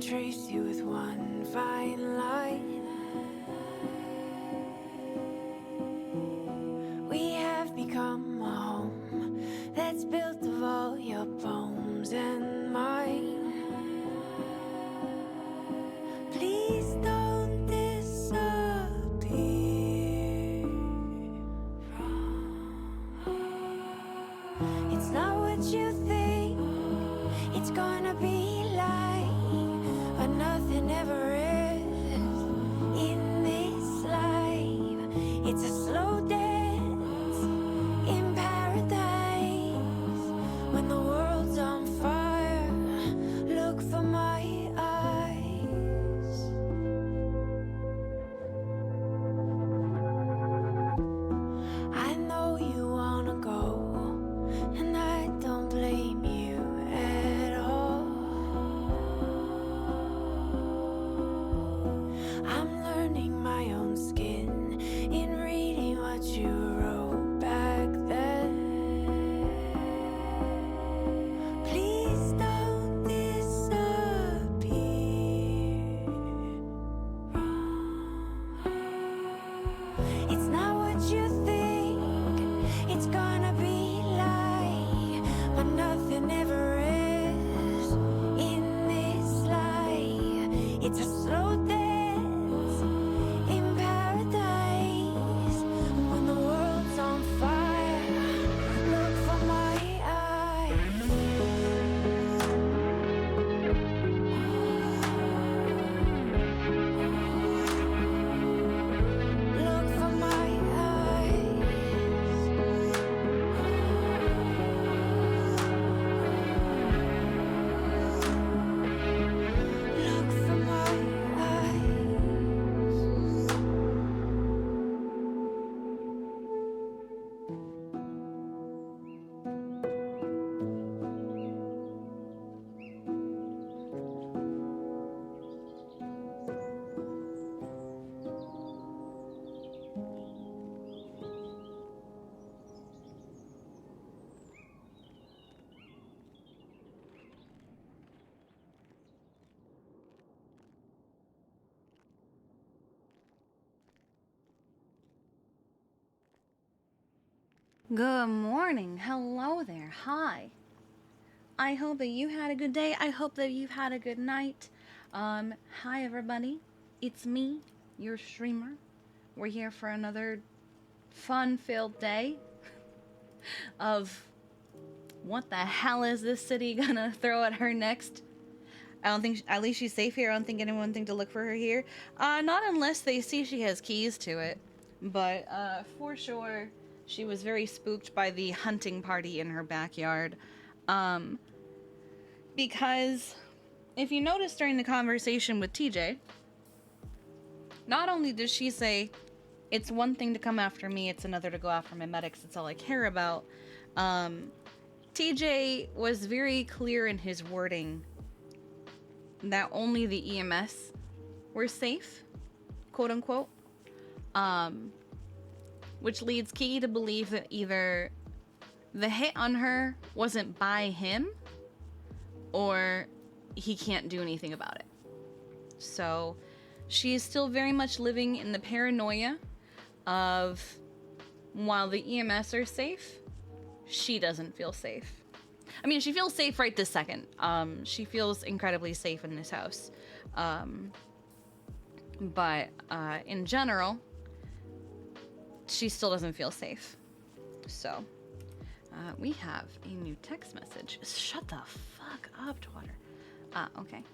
trace you with one fine line. We have become a home that's built of all your poems and mine. Please don't disappear from. It's not what you think it's gonna be like, but nothing ever is in this life. It's a slow dance in paradise. When the world's on fire, look for my eyes. I know you wanna go, and I don't blame you at all. I'm learning my own skin in reading what you wrote back then. Please don't disappear from. It's not what you think it's gonna be like, but nothing ever is in this life. It's a slow dance in paradise. When the world's on fire, look for my eyes. Look for my eyes. Look for my eyes. Good morning. Hello there. Hi. I hope that you had a good day. I hope that you've had a good night. Hi everybody. It's me, your streamer. We're here for another fun-filled day of what the hell is this city gonna throw at her next? I don't think, at least she's safe here. I don't think anyone think to look for her here. Not unless they see she has keys to it. But, for sure, she was very spooked by the hunting party in her backyard. Because if you notice during the conversation with TJ, not only does she say, it's one thing to come after me, it's another to go after my medics, it's all I care about. TJ was very clear in his wording that only the EMS were safe, quote unquote. Which leads Kiki to believe that either the hit on her wasn't by him or he can't do anything about it. So she is still very much living in the paranoia of, while the EMS are safe, she doesn't feel safe. I mean, she feels safe right this second. She feels incredibly safe in this house. But in general, she still doesn't feel safe. So, we have a new text message. Shut the fuck up, Twatter. Okay.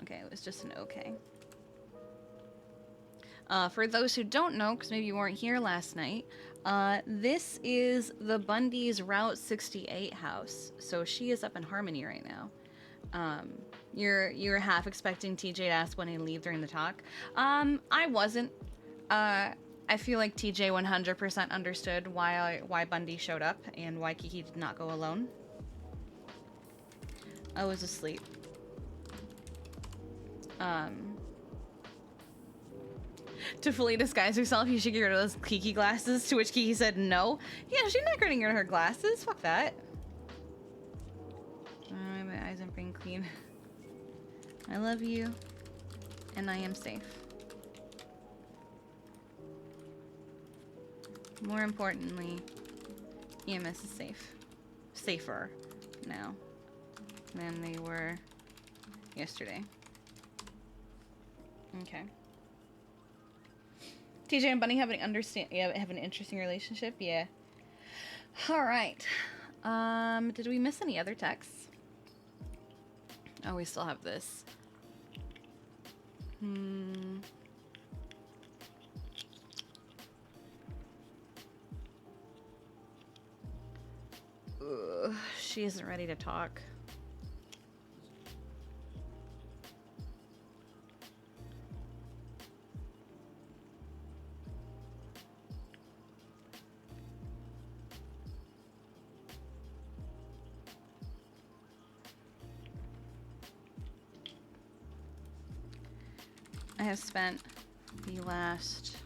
Okay, it was just an okay. For those who don't know, because maybe you weren't here last night, this is the Bundy's Route 68 house. So she is up in Harmony right now. You're half expecting TJ to ask when he leave during the talk. I wasn't. I feel like TJ 100% understood why Bundy showed up and why Kiki did not go alone. I was asleep. To fully disguise herself, you should get rid of those Kiki glasses, to which Kiki said no. Yeah, she's not getting rid of her glasses. Fuck that. My eyes aren't being clean. I love you, and I am safe. More importantly, EMS is safe. Safer now than they were yesterday. Okay. TJ and Bunny have an interesting relationship? Yeah. Alright. Did we miss any other texts? Oh, we still have this. Ugh, she isn't ready to talk. I have spent the last...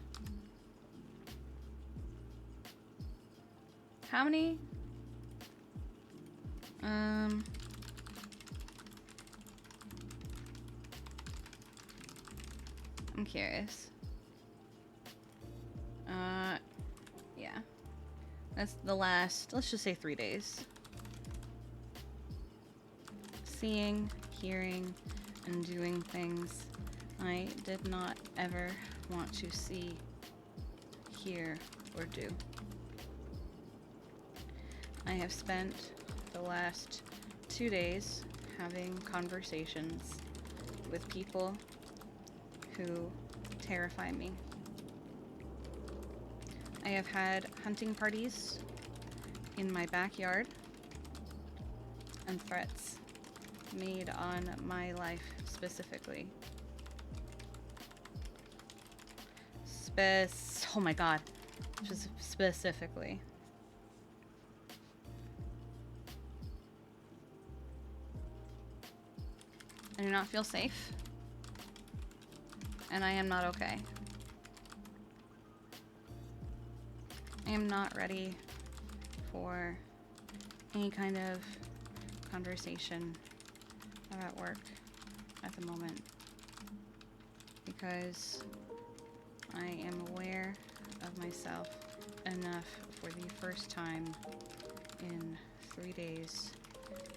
How many? I'm curious. Yeah. That's the last, let's just say 3 days. Seeing, hearing, and doing things I did not ever want to see, hear, or do. I have spent the last 2 days having conversations with people who terrify me. I have had hunting parties in my backyard and threats made on my life specifically. Oh my god. Just specifically. I do not feel safe. And I am not okay. I am not ready for any kind of conversation about work at the moment. Because I am aware of myself enough for the first time in 3 days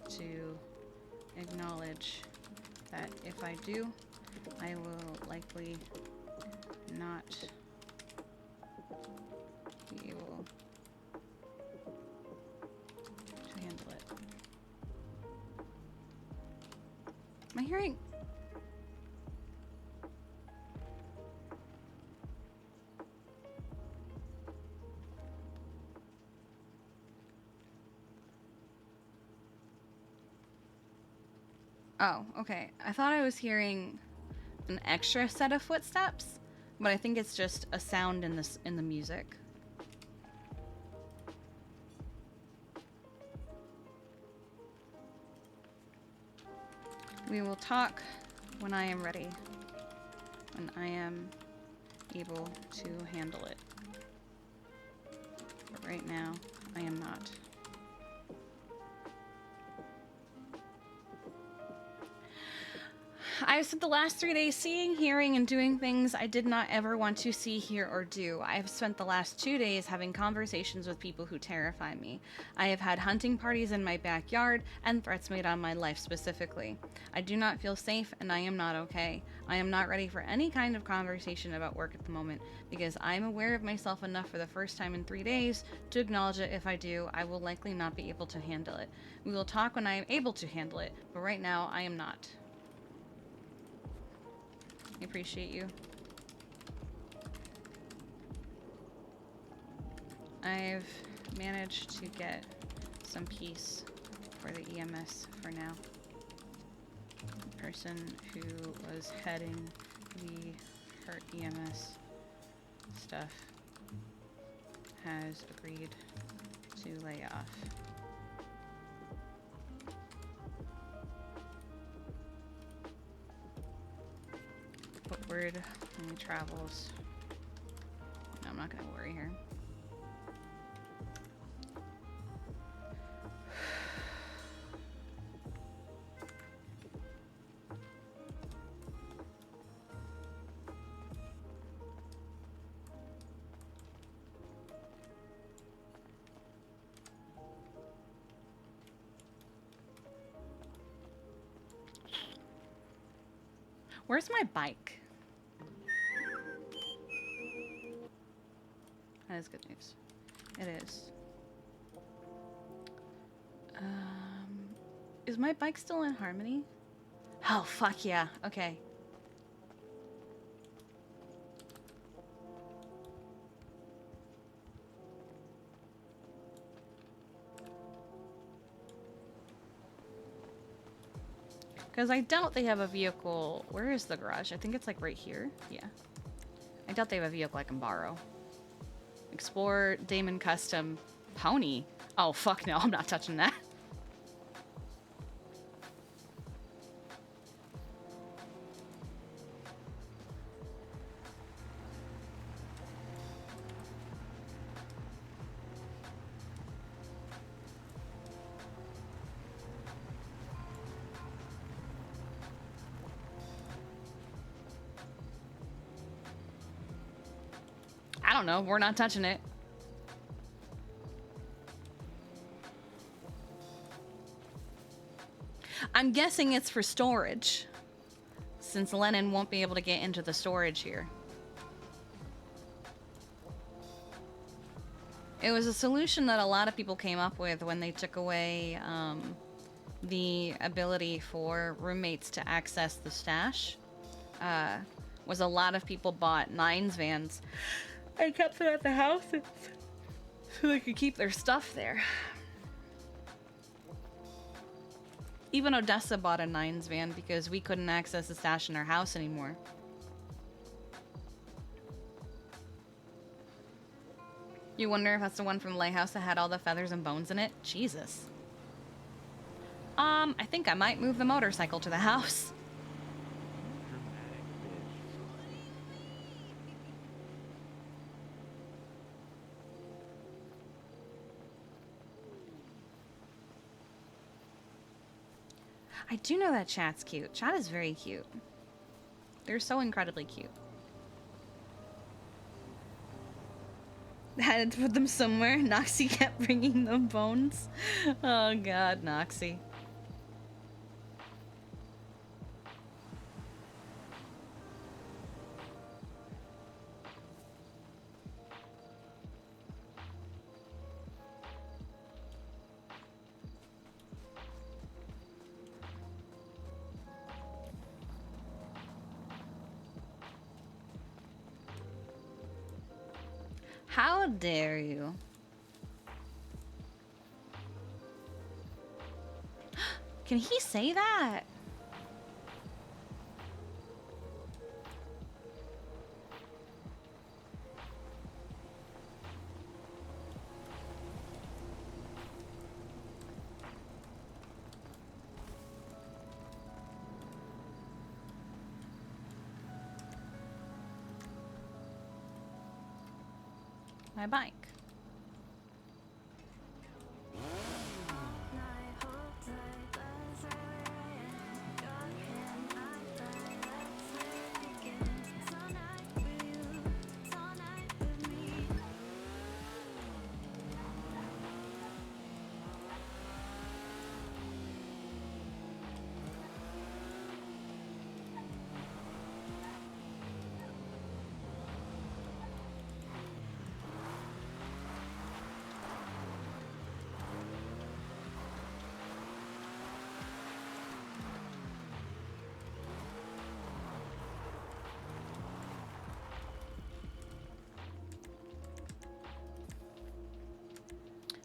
to acknowledge that if I do, I will likely not be able to handle it. Am I hearing? Oh, okay. I thought I was hearing an extra set of footsteps, but I think it's just a sound in the music. We will talk when I am ready, when I am able to handle it. But right now, I am not. I've spent the last 3 days seeing, hearing, and doing things I did not ever want to see, hear, or do. I have spent the last 2 days having conversations with people who terrify me. I have had hunting parties in my backyard and threats made on my life specifically. I do not feel safe and I am not okay. I am not ready for any kind of conversation about work at the moment because I am aware of myself enough for the first time in 3 days to acknowledge that if I do, I will likely not be able to handle it. We will talk when I am able to handle it, but right now I am not. I appreciate you. I've managed to get some peace for the EMS for now. The person who was heading the Hurt EMS stuff has agreed to lay off. But word only travels. No, I'm not gonna worry here. Where's my bike? That is good news. It is. Is my bike still in harmony? Oh, fuck yeah. Okay. Because I doubt they have a vehicle. Where is the garage? I think it's like right here. Yeah. I doubt they have a vehicle I can borrow. Explore, Damon Custom, Pony. Oh, fuck no. I'm not touching that. I don't know. We're not touching it. I'm guessing it's for storage, since Lennon won't be able to get into the storage here. It was a solution that a lot of people came up with when they took away the ability for roommates to access the stash. Was a lot of people bought Nines vans and kept them at the house so they could keep their stuff there. Even Odessa bought a Nines van because we couldn't access the stash in our house anymore. You wonder if that's the one from the lighthouse that had all the feathers and bones in it? Jesus. I think I might move the motorcycle to the house. I do know that chat's cute. Chat is very cute. They're so incredibly cute. Had to put them somewhere. Noxie kept bringing them bones. Oh god, Noxie. How dare you? Can he say that? My bike.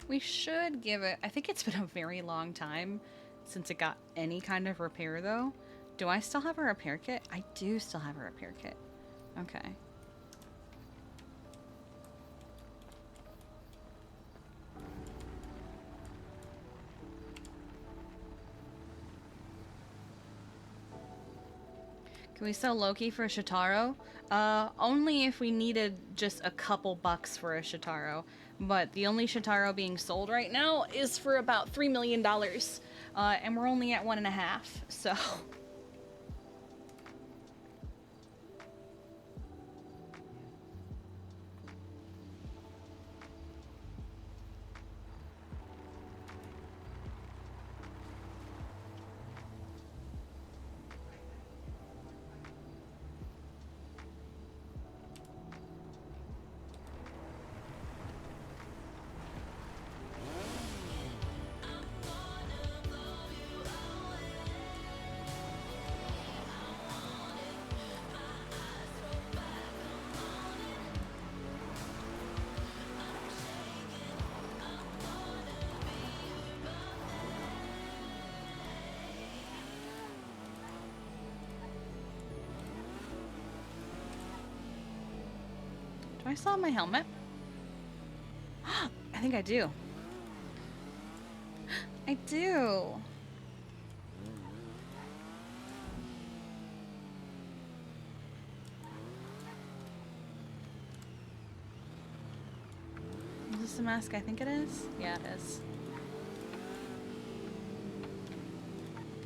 We should give it... I think it's been a very long time since it got any kind of repair, though. Do I still have a repair kit? I do still have a repair kit. Okay. Can we sell Loki for a Shitaro? Only if we needed just a couple bucks for a Shitaro. But the only Shitaro being sold right now is for about $3 million. And we're only at 1.5, so... still have my helmet? I think I do. I do. Is this the mask I think it is? Yeah, it is.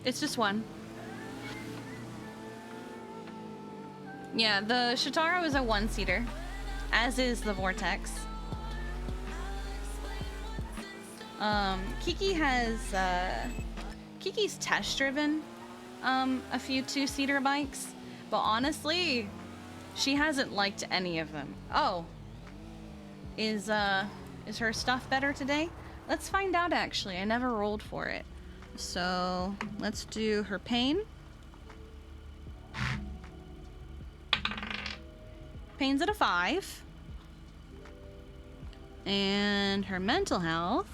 It's just one. Yeah, the Shitaro is a one-seater, as is the Vortex. Kiki has, Kiki's test-driven, a few two-seater bikes, but honestly, she hasn't liked any of them. Oh. Is her stuff better today? Let's find out, actually. I never rolled for it. So, let's do her pain. Pain's at a 5. And her mental health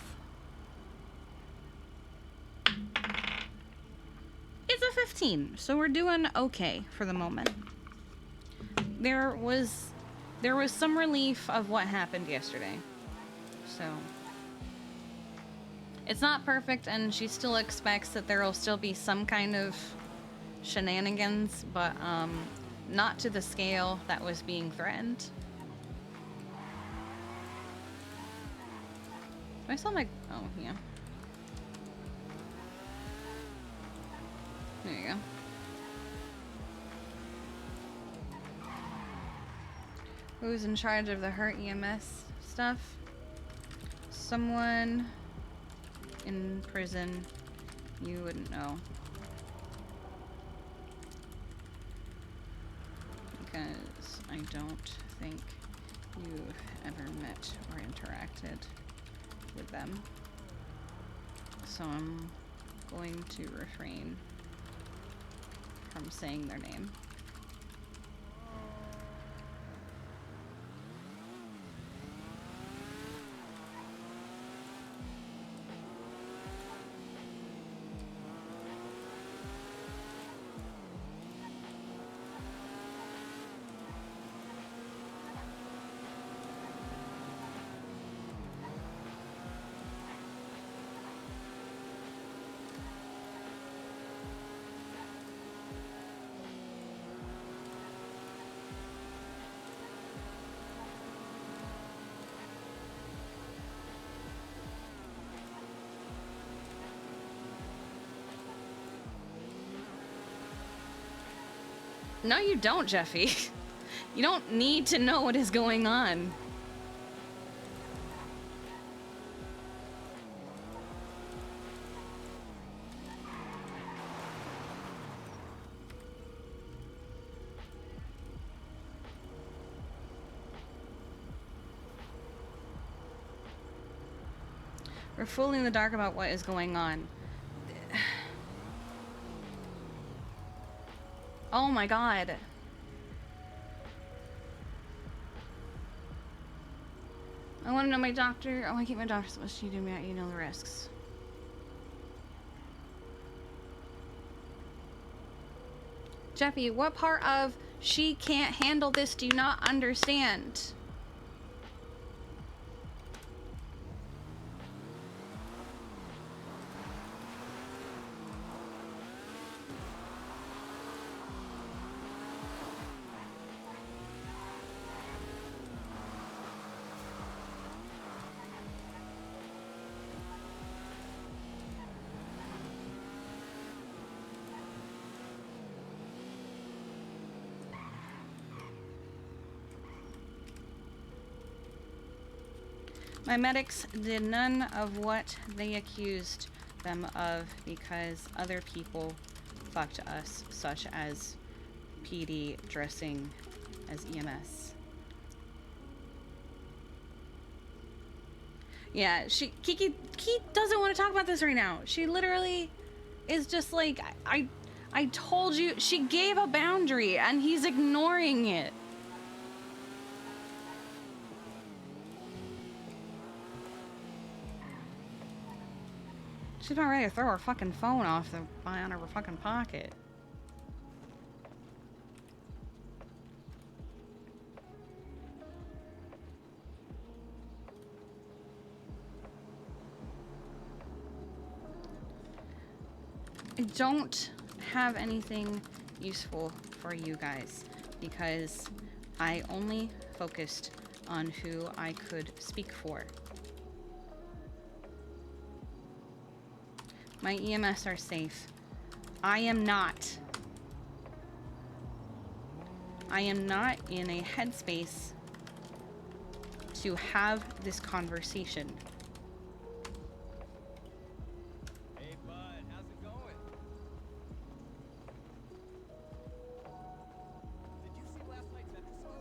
is a 15. So we're doing okay for the moment. There was some relief of what happened yesterday. So it's not perfect, and she still expects that there will still be some kind of shenanigans, but not to the scale that was being threatened. I saw my... Oh, yeah. There you go. Who's in charge of the Hurt EMS stuff? Someone in prison. You wouldn't know. Because I don't think you've ever met or interacted with them. So I'm going to refrain from saying their name. No, you don't, Jeffy. You don't need to know what is going on. We're fully in the dark about what is going on. Oh my god. I want to know my doctor. I want to keep my doctor supposed to do me. You know the risks. Jeffy, what part of she can't handle this do you not understand? My medics did none of what they accused them of because other people fucked us, such as PD dressing as EMS. Yeah, Kiki doesn't want to talk about this right now. She literally is just like, I told you, she gave a boundary and he's ignoring it. She's about ready to throw her fucking phone off the out of her fucking pocket. I don't have anything useful for you guys because I only focused on who I could speak for. My EMS are safe. I am not. I am not in a headspace to have this conversation. Hey, bud, how's it going? Did you see last night's episode?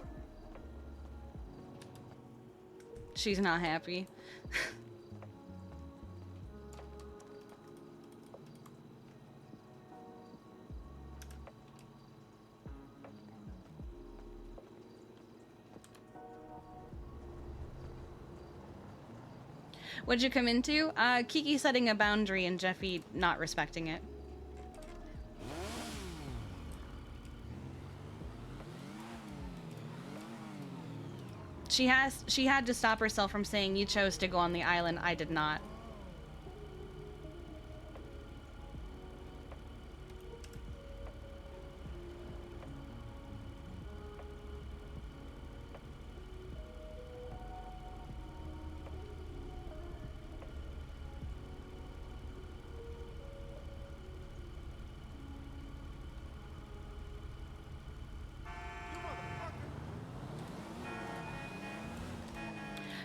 She's not happy. What'd you come into? Kiki setting a boundary and Jeffy not respecting it. She had to stop herself from saying, "You chose to go on the island, I did not."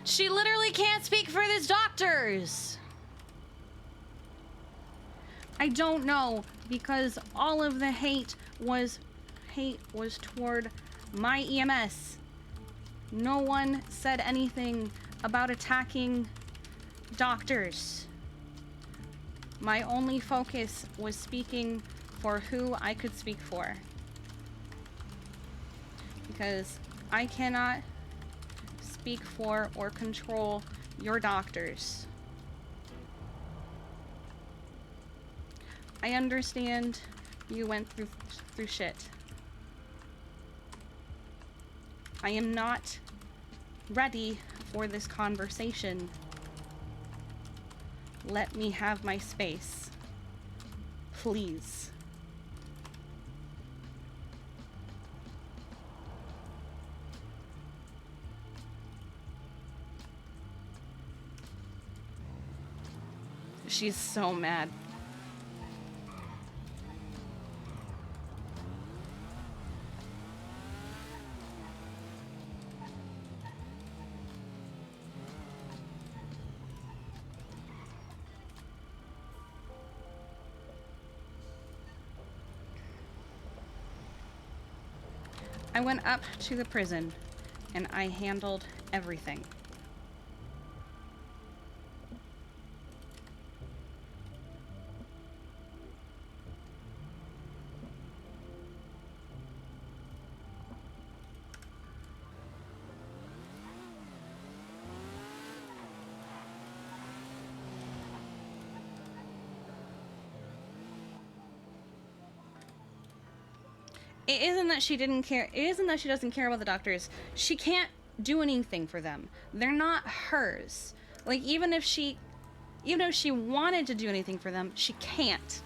She literally can't speak for these doctors. I don't know, because all of the hate was toward my EMS. No one said anything about attacking doctors. My only focus was speaking for who I could speak for. Because I cannot speak for or control your doctors. I understand you went through shit. I am not ready for this conversation. Let me have my space. Please. She's so mad. I went up to the prison and I handled everything. It isn't that she didn't care. It isn't that she doesn't care about the doctors. She can't do anything for them. They're not hers. Like, even if she wanted to do anything for them, she can't.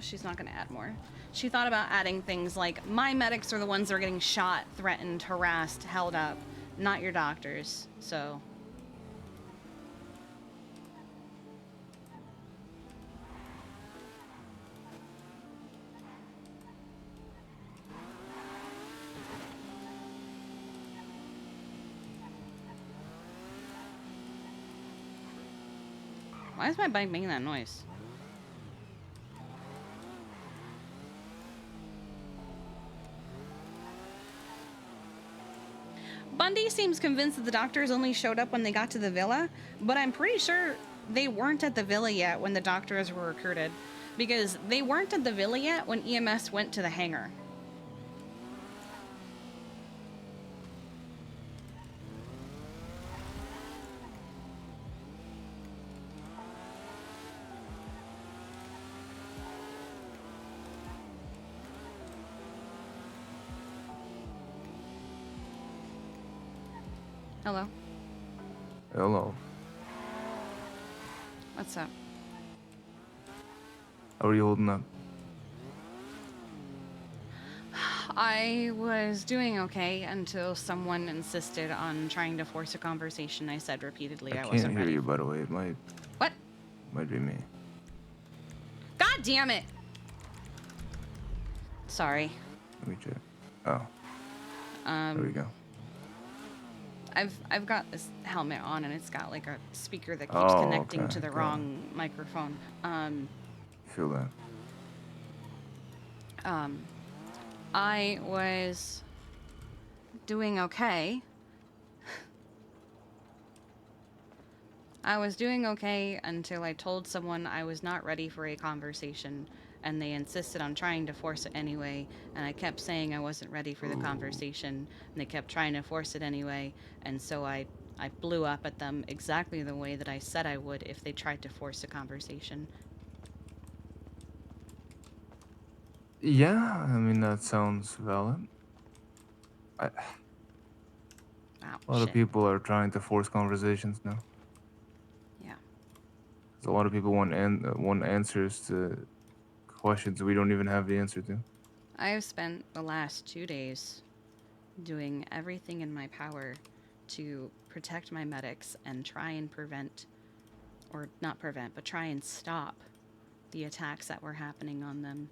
She's not going to add more. She thought about adding things like, my medics are the ones that are getting shot, threatened, harassed, held up, not your doctors. So why is my bike making that noise? Bundy seems convinced that the doctors only showed up when they got to the villa, but I'm pretty sure they weren't at the villa yet when the doctors were recruited, because they weren't at the villa yet when EMS went to the hangar. Hello. Hello. What's up? How are you holding up? I was doing okay until someone insisted on trying to force a conversation. I said repeatedly I I can't wasn't hear ready. you, by the way. It What? might be me. God damn it! Sorry. Let me check. Oh, there we go. I've got this helmet on and it's got like a speaker that keeps Oh, connecting okay, to the got it. wrong microphone. Feel that. I was doing okay. I was doing okay until I told someone I was not ready for a conversation, and they insisted on trying to force it anyway, and I kept saying I wasn't ready for the conversation, and they kept trying to force it anyway, and so I blew up at them exactly the way that I said I would if they tried to force a conversation. Yeah, I mean, that sounds valid. Wow, A lot of shit. people are trying to force conversations now. Yeah. 'Cause a lot of people want answers to questions we don't even have the answer to. I have spent the last 2 days doing everything in my power to protect my medics and try and prevent, or not prevent, but try and stop the attacks that were happening on them.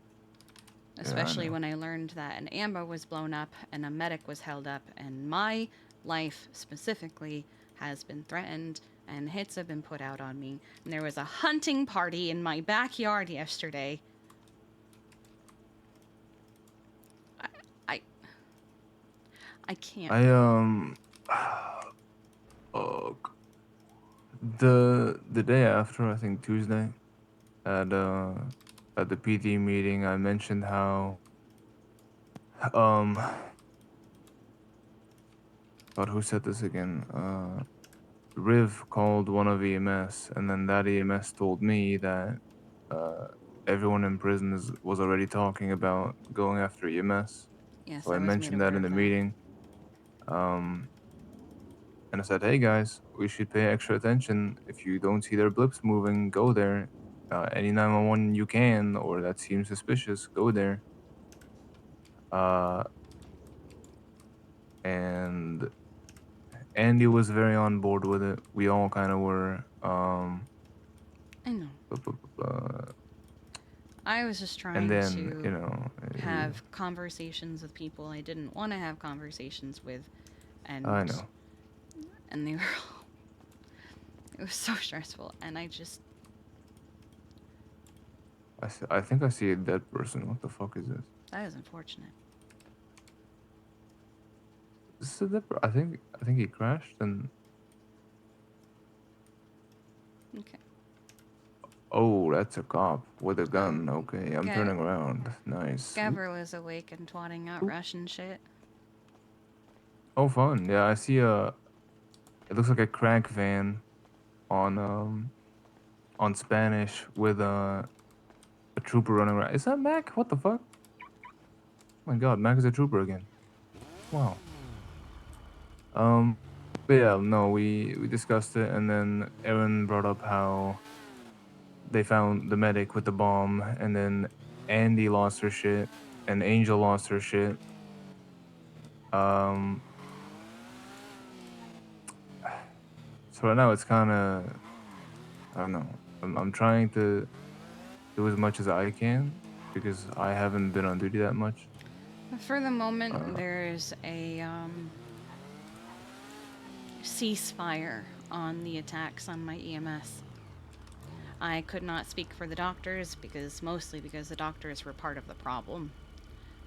Yeah, I Especially know. when I learned that an ambo was blown up and a medic was held up, and my life specifically has been threatened and hits have been put out on me. And there was a hunting party in my backyard yesterday. I, I, I can't. Oh, the day after, I think Tuesday, at uh at the PT meeting, I mentioned how um God, who said this again? Riv called one of EMS, and then that EMS told me that uh everyone in prison was already talking about going after EMS. Yes, So I I was made mentioned that aware in of the that. meeting. Um, and I said, "Hey guys, we should pay extra attention. If you don't see their blips moving, go there. Any 911 you can, or that seems suspicious, go there." Uh, and Andy was very on board with it. We all kind of were. I know. Bu- bu- bu- bu- I was just and trying then to have conversations with people I didn't want to have conversations with, and I know. they were all, it was so stressful, and I think I see a dead person. What the fuck is this? that is unfortunate. This is a dead. I think he crashed and. Okay. Oh, that's a cop with a gun. Okay, I'm Gav- turning around. Nice. Gabber was awake and twatting out Oop. Russian shit. Oh, fun. Yeah, I see a. It looks like a crank van on Spanish with a trooper running around. Is that Mac? What the fuck? Oh my God, Mac is a trooper again. Wow. But yeah, no, we discussed it, and then Aaron brought up how they found the medic with the bomb, and then Andy lost her shit, and Angel lost her shit. Um, so right now it's kind of, I don't know. I'm trying to do as much as I can because I haven't been on duty that much. For the moment, Uh, there's a ceasefire on the attacks on my EMS. I could not speak for the doctors mostly because the doctors were part of the problem.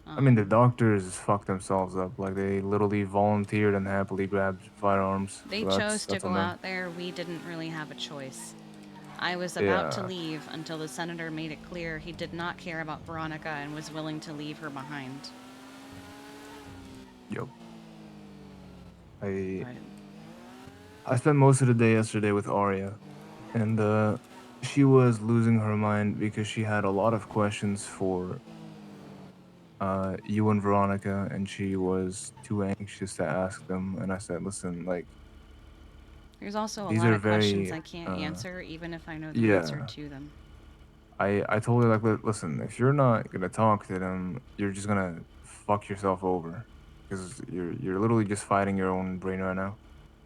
I mean, the doctors fucked themselves up. Like they literally volunteered and happily grabbed firearms. They So chose to that's go on them. out there. We didn't really have a choice. I was about to Yeah. leave until the senator made it clear he did not care about Veronica and was willing to leave her behind. Yep. I But I spent most of the day yesterday with Arya, and she was losing her mind because she had a lot of questions for you and Veronica, and she was too anxious to ask them. And I said, listen, like There's also a these lot are of questions very I can't answer, even if I know the answer yeah. to them. I told her like, listen, if you're not gonna talk to them, you're just gonna fuck yourself over, because you're literally just fighting your own brain right now.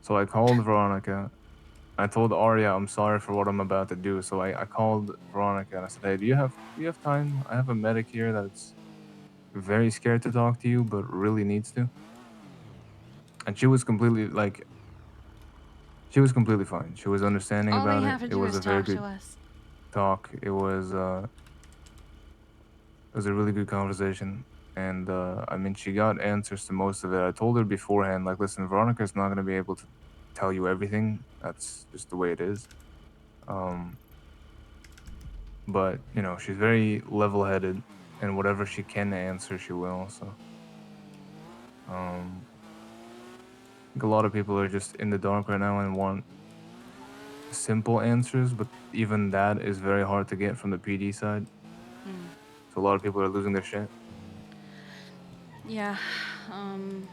So I called Veronica. I told Arya I'm sorry for what I'm about to do. So I called Veronica and I said, hey, do you have time? I have a medic here that's very scared to talk to you, but really needs to. And she was completely fine. She was understanding All they about it. have to It do was is a very talk to good us. talk. It was a really good conversation. And I mean, she got answers to most of it. I told her beforehand, like, listen, Veronica's not going to be able to tell you everything. That's just the way it is. Um, but, she's very level headed, and whatever she can answer, she will. So, I think a lot of people are just in the dark right now and want simple answers, but even that is very hard to get from the PD side. Hmm. So, a lot of people are losing their shit. Yeah. Um,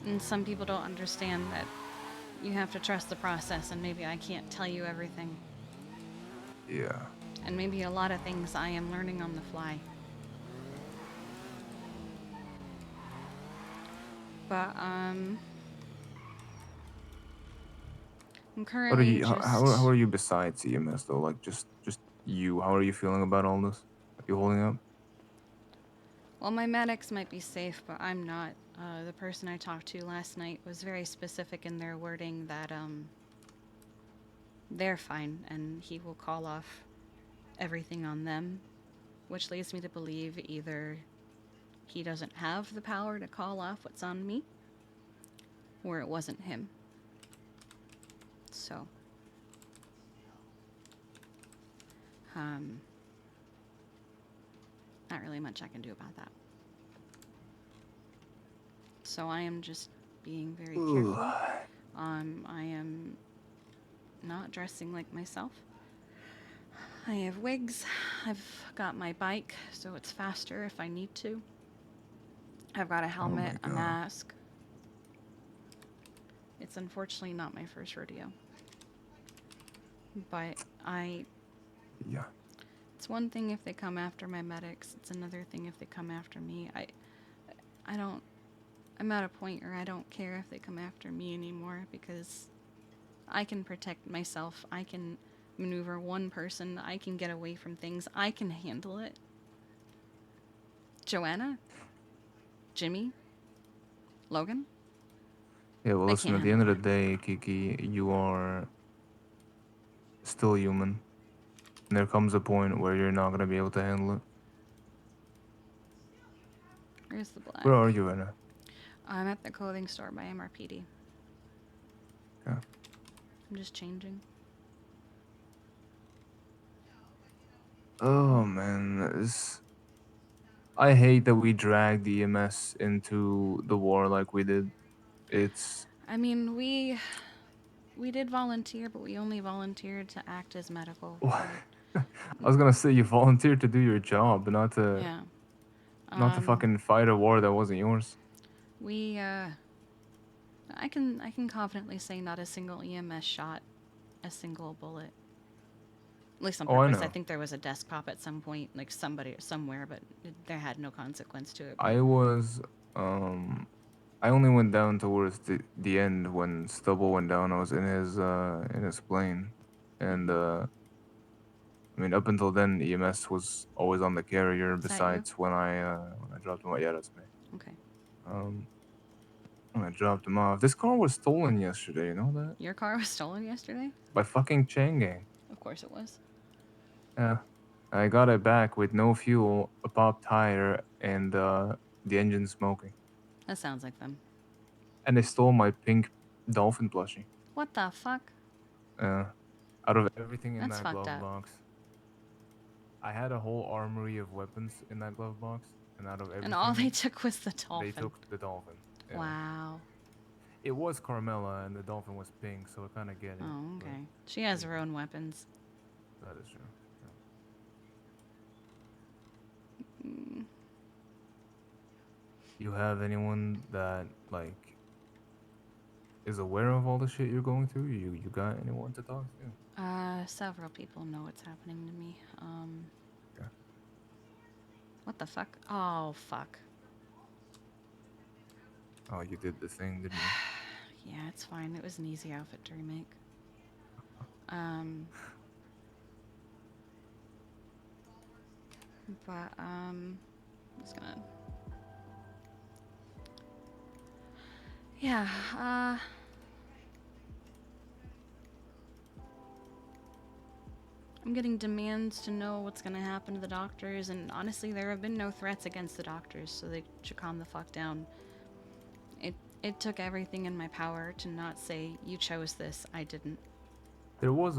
and some people don't understand that you have to trust the process, and maybe I can't tell you everything. Yeah. And maybe a lot of things I am learning on the fly. But, I'm What are currently you? How just. are you besides EMS though? Like just you. How are you feeling about all this? Are you holding up? Well, my medics might be safe, but I'm not. The person I talked to last night was very specific in their wording that, they're fine, and he will call off everything on them, which leads me to believe either he doesn't have the power to call off what's on me, or it wasn't him. So, um, not really much I can do about that. So I am just being very Ooh. careful. I am not dressing like myself. I have wigs. I've got my bike, so it's faster if I need to. I've got a Oh my helmet, a god. mask. It's unfortunately not my first rodeo. But I. Yeah. It's one thing if they come after my medics, it's another thing if they come after me. I don't. I'm at a point where I don't care if they come after me anymore because I can protect myself. I can maneuver one person. I can get away from things. I can handle it. Joanna? Jimmy? Logan? Yeah. Well, They listen. can't At the handle end of it. the day, Kiki, you are still human, and there comes a point where you're not gonna be able to handle it. Where's the black? Where are you right now? I'm at the clothing store by MRPD. Yeah. I'm just changing. Oh man, I hate that we dragged the EMS into the war like we did. It's I mean, we did volunteer, but we only volunteered to act as medical. I was gonna say you volunteered to do your job, Yeah. not to Um, fucking fight a war that wasn't yours. we I can confidently say not a single EMS shot a single bullet. At least on Oh, I purpose. I know. think there was a desk pop at some point, like somebody somewhere, but there had no consequence to it. But I was um I only went down towards the end when Stubble went down. I was in his plane, and I mean up until then EMS was always on the carrier. is that you? Besides when I dropped him off, yeah, that's me. Okay. Um, when I dropped him off, this car was stolen yesterday. You know that, Your car was stolen yesterday? by fucking Chain Gang. Of course it was. Yeah, I got it back with no fuel, a popped tire, and the engine smoking. That sounds like them. And they stole my pink dolphin plushie. What the fuck? Uh, Out of everything in That's that fucked glove up. box, I had a whole armory of weapons in that glove box, and out of And all they everything, took was the they dolphin. took the dolphin. Yeah, Wow. it was Carmela, and the dolphin was pink, so I kind of get it. Oh, But okay. She has you her know, own weapons. that is true. Yeah. Mm. You have anyone that like is aware of all the shit you're going through? You got anyone to talk to? Several people know what's happening to me. Yeah. What the fuck? Oh, fuck. Oh, you did the thing, didn't you? Yeah, it's fine. It was an easy outfit to remake. Um, I'm just gonna. Yeah, I'm getting demands to know what's gonna happen to the doctors, and honestly, there have been no threats against the doctors, so they should calm the fuck down. It took everything in my power to not say, you chose this, I didn't. There was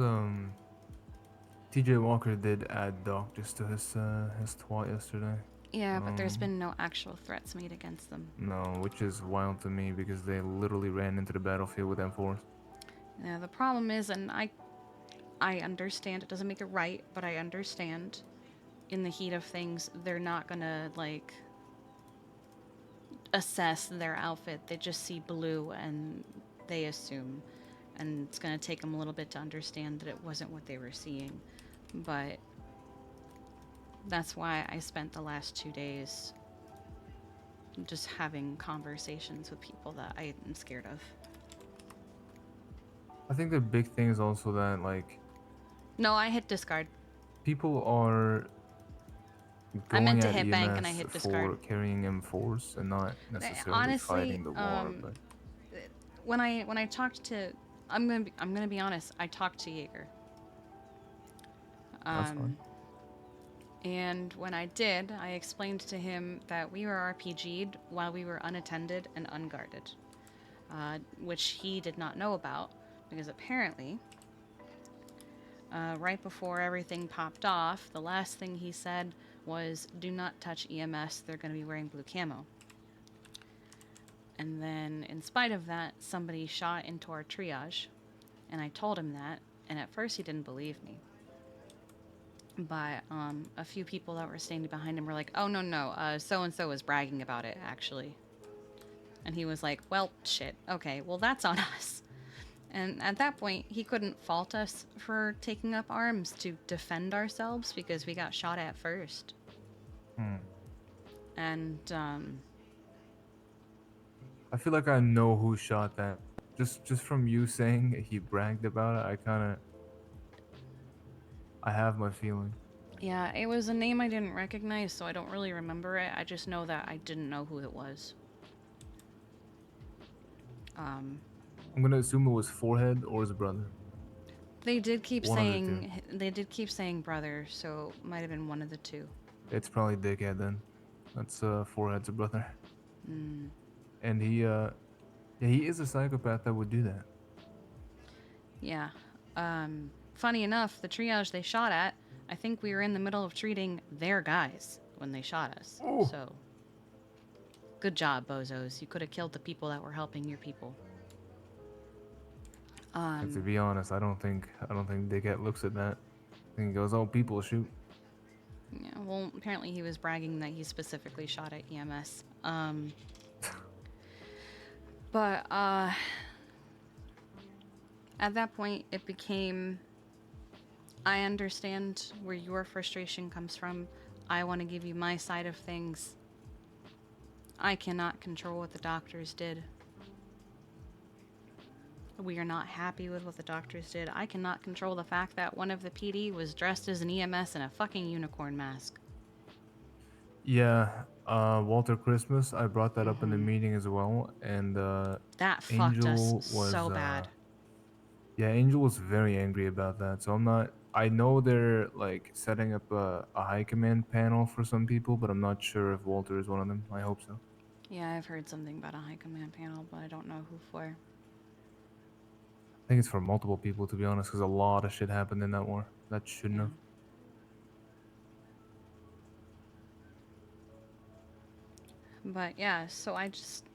TJ Walker did add doctors to his twat yesterday. Yeah, but there's been no actual threats made against them. No, which is wild to me because they literally ran into the battlefield with M4s. Yeah, the problem is, and I understand it doesn't make it right, but I understand in the heat of things, they're not gonna, like, assess their outfit. They just see blue and they assume. And it's gonna take them a little bit to understand that it wasn't what they were seeing. But that's why I spent the last 2 days just having conversations with people that I am scared of. I think the big thing is also that like No, I hit discard. people are I meant going to at hit bank and I EMS hit for discard. carrying M4s and not necessarily Honestly, fighting the war. But when I talked to, I'm gonna be honest. I talked to Jaeger. that's fine. And when I did, I explained to him that we were RPG'd while we were unattended and unguarded, which he did not know about because apparently, right before everything popped off, the last thing he said was, "Do not touch EMS. They're going to be wearing blue camo." And then, in spite of that, somebody shot into our triage, and I told him that, and at first he didn't believe me. But a few people that were standing behind him were like, "Oh, no, so-and-so was bragging about it, actually." And he was like, "Well, shit, okay, well, that's on us." And at that point, he couldn't fault us for taking up arms to defend ourselves because we got shot at first. And, I feel like I know who shot that. Just from you saying he bragged about it, I have my feeling. yeah, it was a name I didn't recognize, so I don't really remember it. I just know that I didn't know who it was. I'm gonna assume it was Forehead or his brother. They did keep One of the two. saying brother, so it might have been one of the two. It's probably Dickhead then. That's Forehead's brother. Mm. And yeah, he is a psychopath that would do that. Yeah. Funny enough, the triage they shot at, I think we were in the middle of treating their guys when they shot us. Oh. So, good job, bozos. You could have killed the people that were helping your people. And to be honest, I don't think Dickhead looks at that. I think he goes, "Oh, people shoot." Yeah, well, apparently he was bragging that he specifically shot at EMS. But at that point, it became, I understand where your frustration comes from. I want to give you my side of things. I cannot control what the doctors did. We are not happy with what the doctors did. I cannot control the fact that one of the PD was dressed as an EMS in a fucking unicorn mask. Yeah, Walter Christmas. I brought that up in the meeting as well, and That fucked Angel us was so bad. Yeah, Angel was very angry about that. So I'm not. I know they're like setting up a high command panel for some people, but I'm not sure if Walter is one of them. I hope so. Yeah, I've heard something about a high command panel, but I don't know who for. I think it's for multiple people, to be honest, because a lot of shit happened in that war that shouldn't have. But yeah, so I just...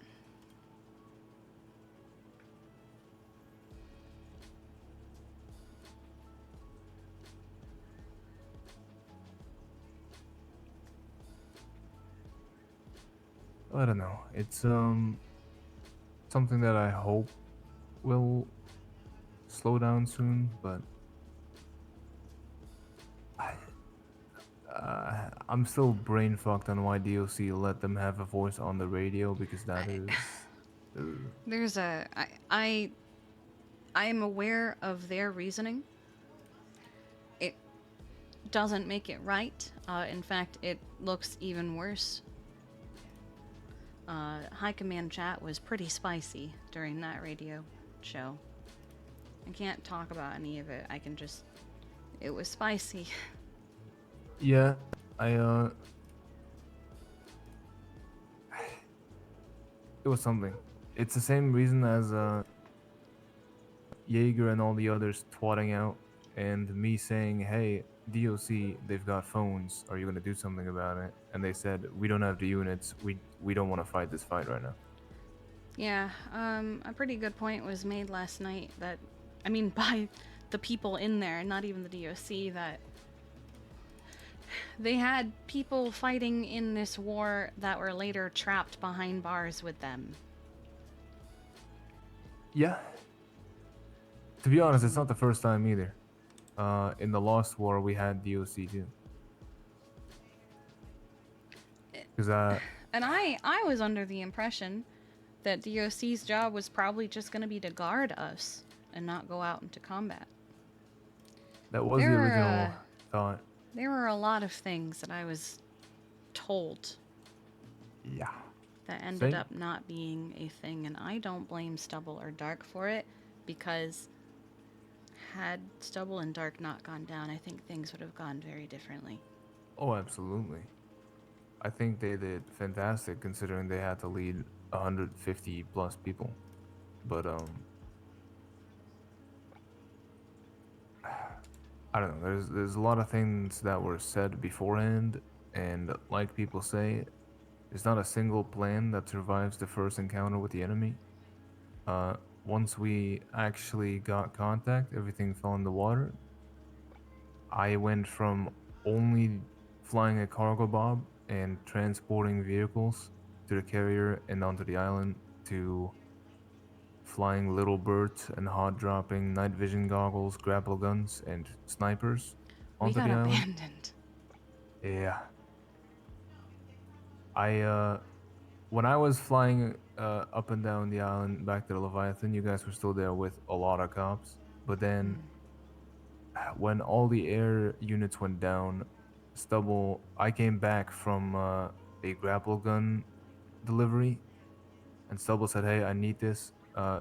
I don't know. It's something that I hope will slow down soon, but I, I'm still brain fucked on why DOC let them have a voice on the radio because that I, is. Uh, there's a I am aware of their reasoning. It doesn't make it right. In fact, it looks even worse. High Command chat was pretty spicy during that radio show. I can't talk about any of it. I can just. It was spicy. yeah, I it was something. It's the same reason as Jaeger and all the others twatting out, and me saying, "Hey, DOC, they've got phones. Are you gonna do something about it?" And they said, "We don't have the units. We don't want to fight this fight right now." Yeah, a pretty good point was made last night that, I mean, by the people in there, not even the DOC, that they had people fighting in this war that were later trapped behind bars with them. Yeah. To be honest, it's not the first time either. In the Lost War, we had DOC too. Because And I was under the impression that DOC's job was probably just going to be to guard us and not go out into combat. that was the There original thought. There were a lot of things that I was told Yeah. that ended Same. up not being a thing, and I don't blame Stubble or Dark for it, because had Stubble and Dark not gone down, I think things would have gone very differently. Oh, absolutely. I think they did fantastic considering they had to lead 150 plus people. But I don't know. There's a lot of things that were said beforehand, and like people say, it's not a single plan that survives the first encounter with the enemy. Once we actually got contact, everything fell in the water. I went from only flying a cargo bob and transporting vehicles to the carrier and onto the island to flying little birds and hot dropping night vision goggles, grapple guns, and snipers We onto got the island. abandoned. Yeah. I when I was flying up and down the island back to the Leviathan, you guys were still there with a lot of cops. But then when all the air units went down, Stubble, I came back from a grapple gun delivery, and Stubble said, "Hey, I need this. Uh,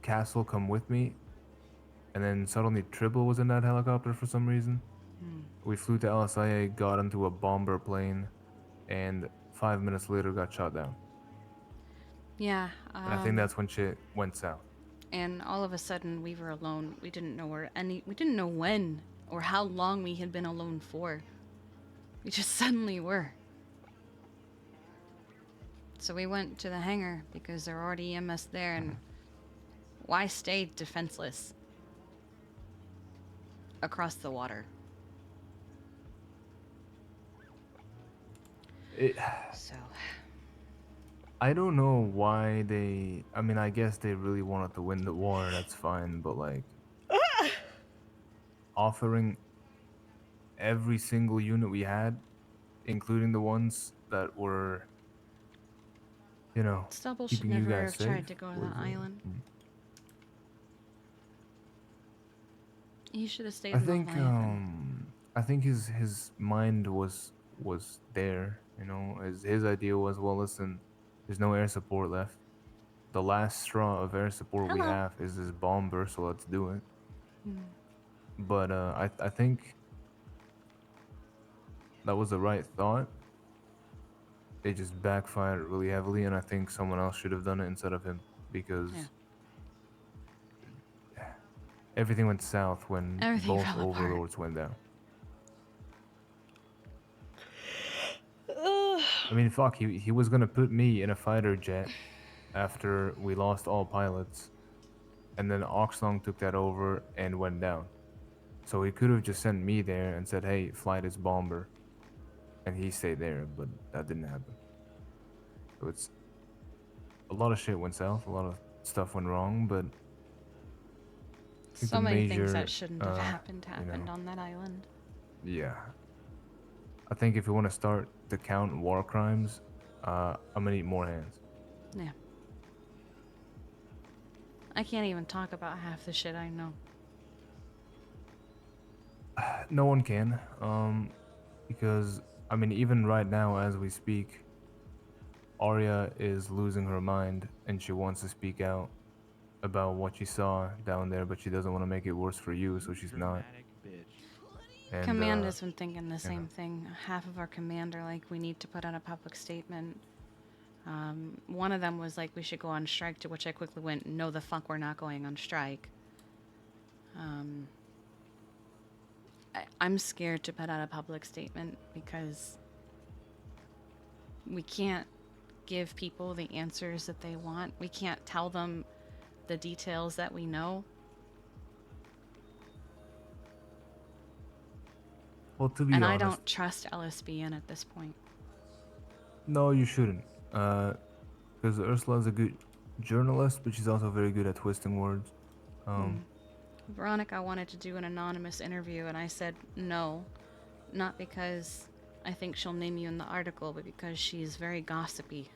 Castle, come with me." And then suddenly Tribble was in that helicopter for some reason. We flew to LSIA, got into a bomber plane, and 5 minutes later got shot down. Yeah, And I think that's when shit went south. and all of a sudden we were alone. We didn't know we didn't know when or how long we had been alone for. We just suddenly were. So we went to the hangar because there were already EMS there, and why stay defenseless across the water? It, So, I don't know why they. I mean, I guess they really wanted to win the war. That's fine, but like offering every single unit we had, including the ones that were, Stubble should keeping you never guys have tried safe, to go to was. the island. He should have stayed I in the think. Leviathan. I think his mind was there. His idea was, well, listen, there's no air support left. The last straw of air support we Hello. have is this bomber, so let's do it. But I think that was the right thought. It just backfired really heavily, and I think someone else should have done it instead of him because everything went south when Everything both fell apart. overlords went down. I mean, fuck, he was gonna put me in a fighter jet after we lost all pilots, and then Oxlong took that over and went down. So he could have just sent me there and said, "Hey, fly this bomber," and he stayed there, but that didn't happen. So it's a lot of shit went south. A lot of stuff went wrong, but I think the So many things that major, shouldn't have happened you know, happened on that island. yeah. I think if you want to start to count war crimes, I'm gonna need more hands. Yeah. I can't even talk about half the shit I know. No one can, because I mean, even right now as we speak, Arya is losing her mind and she wants to speak out about what she saw down there, but she doesn't want to make it worse for you, so she's not. Dramatic bitch. And Command has been thinking the you know, same thing. Half of our command are like, we need to put out a public statement. One of them was like, we should go on strike, to which I quickly went, no, the fuck, we're not going on strike. I'm scared to put out a public statement because we can't give people the answers that they want. We can't tell them the details that we know. well, to be And I honest, don't trust LSBN at this point. no, you shouldn't. Because Ursula's a good journalist, but she's also very good at twisting words. Um, Veronica wanted to do an anonymous interview, and I said no. Not because I think she'll name you in the article, but because she's very gossipy.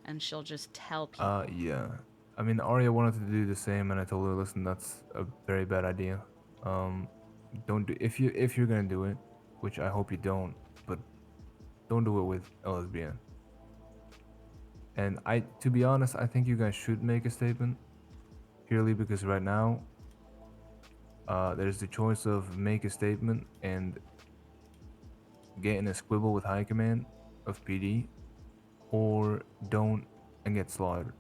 And she'll just tell people. yeah. I mean, Arya wanted to do the same, and I told her, listen, that's a very bad idea. Um, don't do if you're gonna do it, which I hope you don't, but don't do it with LSBN. And to be honest, I think you guys should make a statement purely because right now, there's the choice of make a statement and get in a squibble with high command of PD, or don't and get slaughtered.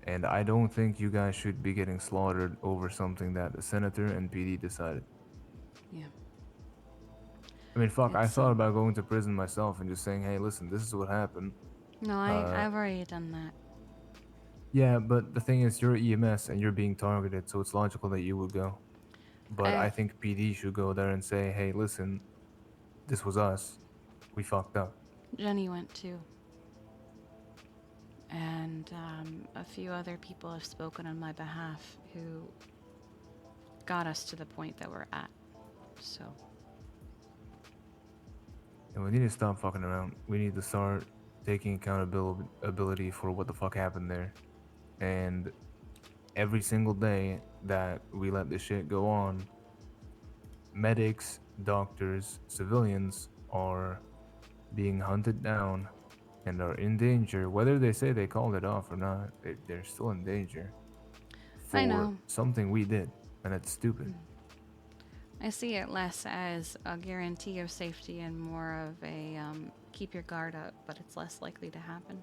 And I don't think you guys should be getting slaughtered over something that the senator and PD decided. Yeah. I mean, fuck, I It's, thought about going to prison myself and just saying, hey, listen, this is what happened. No, Uh, I've already done that. yeah, but the thing is, you're EMS and you're being targeted, so it's logical that you would go. But I I think PD should go there and say, hey, listen, this was us. We fucked up. Jenny went too. And a few other people have spoken on my behalf who got us to the point that we're at. So, And we need to stop fucking around. We need to start taking accountability for what the fuck happened there. And every single day that we let this shit go on, medics, doctors, civilians are being hunted down and are in danger, whether they say they called it off or not, they're still in danger I for know. something we did, and it's stupid. I see it less as a guarantee of safety and more of a keep your guard up, but it's less likely to happen.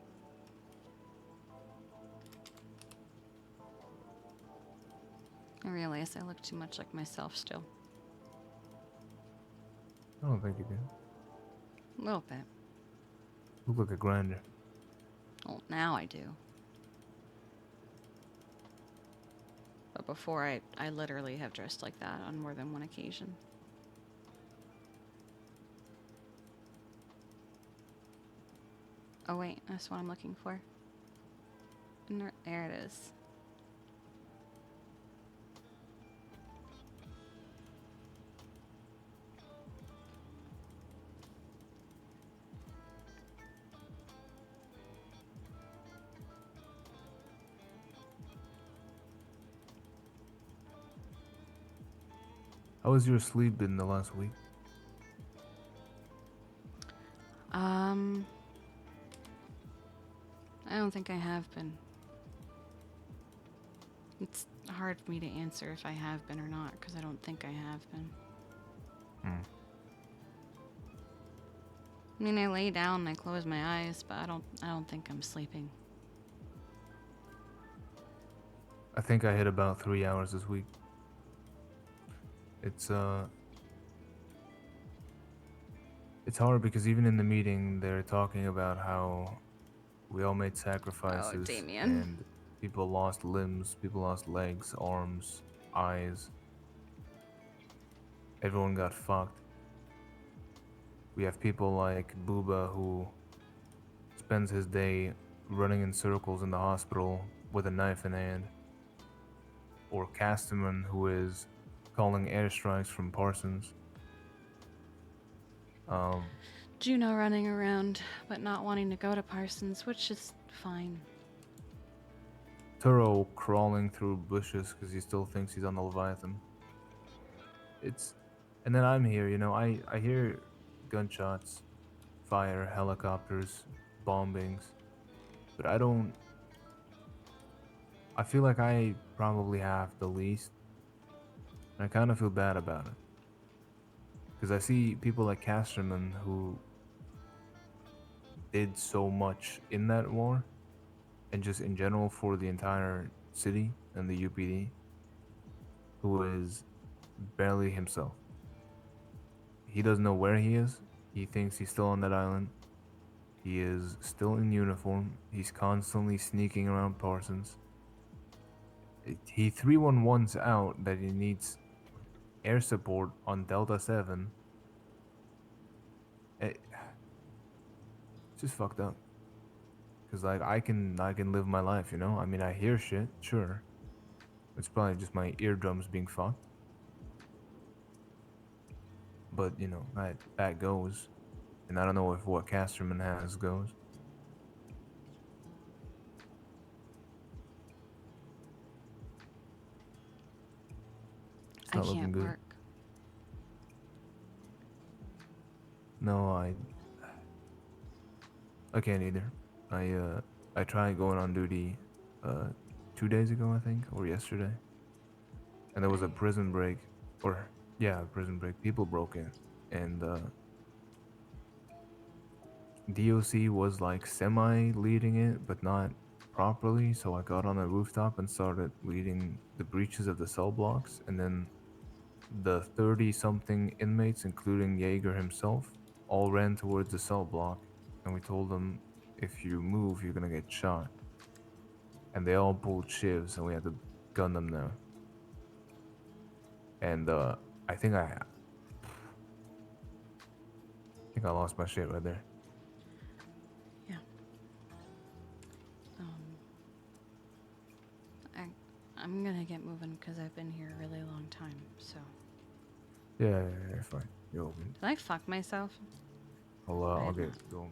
I realize I look too much like myself still. I don't think you do. A little bit. Look like a grinder. Well, now I do. But before, I literally have dressed like that on more than one occasion. Oh wait, that's what I'm looking for. There it is. How was your sleep in the last week? I don't think I have been. It's hard for me to answer if I have been or not, because I don't think I have been. I mean, I lay down and I close my eyes, but I don't think I'm sleeping. I think I hit about 3 hours this week. It's hard because even in the meeting they're talking about how we all made sacrifices Damien. and people lost limbs, people lost legs, arms, eyes. Everyone got fucked. We have people like Booba who spends his day running in circles in the hospital with a knife in hand, or Casterman, who is calling airstrikes from Parsons. Juno running around, but not wanting to go to Parsons, which is fine. Turo crawling through bushes because he still thinks he's on the Leviathan. And then I'm here, you know, I hear gunshots, fire, helicopters, bombings, but I feel like I probably have the least, and I kind of feel bad about it. Because I see people like Casterman who did so much in that war, and just in general for the entire city and the UPD, who is barely himself. He doesn't know where he is. He thinks he's still on that island. He is still in uniform. He's constantly sneaking around Parsons. He 311's out that he needs air support on Delta 7. It's just fucked up. Cause like I can live my life, you know? I mean I hear shit, sure. It's probably just my eardrums being fucked. But you know, that goes. And I don't know if what Casterman has goes. It's I not looking can't good. work. No, I can't either. I tried going on duty 2 days ago, I think, or yesterday. And there was a prison break, or yeah, a prison break. People broke in, and DOC was like semi leading it, but not properly. So I got on a rooftop and started leading the breaches of the cell blocks, and then the 30 something inmates, including Jaeger himself, all ran towards the cell block, and we told them, if you move, you're gonna get shot. And they all pulled shivs, and we had to gun them down. And I think I lost my shit right there. Yeah. I'm gonna get moving because I've been here a really long time, so. Yeah, fine. You're open. Did I fuck myself? I'll get going.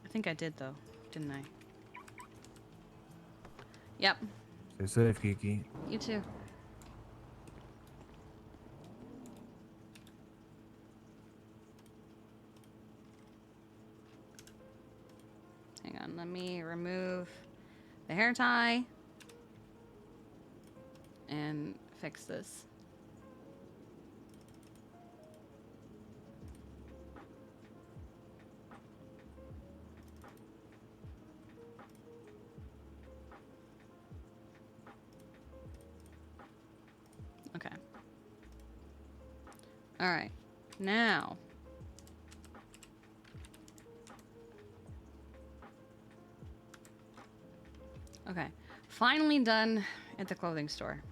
I think I did though, didn't I? Yep. Stay safe, Kiki. You too. Hang on, let me remove the hair tie and fix this. Okay. All right. Now. Okay. Finally done at the clothing store.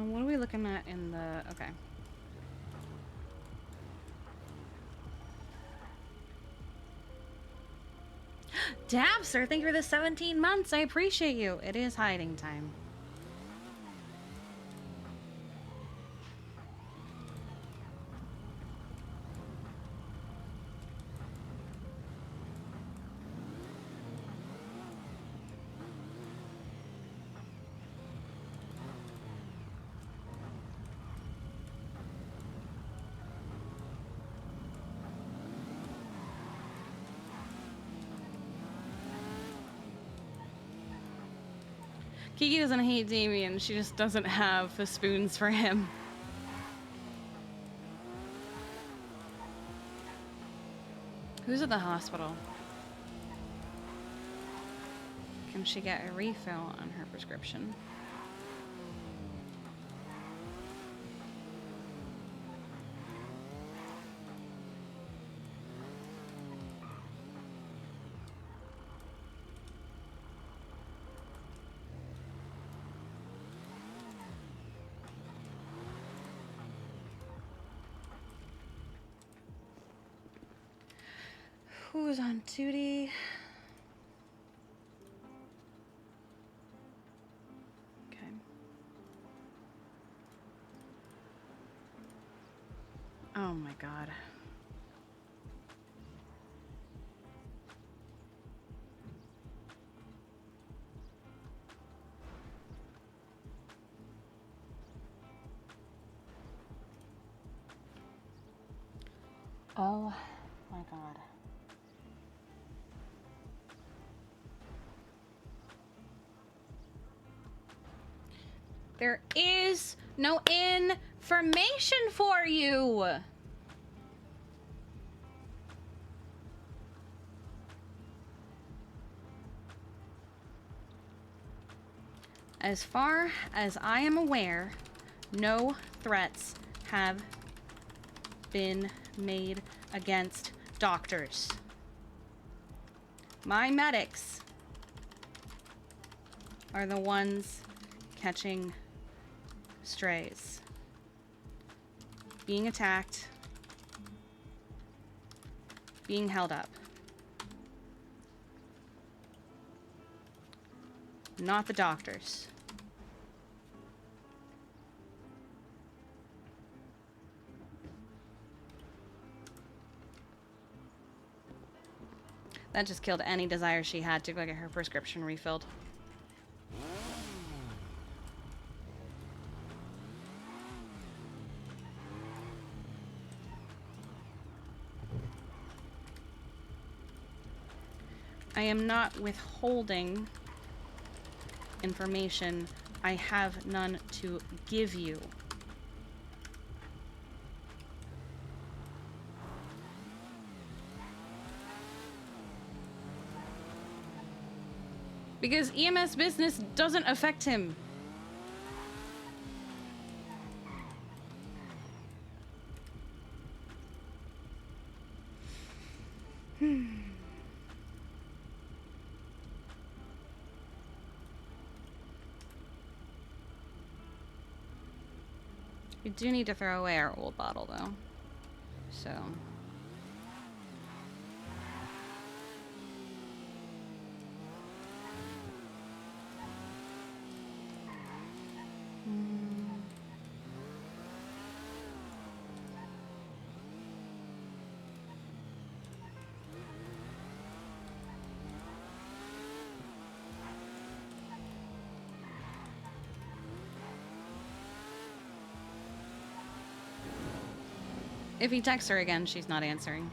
What are we looking at in the... Okay. Dabster, thank you for the 17 months. I appreciate you. It is hiding time. Kiki doesn't hate Damien, she just doesn't have the spoons for him. Who's at the hospital? Can she get a refill on her prescription? Who's on duty? Okay. Oh my god. Oh my god. There is no information for you. As far as I am aware, no threats have been made against doctors. My medics are the ones catching strays, being attacked, being held up. Not the doctors. That just killed any desire she had to go get her prescription refilled. I am not withholding information. I have none to give you. Because EMS business doesn't affect him. We do need to throw away our old bottle, though. So... If he texts her again, she's not answering.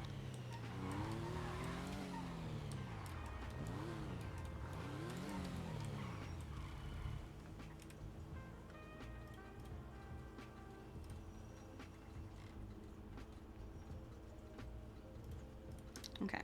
Okay.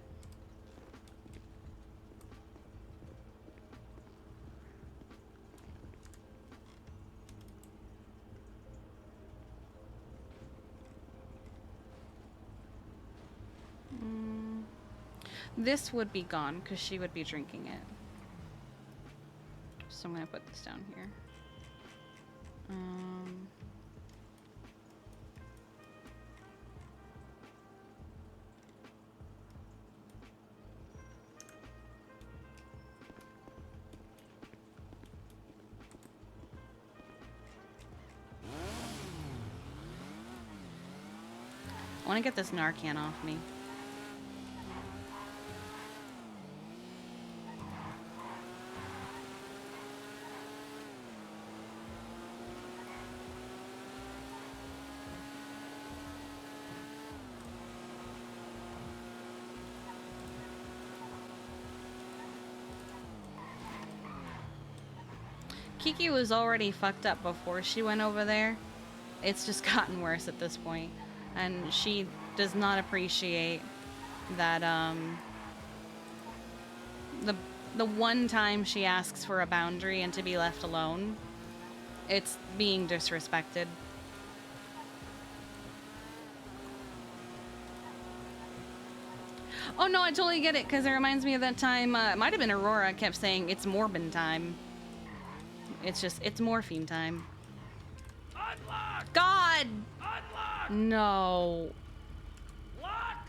This would be gone because she would be drinking it. So I'm gonna put this down here. I want to get this Narcan off me. Kiki was already fucked up before she went over there. It's just gotten worse at this point. And she does not appreciate that, the one time she asks for a boundary and to be left alone, it's being disrespected. Oh no, I totally get it, because it reminds me of that time, it might have been Aurora kept saying, it's Morbin time. It's just, it's morphine time. Unlock! God! Unlock! No. Lock!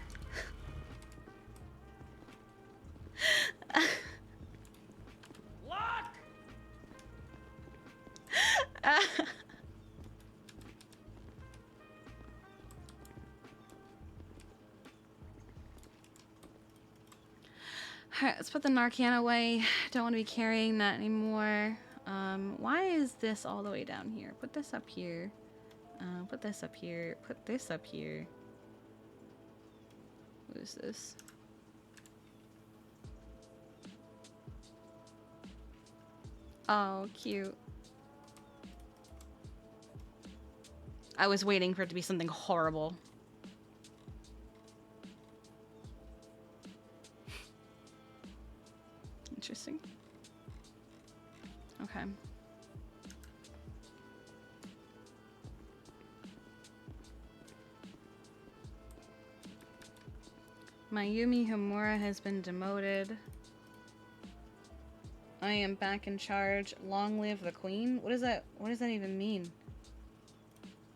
Alright, let's put the Narcan away. Don't want to be carrying that anymore. Why is this all the way down here? Put this up here. Put this up here. Put this up here. What is this? Oh, cute. I was waiting for it to be something horrible. Interesting. Okay. Mayumi Homura has been demoted. I am back in charge. Long live the queen. What does that even mean?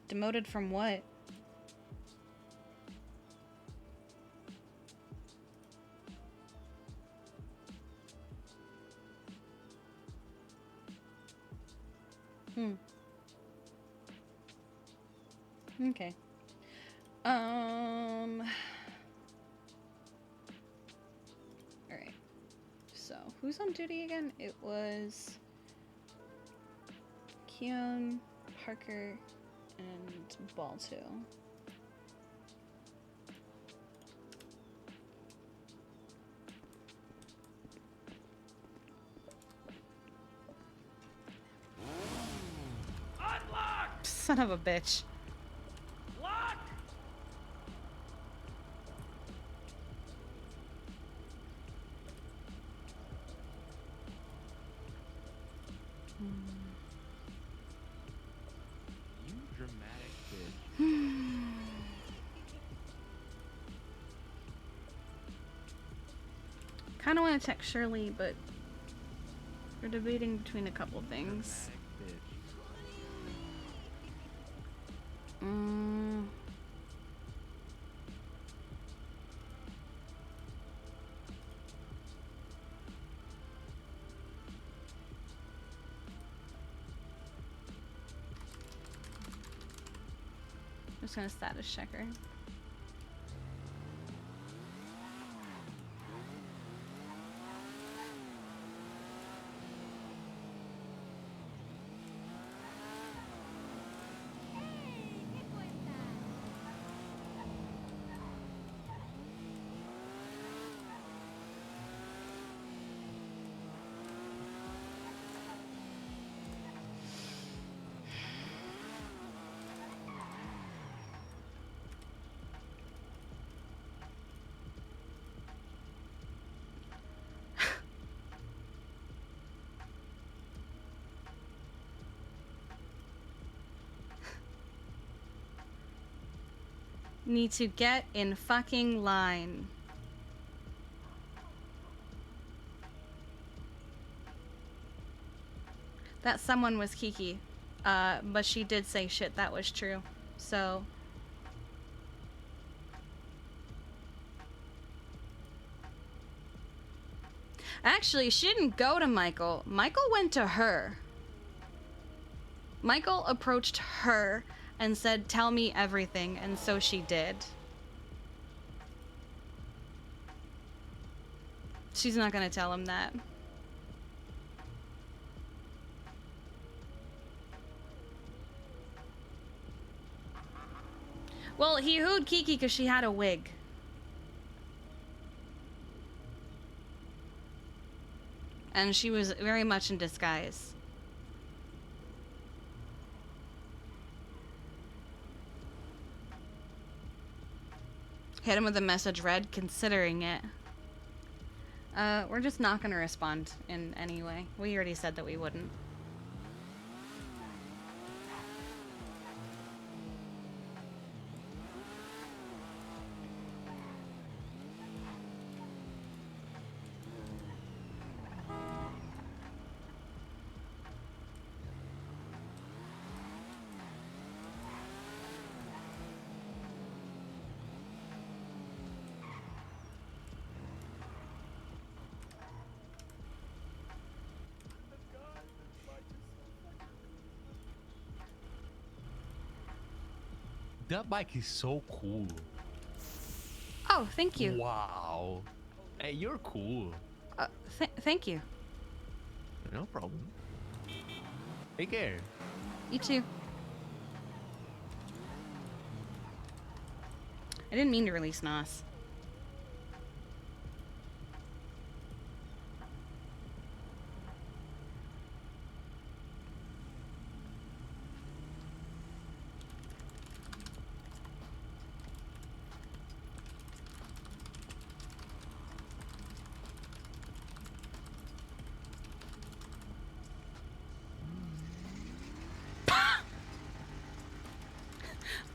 Demoted from what? Okay. Alright. So, who's on duty again? It was Keon, Parker, and Balto. Unlock! Son of a bitch. Lock! You dramatic bitch. Kind of want to text Shirley, but we're debating between a couple things. Dramatic bitch. Just gonna status check her. Need to get in fucking line. That someone was Kiki. But she did say shit that was true. So... Actually, she didn't go to Michael. Michael went to her. Michael approached her and said, "Tell me everything," and so she did. She's not gonna tell him that. Well, he hooed Kiki because she had a wig. And she was very much in disguise. Hit him with a message read, considering it. We're just not gonna respond in any way. We already said that we wouldn't. That bike is so cool. Oh, thank you. Wow. Hey, you're cool. Thank you. No problem. Take care. You too. I didn't mean to release Nos.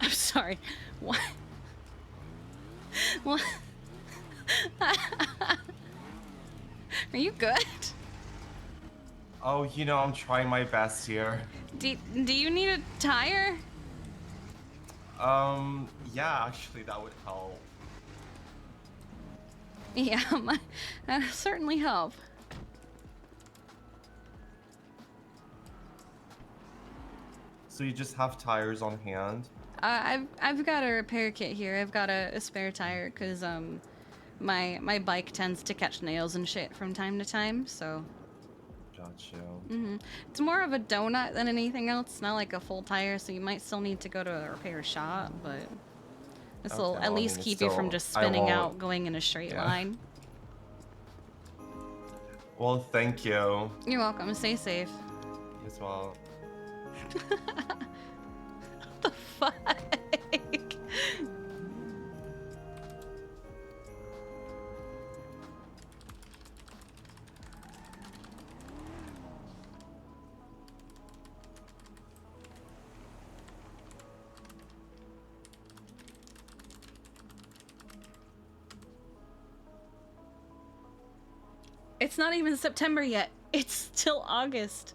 I'm sorry. What? What? Are you good? Oh, you know, I'm trying my best here. Do you need a tire? Yeah, actually, that would help. Yeah, that'll certainly help. So you just have tires on hand? I've got a repair kit here. I've got a spare tire because my bike tends to catch nails and shit from time to time. So. Gotcha. It's more of a donut than anything else. It's not like a full tire, so you might still need to go to a repair shop, but this will Okay, at well, I least mean, keep you from still, just I spinning won't- out going in a straight yeah. line. Well, thank you. You're welcome. Stay safe. As well. What the fuck? It's not even September yet. It's still August.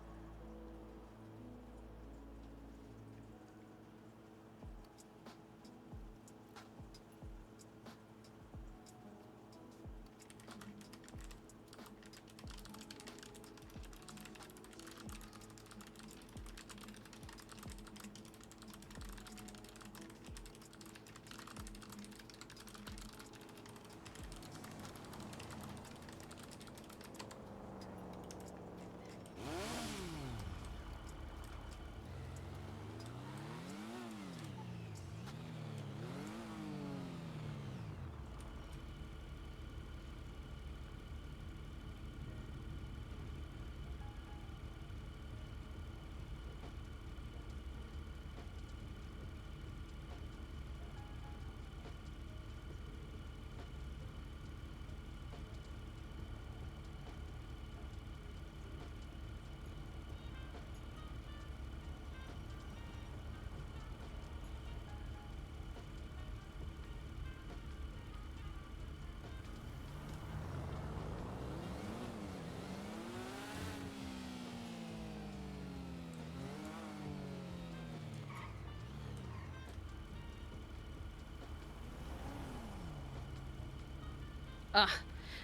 Ugh.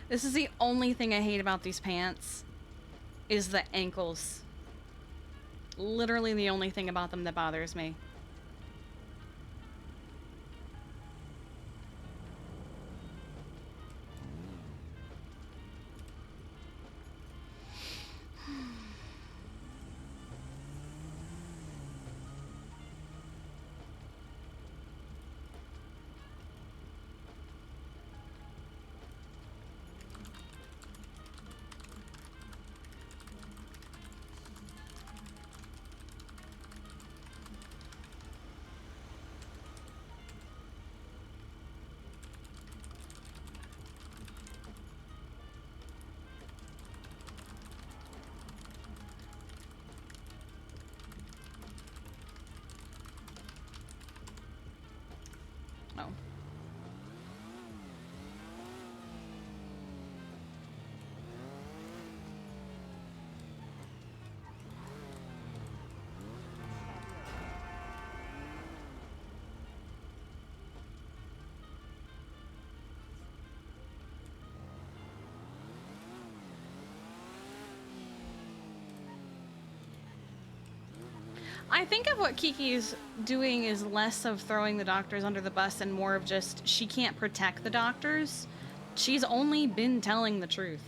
This is the only thing I hate about these pants. Is the ankles. Literally the only thing about them that bothers me. Oh. I think of what Kiki's doing is less of throwing the doctors under the bus and more of just she can't protect the doctors. She's only been telling the truth.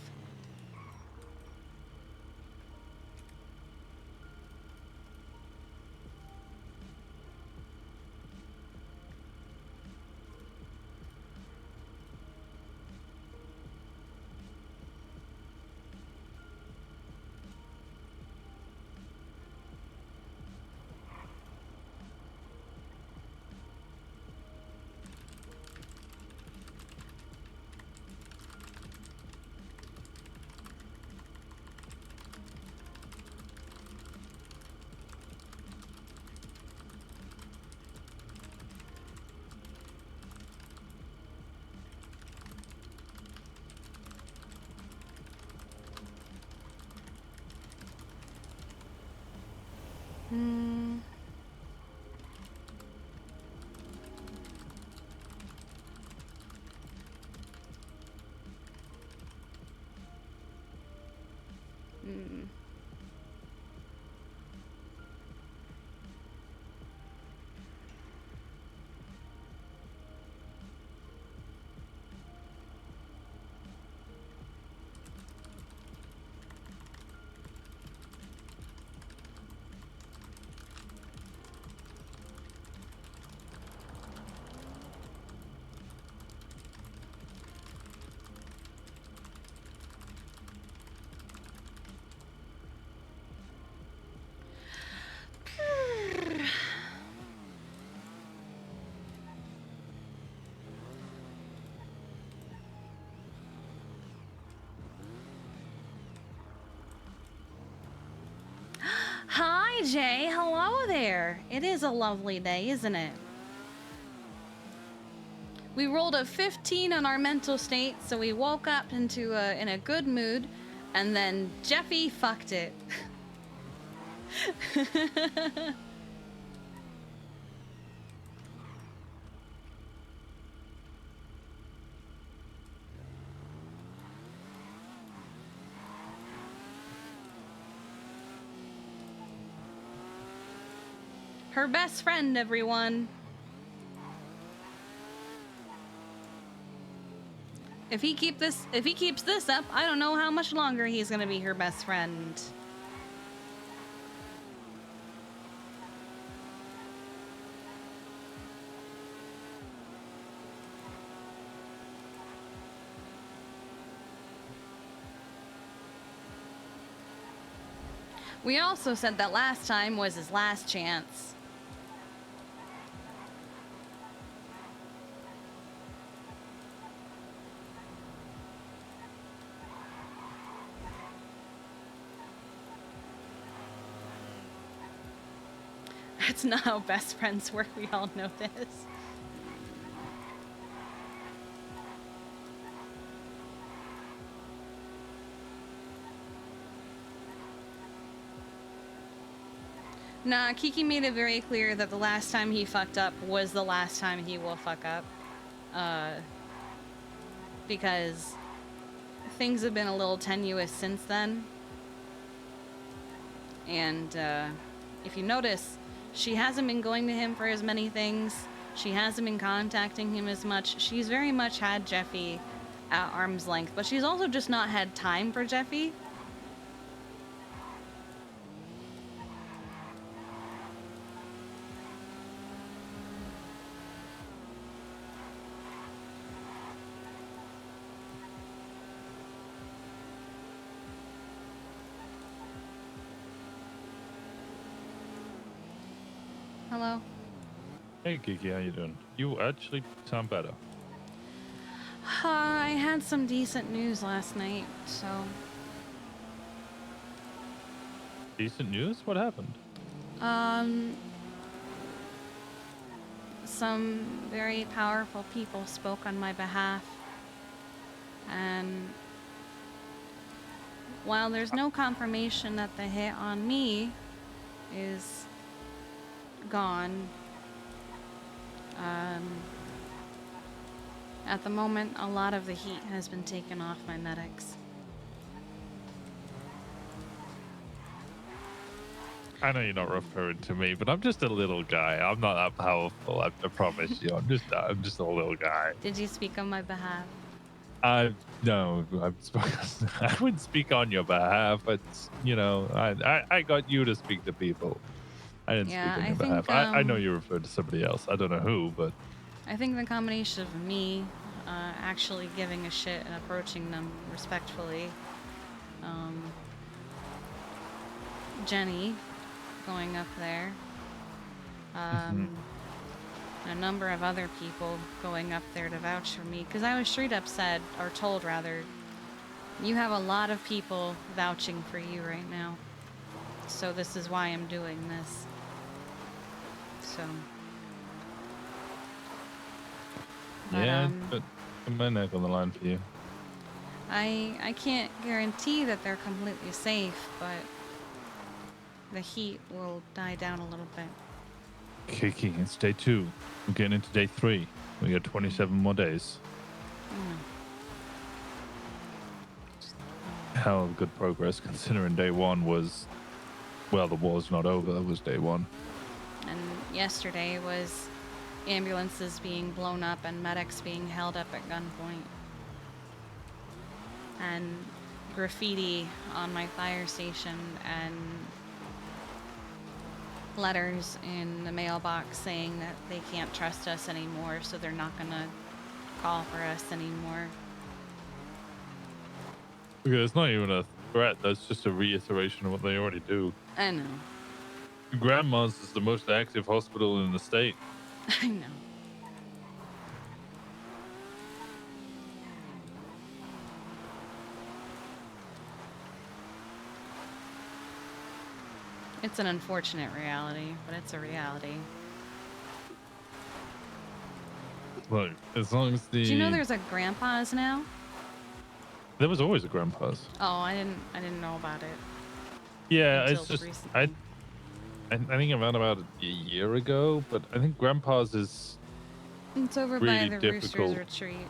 Mm. Hi, Jay. Hello there. It is a lovely day, isn't it? We rolled a 15 on our mental state, so we woke up in a good mood, and then Jeffy fucked it. Her best friend, everyone. If he keeps this up, I don't know how much longer he's gonna be her best friend. We also said that last time was his last chance. That's not how best friends work, we all know this. Nah, Kiki made it very clear that the last time he fucked up was the last time he will fuck up. Because things have been a little tenuous since then. And, if you notice, she hasn't been going to him for as many things. She hasn't been contacting him as much. She's very much had Jeffy at arm's length, but she's also just not had time for Jeffy. Hello? Hey Kiki, how you doing? You actually sound better. I had some decent news last night, so... Decent news? What happened? Some very powerful people spoke on my behalf. And while there's no confirmation that the hit on me is gone, at the moment, a lot of the heat has been taken off my medics. I know you're not referring to me, but I'm just a little guy. I'm not that powerful. I promise you. I'm just a little guy. Did you speak on my behalf? No, I wouldn't speak on your behalf, but you know, I got you to speak to people. I didn't Yeah, speak on I your think, behalf. I know you referred to somebody else. I don't know who, but I think the combination of me actually giving a shit and approaching them respectfully, Jenny going up there, and a number of other people going up there to vouch for me, because I was straight up said, or told rather, you have a lot of people vouching for you right now, so this is why I'm doing this. So yeah, but put my neck on the line for you. I can't guarantee that they're completely safe, but the heat will die down a little bit. Kiki, it's day 2. We're getting into day 3. We got 27 more days. hell of good progress considering day one was, well, the war's not over. That was day one. And yesterday was ambulances being blown up and medics being held up at gunpoint. And graffiti on my fire station and letters in the mailbox saying that they can't trust us anymore, so they're not gonna call for us anymore. Because it's not even a threat. That's just a reiteration of what they already do. I know. Grandma's is the most active hospital in the state. I know. It's an unfortunate reality, but it's a reality. Look, as long as the... Do you know there's a grandpa's now? There was always a grandpa's. Oh, I didn't know about it. Yeah, Until it's just recently. I think I found about a year ago, but I think grandpa's is It's over really by the difficult. Roosters Retreat.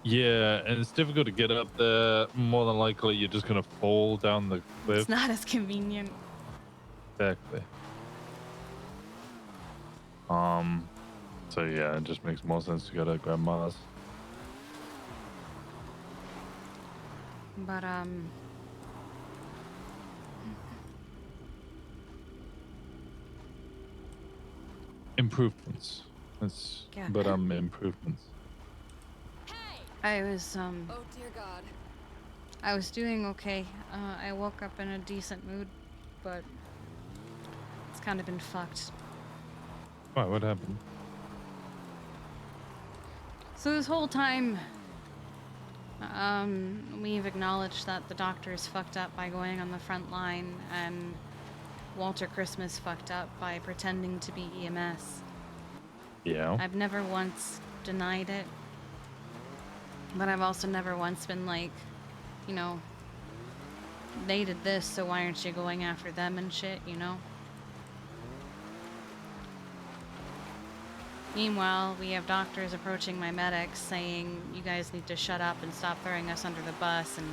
Yeah, and it's difficult to get up there. More than likely, you're just gonna fall down the cliff. It's not as convenient. Exactly. So yeah, it just makes more sense to go to grandma's. But Improvements. That's Yeah. but improvements. I was Oh dear God. I was doing okay. I woke up in a decent mood, but it's kind of been fucked. Why? What happened? So this whole time, we've acknowledged that the doctors fucked up by going on the front line, and Walter Christmas fucked up by pretending to be EMS. Yeah. I've never once denied it, but I've also never once been like, you know, they did this, so why aren't you going after them and shit, you know? Meanwhile, we have doctors approaching my medics saying, you guys need to shut up and stop throwing us under the bus, and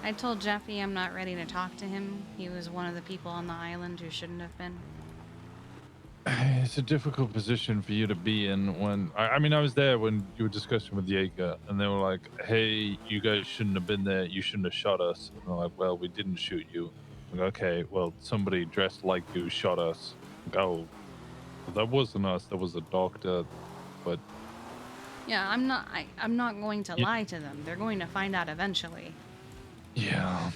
I told Jeffy I'm not ready to talk to him. He was one of the people on the island who shouldn't have been. It's a difficult position for you to be in when I mean I was there when you were discussing with Jaeger and they were like, hey, you guys shouldn't have been there, you shouldn't have shot us. And they're like, well, we didn't shoot you. I'm like, okay, well, somebody dressed like you shot us. Like, oh, well, that wasn't us, that was a doctor. But Yeah, I'm not going to Yeah. lie to them. They're going to find out eventually. yeah.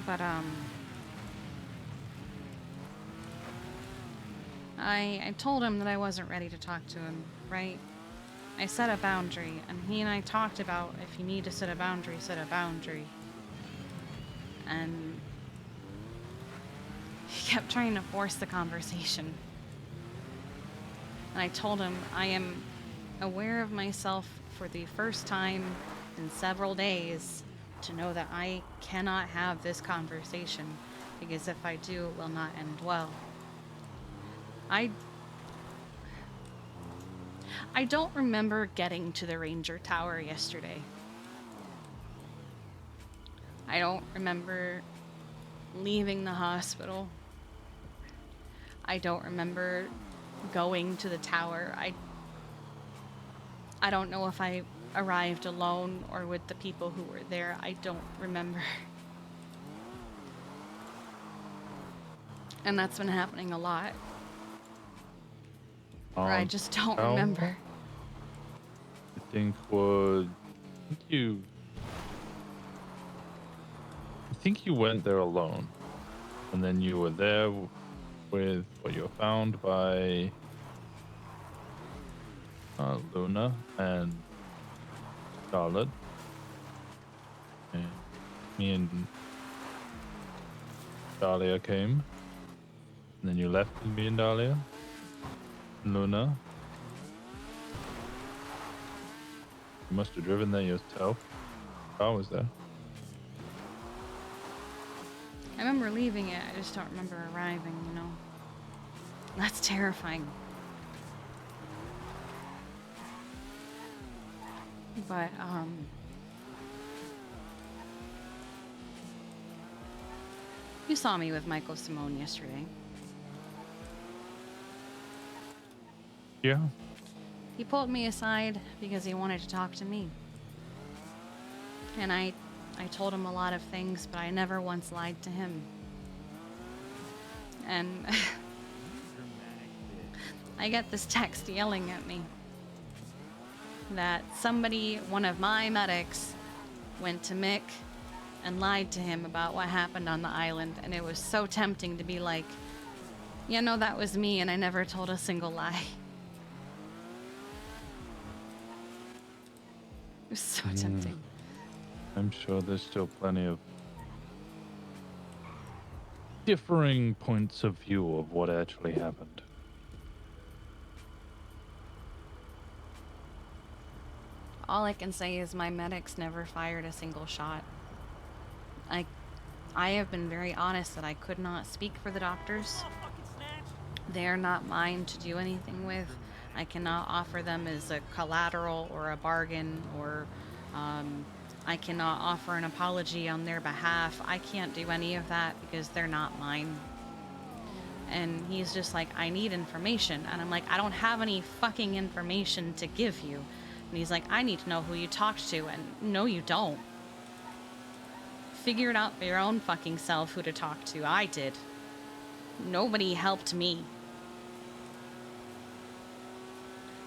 But I told him that I wasn't ready to talk to him, right? I set a boundary, and he and I talked about if you need to set a boundary, set a boundary. And he kept trying to force the conversation. And I told him I am aware of myself for the first time in several days to know that I cannot have this conversation, because if I do, it will not end well. I don't remember getting to the Ranger Tower yesterday. I don't remember leaving the hospital. I don't remember going to the tower. I don't know if I arrived alone or with the people who were there. I don't remember. And that's been happening a lot. Or I just don't how- remember. I think you went there alone, and then you were there with you were found by Luna and Charlotte, and me and Dahlia came, and then you left with me and Dahlia, Luna. You must have driven there yourself. I was there. I remember leaving it, I just don't remember arriving, you know? That's terrifying. But, you saw me with Michael Simone yesterday. Yeah. He pulled me aside because he wanted to talk to me. And I told him a lot of things, but I never once lied to him. And I get this text yelling at me that somebody, one of my medics, went to Mick and lied to him about what happened on the island. And it was so tempting to be like, yeah, no, that was me, and I never told a single lie. It was so tempting. I'm sure there's still plenty of differing points of view of what actually happened. All I can say is my medics never fired a single shot. I have been very honest that I could not speak for the doctors. They are not mine to do anything with. I cannot offer them as a collateral or a bargain, or I cannot offer an apology on their behalf. I can't do any of that because they're not mine. And he's just like, I need information. And I'm like, I don't have any fucking information to give you. And he's like, I need to know who you talked to. And no, you don't. Figure it out for your own fucking self who to talk to. I did. Nobody helped me.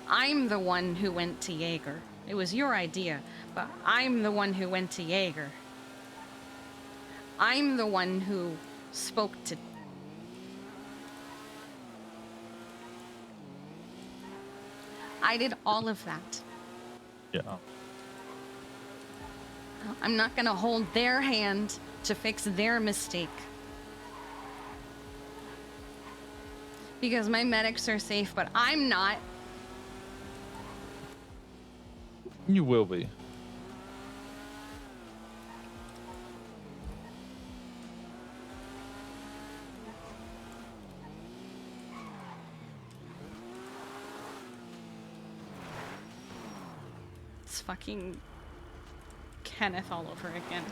I'm the one who went to Jaeger. It was your idea, but I'm the one who went to Jaeger. I'm the one who spoke to... I did all of that. Yeah. I'm not gonna hold their hand to fix their mistake. Because my medics are safe, but I'm not. You will be. It's fucking Kenneth all over again.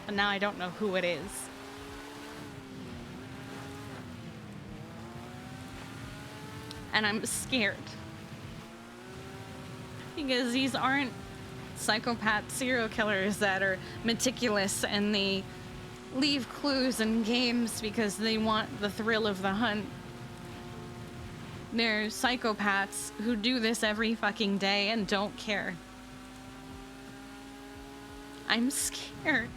And now I don't know who it is. And I'm scared. Because these aren't psychopath serial killers that are meticulous and they leave clues in games because they want the thrill of the hunt. They're psychopaths who do this every fucking day and don't care. I'm scared.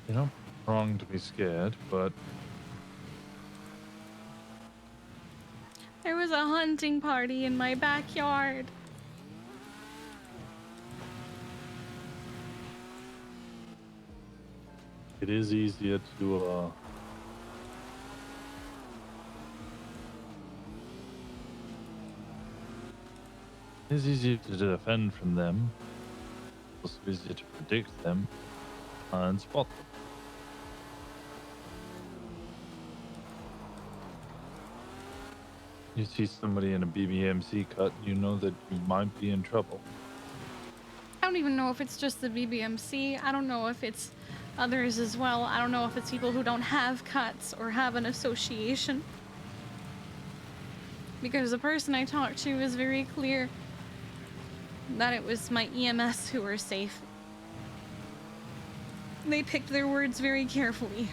You're not wrong to be scared, but There was a hunting party in my backyard. it is easier to it's easier to defend from them. It's also easier to predict them and spot them. You see somebody in a BBMC cut, you know that you might be in trouble. I don't even know if it's just the BBMC. I don't know if it's others as well. I don't know if it's people who don't have cuts or have an association. Because the person I talked to was very clear that it was my EMS who were safe. They picked their words very carefully.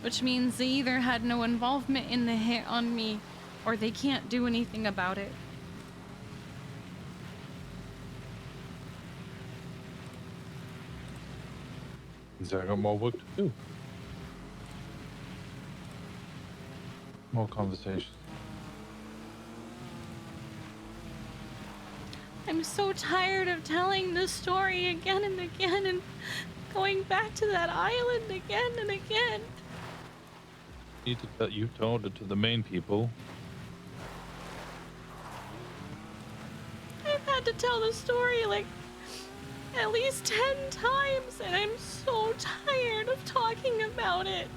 Which means they either had no involvement in the hit on me, or they can't do anything about it. Means I got more work to do. More conversations. I'm so tired of telling this story again and again and going back to that island again and again. You told it to the main people. I've had to tell the story like at least 10 times, and I'm so tired of talking about it.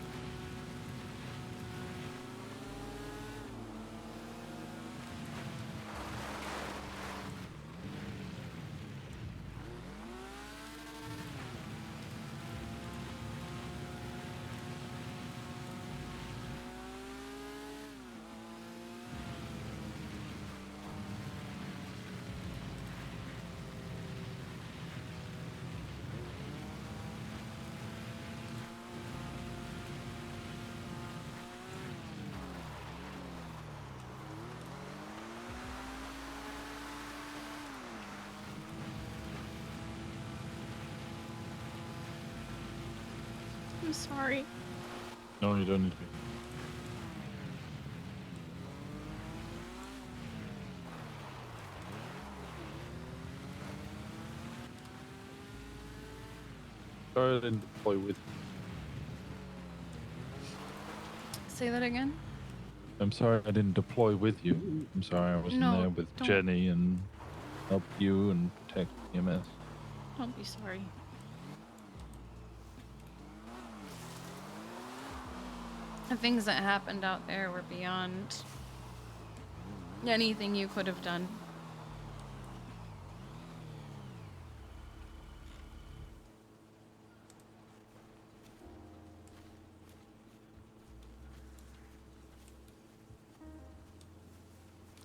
I'm sorry. No, you don't need to be. Sorry I didn't deploy with you. Say that again? I'm sorry I didn't deploy with you. I'm sorry I wasn't No, there with don't. Jenny and help you and protect EMS. Don't be sorry. The things that happened out there were beyond anything you could have done.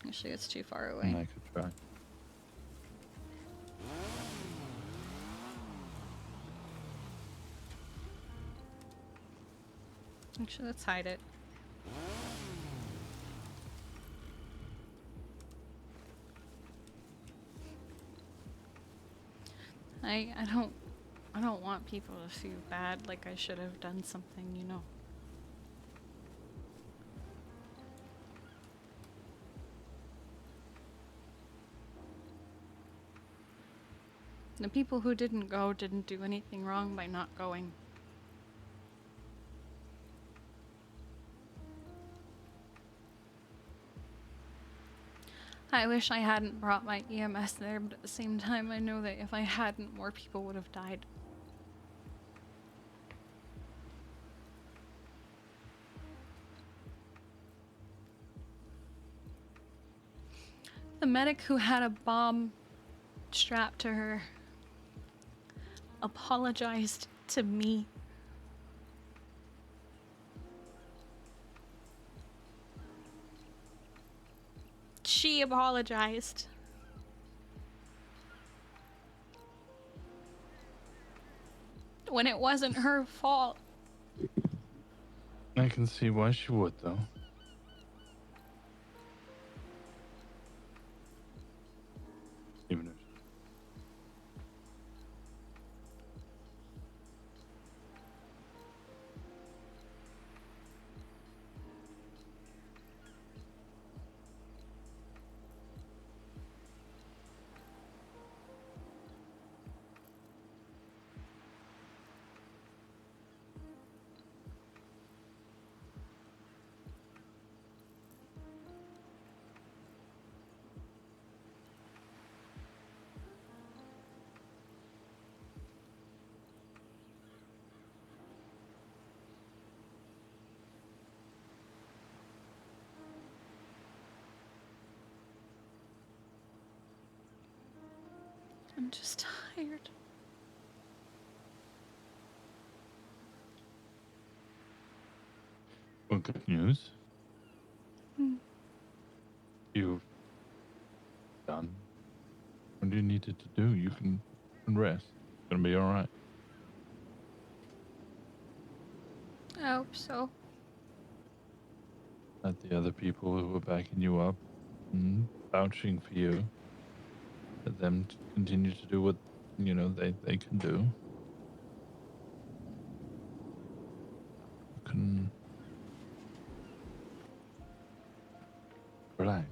Actually, it's too far away. And I could try. Actually, let's hide it. I don't want people to feel bad like I should have done something, you know. The people who didn't go didn't do anything wrong by not going. I wish I hadn't brought my EMS there, but at the same time, I know that if I hadn't, more people would have died. The medic who had a bomb strapped to her apologized to me. She apologized. When it wasn't her fault. I can see why she would, though. Even if I'm just tired. well, good news. Hmm. You've done what you needed to do. You can rest. It's gonna be all right. I hope so. Let the other people who were backing you up and vouching for you, let them continue to do what they can do. You can relax.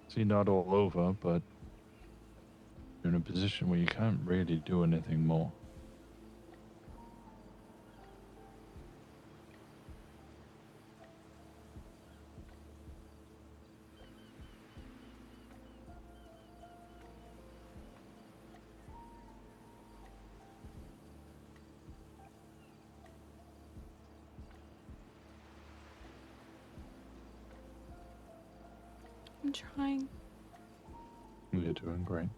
See, not all over, but you're in a position where you can't really do anything more. I'm trying. You're doing great.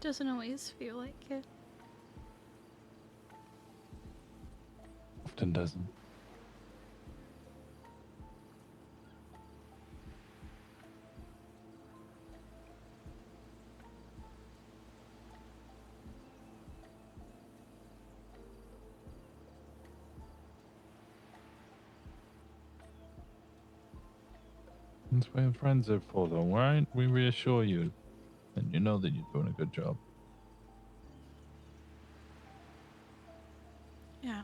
Doesn't always feel like it. Often doesn't. That's what friends are for, though, right? We reassure you, and you know that you're doing a good job. Yeah.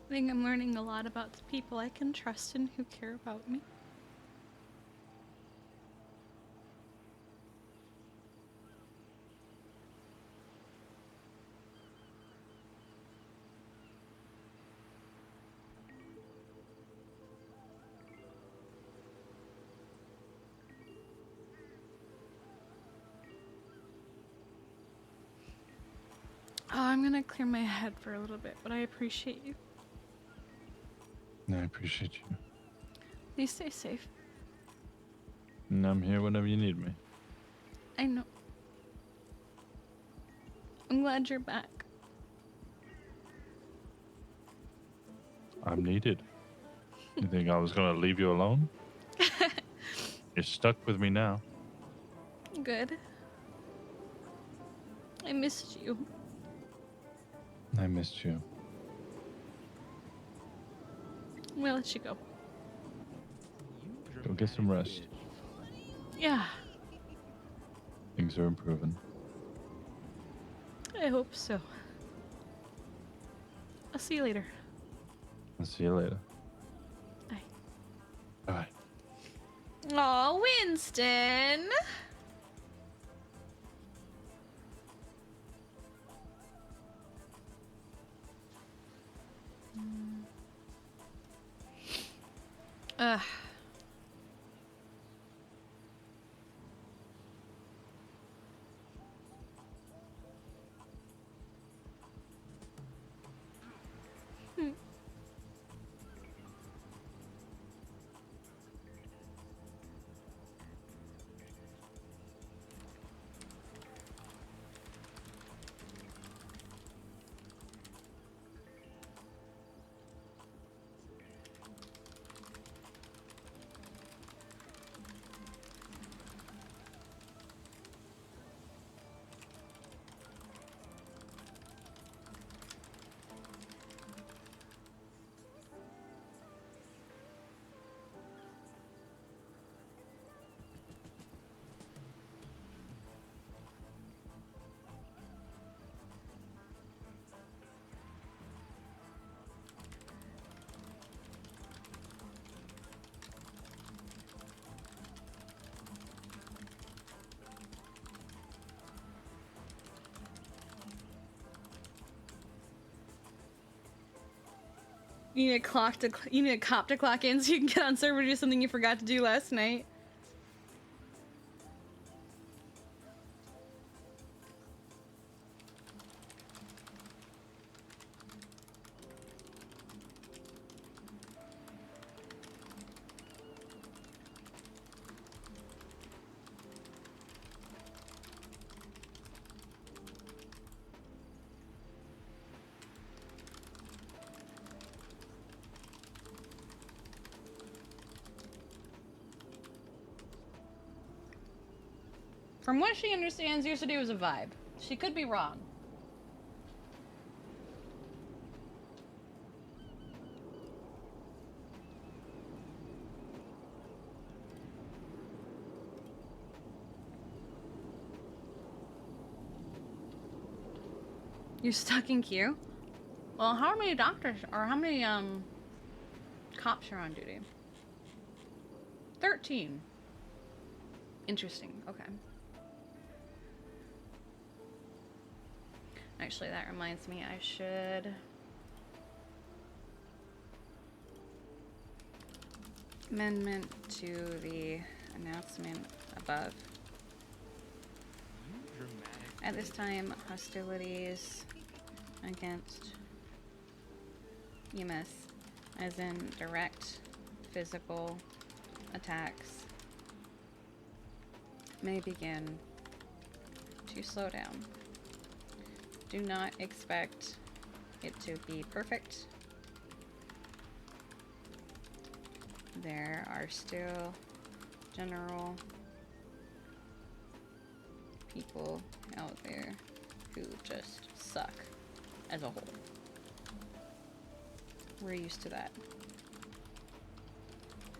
I think I'm learning a lot about the people I can trust and who care about me. Oh, I'm gonna clear my head for a little bit, but I appreciate you. I appreciate you. Please stay safe. And I'm here whenever you need me. I know. I'm glad you're back. I'm needed. You think I was going to leave you alone? You're stuck with me now. Good. I missed you. I missed you. We'll let you go. Go get some rest. Yeah, Things are improving. I hope so. I'll see you later. I'll see you later. Bye. Bye. Aw, Winston! Ugh. You need a cop to clock in so you can get on server to do something you forgot to do last night. From what she understands, yesterday was a vibe. She could be wrong. You're stuck in queue? Well, how many doctors or how many cops are on duty? 13. Interesting. Okay. Actually, that reminds me, I should amendment to the announcement above. At this time, hostilities against EMS, as in direct physical attacks, may begin to slow down. Do not expect it to be perfect. There are still general people out there who just suck as a whole. We're used to that.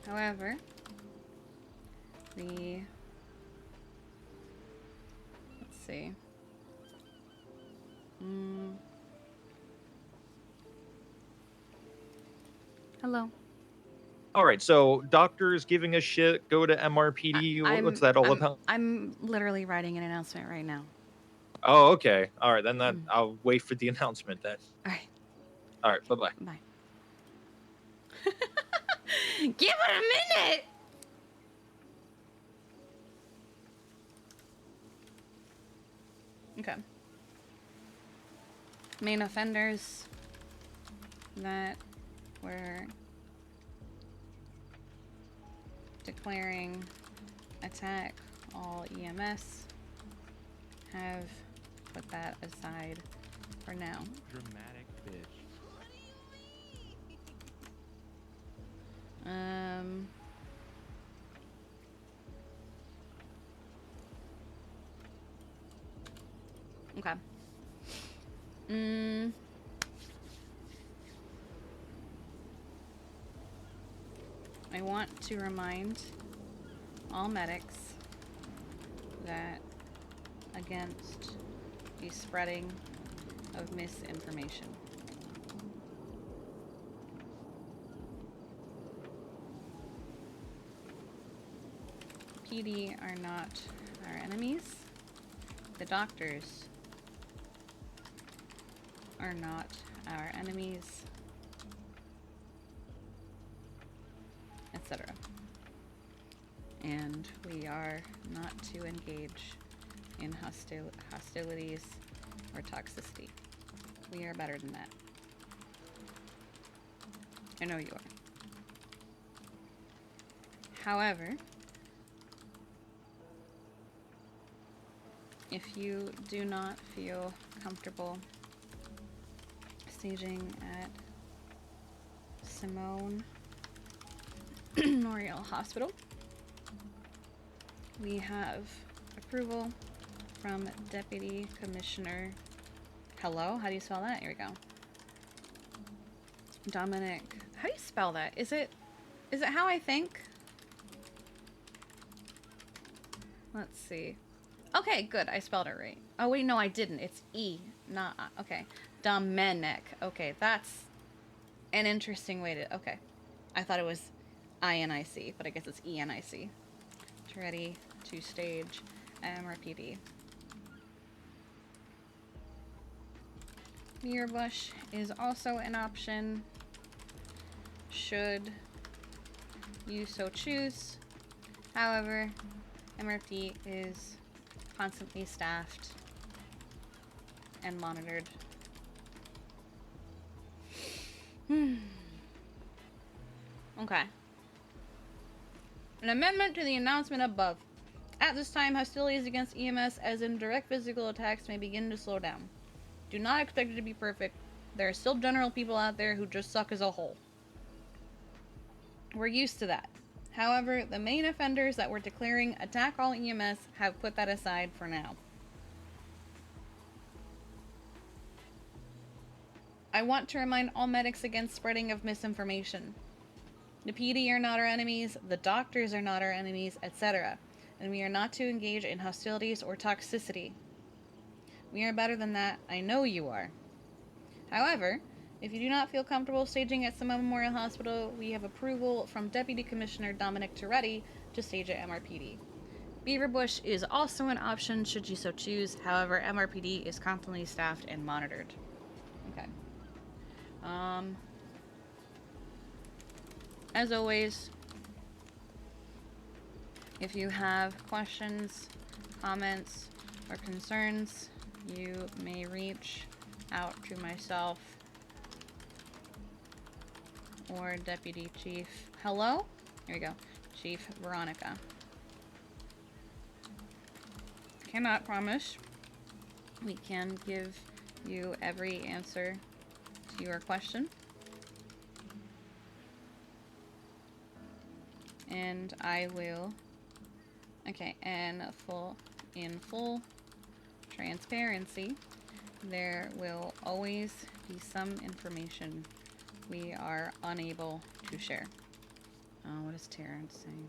However, let's see. Hello. All right, so doctors giving a shit, go to MRPD. What's that all about? I'm literally writing an announcement right now. Oh, okay. All right, then I'll wait for the announcement then. All right. All right, bye-bye. Bye. Give it a minute! Okay. Main offenders that were declaring attack all EMS have put that aside for now. Dramatic bitch. Okay. I want to remind all medics that against the spreading of misinformation. PD are not our enemies. The doctors are not our enemies, etc. And we are not to engage in hostilities or toxicity. We are better than that. I know you are. However, if you do not feel comfortable staging at Simone Memorial Hospital, we have approval from Deputy Commissioner. Hello? How do you spell that? Here we go. Dominic. How do you spell that? Is it how I think? Let's see. Okay, good. I spelled it right. Oh, wait, no, I didn't. It's E, not I. Okay. Dominic. Okay, that's an interesting way to... Okay. I thought it was I-N-I-C, but I guess it's E-N-I-C. Ready to stage MRPD. Mirrorbush is also an option, should you so choose. However, MRPD is constantly staffed and monitored. Okay. An amendment to the announcement above. At this time, hostilities against EMS, as in direct physical attacks, may begin to slow down. Do not expect it to be perfect. There are still general people out there who just suck as a whole. We're used to that. However, the main offenders that were declaring attack all EMS have put that aside for now. I want to remind all medics against spreading of misinformation. The PD are not our enemies, the doctors are not our enemies, etc. And we are not to engage in hostilities or toxicity. We are better than that. I know you are. However, if you do not feel comfortable staging at Simone Memorial Hospital, we have approval from Deputy Commissioner Dominic Toretti to stage at MRPD. Beaverbush is also an option should you so choose. However, MRPD is constantly staffed and monitored. Okay. As always, if you have questions, comments, or concerns, you may reach out to myself or Deputy Chief. Hello? Here we go. Chief Veronica. Cannot promise we can give you every answer to your question. And I will, okay, and in full transparency, there will always be some information we are unable to share. What is Terrence saying?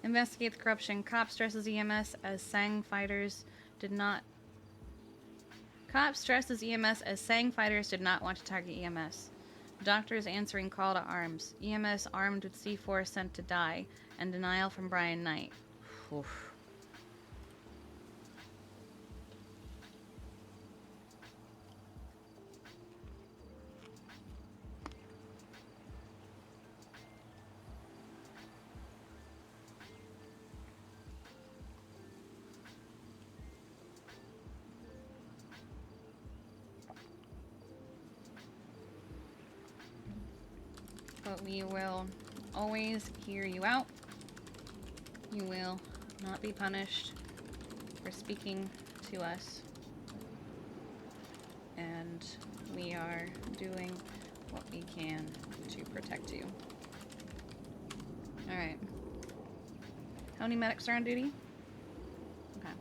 Investigate the corruption. Cop stresses EMS as Sang fighters did not. Cop stresses EMS as Sang fighters did not want to target EMS. Doctors answering call to arms. EMS armed with C4 sent to die. And denial from Brian Knight. Oof. But we will always hear you out. You will not be punished for speaking to us. And we are doing what we can to protect you. Alright. How many medics are on duty? Okay.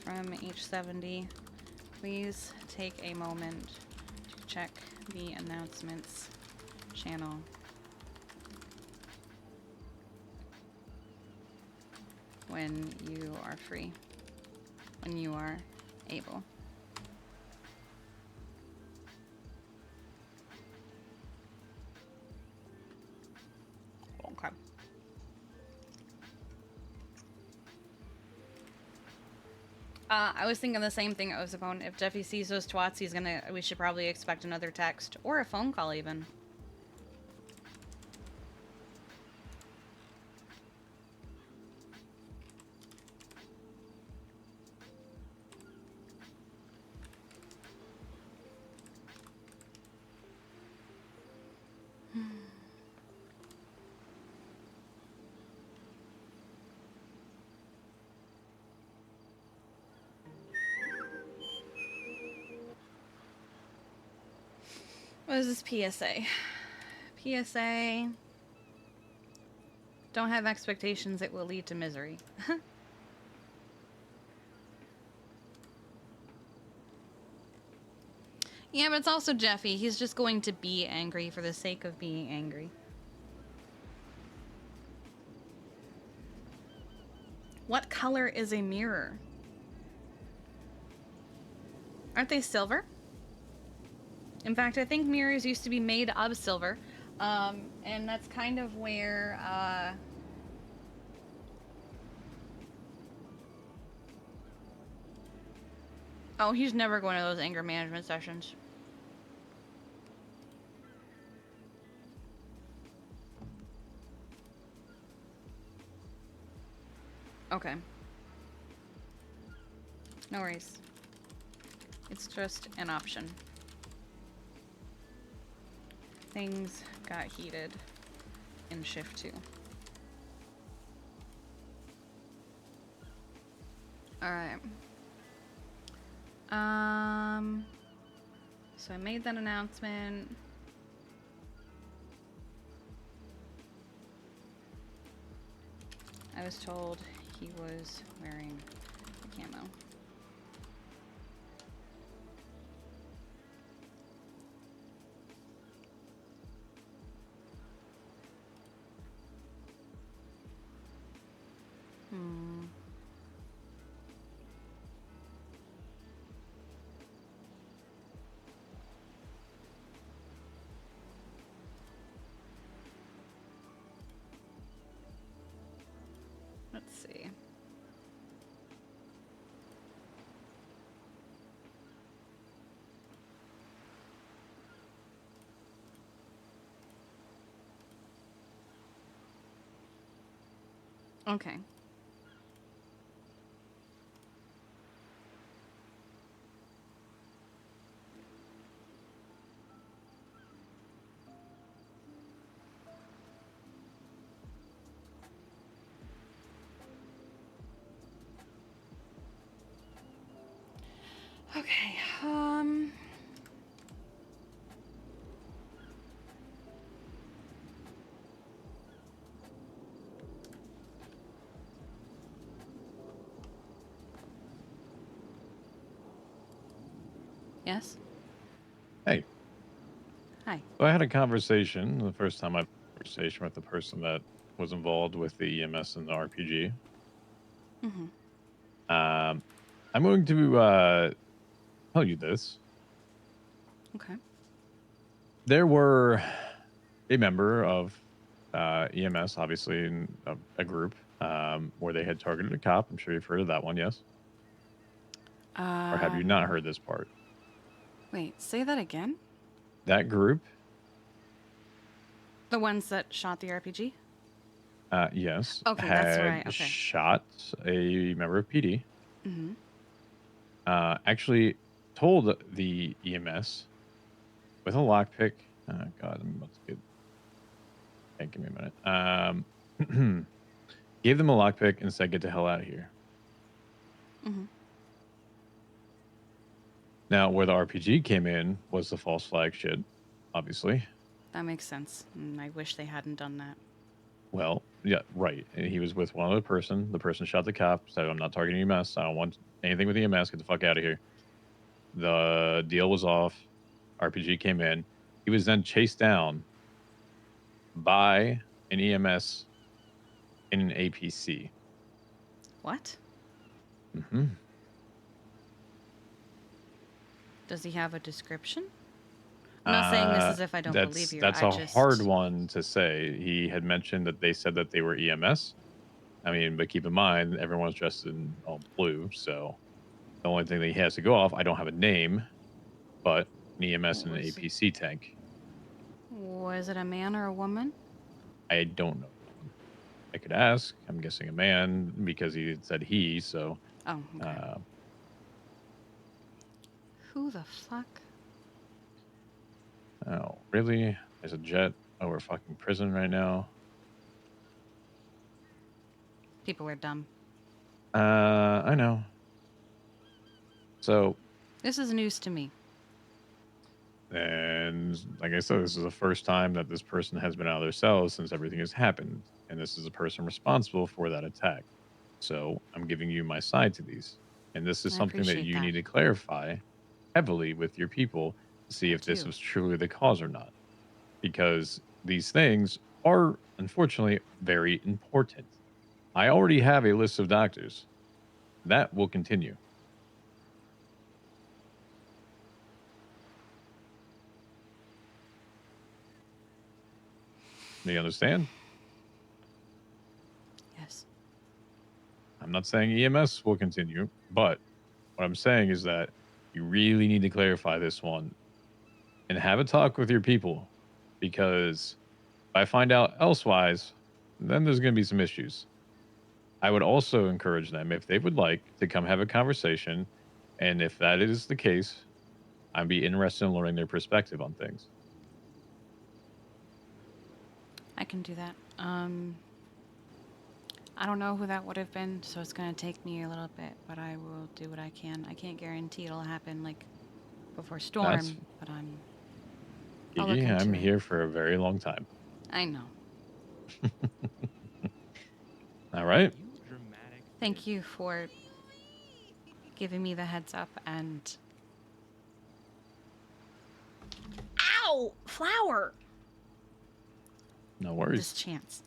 From H70, please take a moment to check the announcements channel. When you are free. When you are able. Okay. I was thinking the same thing, Ozapone. If Jeffy sees those twats, we should probably expect another text. Or a phone call, even. What is this PSA? PSA. Don't have expectations, it will lead to misery. Yeah, but it's also Jeffy. He's just going to be angry for the sake of being angry. What color is a mirror? Aren't they silver? In fact, I think mirrors used to be made of silver. And that's kind of where, Oh, he's never going to those anger management sessions. Okay. No worries. It's just an option. Things got heated in shift 2. Alright. So I made that announcement. I was told he was wearing a camo. Let's see. Okay. Okay. Yes. Hey, Hi. so I had a conversation the first time I had a conversation with the person that was involved with the EMS and the RPG. Mm-hmm. I'm going to tell you this. Okay. There were a member of EMS, obviously, in a group where they had targeted a cop. I'm sure you've heard of that one, yes? Or have you not heard this part? Wait, say that again? That group, The ones that shot the RPG? yes, Okay, that's had right. Okay. shot a member of PD. Mm-hmm. Actually told the EMS with a lockpick. Oh, God, I'm about to get. Hey, give me a minute. Gave them a lockpick and said, "Get the hell out of here." Mm-hmm. Now, where the RPG came in was the false flag shit, obviously. That makes sense. I wish they hadn't done that. Well, yeah, right. And he was with one other person. The person shot the cop, said, "I'm not targeting EMS. I don't want anything with EMS. Get the fuck out of here." The deal was off. RPG came in. He was then chased down by an EMS in an APC. What? Hmm. Does he have a description? I'm not saying this as if I don't believe you. That's I a just... hard one to say. He had mentioned that they said that they were EMS. I mean, but keep in mind, everyone's dressed in all blue, so the only thing that he has to go off, I don't have a name, but an EMS and an APC tank. Was it a man or a woman? I don't know. I could ask. I'm guessing a man because he said he, so. Oh, okay. Who the fuck? Oh, really? There's a jet over fucking prison right now. People are dumb. I know. So. This is news to me. And like I said, this is the first time that this person has been out of their cells since everything has happened. And this is the person responsible for that attack. So I'm giving you my side to these. And this is I something that appreciate you that. need to clarify heavily with your people to see I if this do. was truly the cause or not. Because these things are unfortunately very important. I already have a list of doctors. That will continue. Do you understand? Yes. I'm not saying EMS will continue, but what I'm saying is that you really need to clarify this one and have a talk with your people, because if I find out elsewise, then there's going to be some issues. I would also encourage them, if they would like, to come have a conversation. And if that is the case, I'd be interested in learning their perspective on things. I can do that. I don't know who that would have been, so it's going to take me a little bit, but I will do what I can. I can't guarantee it'll happen, like, before Storm, but I'll look Kiki, into I'm it. here for a very long time. I know. All right. Thank you for giving me the heads up and... Ow! Flower! No worries. This chance.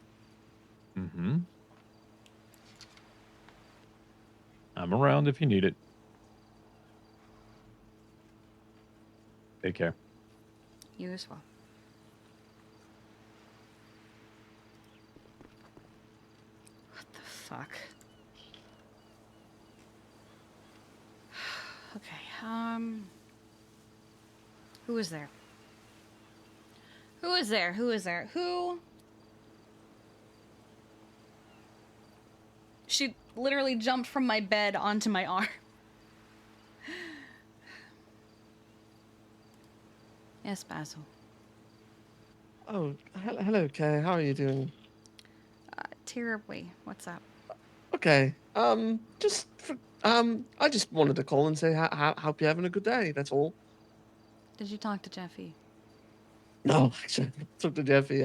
Mm-hmm. I'm around if you need it. Take care. You as well. What the fuck? Okay, who is there? Who is there? Who is there? Who? literally jumped from my bed onto my arm. Yes, Basil. Oh, hello, Kay. How are you doing? Terribly. What's up? Okay. I just wanted to call and say hope you're having a good day. That's all. Did you talk to Jeffy? No, actually, I talked to Jeffy.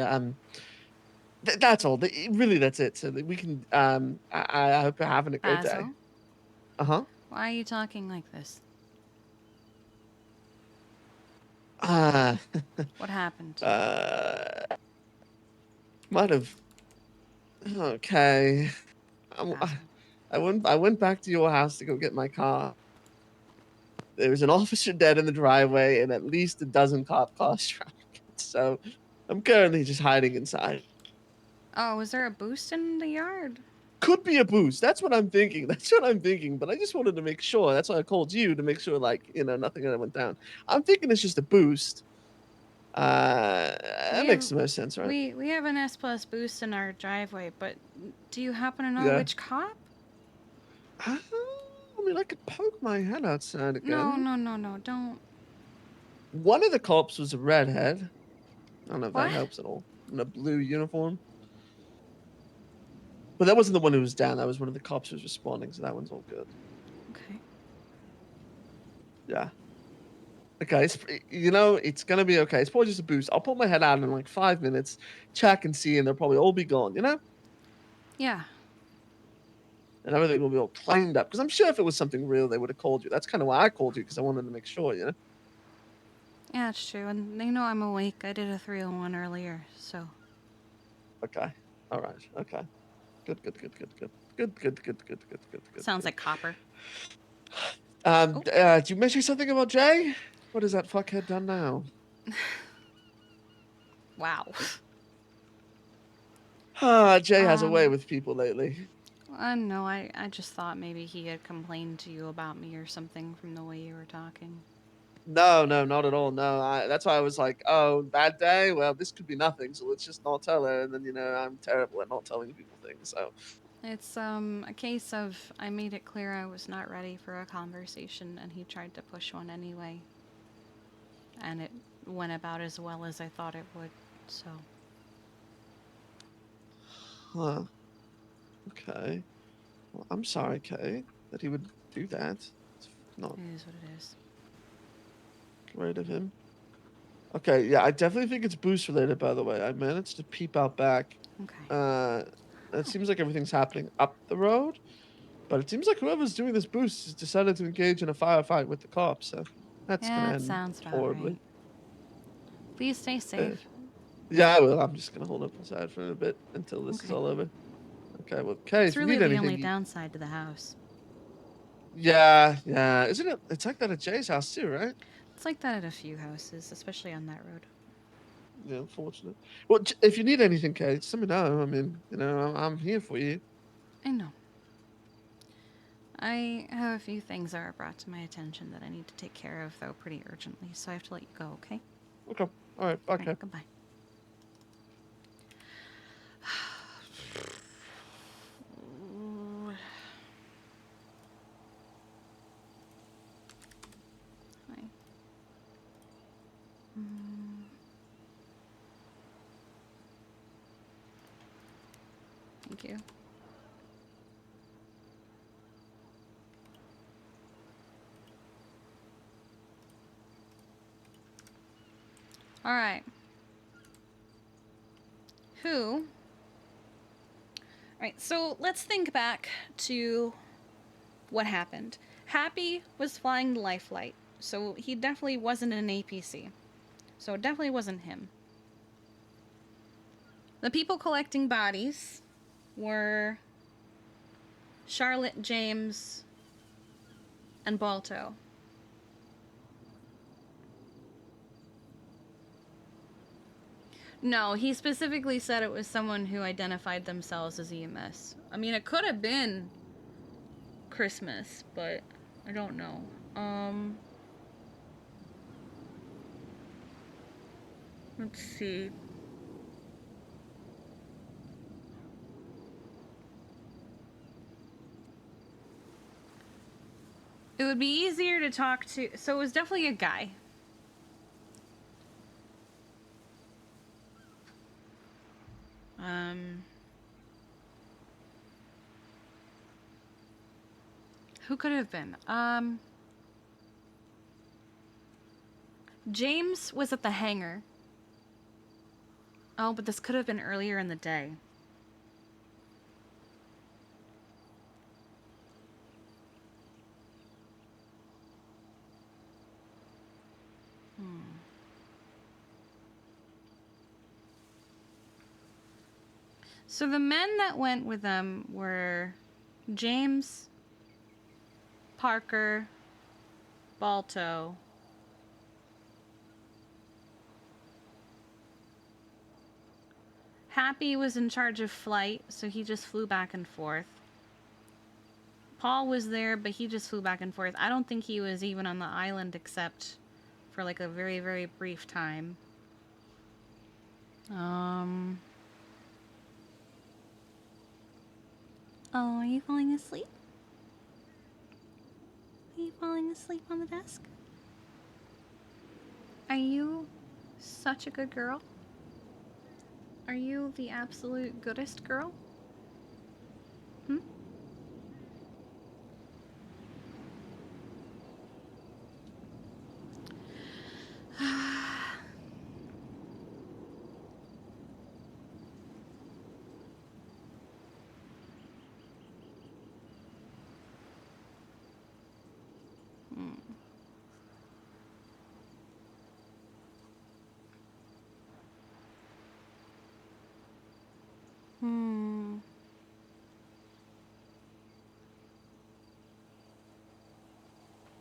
That's all. Really, that's it. So that we can. I hope you're having a great day. Basil? Uh-huh. Why are you talking like this? Uh What happened? Might have. Okay. Basil. I went back to your house to go get my car. There was an officer dead in the driveway and at least a dozen cop cars traffic. So I'm currently just hiding inside. Oh, was there a boost in the yard? Could be a boost. That's what I'm thinking. That's what I'm thinking. But I just wanted to make sure. That's why I called you to make sure, like, nothing ever went down. I'm thinking it's just a boost. That makes the most sense, right? We have an S plus boost in our driveway, but do you happen to know Yeah. which cop? I mean, I could poke my head outside again. No, don't. One of the cops was a redhead. I don't know if What? that helps at all. In a blue uniform. But that wasn't the one who was down. That was one of the cops who was responding. So that one's all good. Okay. Yeah. Okay. It's going to be okay. It's probably just a boost. I'll put my head out in like 5 minutes, check and see, and they'll probably all be gone, Yeah. And everything will be all cleaned up. Because I'm sure if it was something real, they would have called you. That's kind of why I called you, because I wanted to make sure, Yeah, it's true. And they know I'm awake. I did a 301 earlier, so. Okay. All right. Okay. Good. Sounds like copper. Did you mention something about Jay? What has that fuckhead done now? Wow. Jay has a way with people lately. No, I just thought maybe he had complained to you about me or something from the way you were talking. No, not at all. No, that's why I was like, oh, bad day? Well, this could be nothing, so let's just not tell her. And then, I'm terrible at not telling people things, so. It's a case of I made it clear I was not ready for a conversation, and he tried to push one anyway. And it went about as well as I thought it would, so. Huh. Okay. Well, I'm sorry, Kay, that he would do that. It's not It is what it is. great of him. Okay, yeah, I definitely think it's boost related, by the way. I managed to peep out back. Okay. It seems like everything's happening up the road, but it seems like whoever's doing this boost has decided to engage in a firefight with the cops, so that's Yeah, gonna that end sounds about horribly. right. Please stay safe. Yeah, I will. I'm just gonna hold up inside for a bit until this is all over. Okay, well, Kay, It's if you really need the anything, only downside to the house. Yeah, isn't it? It's like that at Jay's house too, right? It's like that at a few houses, especially on that road. Yeah, unfortunate. Well, if you need anything, Kay, just let me know. I mean, I'm here for you. I know. I have a few things that are brought to my attention that I need to take care of, though, pretty urgently, so I have to let you go, okay? Okay. All right. Bye, All Kay. right, goodbye. Hi. Thank you. All right. All right, so let's think back to what happened. Happy was flying the life flight, so he definitely wasn't an APC. So it definitely wasn't him. The people collecting bodies were Charlotte, James, and Balto. No, he specifically said it was someone who identified themselves as EMS. I mean, it could have been Christmas, but I don't know. Let's see. It would be easier to talk to. So it was definitely a guy. Who could it have been? James was at the hangar. Oh, but this could have been earlier in the day. So the men that went with them were James, Parker, Balto. Happy was in charge of flight, so he just flew back and forth. Paul was there, but he just flew back and forth. I don't think he was even on the island except for like a very, very brief time. Oh, are you falling asleep? Are you falling asleep on the desk? Are you such a good girl? Are you the absolute goodest girl? Hmm?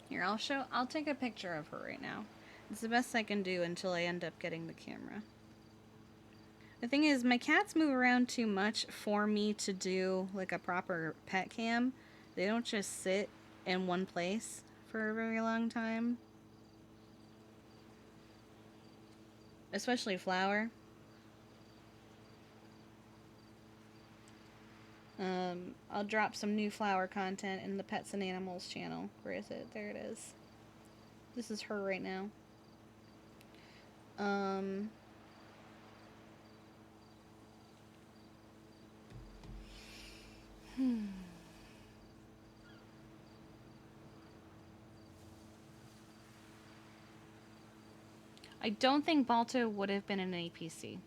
Here, I'll take a picture of her right now. It's the best I can do until I end up getting the camera. The thing is, my cats move around too much for me to do like a proper pet cam. They don't just sit in one place for a very long time. Especially Flower. I'll drop some new Flower content in the Pets and Animals channel. Where is it? There it is. This is her right now. I don't think Balto would have been an APC.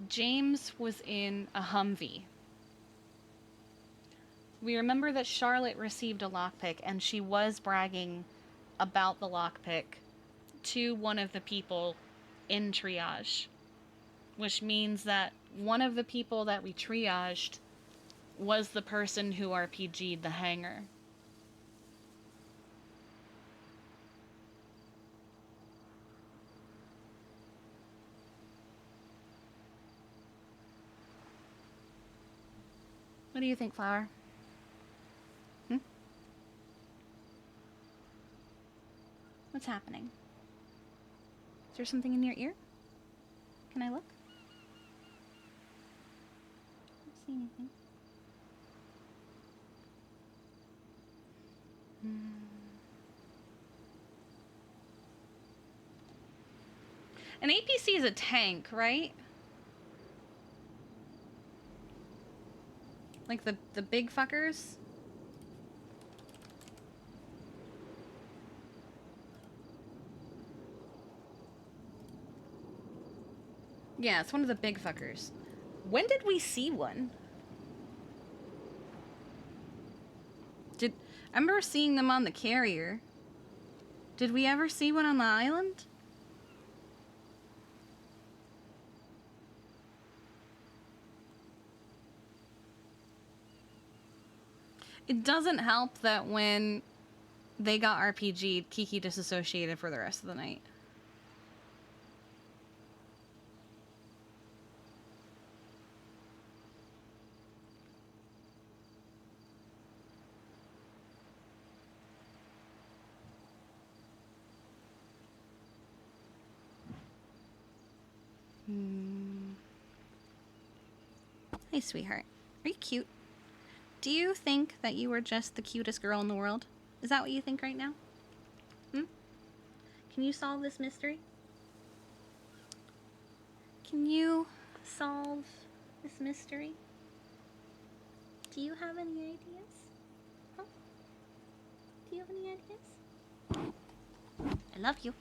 James was in a Humvee. We remember that Charlotte received a lockpick, and she was bragging about the lockpick to one of the people in triage, which means that one of the people that we triaged was the person who RPG'd the hangar. What do you think, Flower? What's happening? Is there something in your ear? Can I look? I don't see anything. An APC is a tank, right? Like the big fuckers? Yeah, it's one of the big fuckers. When did we see one? I remember seeing them on the carrier. Did we ever see one on the island? It doesn't help that when they got RPG'd, Kiki disassociated for the rest of the night. Hey, sweetheart. Are you cute? Do you think that you are just the cutest girl in the world? Is that what you think right now? Can you solve this mystery? Can you solve this mystery? Do you have any ideas? Huh? Do you have any ideas? I love you.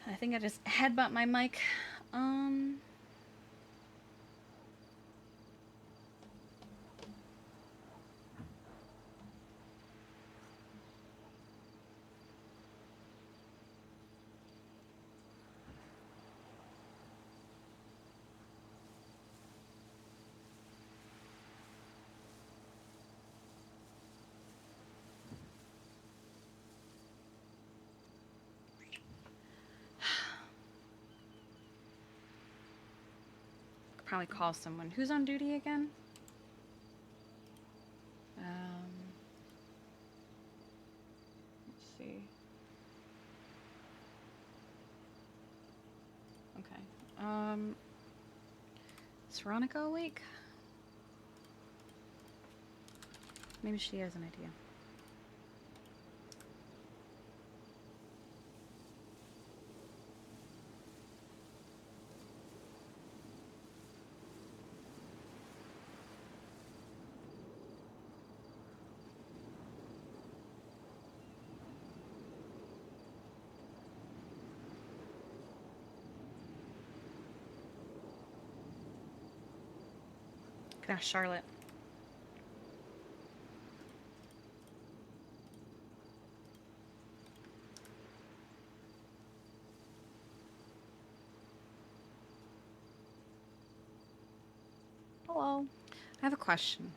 I think I just headbutt my mic. Could probably call someone. Who's on duty again? Let's see. Okay. Is Veronica awake? Maybe she has an idea. Could ask Charlotte. Hello. I have a question.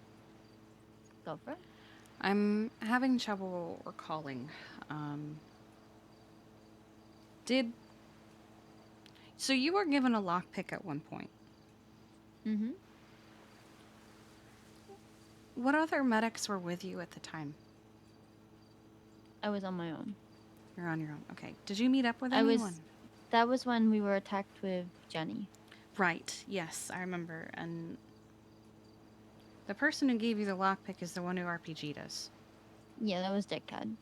Go for it. I'm having trouble recalling. So you were given a lockpick at one point. Mm-hmm. What other medics were with you at the time? I was on my own. You're on your own. Okay. Did you meet up with I anyone? was. That was when we were attacked with Jenny. Right. Yes, I remember. And the person who gave you the lockpick is the one who RPG'd us. Yeah, that was Dickhead.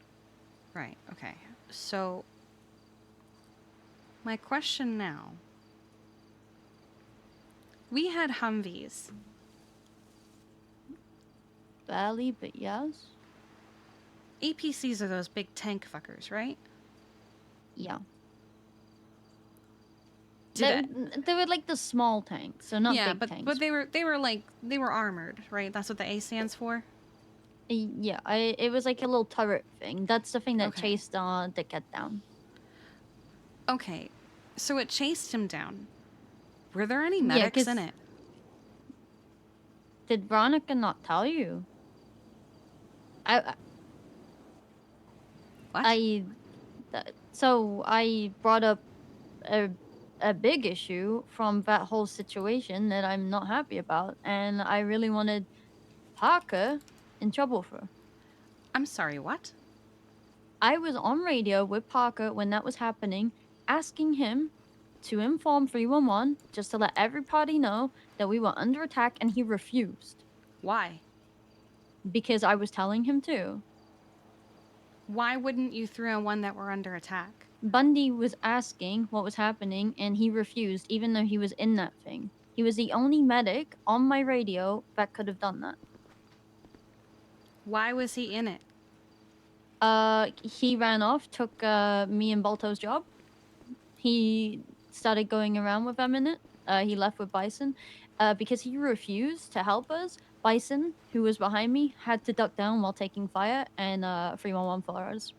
Right. Okay. So my question now. We had Humvees. Barely, but yes. APCs are those big tank fuckers, right? Yeah. Did They were like the small tanks, so not yeah, big but tanks. but they were armored, right? That's what the A stands for. Yeah, it was like a little turret thing. That's the thing that Okay. chased Dickhead down. Okay, so it chased him down. Were there any Yeah, medics 'cause- in it? Did Veronica not tell you? What? So I brought up a big issue from that whole situation that I'm not happy about, and I really wanted Parker in trouble for. I'm sorry, what? I was on radio with Parker when that was happening, asking him to inform 311 just to let everybody know that we were under attack, and he refused Why? because I was telling him to. Why wouldn't you 3-on-1 that were under attack? Bundy was asking what was happening, and he refused, even though he was in that thing. He was the only medic on my radio that could have done that. Why was he in it? He ran off, took me and Balto's job. He started going around with them in it. He left with Bison. Because he refused to help us, Bison, who was behind me, had to duck down while taking fire, and 311 for us.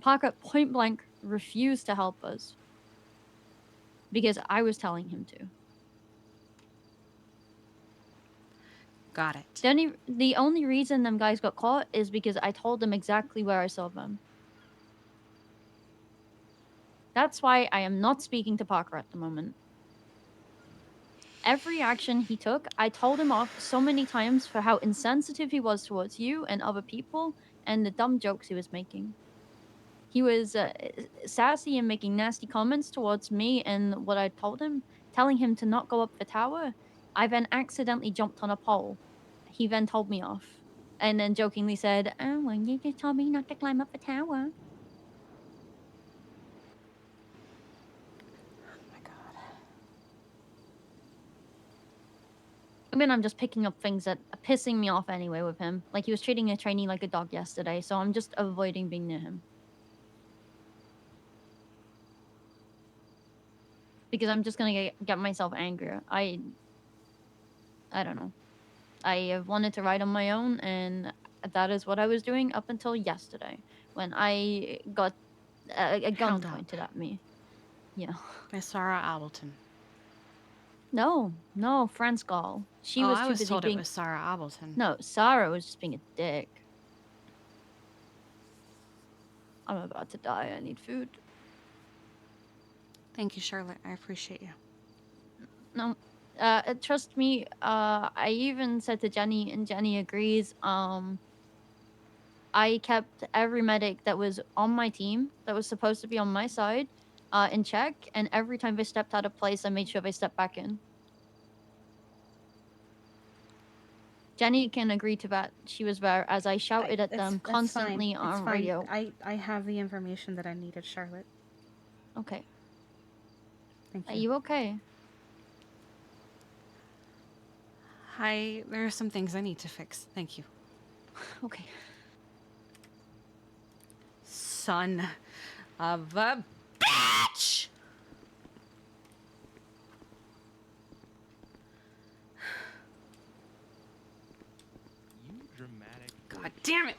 Parker point blank refused to help us because I was telling him to. Got it. The only reason them guys got caught is because I told them exactly where I saw them. That's why I am not speaking to Parker at the moment. Every action he took, I told him off so many times for how insensitive he was towards you and other people and the dumb jokes he was making. He was sassy and making nasty comments towards me and what I told him, telling him to not go up the tower. I then accidentally jumped on a pole. He then told me off. And then jokingly said, "Oh, well, you just told me not to climb up the tower." Oh my god. I mean, I'm just picking up things that are pissing me off anyway with him. Like, he was treating a trainee like a dog yesterday, so I'm just avoiding being near him. Because I'm just gonna get myself angrier. I don't know. I have wanted to ride on my own, and that is what I was doing up until yesterday, when I got a gun Held up. pointed at me. Yeah. By Sarah Appleton. No, Franz Gall. She was I too was busy told being. it was Sarah Appleton. No, Sarah was just being a dick. I'm about to die. I need food. Thank you, Charlotte. I appreciate you. No, trust me. I even said to Jenny, and Jenny agrees. I kept every medic that was on my team, that was supposed to be on my side, in check, and every time they stepped out of place, I made sure they stepped back in. Jenny can agree to that. She was there as I shouted at them constantly That's on fine. radio. I have the information that I needed, Charlotte. Okay. Thank Are you. you okay? There are some things I need to fix. Thank you. Okay. Son of a bitch! You dramatic. God damn it!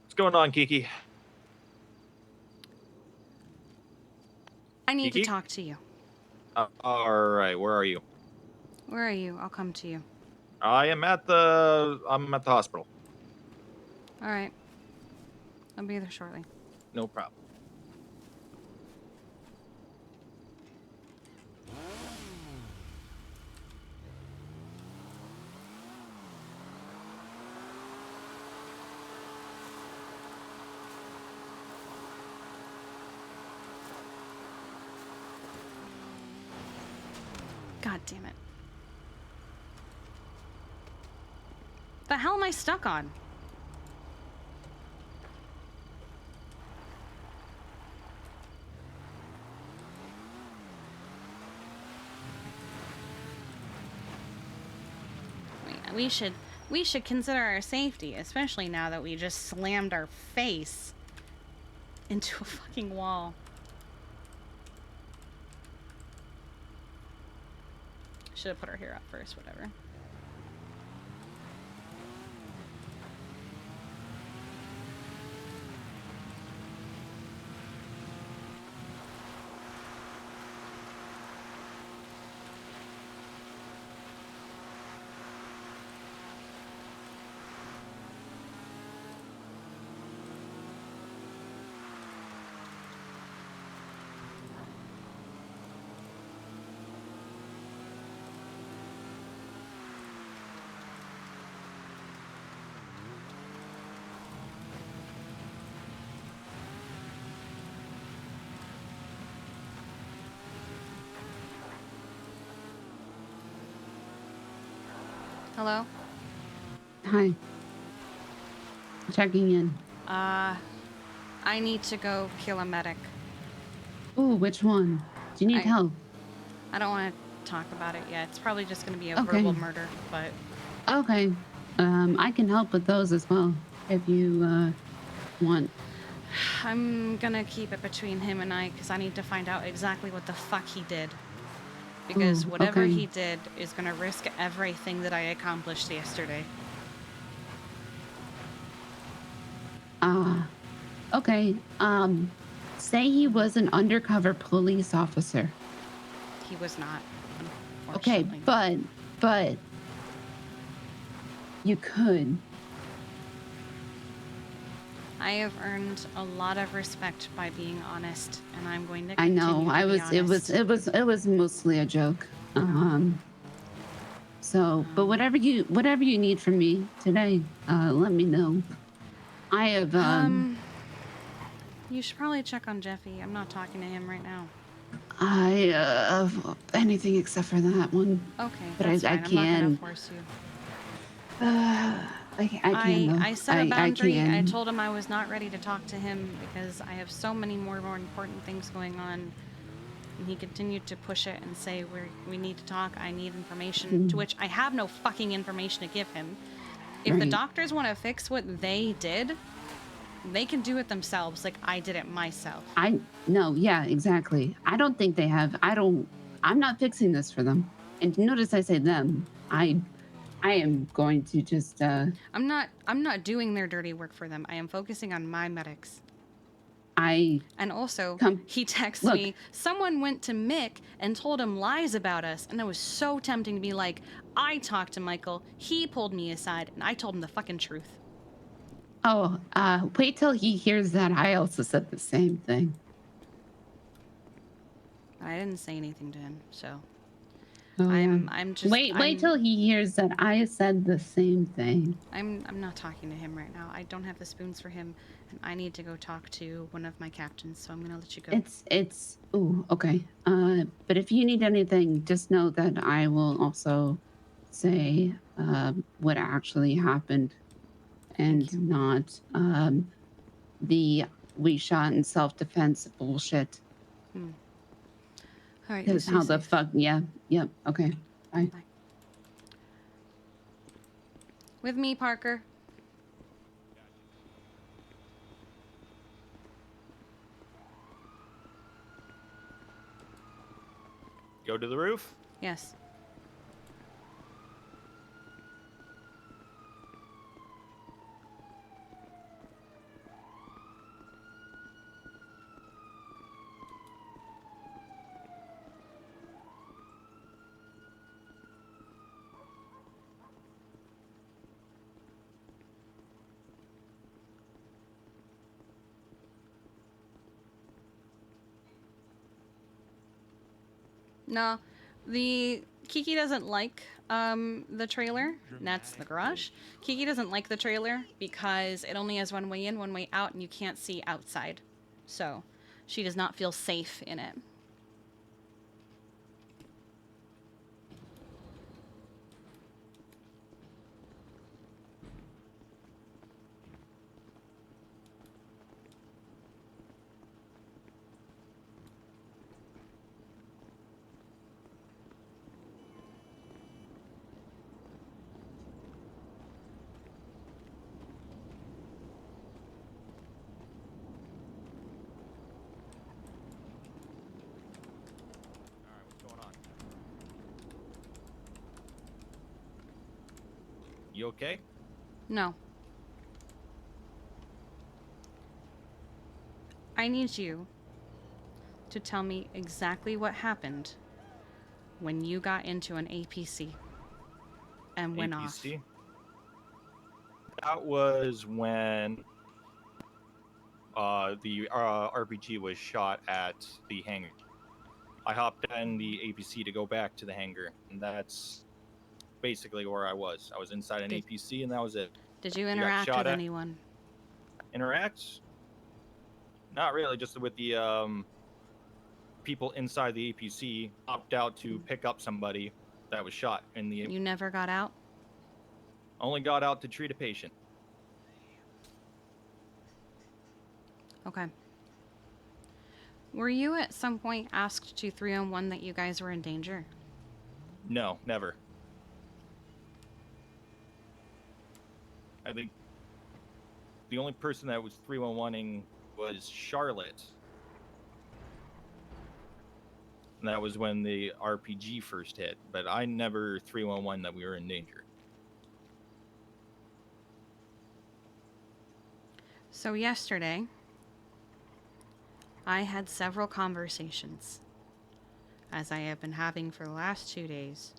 What's going on, Kiki? I need Kiki? to talk to you. All right, where are you? Where are you? I'll come to you. I'm at the hospital. All right. I'll be there shortly. No problem. God damn it. The hell am I stuck on? We should consider our safety, especially now that we just slammed our face into a fucking wall. Should have put her hair up first, whatever. Hello? Hi. Checking in. I need to go kill a medic. Oh, which one? Do you need help? I don't want to talk about it yet. It's probably just going to be a Okay. verbal murder, but... Okay. I can help with those as well, if you, want. I'm gonna keep it between him and I, because I need to find out exactly what the fuck he did. Because Ooh, whatever okay. he did is gonna risk everything that I accomplished yesterday. Okay. Say he was an undercover police officer. He was not, Okay, unfortunately. but You could. I have earned a lot of respect by being honest, and I'm going to I continue know. to I be was. honest. It was mostly a joke. So, but whatever you need from me today, let me know. I have. You should probably check on Jeffy. I'm not talking to him right now. Anything except for that one. Okay, But that's I fine. I'm not gonna can. force you. I can though. I set a boundary. I can. told him I was not ready to talk to him because I have so many more important things going on. And he continued to push it and say, we need to talk. I need information. To which I have no fucking information to give him. If the doctors want to fix what they did, they can do it themselves. Like I did it myself. No, yeah, exactly. I don't think they have. I'm not fixing this for them. And notice I say them. I am going to just. I'm not doing their dirty work for them. I am focusing on my medics. And also, he texts me, someone went to Mick and told him lies about us. And it was so tempting to be like, I talked to Michael, he pulled me aside, and I told him the fucking truth. Oh, wait till he hears that I also said the same thing. I didn't say anything to him, so. Oh, I'm just wait till he hears that I said the same thing. I'm not talking to him right now. I don't have the spoons for him, and I need to go talk to one of my captains, so I'm gonna let you go. It's okay. But if you need anything, just know that I will also say what actually happened and not the we shot in self-defense bullshit. All right, Because how the fuck? Yeah. Yep. Okay. Bye. With me, Parker. Go to the roof? Yes. No, Kiki doesn't like the trailer. That's the garage. Kiki doesn't like the trailer because it only has one way in, one way out, and you can't see outside. So, she does not feel safe in it. You okay? No. I need you to tell me exactly what happened when you got into an APC and went off. That was when the RPG was shot at the hangar. I hopped in the APC to go back to the hangar, and that's basically where I was. I was inside an APC, and that was it. Did you interact with anyone? Interact? Not really, just with the people inside the APC hopped out to pick up somebody that was shot in the... You never got out? Only got out to treat a patient. Okay. Were you at some point asked to 3-on-1 that you guys were in danger? No, never. I think the only person that was 3-on-1ing was Charlotte. And that was when the RPG first hit, but I never 3-on-1 that we were in danger. So yesterday, I had several conversations, as I have been having for the last 2 days,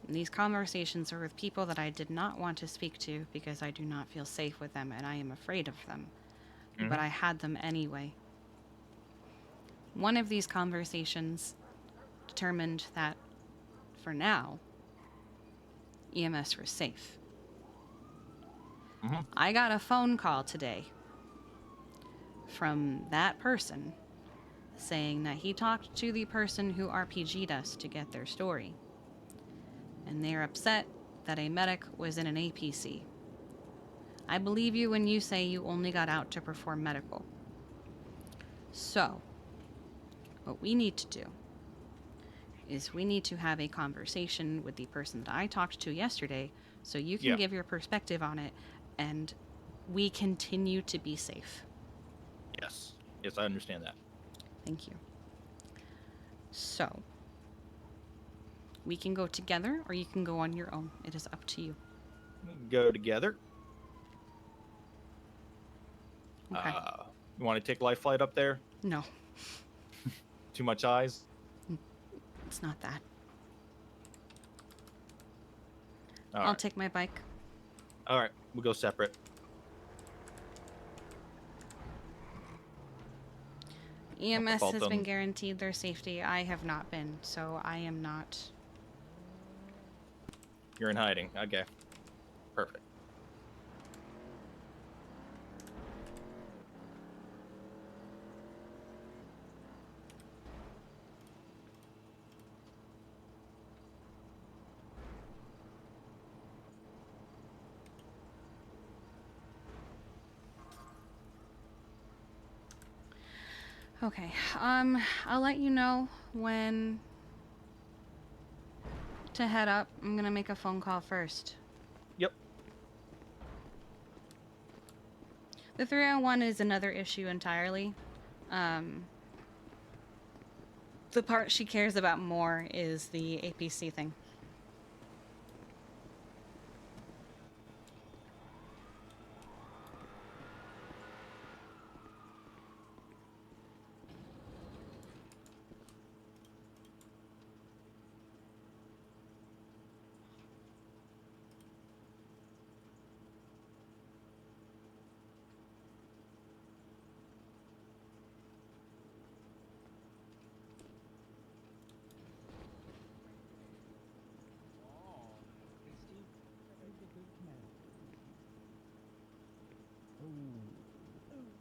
And these conversations are with people that I did not want to speak to because I do not feel safe with them and I am afraid of them. But I had them anyway. One of these conversations determined that, for now, EMS were safe. I got a phone call today from that person saying that he talked to the person who RPG'd us to get their story. And they're upset that a medic was in an APC. I believe you when you say you only got out to perform medical. So, what we need to do is we need to have a conversation with the person that I talked to yesterday so you can give your perspective on it and we continue to be safe. Yes. Yes, I understand that. Thank you. So, we can go together or you can go on your own. It is up to you. Go together. Okay. You want to take life flight up there? No, Too much eyes? it's not that. All I'll right. take my bike. All right. We'll go separate. EMS Well has been done. guaranteed their safety. I have not been, so I am not. You're in hiding. Okay. Perfect. Okay. I'll let you know when to head up. I'm gonna make a phone call first. Yep. The 301 is another issue entirely. The part she cares about more is the APC thing.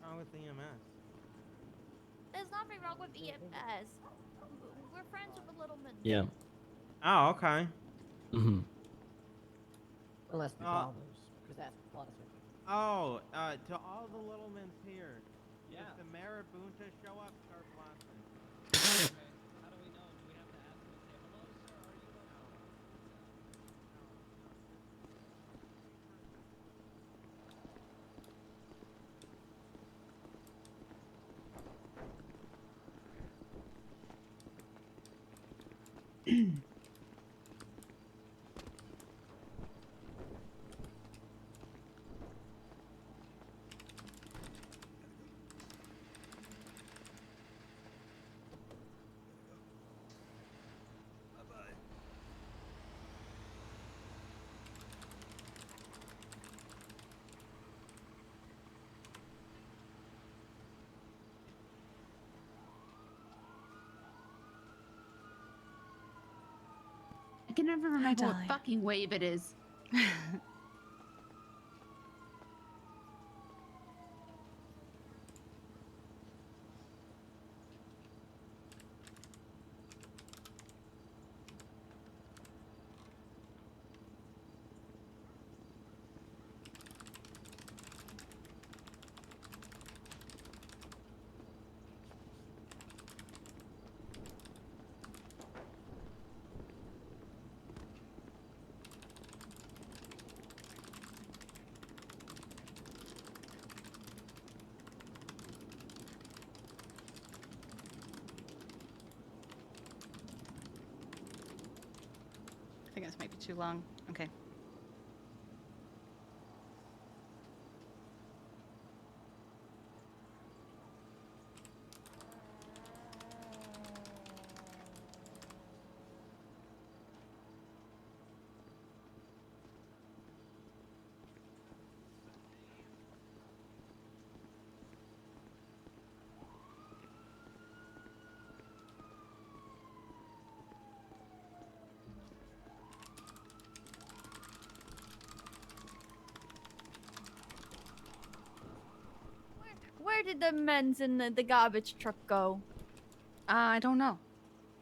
Wrong with EMS? There's nothing wrong with EMS. We're friends with the little men. Yeah. Oh, okay. Mm-hmm. Unless the bothers, because that's pleasant. Oh, to all the little men's here. Yeah. If the Marabunta show up, start blasting. Okay. How do we know? Do we have to ask them and say hello, sir? Are you I can never remember what Dolly. fucking wave it is. I think this might be too long. Okay. did the men's in the garbage truck go? I don't know.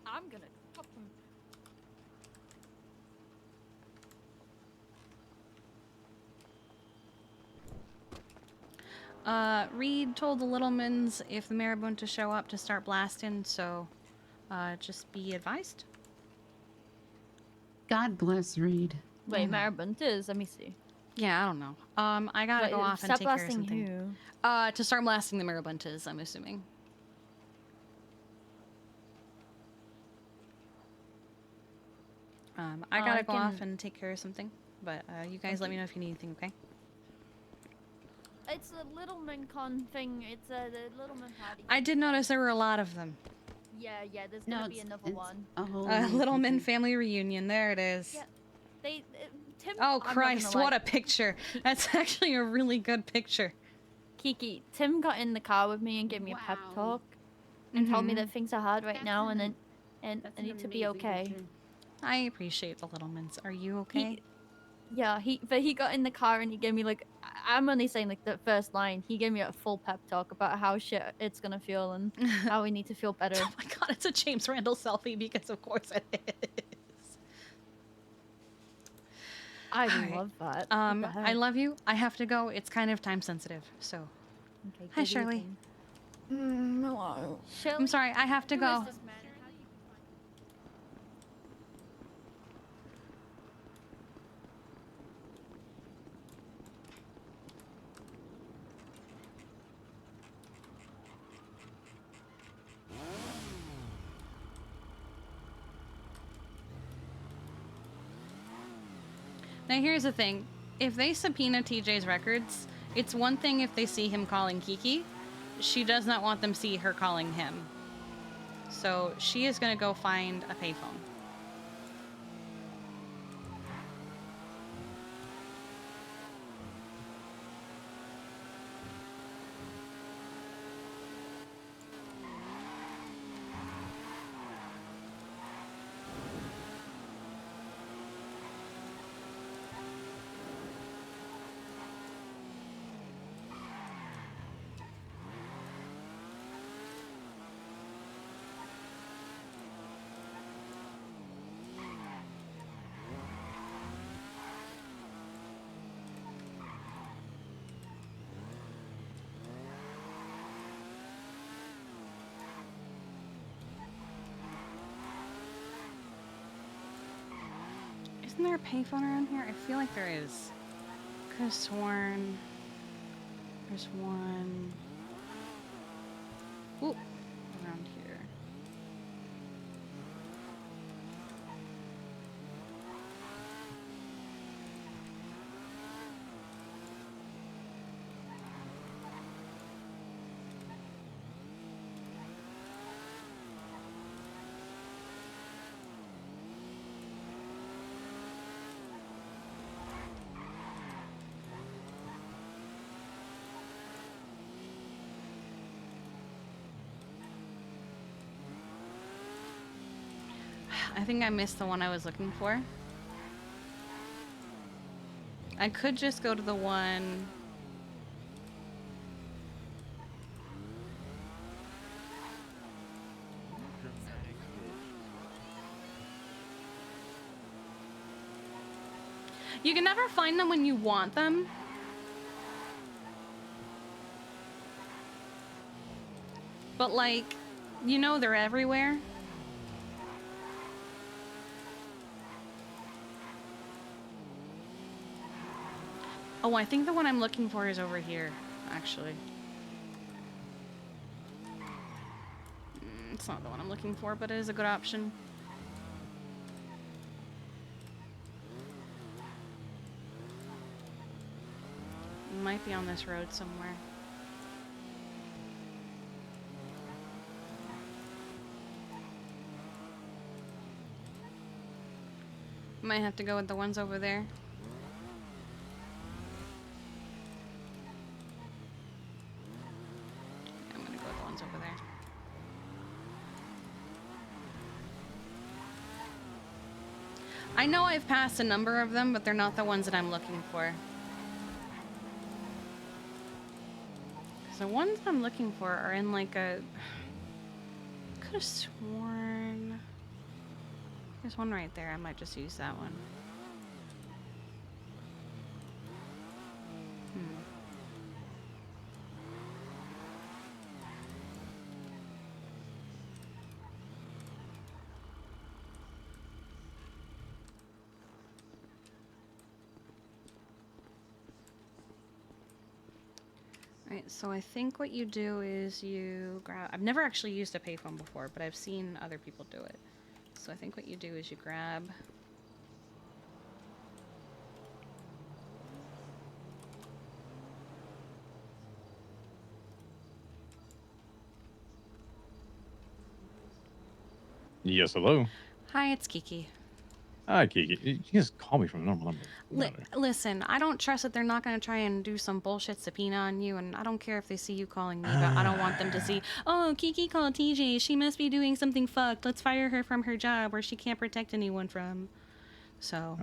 I'm gonna fuck them. Reed told the Littlemans if the Marabunta to show up to start blasting, so just be advised. God bless Reed. Wait, Marabuntas? Let me see. Yeah, I don't know. I gotta go off and stop take care of blasting something. who? To start blasting the Marabuntas, I'm assuming. I gotta go off and take care of something, but you guys let me know if you need anything, okay? It's a Littleman con thing. It's the Littleman party. I did notice there were a lot of them. Yeah, there's gonna be another one. Littleman family reunion, there it is. Yeah, Tim. Oh Christ, what a picture! That's actually a really good picture. Kiki, Tim got in the car with me and gave me a pep talk, and told me that things are hard right now, and I need to be okay. I appreciate the Littlemans. Are you okay? He got in the car and he gave me like, I'm only saying like the first line. He gave me a full pep talk about how shit it's gonna feel and how we need to feel better. Oh my god, it's a James Randall selfie because of course it is. I love that. I love you. I have to go. It's kind of time sensitive, so. Okay, Hi, Shirley. Hello. I'm sorry, I have to go. Now here's the thing. If they subpoena TJ's records, it's one thing if they see him calling Kiki. She does not want them see her calling him. So she is going to go find a payphone. Isn't there a payphone around here? I feel like there is. Could have sworn there's one. Ooh, around here. I think I missed the one I was looking for. I could just go to the one... You can never find them when you want them. But like, you know they're everywhere. Oh, I think the one I'm looking for is over here, actually. It's not the one I'm looking for, but it is a good option. It might be on this road somewhere. Might have to go with the ones over there. I'm gonna go with the ones over there. I know I've passed a number of them, but they're not the ones that I'm looking for. The ones I'm looking for are in like a. Could have sworn. There's one right there. I might just use that one. Alright, so I think what you do is you grab. I've never actually used a payphone before, but I've seen other people do it. So I think what you do is you grab. Yes, hello. Hi, it's Kiki. Hi, Kiki. You can just call me from a normal number. Listen, I don't trust that they're not going to try and do some bullshit subpoena on you, and I don't care if they see you calling me, but I don't want them to see, oh, Kiki called TJ, she must be doing something fucked, let's fire her from her job where she can't protect anyone from. So.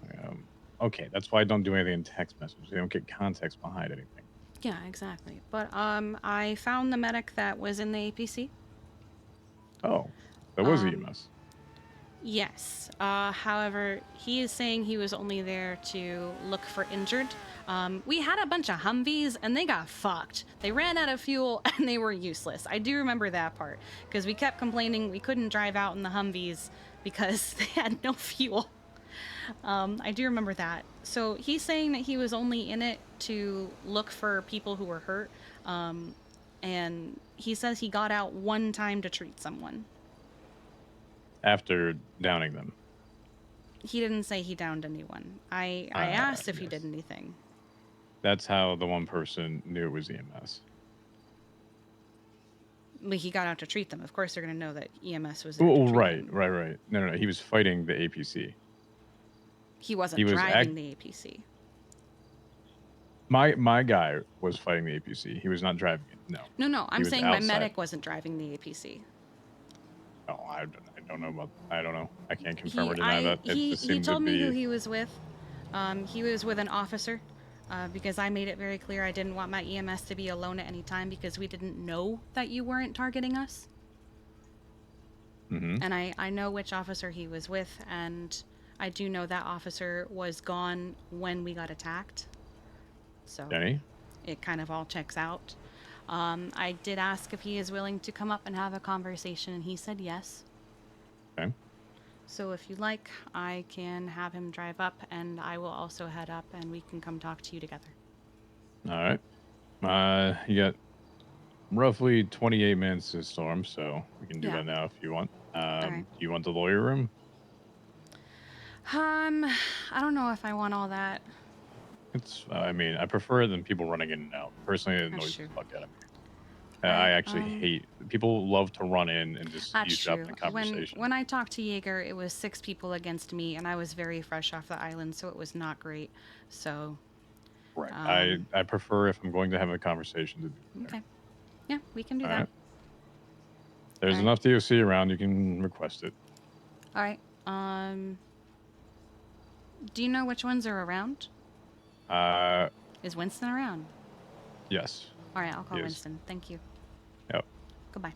Okay, that's why I don't do anything in text messages. They don't get context behind anything. Yeah, exactly. But I found the medic that was in the APC. Oh, that was EMS. Yes. However, he is saying he was only there to look for injured. We had a bunch of Humvees, and they got fucked. They ran out of fuel, and they were useless. I do remember that part, because we kept complaining we couldn't drive out in the Humvees because they had no fuel. I do remember that. So he's saying that he was only in it to look for people who were hurt. And he says he got out one time to treat someone. After downing them. He didn't say he downed anyone. I asked if he did anything. That's how the one person knew it was EMS. But he got out to treat them. Of course they're going to know that EMS was there Oh, to treat right. them. No. He was fighting the APC. He wasn't driving the APC. My guy was fighting the APC. He was not driving it. No. No. I'm saying my medic wasn't driving the APC. Oh, I don't know about. I don't know. I can't confirm or deny that. He told me who he was with. He was with an officer. Because I made it very clear I didn't want my EMS to be alone at any time because we didn't know that you weren't targeting us. Mm-hmm. And I know which officer he was with, and I do know that officer was gone when we got attacked. So it kind of all checks out. I did ask if he is willing to come up and have a conversation, and he said yes. Okay. So if you like, I can have him drive up, and I will also head up, and we can come talk to you together. All right. You got roughly 28 minutes to storm, so we can do that now if you want. Do you want the lawyer room? I don't know if I want all that. It's. I mean, I prefer it than people running in and out. Personally, it annoys the fuck out of me. I actually hate people love to run in and just eavesdrop in a conversation. When I talked to Jaeger, it was 6 people against me, and I was very fresh off the island, so it was not great. So. Right. I prefer if I'm going to have a conversation to do it. Okay. Yeah, we can do that. Right. There's enough DOC around. You can request it. All right. Do you know which ones are around? Is Winston around? Yes. All right, I'll call Winston. Thank you. Yep. Goodbye.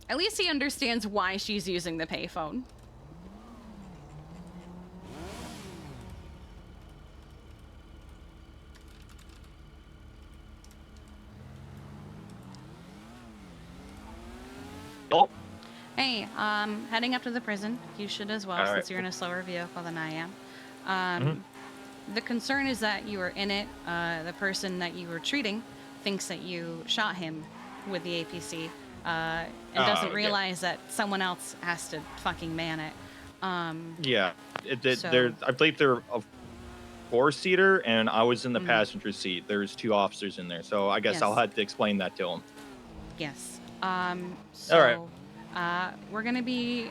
At least he understands why she's using the payphone. Hey, heading up to the prison. You should as well, since you're in a slower vehicle than I am. The concern is that you were in it. The person that you were treating thinks that you shot him with the APC and doesn't realize that someone else has to fucking man it. Yeah, I believe they're a 4-seater, and I was in the passenger seat. There's 2 officers in there, so I guess I'll have to explain that to him. Yes. All right. I'm gonna be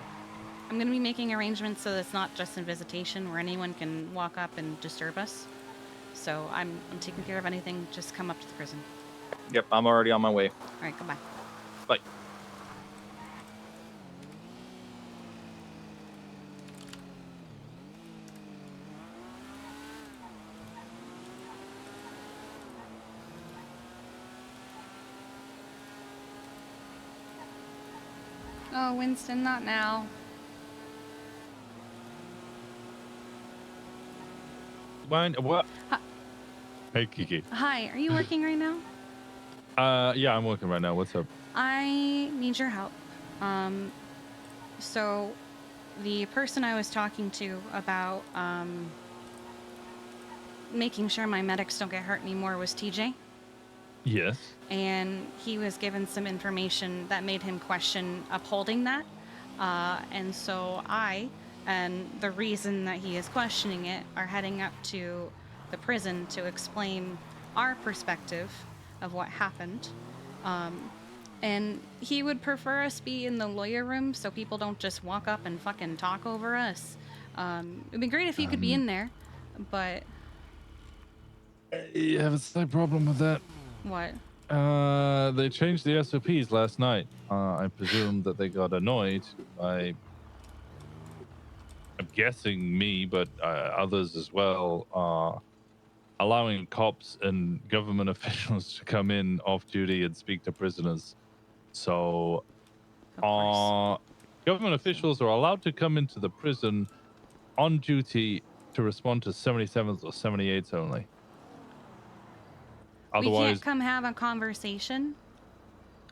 making arrangements so that it's not just in visitation where anyone can walk up and disturb us. So I'm taking care of anything. Just come up to the prison. Yep, I'm already on my way. All right, goodbye. Bye. Oh, Winston, not now. What? Hey, Kiki. Hi, are you working right now? Yeah, I'm working right now. What's up? I need your help. So the person I was talking to about making sure my medics don't get hurt anymore was TJ. Yes. And he was given some information that made him question upholding that. And so I, and the reason that he is questioning it, are heading up to the prison to explain our perspective of what happened. And he would prefer us be in the lawyer room so people don't just walk up and fucking talk over us. It'd be great if you could be in there, but... You have a slight problem with that. What? They changed the SOPs last night. I presume that they got annoyed by, I'm guessing me, but others as well, allowing cops and government officials to come in off duty and speak to prisoners. So, government officials are allowed to come into the prison on duty to respond to 77s or 78s only. We Otherwise, can't come have a conversation?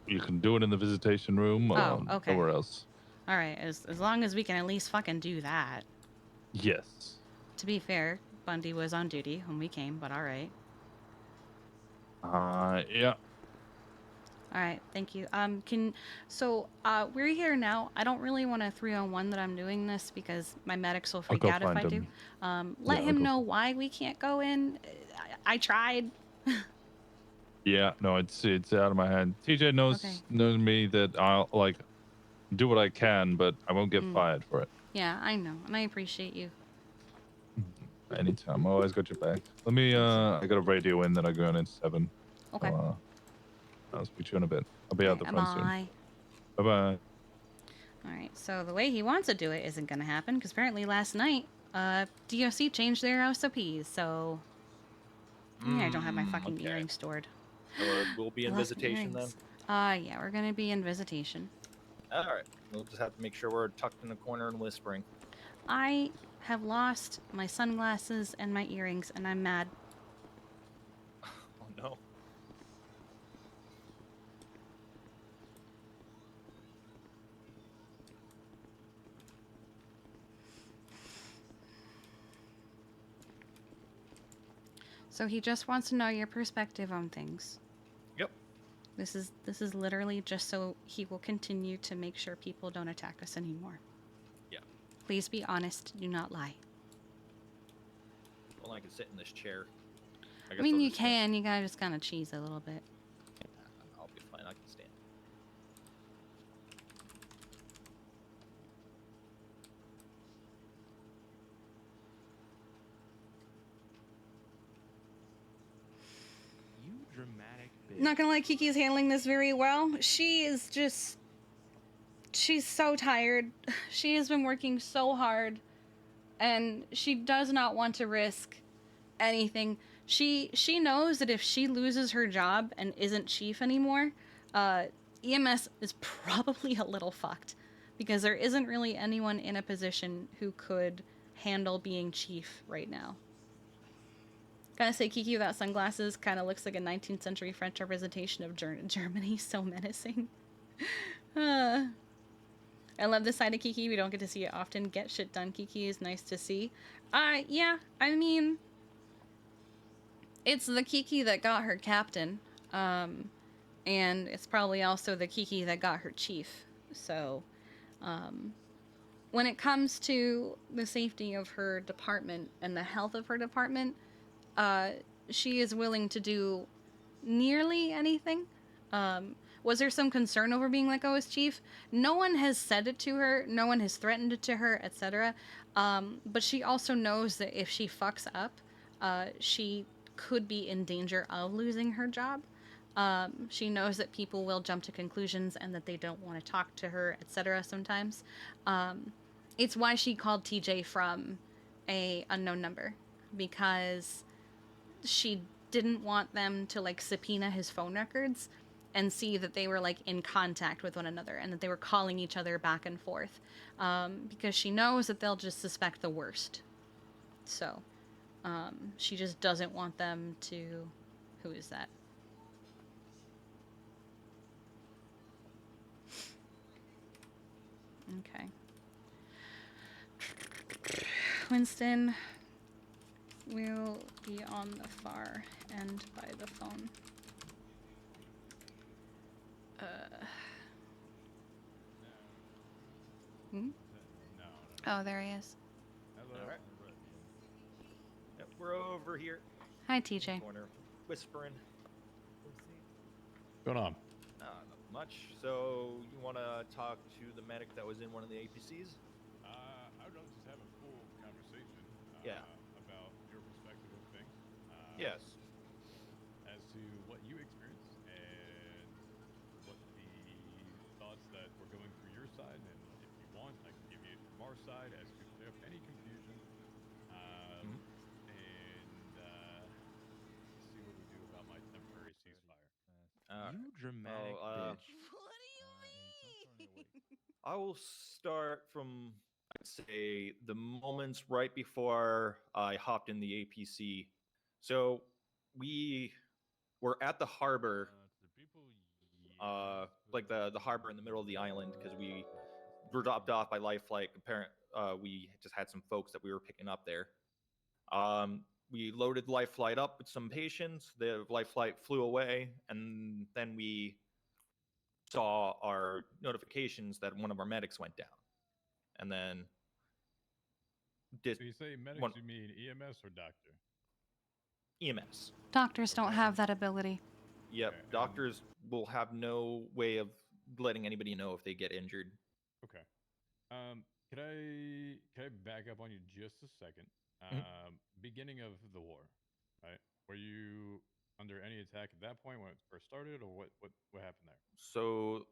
you can do it in the visitation room or Oh, okay. nowhere else. All right, as long as we can at least fucking do that. Yes. To be fair, Bundy was on duty when we came, but all right. Yeah. All right, thank you. We're here now. I don't really want a 3-on-1 that I'm doing this because my medics will freak out if I do. Let him know why we can't go in. I tried. Yeah, no, it's out of my hand. TJ knows me that I'll like do what I can, but I won't get fired for it. Yeah, I know, and I appreciate you. Anytime, I always got your back. Let me. I got a radio in that I go on in 7. Okay. So, I'll speak to you in a bit. I'll be out the front soon. Bye. Bye bye. All right, so the way he wants to do it isn't going to happen because apparently last night, DOC changed their SOPs, so... I don't have my fucking earrings stored. We'll be in I lost my visitation then? earrings. Yeah, we're going to be in visitation. Alright, we'll just have to make sure we're tucked in the corner and whispering. I have lost my sunglasses and my earrings, and I'm mad. Oh no. So he just wants to know your perspective on things. Yep. This is literally just so he will continue to make sure people don't attack us anymore. Yeah. Please be honest. Do not lie. Well, I can sit in this chair. I mean, you can. You gotta just kind of cheese a little bit. Yeah, I'll be fine. I can stand. You dramatic bitch. Not gonna lie, Kiki's handling this very well. She is just... She's so tired. She has been working so hard. And she does not want to risk anything. She knows that if she loses her job and isn't chief anymore, EMS is probably a little fucked. Because there isn't really anyone in a position who could handle being chief right now. Gotta say, Kiki without sunglasses kind of looks like a 19th century French representation of Germany. So menacing. I love this side of Kiki. We don't get to see it often. Get shit done, Kiki is nice to see. Yeah, I mean, it's the Kiki that got her captain. And it's probably also the Kiki that got her chief. So, when it comes to the safety of her department and the health of her department, she is willing to do nearly anything. Was there some concern over being let go as chief? No one has said it to her. No one has threatened it to her, etc. But she also knows that if she fucks up, she could be in danger of losing her job. She knows that people will jump to conclusions and that they don't want to talk to her, etc. sometimes. It's why she called TJ from a unknown number, because she didn't want them to like subpoena his phone records and see that they were like in contact with one another and that they were calling each other back and forth, because she knows that they'll just suspect the worst. So she just doesn't want them to. Who is that? Okay. Winston will be on the far end by the phone. Hmm? Oh, there he is. All right. Yep, we're over here. Hi, TJ. Corner, whispering. What's going on? Not much. So you want to talk to the medic that was in one of the APCs? I would love to just have a full conversation. Yeah. About your perspective of things. Yes. As to what you experienced and what the thoughts that were going through your side, and if you want, I can give you from our side as to clear up any confusion. And see what we do about my temporary ceasefire. You dramatic bitch. What do you mean? I will start from, I'd say, the moments right before I hopped in the APC. So we were at the harbor, like the harbor in the middle of the island, because we were dropped off by Life Flight. We just had some folks that we were picking up there. We loaded Life Flight up with some patients. The Life Flight flew away, and then we saw our notifications that one of our medics went down. And then So you say medics, you mean EMS or doctor? EMS. Doctors don't have that ability. Yep, Okay, doctors will have no way of letting anybody know if they get injured. Okay. Could I back up on you just a second? Beginning of the war, right? Were you under any attack at that point when it first started, or what happened there? So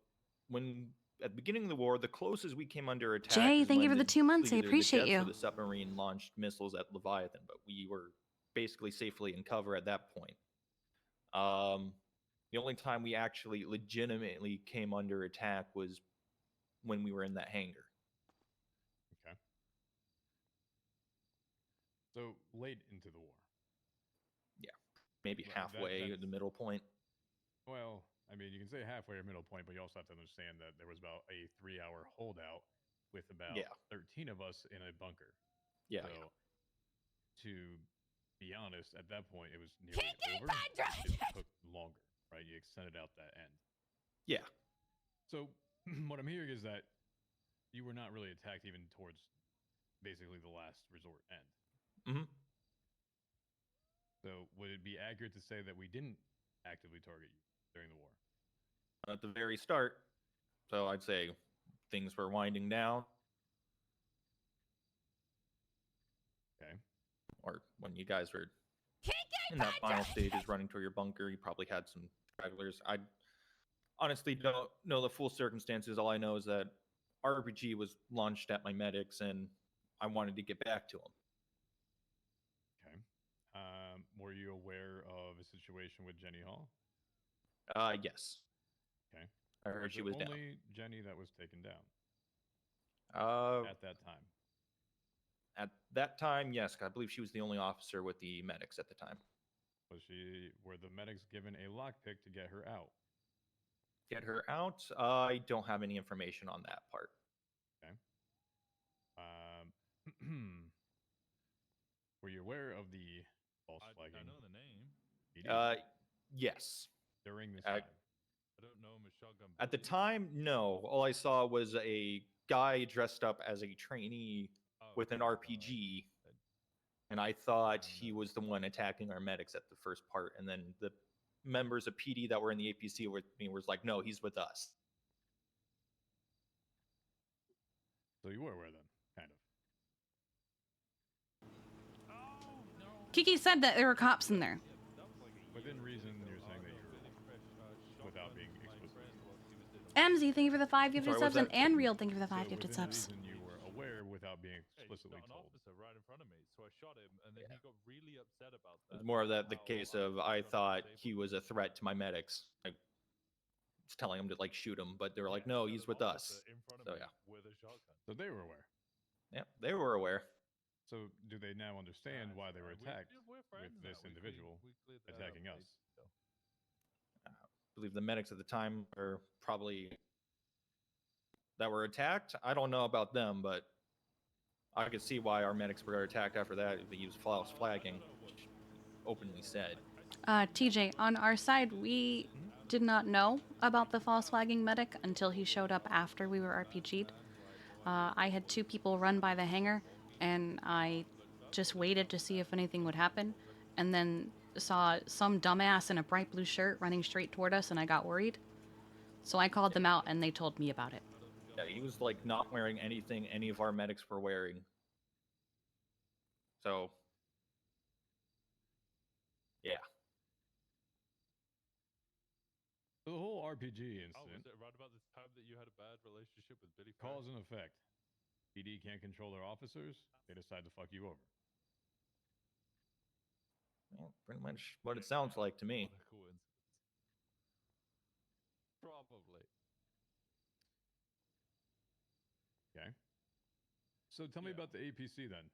at the beginning of the war, the closest we came under attack. Jay, thank you for the 2 months. I appreciate the you. jets or the submarine launched missiles at Leviathan, but we were basically safely in cover at that point. The only time we actually legitimately came under attack was when we were in that hangar. Okay. So late into the war. Yeah, maybe halfway at the middle point. Well, I mean, you can say halfway or middle point, but you also have to understand that there was about a 3-hour holdout with about 13 of us in a bunker. Yeah. So, to be honest, at that point, it was nearly over. It took longer, right? You extended out that end. Yeah. So, what I'm hearing is that you were not really attacked even towards basically the last resort end. Mm-hmm. So, would it be accurate to say that we didn't actively target you during the war? At the very start. So I'd say things were winding down. Okay. Or when you guys were in that final stages running to your bunker, you probably had some stragglers. I honestly don't know the full circumstances. All I know is that RPG was launched at my medics and I wanted to get back to them. Okay. Were you aware of a situation with Jenny Hall? Yes. Okay. I heard she was only down. Jenny that was taken down at that time. At that time, yes. I believe she was the only officer with the medics at the time. Were the medics given a lockpick to get her out? Get her out? I don't have any information on that part. Okay. Were you aware of the false flagging? I know the name. Yes. During this time? I don't know Michelle Gun. At the time, no. All I saw was a guy dressed up as a trainee with an RPG, and I thought he was the one attacking our medics at the first part, and then the members of PD that were in the APC with me was like, no, he's with us. So you were aware then, kind of. Kiki said that there were cops in there. Within reason, you're saying that you're without being explicit. MZ, thank you for the 5 gifted subs, and Real, thank you for the 5 gifted subs. Reason you were aware without being explicitly an told. officer right in front of me, so I shot him, and then he got really upset about that. It's more of that the case of I thought he was a threat to my medics. Like, telling him to like shoot him, but they were like, no, he's with us. In front of So me yeah, with a shotgun. So they were aware. yeah, they were aware. So do they now understand why they were attacked We're friends with now. this individual we cleared that up attacking us? ages ago. I believe the medics at the time are probably that were attacked. I don't know about them, but I could see why our medics were attacked after that. They used false flagging, which openly said. TJ, on our side, we did not know about the false flagging medic until he showed up after we were RPG'd. I had 2 people run by the hangar, and I just waited to see if anything would happen, and then saw some dumbass in a bright blue shirt running straight toward us, and I got worried. So I called them out, and they told me about it. Yeah, he was like not wearing anything any of our medics were wearing. So, yeah. The whole RPG Oh, incident, was it right about the time that you had a bad relationship with Billy? cause and effect. PD can't control their officers. They decide to fuck you over. Yeah, pretty much what it sounds like to me. What a coincidence. Probably. Okay. So tell me about the APC then.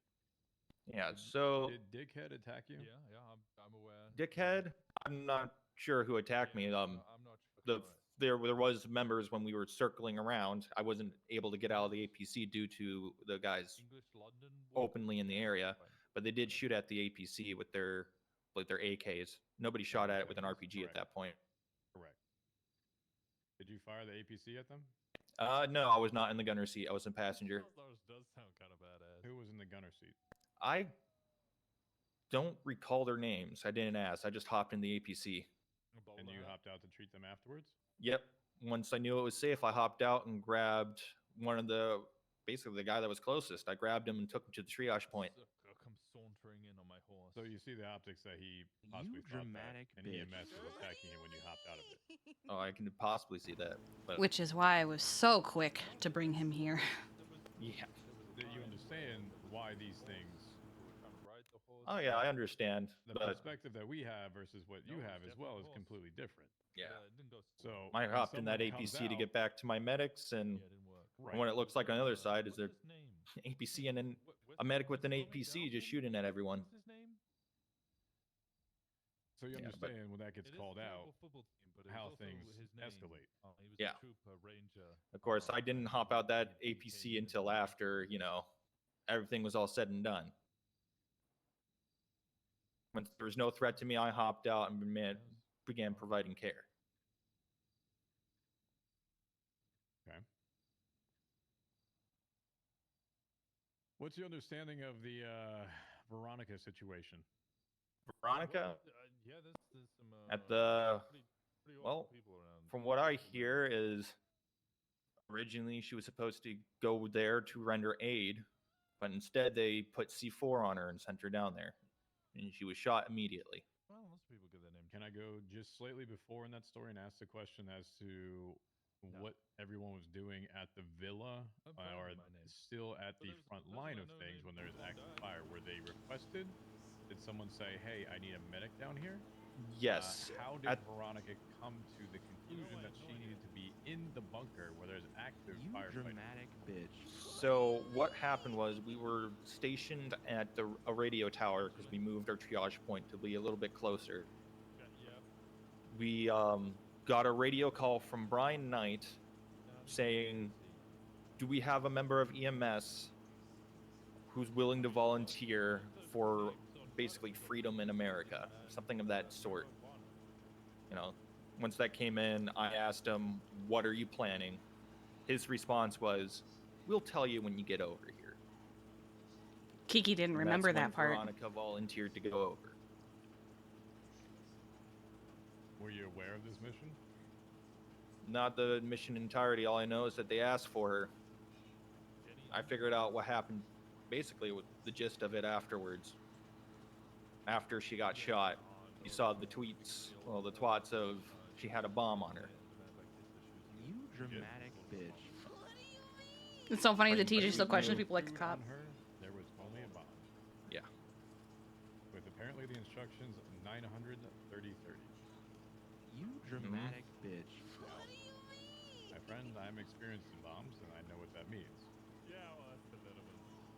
Yeah, so Did Dickhead attack you? Yeah, I'm aware. Dickhead, I'm not sure who attacked me. I'm not sure. There was members when we were circling around. I wasn't able to get out of the APC due to the guys English London openly in the area, but they did shoot at the APC with their AKs. Nobody shot at it with an RPG at that point. Correct. Did you fire the APC at them? No, I was not in the gunner seat. I was in passenger. Does sound kind of badass. Who was in the gunner seat? I don't recall their names. I didn't ask. I just hopped in the APC. And you hopped out to treat them afterwards? Yep. Once I knew it was safe, I hopped out and grabbed basically the guy that was closest. I grabbed him and took him to the triage point. Come sauntering in on my horse. So you see the optics that he possibly thought that an EMS was attacking you when you hopped out of it. Oh, I can possibly see that. But Which is why I was so quick to bring him here. yeah. You understand why these things. Oh yeah, I understand. The But perspective that we have versus what you have as well is completely different. yeah, So I when hopped in that someone comes APC to out- get back to my medics, and when it looks like on the other side is their APC and then a medic with an APC just shooting at everyone. So you Yeah, but- understand when that gets called out, how things escalate. Yeah. Of course, I didn't hop out that APC until after, everything was all said and done. When there was no threat to me, I hopped out and began providing care. Okay. What's your understanding of the Veronica situation? Veronica, Yeah, there's some at the pretty awful well, people around. from what I hear is originally she was supposed to go there to render aid, but instead they put C4 on her and sent her down there, and she was shot immediately. Well, most people give their name. Can I go just slightly before in that story and ask the question as to what everyone was doing at the villa, or still at the front line of things when there's active fire? Were they requested? Did someone say, "Hey, I need a medic down here"? Yes. How did Veronica come to the conclusion that she needed to be in the bunker where there's active fire? Dramatic bitch. So what happened was we were stationed at a radio tower because we moved our triage point to be a little bit closer. We got a radio call from Brian Knight saying, "Do we have a member of EMS who's willing to volunteer for basically freedom in America?" Something of that sort. Once that came in, I asked him, "What are you planning?" His response was, "We'll tell you when you get over here." Kiki didn't And remember that's when that part. Veronica volunteered to go over. Were you aware of this mission? Not the mission entirety. All I know is that they asked for her. I figured out what happened, basically with the gist of it afterwards. After she got shot, you saw the tweets, the twats of she had a bomb on her. You dramatic bitch. It's so funny that Right, TJ but still you questions knew- people like a cop. On her, there was only a bomb. Yeah. With apparently the instructions 900 30 30. You dramatic bitch. friend, I'm experienced in bombs, and I know what that means. Yeah, well, that's a bit of a.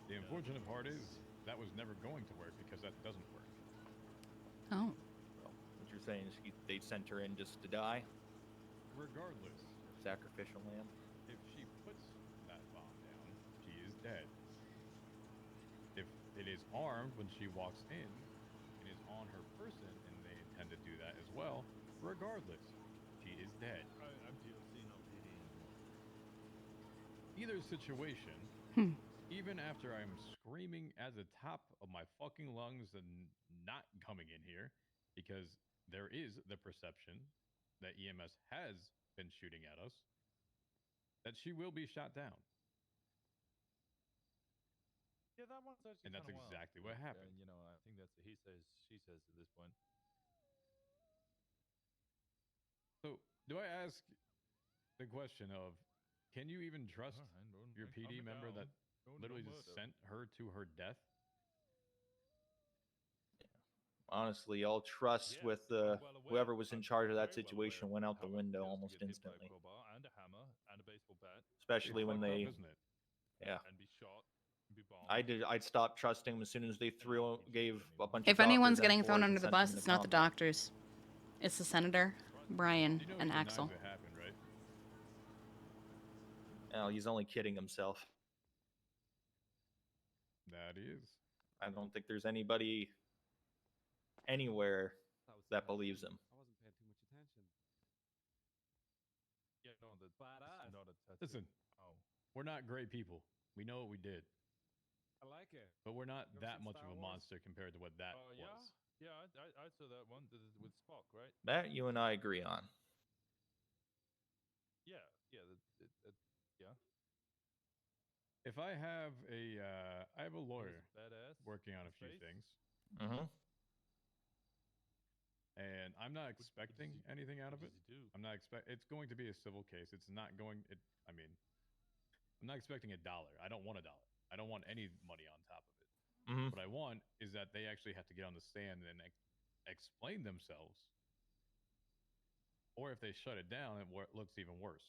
The unfortunate part is that was never going to work because that doesn't work. Oh. Well, what you're saying is they sent her in just to die? Regardless, Sacrificial lamb? if she puts that bomb down, she is dead. If it is armed when she walks in, it is on her person, and they intend to do that as well. Regardless, she is dead. I'm DLC, no PD anymore. Either situation, even after I'm screaming at the top of my fucking lungs and not coming in here, because there is the perception that EMS has been shooting at us, that she will be shot down. Yeah, that one's actually And that's kinda wild. exactly what happened. And, you know, I think that's a he says, she says at this point. So, do I ask the question of, can you even trust your PD member that literally just sent her to her death? Honestly, all trust with whoever was in charge of that situation went out the window almost instantly. And a hammer and a baseball bat. Especially when they, isn't it? Yeah. And be shot. And be bombed. I'd stop trusting them as soon as they gave a bunch of If anyone's doctors getting thrown M4s under and the sent bus, them it's into not the combat. doctors. It's the senator, Brian, You know and he denies Axel. it happened, right? Oh, he's only kidding himself. That he is. I don't think there's anybody anywhere that believes him. I wasn't paying too much attention. Yeah, no, that's Badass. not a tattoo. Listen, Oh. we're not great people. We know what we did. I like it. But we're not You ever that seen much Star of a Wars? monster compared to what that Yeah, was. yeah, I saw that one with Spock, right? That you and I agree on. Yeah, yeah, yeah. If I have I have a lawyer Badass. working on a few Face. things, Mm-hmm. and I'm not expecting anything out of What it. does he do? I'm not it's going to be a civil case. It's not going. I mean, I'm not expecting $1. I don't want $1. I don't want any money on top of it. Mm-hmm. What I want is that they actually have to get on the stand and explain themselves. Or if they shut it down, it looks even worse.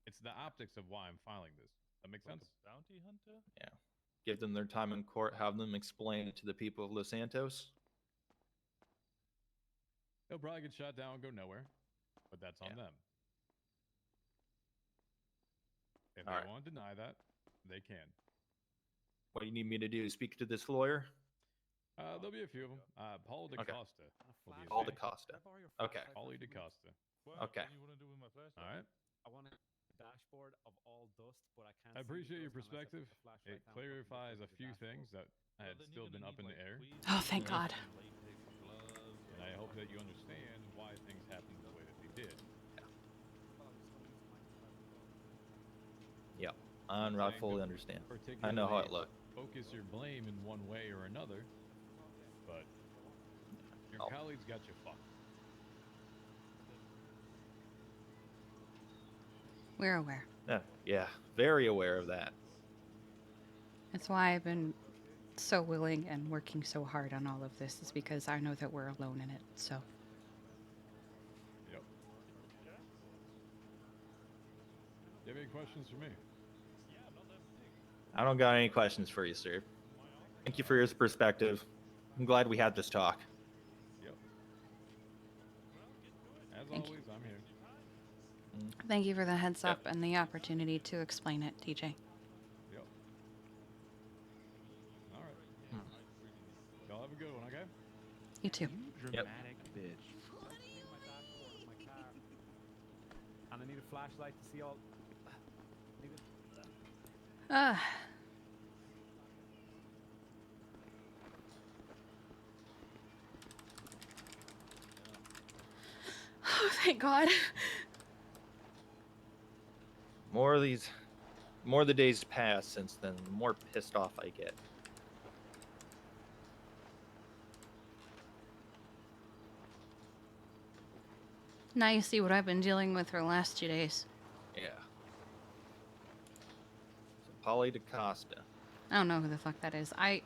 It's the optics of why I'm filing this. That makes sense? A bounty hunter? Yeah. Give them their time in court, have them explain it to the people of Los Santos. They'll probably get shot down and go nowhere, but that's on them. If they want to deny that, they can. What do you need me to do? Speak to this lawyer? There'll be a few of them. Paul DaCosta. will be his Paul name. DaCosta. Okay. Paulie DaCosta. Okay. What do you want to do with my flashlight? All right. I want a dashboard of all dust, but I can't. I appreciate your see the dust unless I put perspective. the flashlight It down clarifies a the few dashboard. things that had still been up in the air. Oh, thank God. And I hope that you understand why things happened the way that they did. Yeah. I fully understand. I know how it looked. Focus your blame in one way or another, but your colleagues got you fucked. We're aware. Yeah, very aware of that. That's why I've been so willing and working so hard on all of this, is because I know that we're alone in it. So. Yep. Do you have any questions for me? I don't got any questions for you, sir. Thank you for your perspective. I'm glad we had this talk. Yep. As Thank always, I'm here. Thank you for the heads up and the opportunity to explain it, TJ. Yep. All right. Y'all have a good one, okay? You too. Dramatic bitch. And I need a flashlight to see all. Oh, thank God. More of the days pass since then, the more pissed off I get. Now you see what I've been dealing with for the last 2 days. Yeah. So Paulie DaCosta. I don't know who the fuck that is. I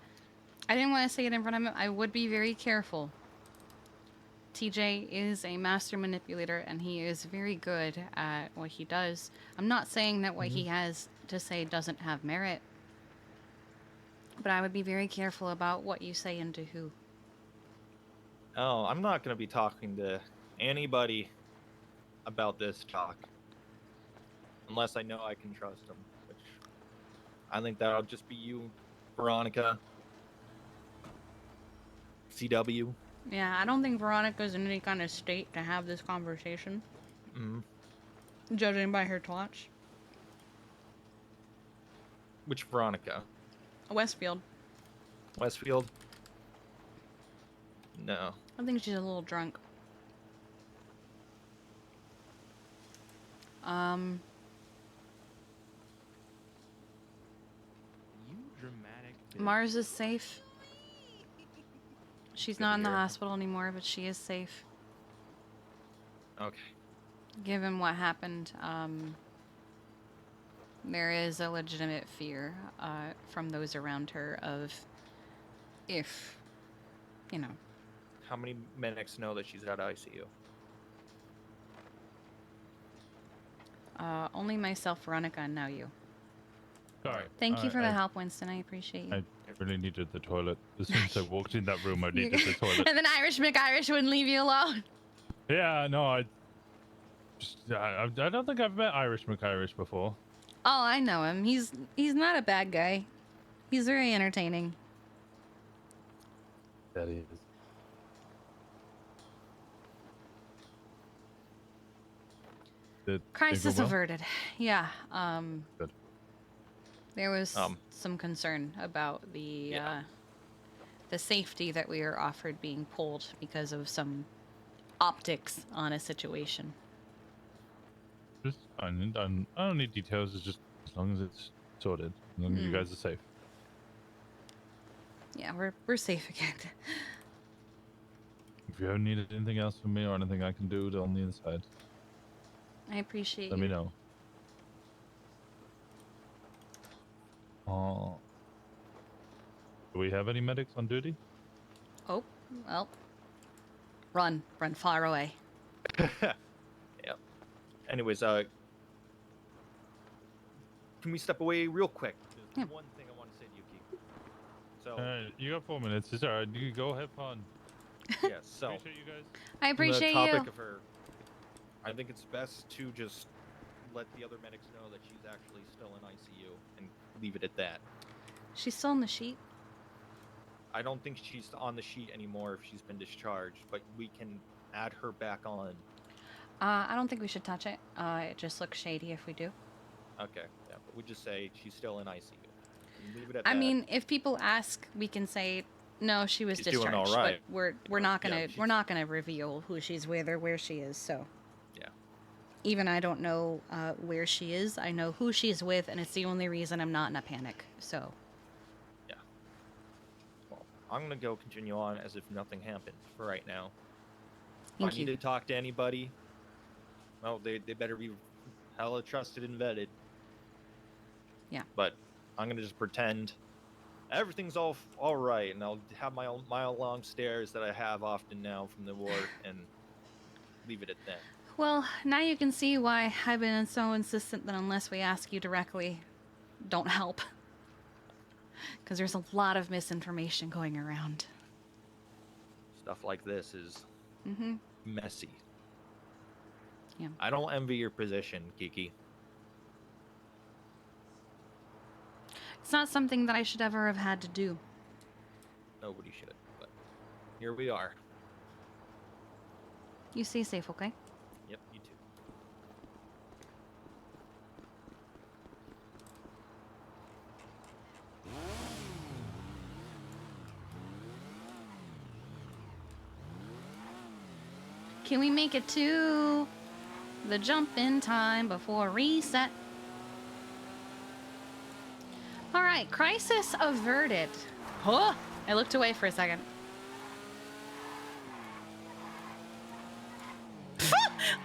didn't want to say it in front of him. I would be very careful. TJ is a master manipulator, and he is very good at what he does. I'm not saying that what he has to say doesn't have merit, but I would be very careful about what you say and to who. Oh, I'm not going to be talking to anybody about this talk unless I know I can trust them, which I think that'll just be you, Veronica, CW. Yeah, I don't think Veronica's in any kind of state to have this conversation, judging by her twatch. Which Veronica? Westfield. Westfield? No. I think she's a little drunk. You dramatic. Mars is safe. She's Good not to in the hear. hospital anymore, but she is safe. Okay. Given what happened, there is a legitimate fear from those around her of if, you know. How many medics know that she's at ICU? Only myself, Veronica, and now you. Sorry. Thank you for the help, Winston. I appreciate you. I really needed the toilet. As soon as I walked in that room, I needed the toilet. And then Irish McIrish wouldn't leave you alone. Yeah, no, I don't think I've met Irish McIrish before. Oh, I know him. He's not a bad guy. He's very entertaining. That is. Crisis averted. Yeah. Good. There was some concern about the safety that we were offered being pulled because of some optics on a situation. Just fine. I don't need details. It's just as long as it's sorted, as long as you guys are safe. Yeah, we're safe again. If you ever needed anything else from me or anything I can do on the inside, I appreciate let you. me know. Do we have any medics on duty? Oh, well. Run far away. Yep. Anyways, can we step away real quick? There's one thing I want to say to you, Kiki. So, You got 4 minutes. It's alright. You can go have fun. yeah, so. Appreciate you guys. I appreciate the topic you. of her, I think it's best to just let the other medics know that she's actually still in ICU and leave it at that. She's still on the sheet. I don't think she's on the sheet anymore if she's been discharged, but we can add her back on. I don't think we should touch it. It just looks shady if we do. Okay, yeah, but we just say she's still in ICU. And leave it at that. I mean, if people ask, we can say no, she was She's doing discharged. all right. But we're not gonna reveal who she's with or where she is. So yeah. Even I don't know where she is. I know who she's with, and it's the only reason I'm not in a panic. So. Yeah. Well, I'm gonna go continue on as if nothing happened for right now. If I need to talk to anybody, well, they better be hella trusted and vetted. Yeah. But I'm gonna just pretend everything's all right, and I'll have my own mile-long stares that I have often now from the war, and leave it at that. Well, now you can see why I've been so insistent that unless we ask you directly, don't help. Because there's a lot of misinformation going around. Stuff like this is messy. Yeah. I don't envy your position, Kiki. It's not something that I should ever have had to do. Nobody should, but here we are. You stay safe, okay? Yep, you too. Can we make it to the jump in time before reset? All right, crisis averted. Huh? I looked away for a second.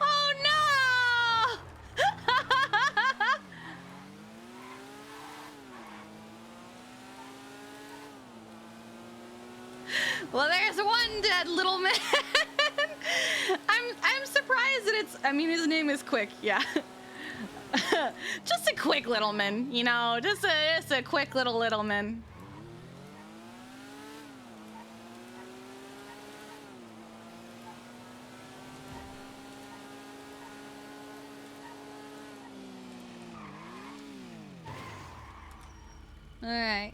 Oh no! Well, there's one dead little man. I'm surprised that it's. I mean, his name is Quick. Yeah. Just a quick little man, you know. Just a quick little man. All right.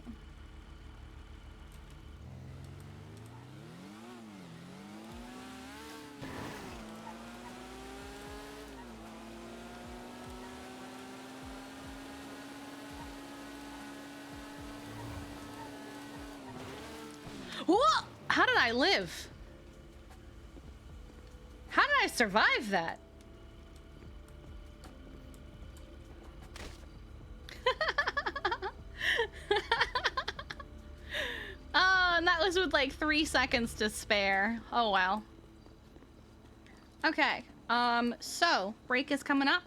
What? How did I live? How did I survive that? And that was with like 3 seconds to spare. Oh wow. Okay. So break is coming up.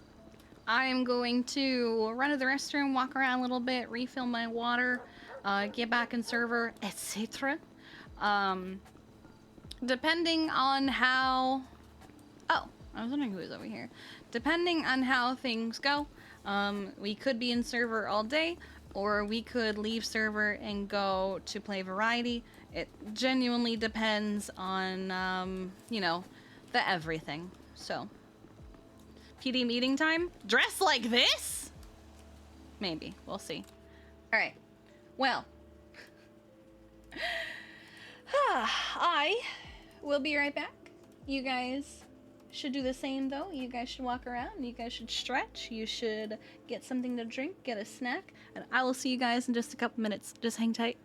I'm going to run to the restroom, walk around a little bit, refill my water, get back in server, etc. Depending on how... Oh, I was wondering who was over here. Depending on how things go, we could be in server all day, or we could leave server and go to play variety. It genuinely depends on, you know, the everything. So, PD meeting time? Dress like this? Maybe. We'll see. All right. Well. I will be right back. You guys should do the same, though. You guys should walk around. You guys should stretch. You should get something to drink, get a snack. And I will see you guys in just a couple minutes. Just hang tight.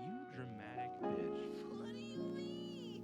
You dramatic bitch. What do you mean?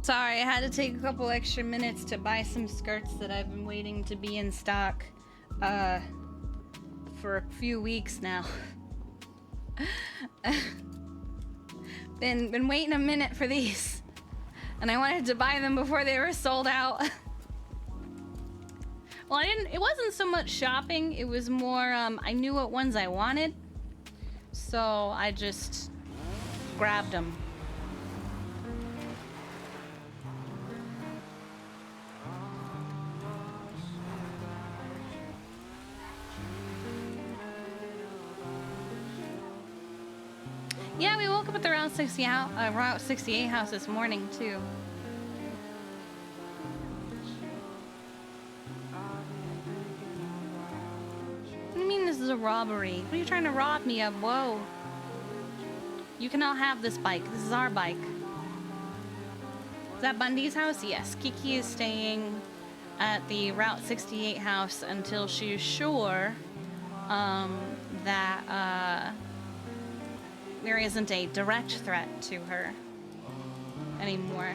Sorry, I had to take a couple extra minutes to buy some skirts that I've been waiting to be in stock for a few weeks now. Been waiting a minute for these, and I wanted to buy them before they were sold out. Well, it wasn't so much shopping, it was more, I knew what ones I wanted, so I just grabbed them. Yeah, we woke up at the Route 68 house this morning, too. What do you mean this is a robbery? What are you trying to rob me of? Whoa. You cannot have this bike. This is our bike. Is that Bundy's house? Yes. Kiki is staying at the Route 68 house until she's sure that there isn't a direct threat to her anymore.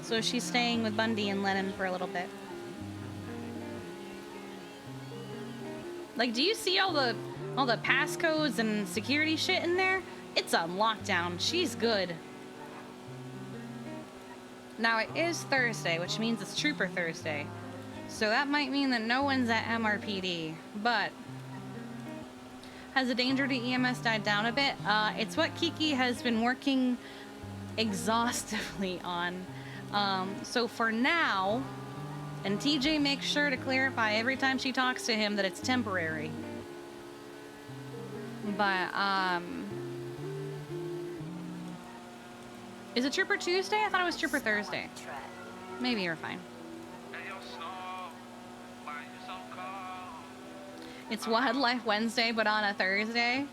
So she's staying with Bundy and Lennon for a little bit. Like, do you see all the passcodes and security shit in there? It's on lockdown. She's good. Now it is Thursday, which means it's Trooper Thursday. So that might mean that no one's at MRPD, but has the danger to EMS died down a bit? It's what Kiki has been working exhaustively on. So for now, and TJ makes sure to clarify every time she talks to him that it's temporary. But, is it Trooper Tuesday? I thought it was Trooper Thursday. Maybe you're fine. It's Wildlife Wednesday, but on a Thursday.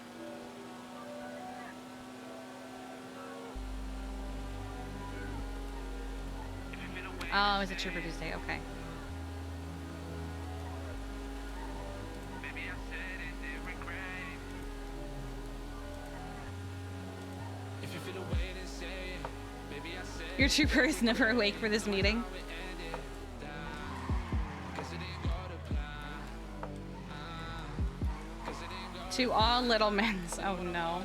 Oh, is it Trooper Tuesday? Okay. Your trooper is never awake for this meeting. To all little men's. Oh no.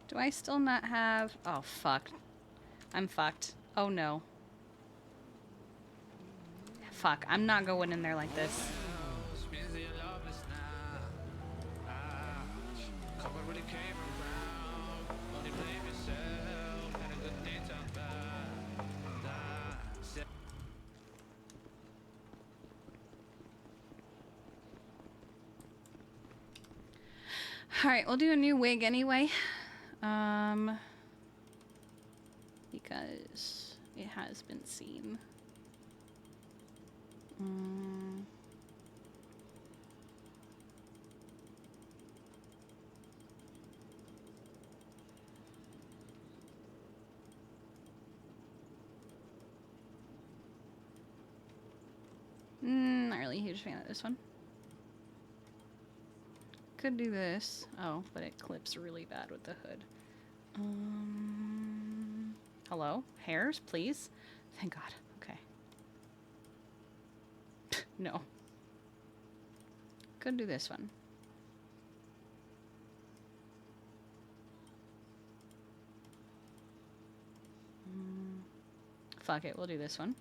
Do I still not have... Oh, fuck. I'm fucked. Oh, no. Fuck, I'm not going in there like this. Alright, we'll do a new wig anyway. Because it has been seen. Not really a huge fan of this one. Could do this. Oh, but it clips really bad with the hood. Hello? Hairs, please? Thank God. Okay. No. Could do this one. Fuck it, we'll do this one.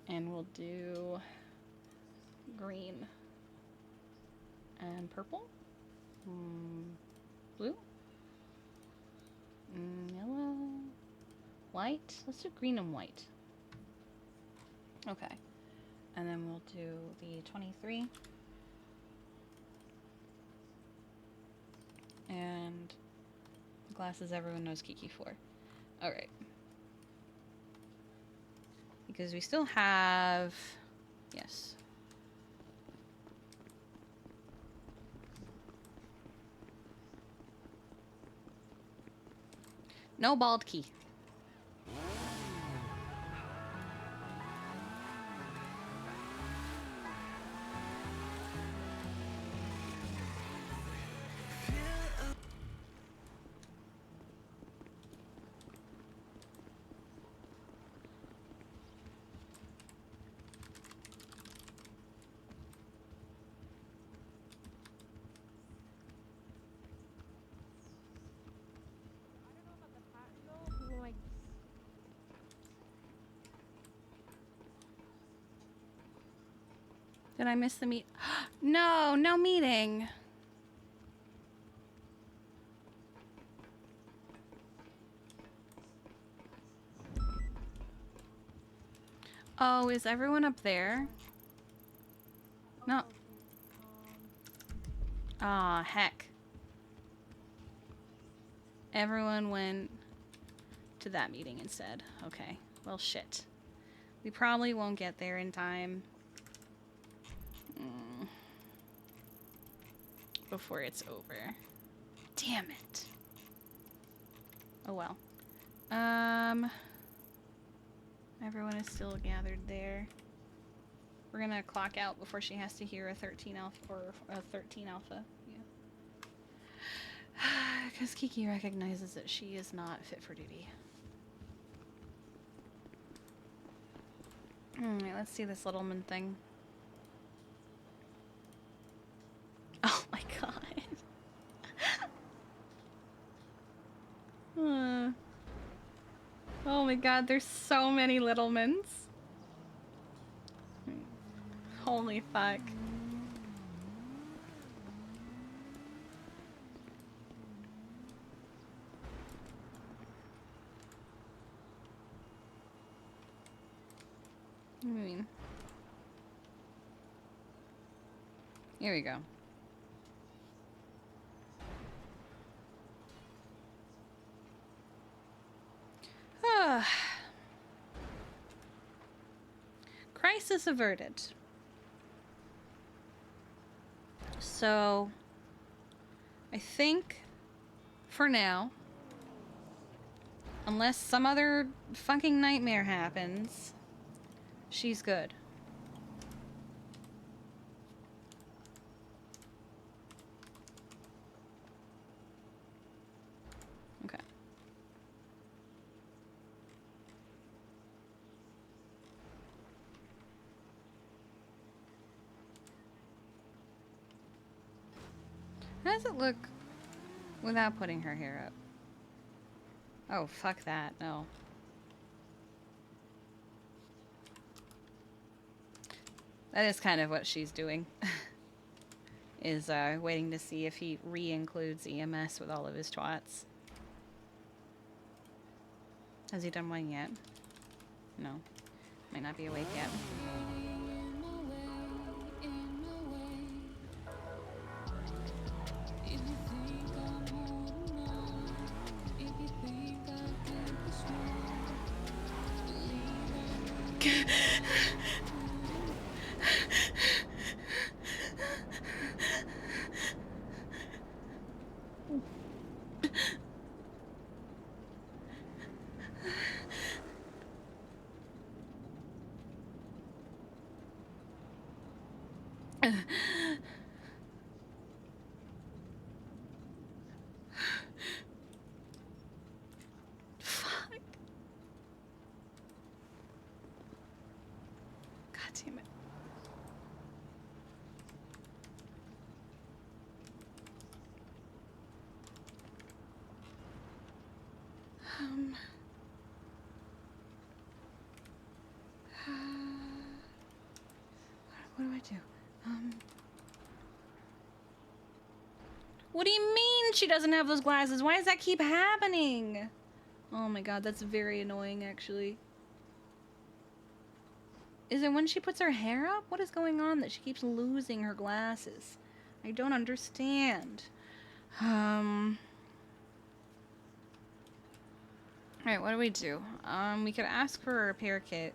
And we'll do green and purple. Blue. Yellow. White. Let's do green and white. Okay. And then we'll do the 23. And the glasses everyone knows Kiki for. Alright. Because we still have... Yes. No bald key. Did I miss the meet? No, no meeting. Oh, is everyone up there? No. Ah, heck. Everyone went to that meeting instead. Okay. Well, shit. We probably won't get there in time. Before it's over. Damn it. Oh well. Everyone is still gathered there. We're gonna clock out before she has to hear a 13 alpha or a 13 alpha. Yeah. Because Kiki recognizes that she is not fit for duty. Alright, let's see this Littleman thing. Oh my god. Oh my god, there's so many Littlemans. Holy fuck. I mean, here we go. Crisis averted. So, I think, for now, unless some other fucking nightmare happens, she's good. Okay. How does it look without putting her hair up? Oh, fuck that, no. That is kind of what she's doing. Is waiting to see if he re-includes EMS with all of his twats. Has he done one yet? No. Might not be awake yet. Fuck. God damn it. What do I do? What do you mean she doesn't have those glasses? Why does that keep happening? Oh my god, that's very annoying, actually. Is it when she puts her hair up? What is going on that she keeps losing her glasses? I don't understand. Alright, what do we do? We could ask for a repair kit.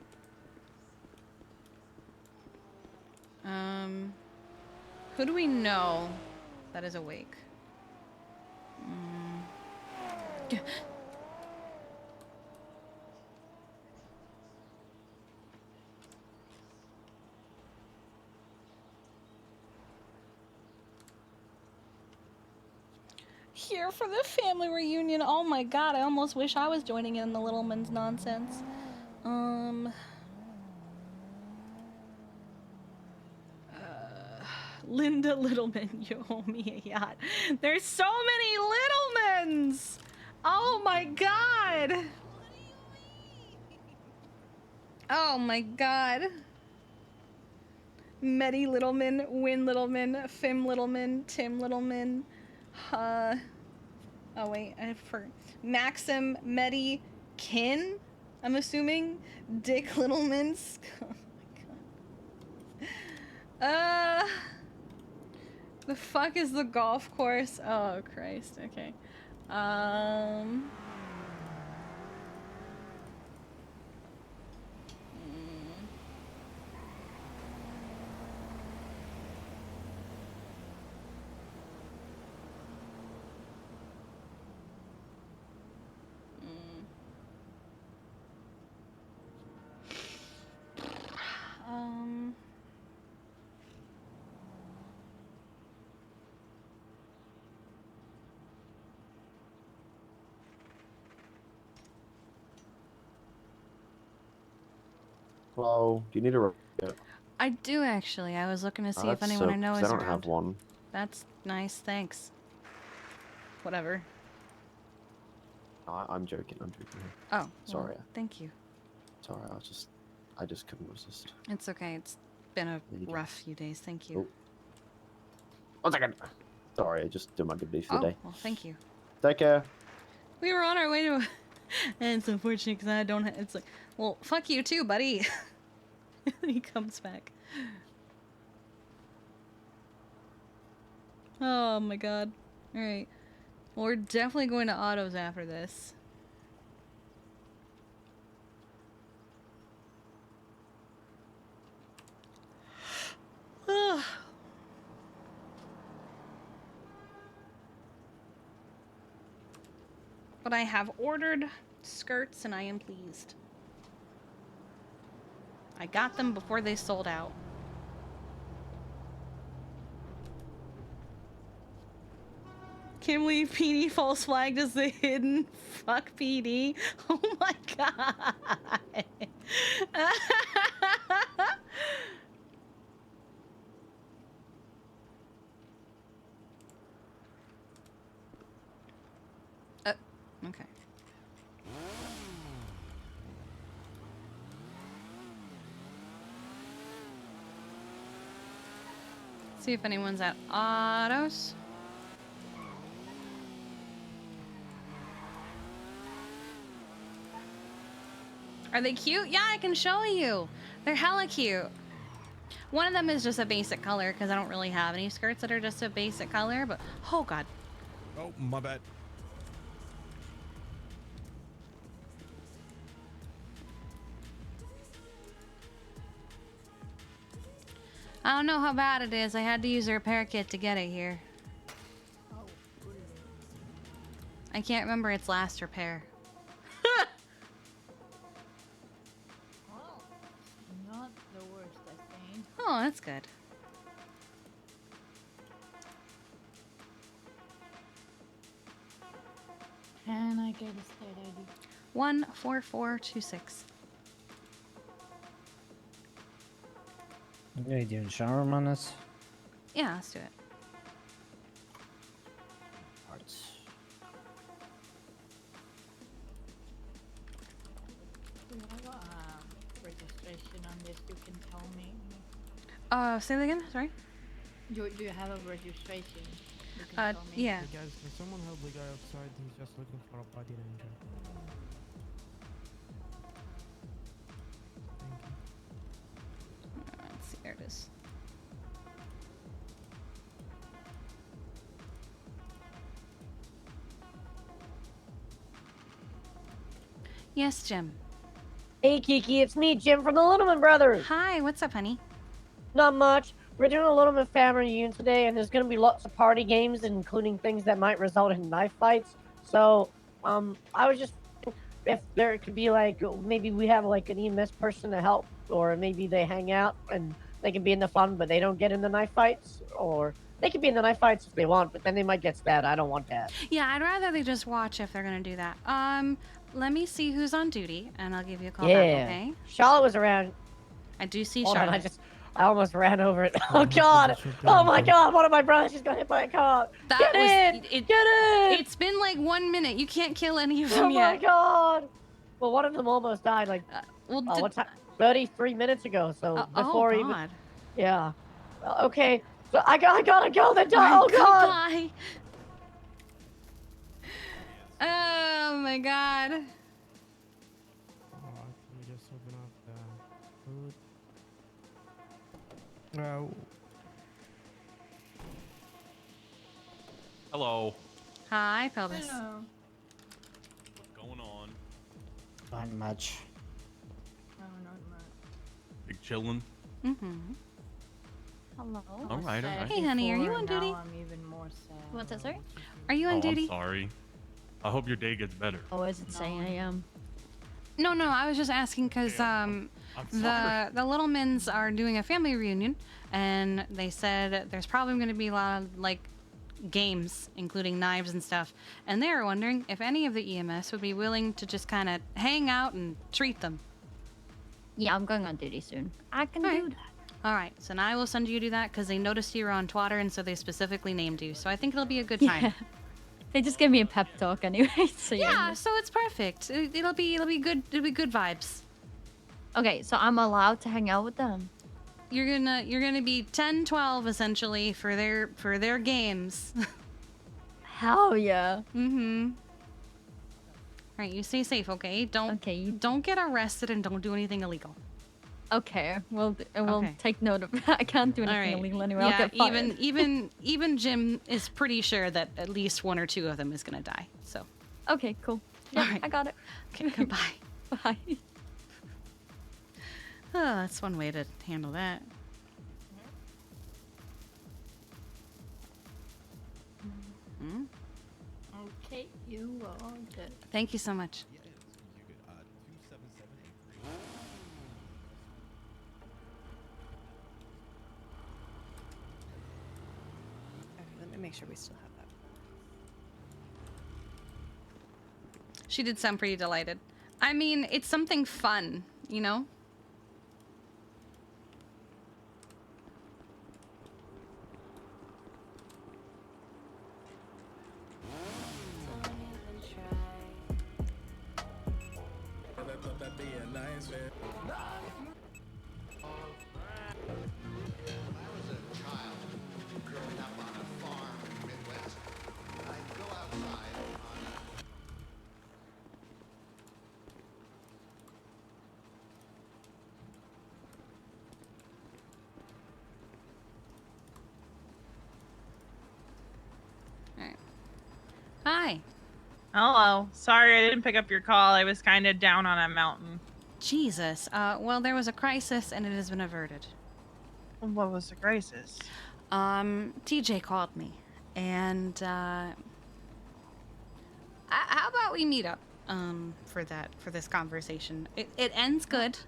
Who do we know that is awake? here for the family reunion. Oh my god, I almost wish I was joining in the Littleman's nonsense. Linda Littleman, you owe me a yacht. There's so many Littlemans! Oh my god! Oh my god. Meddy Littleman, Win Littleman, Fim Littleman, Tim Littleman, oh wait, I forgot. Maxim, Meddy, Kin, I'm assuming, Dick Littleman. Oh my god. The fuck is the golf course? Oh Christ, okay. Hello, do you need a rocket? I do actually. I was looking to see if anyone I know is I don't around. have one. That's nice, thanks. Whatever. I'm joking. I'm joking. Oh, sorry. Well, thank you. Sorry, I just couldn't resist. It's okay. It's been a rough few days. Thank you. Oh. 1 second. Sorry, I just did my good deed for the day. Well, thank you. Take care. We were on our way to. And it's unfortunate because I don't. It's like, well, fuck you too, buddy. He comes back. Oh my god. All right. Well, we're definitely going to autos after this. But I have ordered skirts and I am pleased. I got them before they sold out. Can't believe PD false flagged as the hidden fuck PD. Oh my god. Okay. See if anyone's at autos. Are they cute? Yeah, I can show you. They're hella cute. One of them is just a basic color because I don't really have any skirts that are just a basic color, but oh god. Oh, my bad. I don't know how bad it is. I had to use a repair kit to get it here. I can't remember its last repair. Not the worst, I think. Oh, that's good. Can I get a state ID? 14426. Are you doing shower on this? Yeah, let's do it. Parts. Do you have registration on this? You can tell me. Say that again, sorry? Do you have a registration? You can tell me. Yeah. Hey guys, can someone help the guy outside? He's just looking for a body ranger. Let's see, there it is. Yes, Jim. Hey Kiki, it's me, Jim from the Littleman Brothers. Hi, what's up, honey? Not much. We're doing a Littleman family reunion today, and there's gonna be lots of party games, including things that might result in knife fights. So, I was just if there could be like maybe we have like an EMS person to help, or maybe they hang out and they can be in the fun, but they don't get in the knife fights, or They can be in the knife fights if they want, but then they might get stabbed. I don't want that. Yeah, I'd rather they just watch if they're gonna do that. Let me see who's on duty, and I'll give you a call back, okay? Charlotte was around. I do see Hold on, Charlotte. I almost ran over it. Oh God! Oh my God! One of my brothers just got hit by a car. That Get was in! it. Get in! It's been like 1 minute. You can't kill any of Oh them my yet. God! Well, one of them almost died like what time? 33 minutes ago. So before even. God. Yeah. Well, okay. So I gotta go. Then All right, oh God! goodbye. Oh my God. Let me just open up the food. Hello. Hi, Pelvis. What's going on? Not much. No, not much. Big chillin'. Mm-hmm. Hello. All right, all right. Hey, honey, are you on Now duty? I'm even more sad. What's that, sorry? Are you on Oh, duty? I'm sorry. I hope your day gets better. Oh, is it saying I am? No, I was just asking because sorry. the Littlemans are doing a family reunion, and they said there's probably going to be a lot of like games, including knives and stuff, and they were wondering if any of the EMS would be willing to just kind of hang out and treat them. Yeah, I'm going on duty soon. I can All do right. that. All right, so now I will send you to do that because they noticed you were on Twitter, and so they specifically named you. So I think it'll be a good time. Yeah. They just gave me a pep talk anyway. So Yeah, so it's perfect. It'll be good. It'll be good vibes. Okay, so I'm allowed to hang out with them. You're gonna be 10-12 essentially for their games. Hell yeah. Mm-hmm. All right, you stay safe, okay? Don't get arrested and don't do anything illegal. Okay, we'll Okay. take note of that. I can't do All anything right. illegal anyway. I'll Yeah, get fired. even Jim is pretty sure that at least 1 or 2 of them is gonna die. So. Okay, cool. Yeah, All right. I got it. Okay, goodbye. Bye. Oh, that's one way to handle that. Hmm? Okay, you are good. Thank you so much. Okay, let me make sure we still have that. She did sound pretty delighted. I mean, it's something fun, you know? Hi. Hello. Sorry I didn't pick up your call. I was kind of down on a mountain. Jesus. Well, there was a crisis and it has been averted. What was the crisis? TJ called me, and how about we meet up for this conversation? It ends good,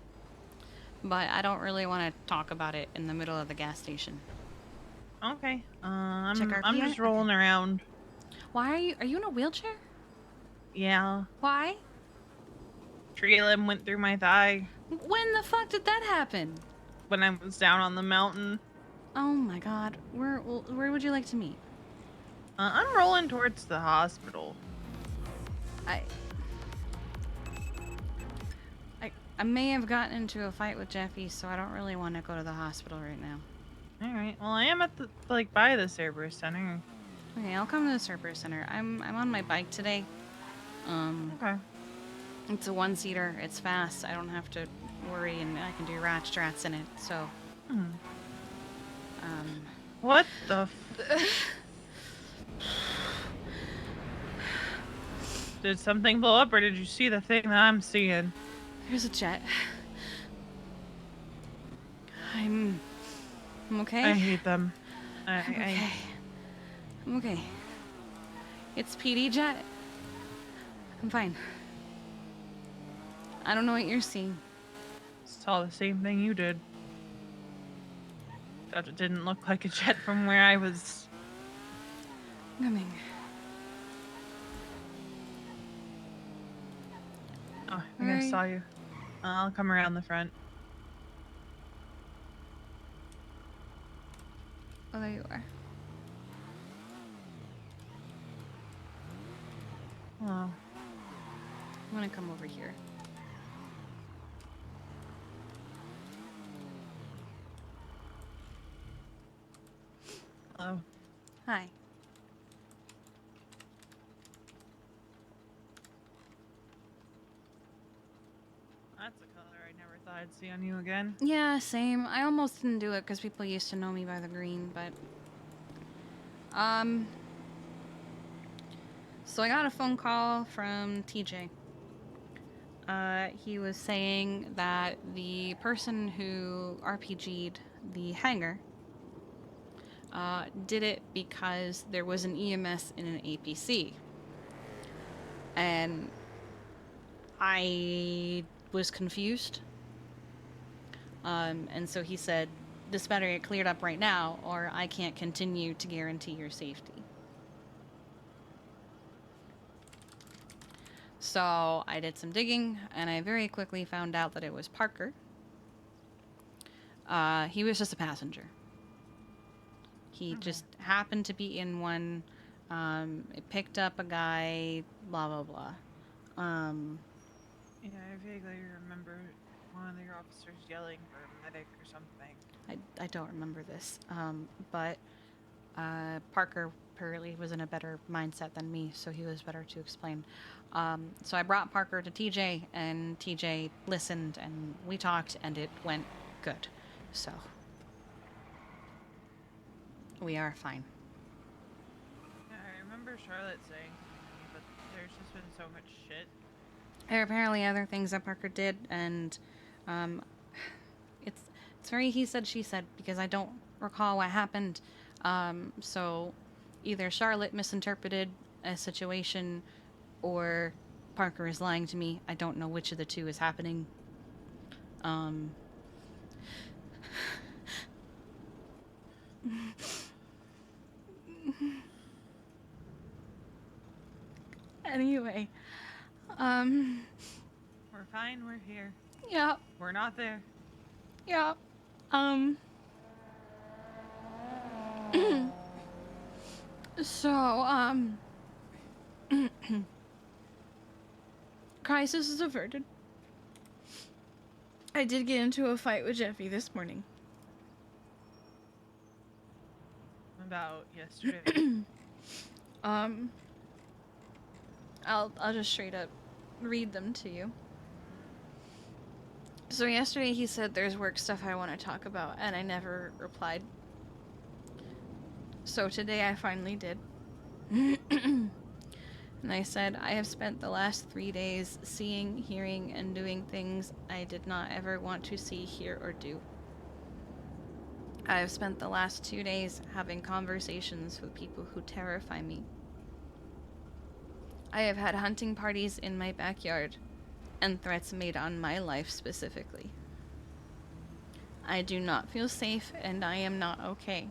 but I don't really want to talk about it in the middle of the gas station. Okay. Check our I'm PI? just rolling around. Why are you in a wheelchair? Yeah. Why? Tree limb went through my thigh When the fuck did that happen? when I was down on the mountain. Oh my God. Where would you like to meet? I'm rolling towards the hospital. I may have gotten into a fight with Jeffy, so I don't really want to go to the hospital right now. All right. Well, I am at the by the Cerberus Center. Okay, I'll come to the Cerberus Center. I'm on my bike today. Okay. It's a 1-seater. It's fast. I don't have to worry, and I can do rat strats in it. So. What the? Did something blow up, or did you see the thing that I'm seeing? There's a jet. I'm okay. I hate them. I'm okay. I'm okay. It's PD jet. I'm fine. I don't know what you're seeing. Saw the same thing you did. That didn't look like a jet from where I was. Coming. Oh, I think I saw you. I'll come around the front. Oh, there you are. Oh. I'm gonna come over here. Hello. Hi. That's a color I never thought I'd see on you again. Yeah, same. I almost didn't do it because people used to know me by the green, but... So I got a phone call from TJ. He was saying that the person who RPG'd the hangar did it because there was an EMS in an APC. And I was confused. And so he said, this better get cleared up right now, or I can't continue to guarantee your safety. So I did some digging, and I very quickly found out that it was Parker. He was just a passenger. He just happened to be in one. It picked up a guy, blah, blah, blah. Yeah, I vaguely remember one of your officers yelling for a medic or something. I don't remember this. But Parker apparently was in a better mindset than me, so he was better to explain. So I brought Parker to TJ, and TJ listened, and we talked, and it went good. So we are fine. Yeah, I remember Charlotte saying something to me, but there's just been so much shit. There are apparently other things that Parker did, and it's very he said, she said, because I don't recall what happened. So either Charlotte misinterpreted a situation, or Parker is lying to me. I don't know which of the two is happening. Anyway, We're fine, we're here. Yeah. We're not there. Yeah. So, crisis is averted. I did get into a fight with Jeffy this morning. About yesterday. I'll just straight up read them to you. So yesterday he said there's work stuff I want to talk about, and I never replied. So today I finally did. And I said, I have spent the last 3 days seeing, hearing, and doing things I did not ever want to see, hear, or do. I have spent the last 2 days having conversations with people who terrify me. I have had hunting parties in my backyard, and threats made on my life specifically. I do not feel safe, and I am not okay.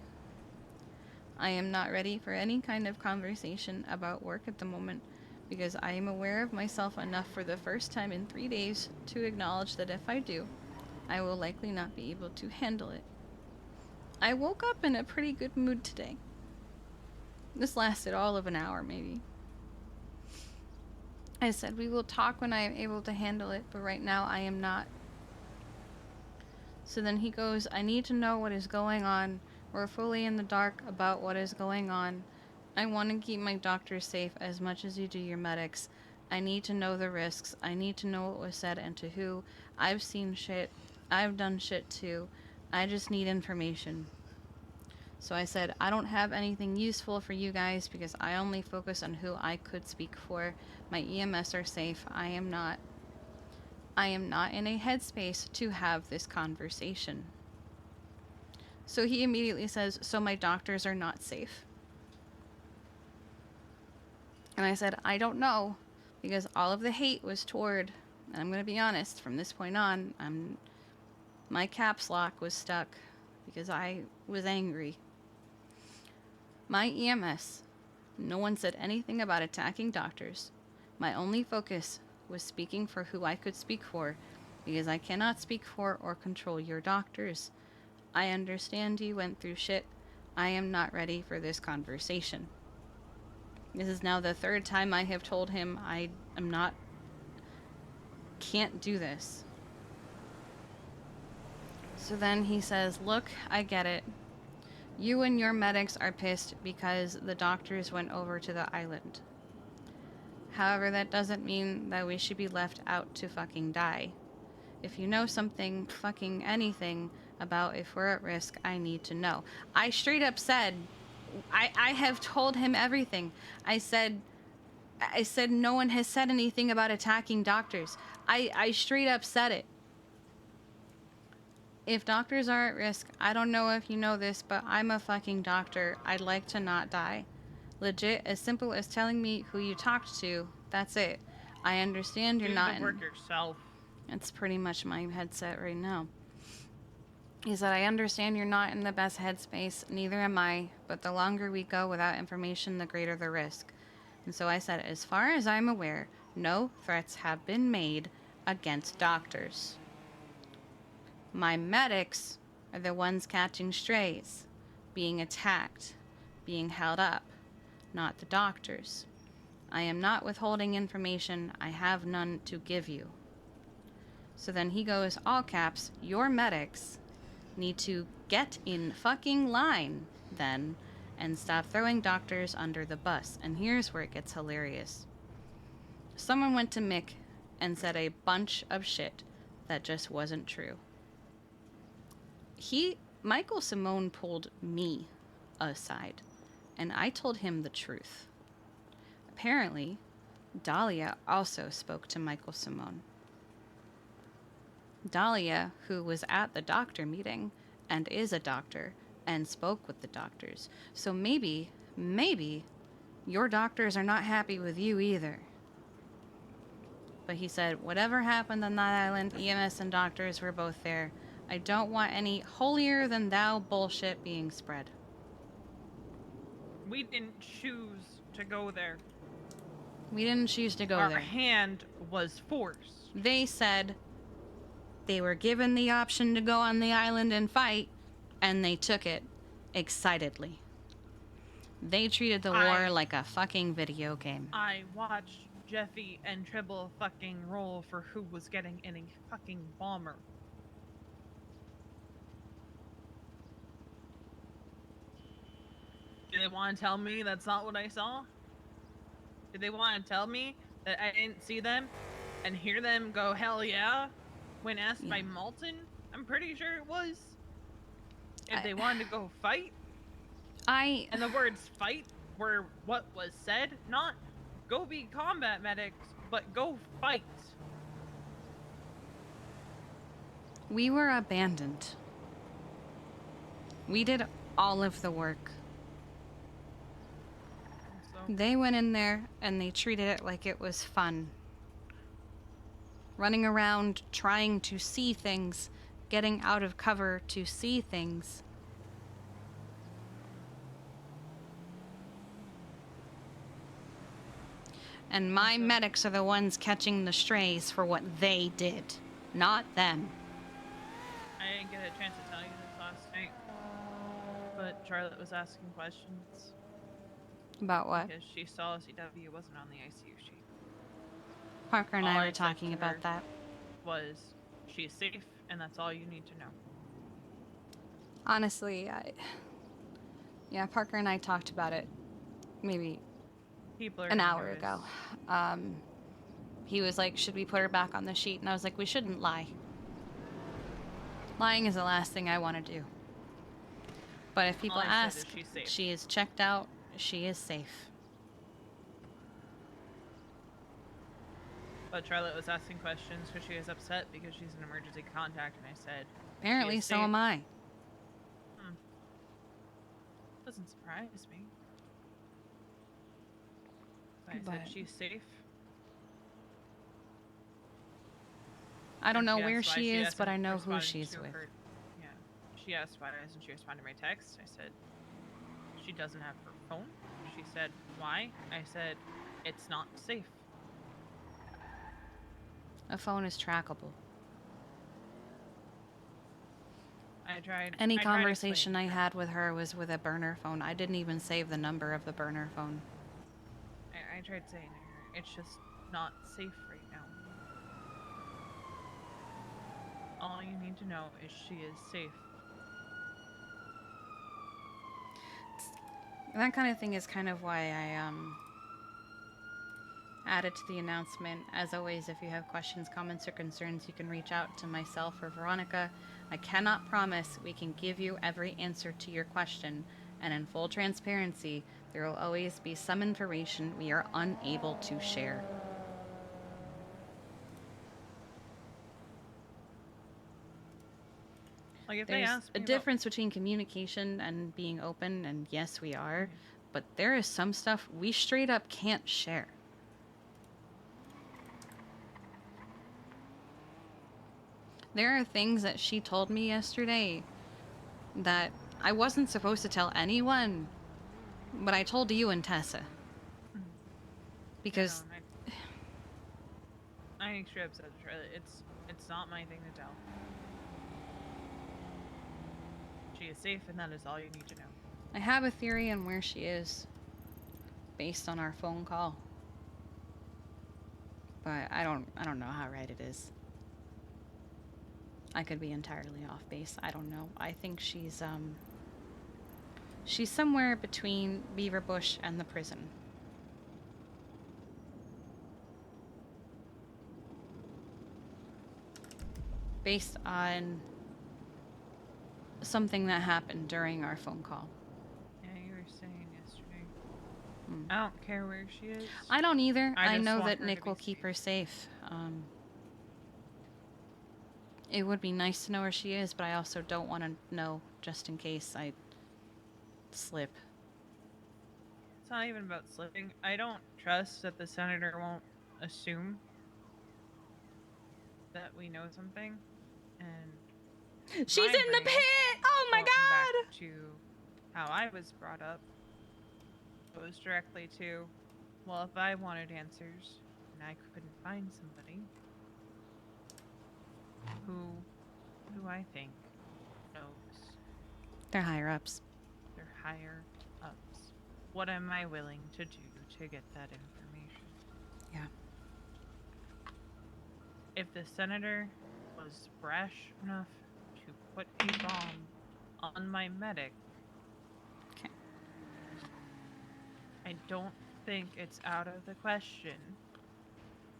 I am not ready for any kind of conversation about work at the moment, because I am aware of myself enough for the first time in 3 days to acknowledge that if I do, I will likely not be able to handle it. I woke up in a pretty good mood today. This lasted all of an hour, maybe. I said, we will talk when I am able to handle it, but right now I am not. So then he goes, I need to know what is going on. We're fully in the dark about what is going on. I want to keep my doctors safe as much as you do your medics. I need to know the risks. I need to know what was said and to who. I've seen shit. I've done shit too. I just need information. So I said, I don't have anything useful for you guys because I only focus on who I could speak for. My EMS are safe. I am not in a headspace to have this conversation. So he immediately says, so my doctors are not safe. And I said, I don't know, because all of the hate was toward, and I'm going to be honest, from this point on, my caps lock was stuck. because I was angry. My EMS, no one said anything about attacking doctors. My only focus was speaking for who I could speak for, because I cannot speak for or control your doctors. I understand you went through shit. I am not ready for this conversation. This is now the third time I have told him I am not, can't do this. So then he says, look, I get it. You and your medics are pissed because the doctors went over to the island. However, that doesn't mean that we should be left out to fucking die. If you know something, fucking anything about if we're at risk, I need to know. I straight up said, I have told him everything. I said no one has said anything about attacking doctors. I straight up said it. If doctors are at risk, I don't know if you know this, but I'm a fucking doctor. I'd like to not die. Legit, as simple as telling me who you talked to, that's it. I understand you're Do not the work yourself. That's pretty much my headset right now. He said, I understand you're not in the best headspace, neither am I, but the longer we go without information, the greater the risk. And so I said, as far as I'm aware, no threats have been made against doctors. My medics are the ones catching strays, being attacked, being held up, not the doctors. I am not withholding information. I have none to give you. So then he goes, all caps, your medics need to get in fucking line then and stop throwing doctors under the bus. And here's where it gets hilarious. Someone went to Mick and said a bunch of shit that just wasn't true. Michael Simone pulled me aside, and I told him the truth. Apparently, Dahlia also spoke to Michael Simone. Dahlia, who was at the doctor meeting and is a doctor and spoke with the doctors. So maybe your doctors are not happy with you either. But he said, whatever happened on that island, EMS and doctors were both there. I don't want any holier-than-thou bullshit being spread. We didn't choose to go there. We didn't choose to go Our there. hand was forced. They said they were given the option to go on the island and fight, and they took it excitedly. They treated the war like a fucking video game. I watched Jeffy and Tribble fucking roll for who was getting in a fucking bomber. Do they want to tell me that's not what I saw? Do they want to tell me that I didn't see them and hear them go, hell yeah, when asked by Malton? I'm pretty sure it was. If they wanted to go fight. And the words fight were what was said, not go be combat medics, but go fight. We were abandoned. We did all of the work. They went in there and they treated it like it was fun. Running around trying to see things, getting out of cover to see things. And my medics are the ones catching the strays for what they did, not them. I didn't get a chance to tell you this last night, but Charlotte was asking questions. About what? Because she saw CW wasn't on the ICU sheet. Parker and I were talking about that. Was she's safe, and that's all you need to know. Honestly, yeah, Parker and I talked about it maybe an hour ago. He was like, should we put her back on the sheet? And I was like, we shouldn't lie. Lying is the last thing I want to do. But if people ask, she is checked out, she is safe. But Charlotte was asking questions because she was upset because she's an emergency contact, and I said, Apparently, so am I. Doesn't surprise me. I said she's safe. I don't know where she is, but I know who she's with. Yeah, she asked why isn't she responding to my text. I said, she doesn't have her phone. She said, why? I said, it's not safe. A phone is trackable. I tried. Any I tried conversation I explaining to her. had with her was with a burner phone. I didn't even save the number of the burner phone. I tried saying to her, it's just not safe right now. All you need to know is she is safe. That kind of thing is kind of why I added to the announcement. As always, if you have questions, comments, or concerns, you can reach out to myself or Veronica. I cannot promise we can give you every answer to your question, and in full transparency, there will always be some information we are unable to share. Like if There's they ask a me difference between communication and being open, and yes, we are, but there is some stuff we straight up can't share. There are things that she told me yesterday that I wasn't supposed to tell anyone, but I told you and Tessa. Because I make sure I've said it's not my thing to tell. She is safe, and that is all you need to know. I have a theory on where she is based on our phone call. But I don't know how right it is. I could be entirely off base. I don't know. I think she's somewhere between Beaver Bush and the prison. Based on something that happened during our phone call. Yeah, you were saying yesterday. I don't care where she is. I don't either. I just know want that her to Nick be will keep her safe. It would be nice to know where she is, but I also don't want to know just in case I slip. It's not even about slipping. I don't trust that the senator won't assume that we know something. And she's in the pit! Oh my god! Back to how I was brought up. It was directly to, well, if I wanted answers and I couldn't find somebody who I think knows. They're higher ups. They're higher ups. What am I willing to do to get that information? Yeah. If the senator was brash enough to put a bomb on my medic, okay, I don't think it's out of the question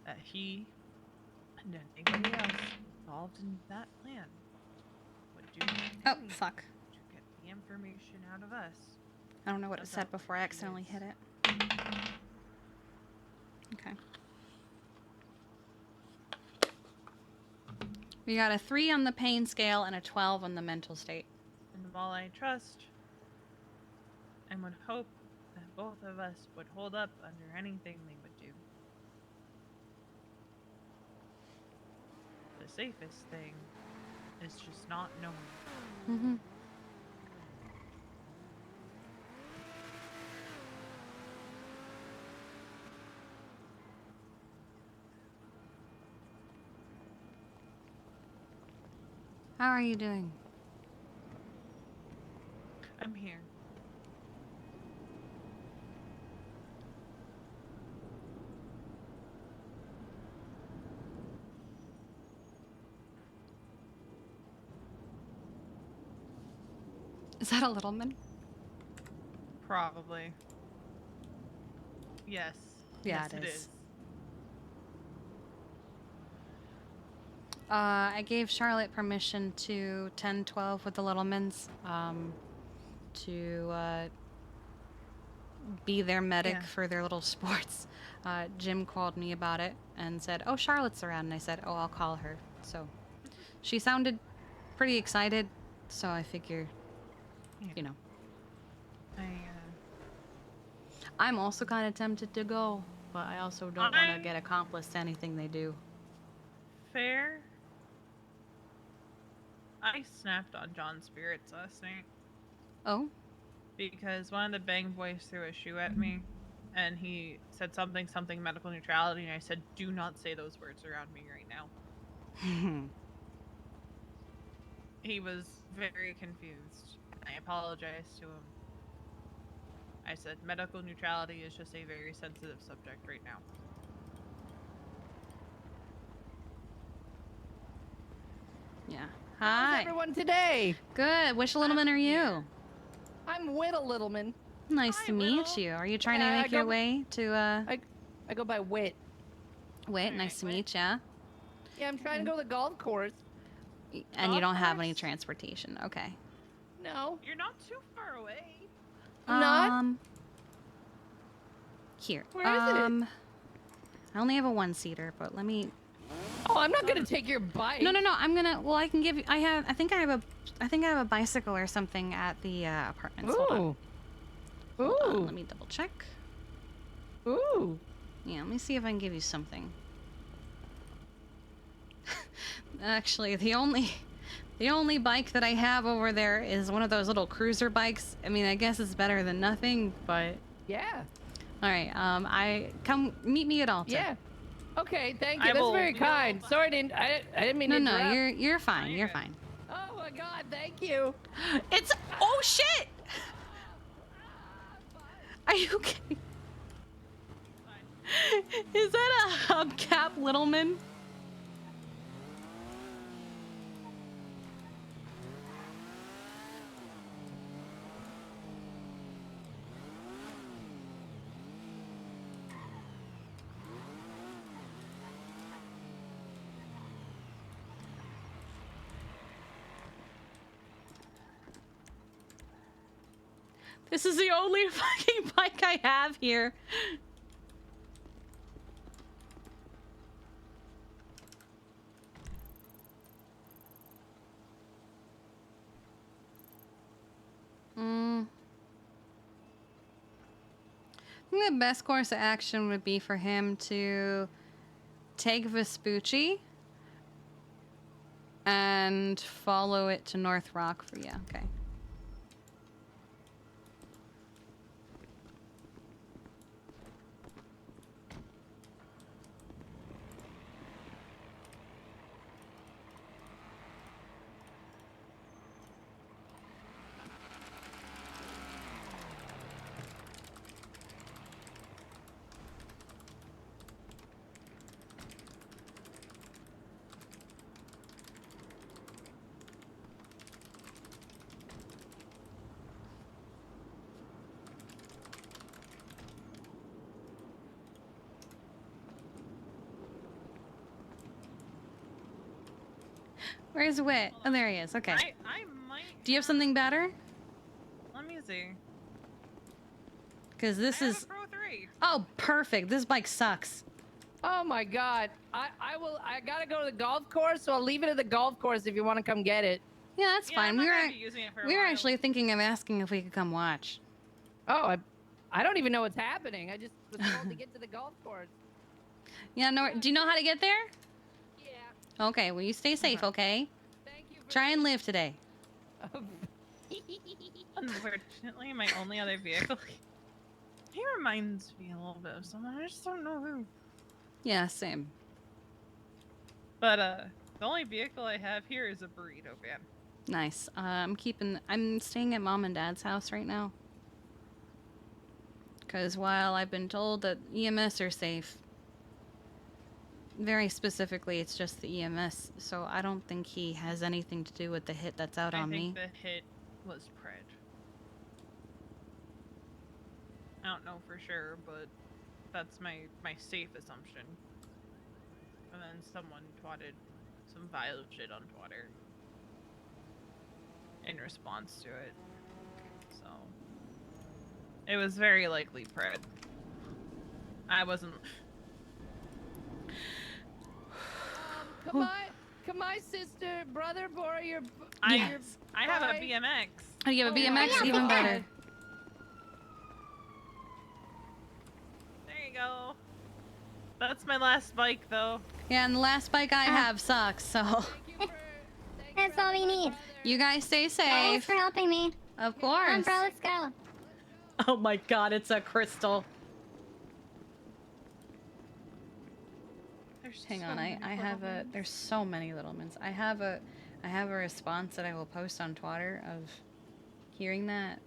that he and anybody else involved in that plan would do anything fuck. to get the information out of us. I don't know what it said before I accidentally hit it. Okay. We got a 3 on the pain scale and a 12 on the mental state. And while I trust and would hope that both of us would hold up under anything they would do, the safest thing is just not knowing. Mm-hmm. How are you doing? I'm here. Is that a little man? Probably. Yes. Yeah, yes, it it is. is. I gave Charlotte permission to 10-12 with the Littlemans to be their medic for their little sports. Jim called me about it and said, oh, Charlotte's around. And I said, oh, I'll call her. So she sounded pretty excited. So I figure, you know. I'm also kind of tempted to go, but I also don't want to get accomplice to anything they do. Fair. I snapped on John's spirits last night. Oh? Because one of the bang boys threw a shoe at me, and he said something medical neutrality, and I said, do not say those words around me right now. He was very confused. I apologized to him. I said, medical neutrality is just a very sensitive subject right now. Yeah. How's Hi. everyone today? Good. Which Littleman are you? I'm Whittle Littleman. Nice to meet you. Are you trying to make your way to I go by Wit. Wait, nice to meet ya. Yeah, I'm trying to go to the golf course. And you don't have any transportation. Okay. No. You're not too far away. Not? Here. Where is it? I only have a one-seater, but let me. Oh, I'm not gonna take your bike. No. I'm gonna. Well, I can give you. I think I have a bicycle or something at the apartments. Hold on. Hold on, let me double check. Ooh. Yeah, let me see if I can give you something. Actually, the only bike that I have over there is one of those little cruiser bikes. I mean, I guess it's better than nothing, but Yeah. all right. I come meet me at Alta. Yeah. Okay, thank you. That's very kind. Sorry, I didn't mean to No, interrupt. you're fine. You're fine. Oh my God, thank you. It's oh shit. Are you okay? Is that a hubcap Littleman? This is the only fucking bike I have here. I think the best course of action would be for him to take Vespucci and follow it to North Rock for you. Okay. Where's Wit? Oh, there he is. Okay. I might. Do you have something better? Let me see. Because this is. Pro 3. Oh, perfect. This bike sucks. Oh my God. I gotta go to the golf course, so I'll leave it at the golf course if you want to come get it. Yeah, that's fine. I'm not gonna be using it for a We were while. actually thinking of asking if we could come watch. Oh, I don't even know what's happening. I just was told to get to the golf course. Yeah, no. Do you know how to get there? Yeah. Okay, well, you stay safe, okay? Thank you. Try and live today. Unfortunately, my only other vehicle. He reminds me a little bit of someone. I just don't know who. Yeah, same. But the only vehicle I have here is a burrito van. Nice. I'm staying at Mom and Dad's house right now. Because while I've been told that EMS are safe, very specifically, it's just the EMS, so I don't think he has anything to do with the hit that's out on me. I think the hit was Pred. I don't know for sure, but that's my safe assumption. And then someone twatted some vile shit on Twitter in response to it. So it was very likely Pred. I wasn't. Can my sister, brother borrow your? I have a BMX. Oh, you have a BMX? yeah, Even go better. ahead. There you go. That's my last bike, though. Yeah, and the last bike I have sucks, so. It's That's all we need. You guys stay safe. Thanks for helping me. Of course. Bro, let's go. Oh my god, it's a crystal. Hang on, I have a. There's so many little mints. I have a response that I will post on Twitter of hearing that.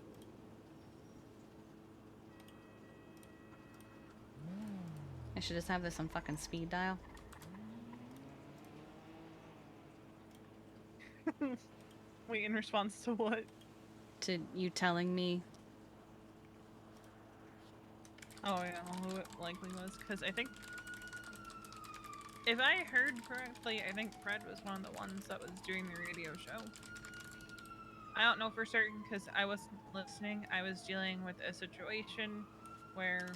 I should just have this on fucking speed dial. Wait, in response to what? To you telling me. Oh yeah, who it likely was, because I think if I heard correctly, I think Fred was one of the ones that was doing the radio show. I don't know for certain because I wasn't listening. I was dealing with a situation where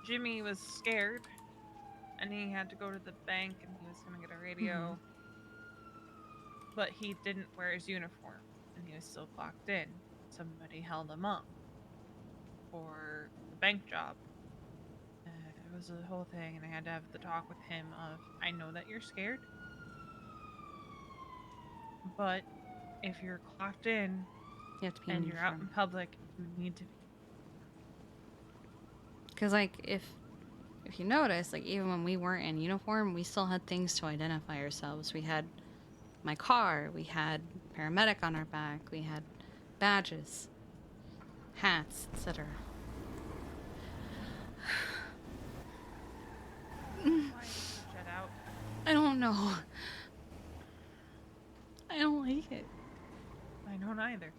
Jimmy was scared and he had to go to the bank and he was going to get a radio, but he didn't wear his uniform and he was still clocked in. Somebody held him up for the bank job. It was a whole thing, and I had to have the talk with him of, I know that you're scared, but if you're clocked in You have to be and in you're out in uniform. public, you need to be. Because like if you notice, like even when we weren't in uniform, we still had things to identify ourselves. We had my car, we had paramedic on our back, we had badges, hats, etc. Why did you jet out? I don't know. I don't like it. I don't either.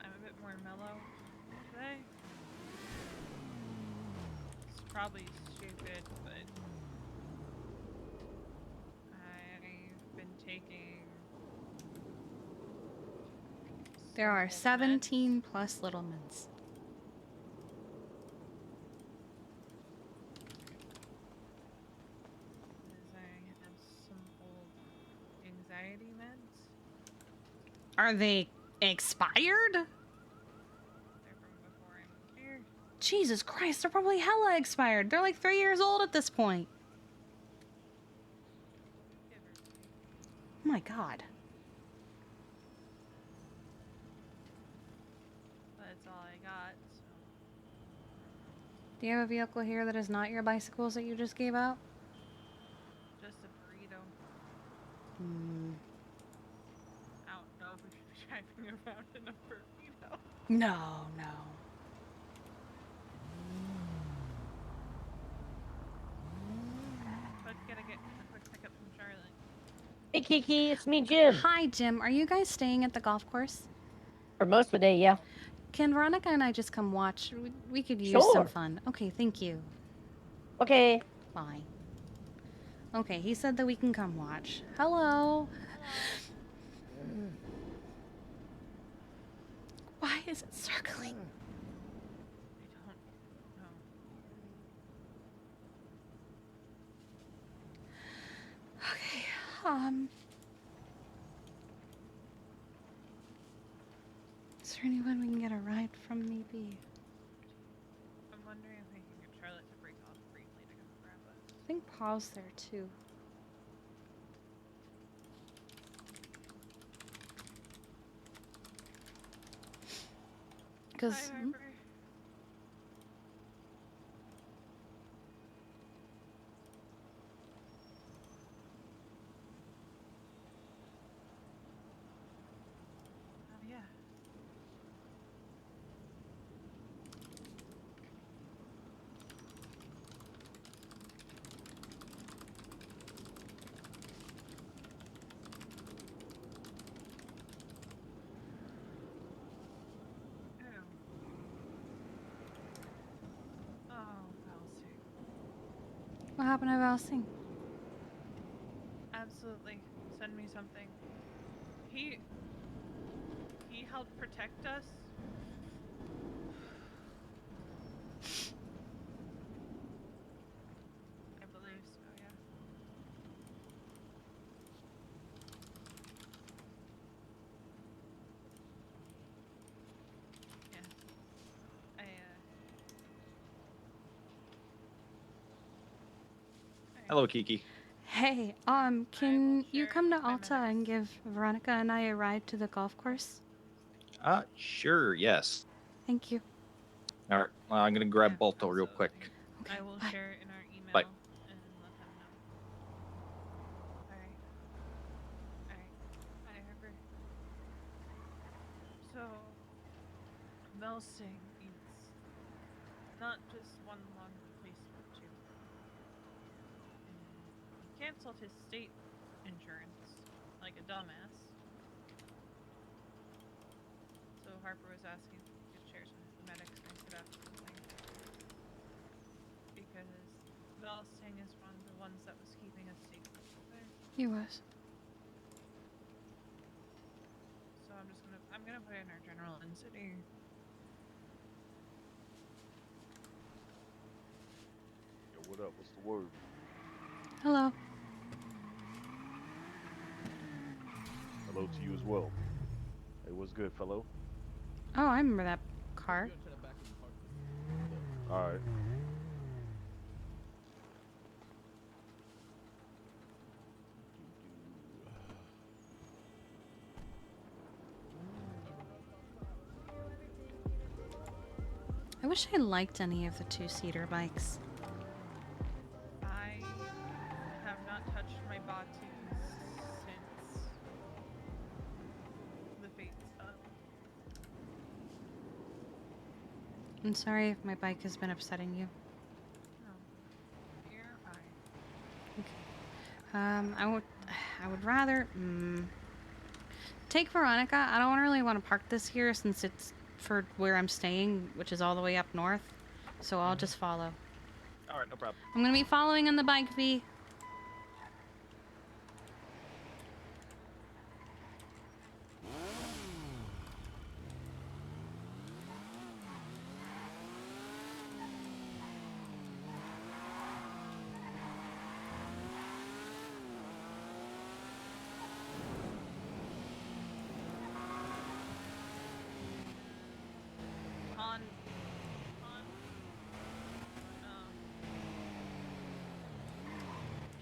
I'm a bit more mellow today. It's probably stupid, but I've been taking. There are 17 plus little mints. I have some old anxiety meds. Are they expired? They're from before I moved here. Jesus Christ, they're probably hella expired. They're like 3 years old at this point. Oh my god. That's all I got. So. Do you have a vehicle here that is not your bicycles that you just gave out? Just a burrito. Hmm. I don't know if we should be driving around in a burrito. No, no. But gotta get a quick pickup from Charlotte. Hey Kiki, it's me, Jim. Hi, Jim. Are you guys staying at the golf course? For most of the day, yeah. Can Veronica and I just come watch? We could use Sure. some fun. Okay, thank you. Okay. Bye. Okay, he said that we can come watch. Hello. Why is it circling? I don't know. Okay, is there anyone we can get a ride from, maybe? I'm wondering if we can get Charlotte to break off briefly to come grab us. I think Paul's there, too. Because... Hi, Harper. Oh, yeah. Oh, Elsie. What happened to Valsing? Absolutely. Send me something. He helped protect us. I believe so, yeah. Yeah. Hello, Kiki. Hey, can you come to Alta and give Veronica and I a ride to the golf course? Sure, yes. Thank you. All right, well, I'm gonna grab Balto real quick. I will share it in our email Bye. and let them know. Alright. Alright. Bye, Harper. So, Melsing is not just one long replacement, too. He canceled his state insurance like a dumbass. So Harper was asking if we could share some of the medics and could ask something. Because Melsing is one of the ones that was keeping us safe. He was. So I'm gonna put it in our general in city. Yo, what up? What's the word? Hello. Hello to you as well. Hey, what's good, fellow? Oh, I remember that car. All right. I wish I liked any of the two-seater bikes. I have not touched my Batus since the fates up. I'm sorry if my bike has been upsetting you. You're I fine. would rather take Veronica. I don't really want to park this here since it's for where I'm staying, which is all the way up north. So I'll just follow. All right, no problem. I'm gonna be following on the bike, V.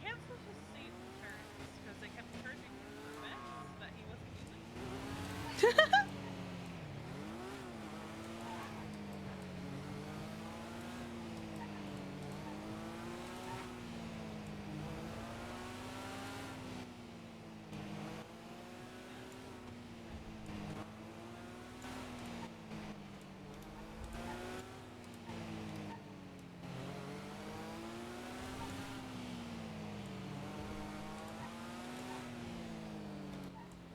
Canceled his state insurance because they kept charging him for events that he wasn't using.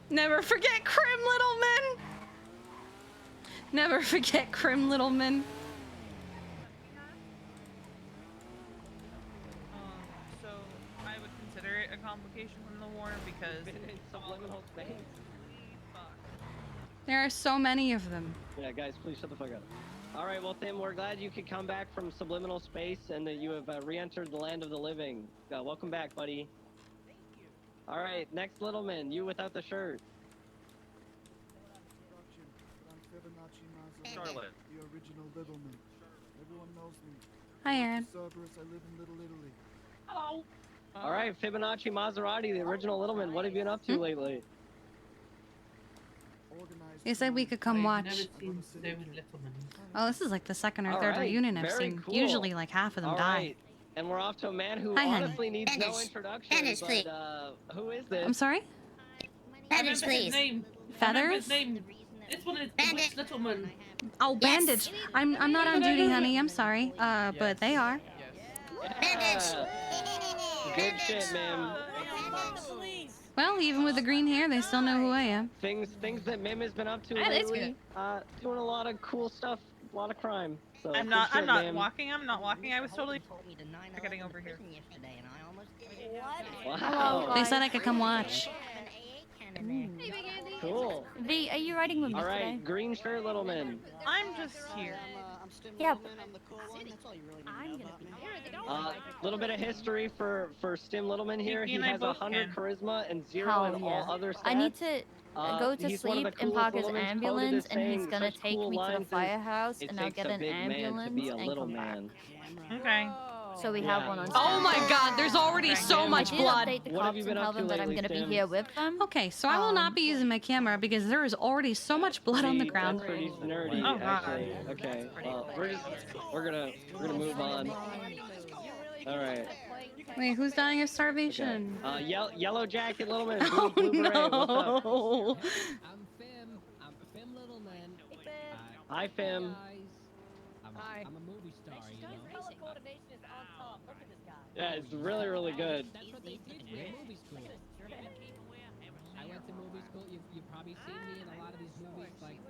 Never forget Crim Littleman! Never forget Crim Littleman. So I would consider it a complication from the war because subliminal space. There are so many of them. Yeah, guys, please shut the fuck up. All right, well, Tim, we're glad you could come back from subliminal space and that you have re-entered the land of the living. Welcome back, buddy. Thank you. All right, next Littleman, you without the shirt. Charlotte. The original Littleman. Everyone knows me. Hi, Aaron. Cerberus, I live in Little Italy. Hello. All right, Fibonacci Maserati, the original Littleman. What have you been up to lately? They said we could come watch. Oh, this is like the second or third reunion I've very seen. cool. Usually like half of them All die. right, and we're off to a man who Hi, honey. honestly needs no introduction. But who is this? I'm sorry? Feathers, please. Feathers? This one is Bandage Littleman. Oh, Bandage. I'm not on duty, honey. I'm sorry. But they are. Good shit, man. Well, even with the green hair, they still know who I am. Things that Mim has been up to That is lately. Doing a lot of cool stuff, a lot of crime. So I'm good not shit, Mim. walking. I'm not walking. I was totally getting over here. Wow. They said I could come watch. Cool. V, are you riding with me All right, today? green shirt, little man. I'm just here. Yeah. Little bit of history for Stim Littleman here. Kiki He and I has both 100 can. charisma and 0 Hell in yeah. all other stats. I need to go to He's one of sleep the and coolest park his Littlemans, quoted ambulance, as and he's saying gonna such take cool me to the lines as, firehouse, "It and I'll takes get a an big man to ambulance be a and little come back. man." Okay. So we have one on Oh my standby. God, there's already so I much did blood. update the What have cops you and been tell up to them that I'm lately, going to be Stim? here with them. Okay, so I will not be using my camera because there is already so much blood on the See, ground. That's pretty nerdy, Oh, God. actually. Okay, well, we're gonna move on. All right. Wait, who's dying of starvation? Yellow jacket, little man, Oh, blue beret. What's up? no. I'm Fim. I'm Fim Littleman. Hi, Fim. I'm a movie star, you know. Color coordination is on top. Look at this guy. Yeah, it's really, really good. That's what they teach me in movie school. I went to movie school. You've probably seen me in a lot of these movies, like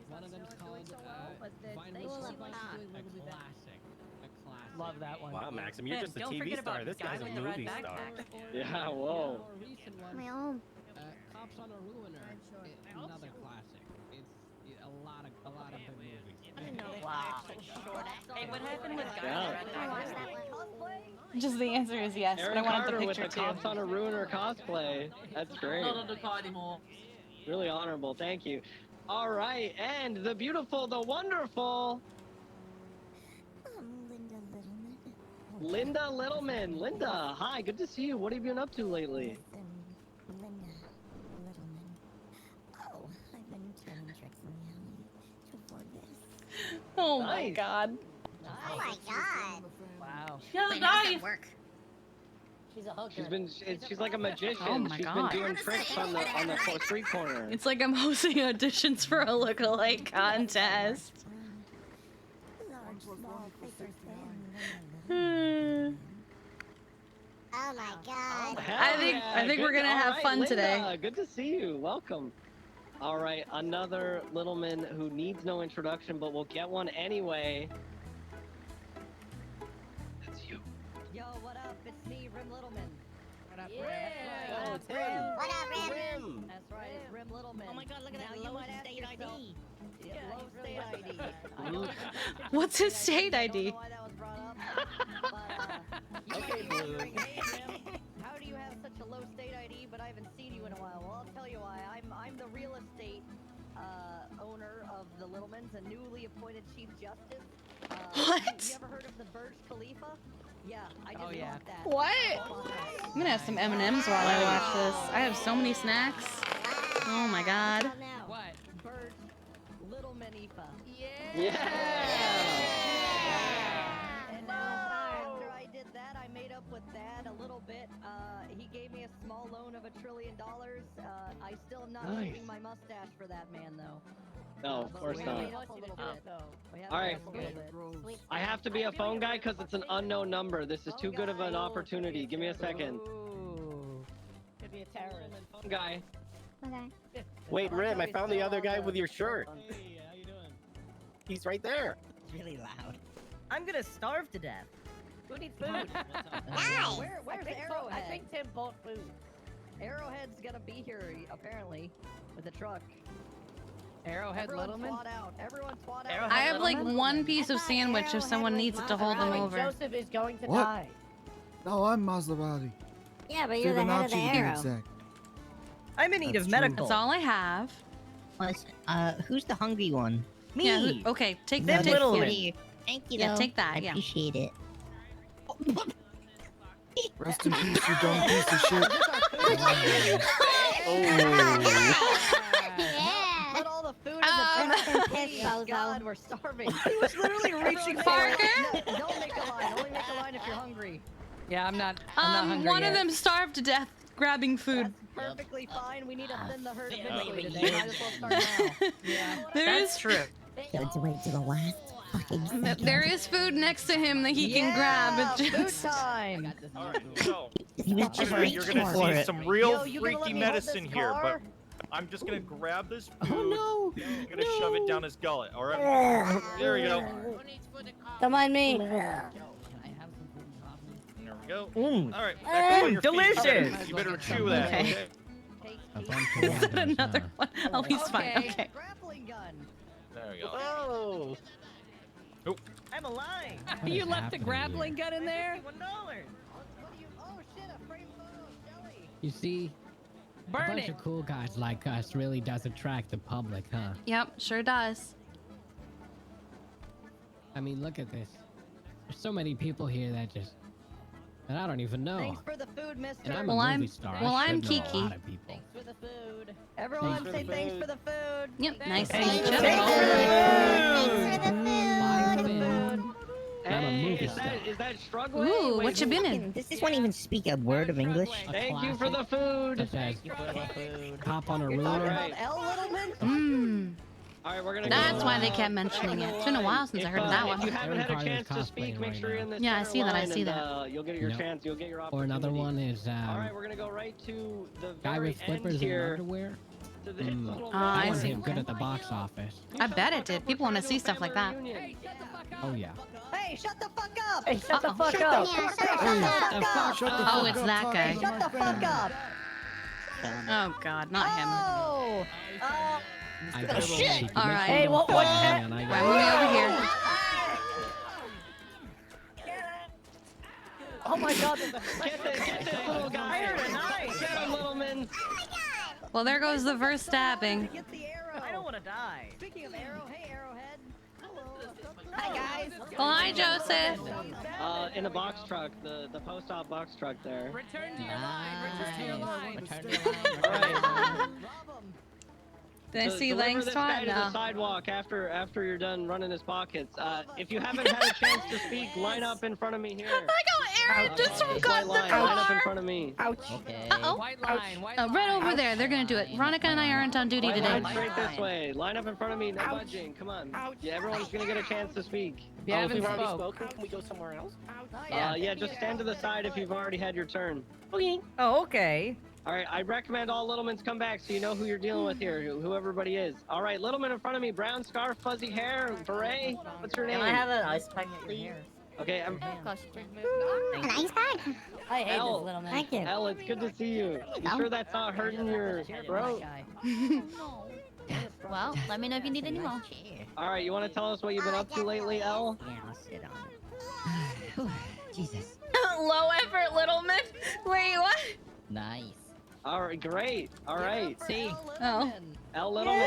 one of them's called Vinyl Squad. A classic. Love that one. Wow, Maxim, you're just a Don't TV forget star. about This guy's a Guy with the Red movie star. Backpack. Yeah, whoa. More recent one. My own. Cops on a Ruiner. Another classic. It's a lot of good movies. Wow. Hey, what happened with Guy Yeah. with the Red Backpack? Just the answer is yes, but I Aaron wanted Carter the with picture the too. Cops on a Ruiner cosplay. That's great. Not on the car anymore. Really honorable. Thank you. All right, and the beautiful, the wonderful Linda Littleman. Linda Littleman. Linda, hi, good to see you. What have you been up to lately? Linda Littleman. Oh, I've been turning tricks in the alley to afford this. Oh my Nice. God. Oh my god. Wow. Yeah, Wait, the how's knife. that work? She's a hooker. She's like a magician. Oh my She's God. been doing tricks on the street corner. It's like I'm hosting auditions for a lookalike contest. Large, small, paper thin. Hmm. Oh my god. I think we're gonna have fun Linda, today. Good to see you. Welcome. All right, another Littleman who needs no introduction, but we'll get one anyway. That's you. Yo, what up? It's me, Rim Littleman. What up, Yeah. What up, Rim? What up, Rim? That's right, it's Rim Littleman. Oh my god, look at that low state ID. Yeah, low state ID. I know it's a What's his state I ID? don't know why that was brought up. But, you might be wondering, hey, Rim, how do you have such a low state ID, but I haven't seen you in a while? Well, I'll tell you why. I'm the real estate owner of the Littlemans, a newly appointed chief justice. What? You ever heard of the Burj Khalifa? Yeah, I just yeah. bought that. What? I'm gonna have some M&Ms while I watch this. I have so many snacks. Oh my God. What? Burj Littleman IFA. And after I did that, I made up with Dad a little bit. He gave me a small loan of $1 trillion. I still am not Nice. shaving my mustache for that man, though. No, of But course we not. made up a little bit. We have All made right. up a little bit. I have to be a phone guy because it's an unknown number. This is too good of an opportunity. Give me a second. Ooh. Could be a terrorist. Phone guy. Okay. Wait, Rim, I found the other guy with your shirt. Hey, how you doing? He's right there. It's really loud. I'm gonna starve to death. Who needs food? Nice. Where's I Arrowhead? think Tim bought food. Arrowhead's gonna be here apparently with a truck. Arrowhead Everyone Littleman? twat out. Everyone twat out. Arrowhead I have like Littleman? one piece of sandwich if someone needs it to hold them over. Joseph is going to What? die. No, I'm Maserati. Yeah, but you're the head of the Fibonacci to be arrow. exact. I'm in need That's of true. medical. That's all I have. Who's the hungry one? Me. Yeah, okay, take Them that. little Yeah. Thank you, Yeah, though. take that, I yeah. appreciate it. Rest in peace, you dumb piece of shit. Yeah. Put all the food in the truck. Please, God, we're starving. He was literally reaching for Parker? it. No, don't make a line. Only make a line if you're hungry. Yeah, I'm not hungry One yet. of them starved to death grabbing food. Perfectly fine. We need to thin the herd eventually today. Might as well start now. Yeah. That's true. Don't wait to the last fucking second. There is food next to him that he can grab. It Food just... time. Alright, so You have to reach you're gonna for see it. some real Yo, you gonna let freaky me hold medicine this here, but car? I'm just gonna grab this food. Oh no! I'm gonna shove it down his gullet. Alright. There we go. Don't mind me. There we go. Mm. Alright, back up on your feet. delicious. You better chew that, Okay. okay? Is that another one? Oh, he's fine. Okay. Okay. Grappling gun. There we go. Oh. I'm alive. You left a grappling gun in there? $51. What do you? Oh shit! A frame photo of Shelly. You see, a Burn bunch it. of cool guys like us really does attract the public, huh? Yep, sure does. I mean, look at this. There's so many people here that I don't even know. Thanks for the food, mister. And I'm Well, a I'm- movie star. well, I I'm should know Kiki. a lot of people. Thanks for the food. Everyone say thanks for the food. Yep, nice to Thanks meet for you. the I'm a movie Is star. that Strugway? Ooh, Wait, what you been in? Does this one even speak a word of English? Thank you for the food. Such as hop on a You're roller. talking about L Littleman? Mmm. All right, we're gonna. That's go, why they kept mentioning it. It's been a while since I heard that If you one. haven't had a Aaron chance to Carter's speak, cosplaying make right sure you're in now. the Yeah, I center see that, I line see and, that. you'll get your Nope. chance. You'll get your Or opportunity. another one is All right, we're gonna go right to the guy very with flippers end and here. underwear. To the little I That one see. did good at the box office. I bet it did. People want to see stuff like that. Oh yeah. Hey, shut the fuck up! Hey, shut the Uh-oh. fuck Shut up! the fuck up! Shut the Oh, fuck it's up, that talk guy. to Shut the my fuck family. up! Oh God, not him. Oh! I shit! All right. Hey, what? Right, move me over here. Oh my God! There's a Get this little guy. Get him, Littleman. Well, there goes the first stabbing. Get the arrow! I don't want to die. Speaking of arrow, hey Arrowhead. Hello. Hi guys. Well, hi, Joseph. In the box truck, the post-op box truck there. Return to your line. Return to your line. Return to your line. Did I see Deliver Lang's this guy spot? to the No. sidewalk after you're done running his pockets. If you haven't had a chance to speak, line up in front of me here. I got Aaron just got the Line up in car. front of me. Ouch. Uh-oh. White line. White Right over there. They're gonna do it. Veronica and I aren't on duty Line today. straight this way. Line up in front of me. No budging. Come on. Yeah, everyone's gonna get a chance to speak. If you haven't We've already spoke. spoken. Can we go somewhere else? Yeah, just stand to the side if you've already had your turn. Okay. Oh, okay. All right, I recommend all Littlemans come back so you know who you're dealing with here, who everybody is. All right, Littleman in front of me, brown scarf, fuzzy hair, beret. What's your name? Can I have an ice pack at your hair? Okay, I'm. Nice card. I hate Elle, this little man. Thank you. Elle, it's good to see you. You sure that's not hurting your throat? Well, let me know if you need any more. All right, you want to tell us what you've been up to lately, Elle? Yeah, I'll sit on it. Jesus. Low effort, little man. Wait, what? Nice. All right, great. All right. See. Oh. Elle Littleman,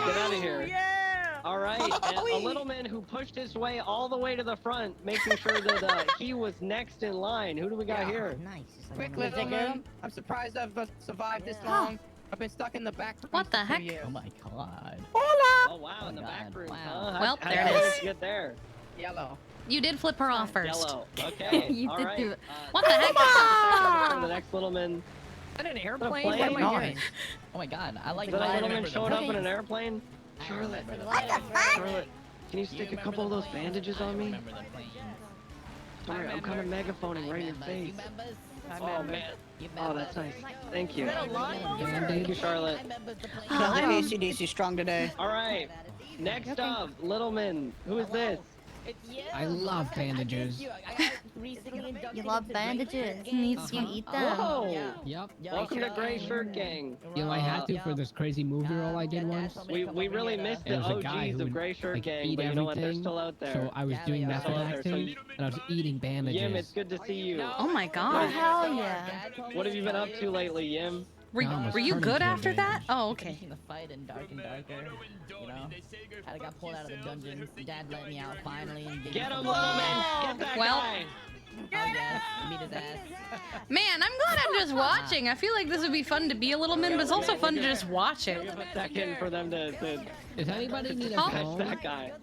get out of here. Yeah! All right, and a Littleman who pushed his way all the way to the front, making sure that he was next in line. Who do we got here? Nice. Quick little man. I'm surprised I've survived this long. I've been stuck in the back room What the for 2 heck? years. Oh my God. Oh wow, in the back room. Wow. Huh? Well, How there did it you is. get there? Yellow. You did flip her off first. Yellow. Okay. You all did right. do it. What the heck? For the next Littleman. Is that an airplane? plane? What am I Nice. doing? Oh my God. I like Is that a that. Littleman showing up in an airplane? Charlotte. What the fuck? Charlotte, can you stick a couple of those bandages on me? Sorry, I'm kind of megaphoning right in your face. Oh man. Oh, that's nice. Thank you. Thank you, Charlotte. I'm ACDC strong today. All right. Next up, Littleman. Who is this? I love bandages. You love bandages. Needs you eat them. Whoa! Yep. Welcome to Gray Shirt Gang. You know, I had to for this crazy movie role I did once. We really missed There the was a guy OGs who of would, Gray Shirt like, Gang, eat but you know what? They're everything. still out there. So I was doing They're still method out there. So acting, and I was eating bandages. Yim, it's good to see you. Oh my Oh, God. hell yeah. What have you been up to lately, Yim? Were, I almost were you turned good into a after that? bandage. Oh, okay. The fight and darker, you know. I got pulled out of the dungeon. Dad let me out finally. And gave me Get him, some Littleman! Get that Well- guy! Oh yes, beat his ass. Man, I'm glad I'm just watching. I feel like this would be fun to be a little man, but it's also fun to just watch it. Give a second for them to Does anybody need a Huh? catch phone? that guy.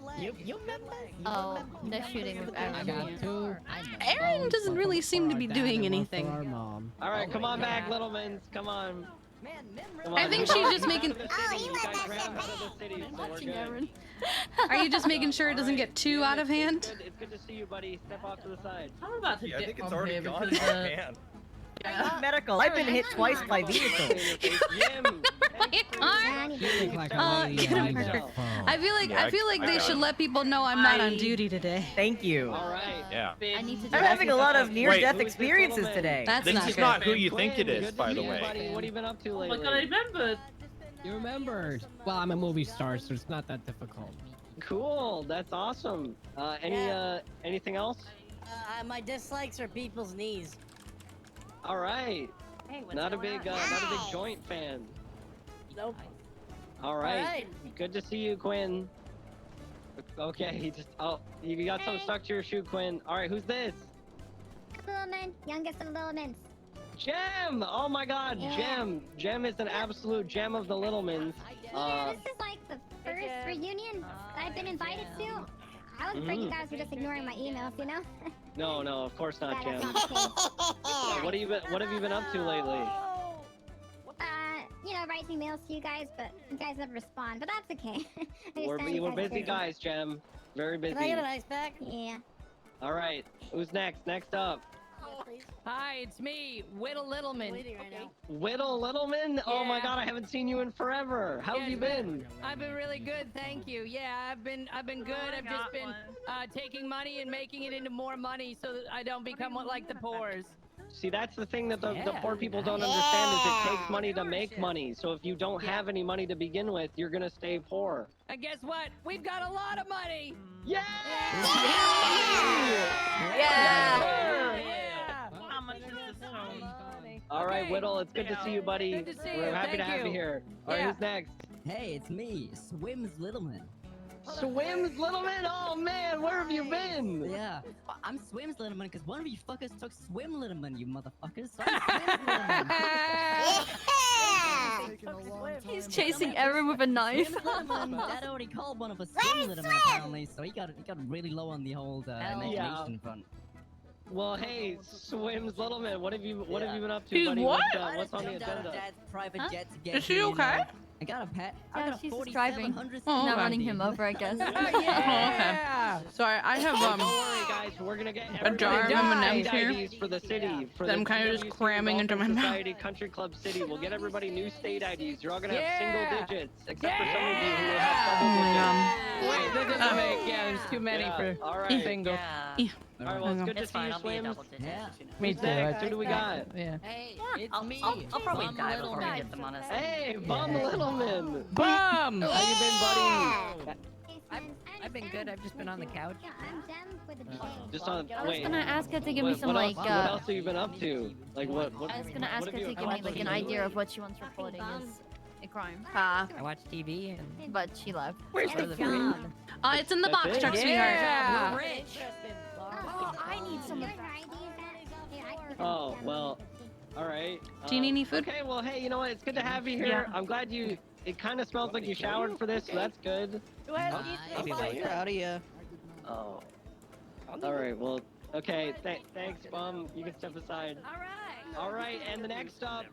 Oh, they're shooting with I Aaron. got two. Aaron doesn't really seem to be doing anything. For our mom. All right, come on back, Littlemans. Come on. Come I on. think You she's guys just making. ran out of the city. You guys ran out of the city, so we're Watching good. Aaron. Are you just making sure it doesn't get too out of hand? It's good to see you, buddy. Step off to the side. I'm about to Yeah, I dip think it's from already here gone because, in our hand. Medical. I've been hit twice by vehicles. Yim! My car. You look like a lady get that him needs a hurt. phone. I feel like I feel like they should let people know I'm not on duty today. Thank you. All right. Yeah. I need to I'm having a lot of near-death Wait. experiences today. That's This not is good. not who you Quinn, think it is, good to by the see you, way. buddy. What have you been up to oh my lately? god, I remembered. You remembered. Well, I'm a movie star, so it's not that difficult. Cool. That's awesome. Anything else? My dislikes are people's knees. All right. Hey, what's Not a going big, on? not a big joint fan. Nope. All right. All right. Good to see you, Quinn. Okay, he just. Oh, you got something stuck to your shoe, Quinn. All right, who's this? Littleman, youngest of the Littlemans. Gem! Oh my God, Yeah. Gem! Gem is an absolute gem of the Littlemans. Yeah, this is like the first reunion I've been invited to. I was afraid you guys were just ignoring my emails, you know? No, of course not, Gem. That's not the case. What have you been up to lately? You know, writing mails to you guys, but you guys never respond. But that's okay. We're busy guys, Gem. Very busy. Can I get an ice pack? Yeah. All right, who's next? Next up. Hi, it's me, Whittle Littleman. Whittle Littleman? Oh my Yeah. God, I haven't seen you in forever. How have you been? I've been really good, thank you. Yeah, I've been good. I've just been taking money and making it into more money so that I don't become like the poors. See, that's the thing that the poor people don't understand is it takes money to make money. So if you don't have any money to begin with, you're gonna stay poor. And guess what? We've got a lot of money. Yeah! How much is this phone? All right, Whittle, it's good to see you, buddy. Good to see We're you. happy to Thank have you you. here. All right, Yeah. who's next? Hey, it's me, Swims Littleman. Swims Littleman? Oh man, where have you been? Yeah, I'm Swims Littleman because one of you fuckers took Swim Littleman, you motherfuckers. So I'm He's chasing Aaron with a knife. Swim Littleman. Dad already called one of us Swim Littleman apparently, so he got really low on the whole imagination front. Well, hey, Swims Littleman, what have you been up to, He's buddy? what? What's on the agenda? Dad's private Huh? jet to get Is she here, you okay? know. I got a pet. I Yeah, got a she's just driving. 4700 Not okay. running him over, I guess. Yeah. Sorry, I have Don't worry, guys. We're gonna get a jar of M&Ms everybody here. IDs for the city. For that the I'm kind of just TWC cramming into my Golfing mouth. Society Country Club City. We'll get everybody new state IDs. You're all gonna have Yeah. single digits, except for some of you who will have double digits. Wait, that doesn't make. Yeah, there's too many Yeah, for all right. single. All right, well, it's good to see you, Swims. Yeah. Me Who's too. next? Who do we got? Yeah. Hey, it's me. I'll probably Bum die before we Littleman. get them on us. Hey, Bum Littleman. Bum! How you been, buddy? I've been good. I've just been on the couch. Yeah, I'm Gem with a J. Just on. I was Wait. gonna ask her to give me some what like. else, what else have you been up to? Like what? I was gonna ask her have you to give me like an accomplished? idea of what she wants reporting is a crime. I watch TV and. But she left. Where's For the free. It's in the That's box it? truck, sweetheart. Yeah. We're rich. Oh, I need some of your IDs. Here, I can Oh, give them well, to you. all right. Do you need any food? Okay, well, hey, you know what? It's good to have you here. Yeah. I'm glad you. It kind of smells like you showered for this, so that's good. You're out of here. Oh. All right. Well. Okay. Thanks, Bum. You can step aside. All right. And the next up,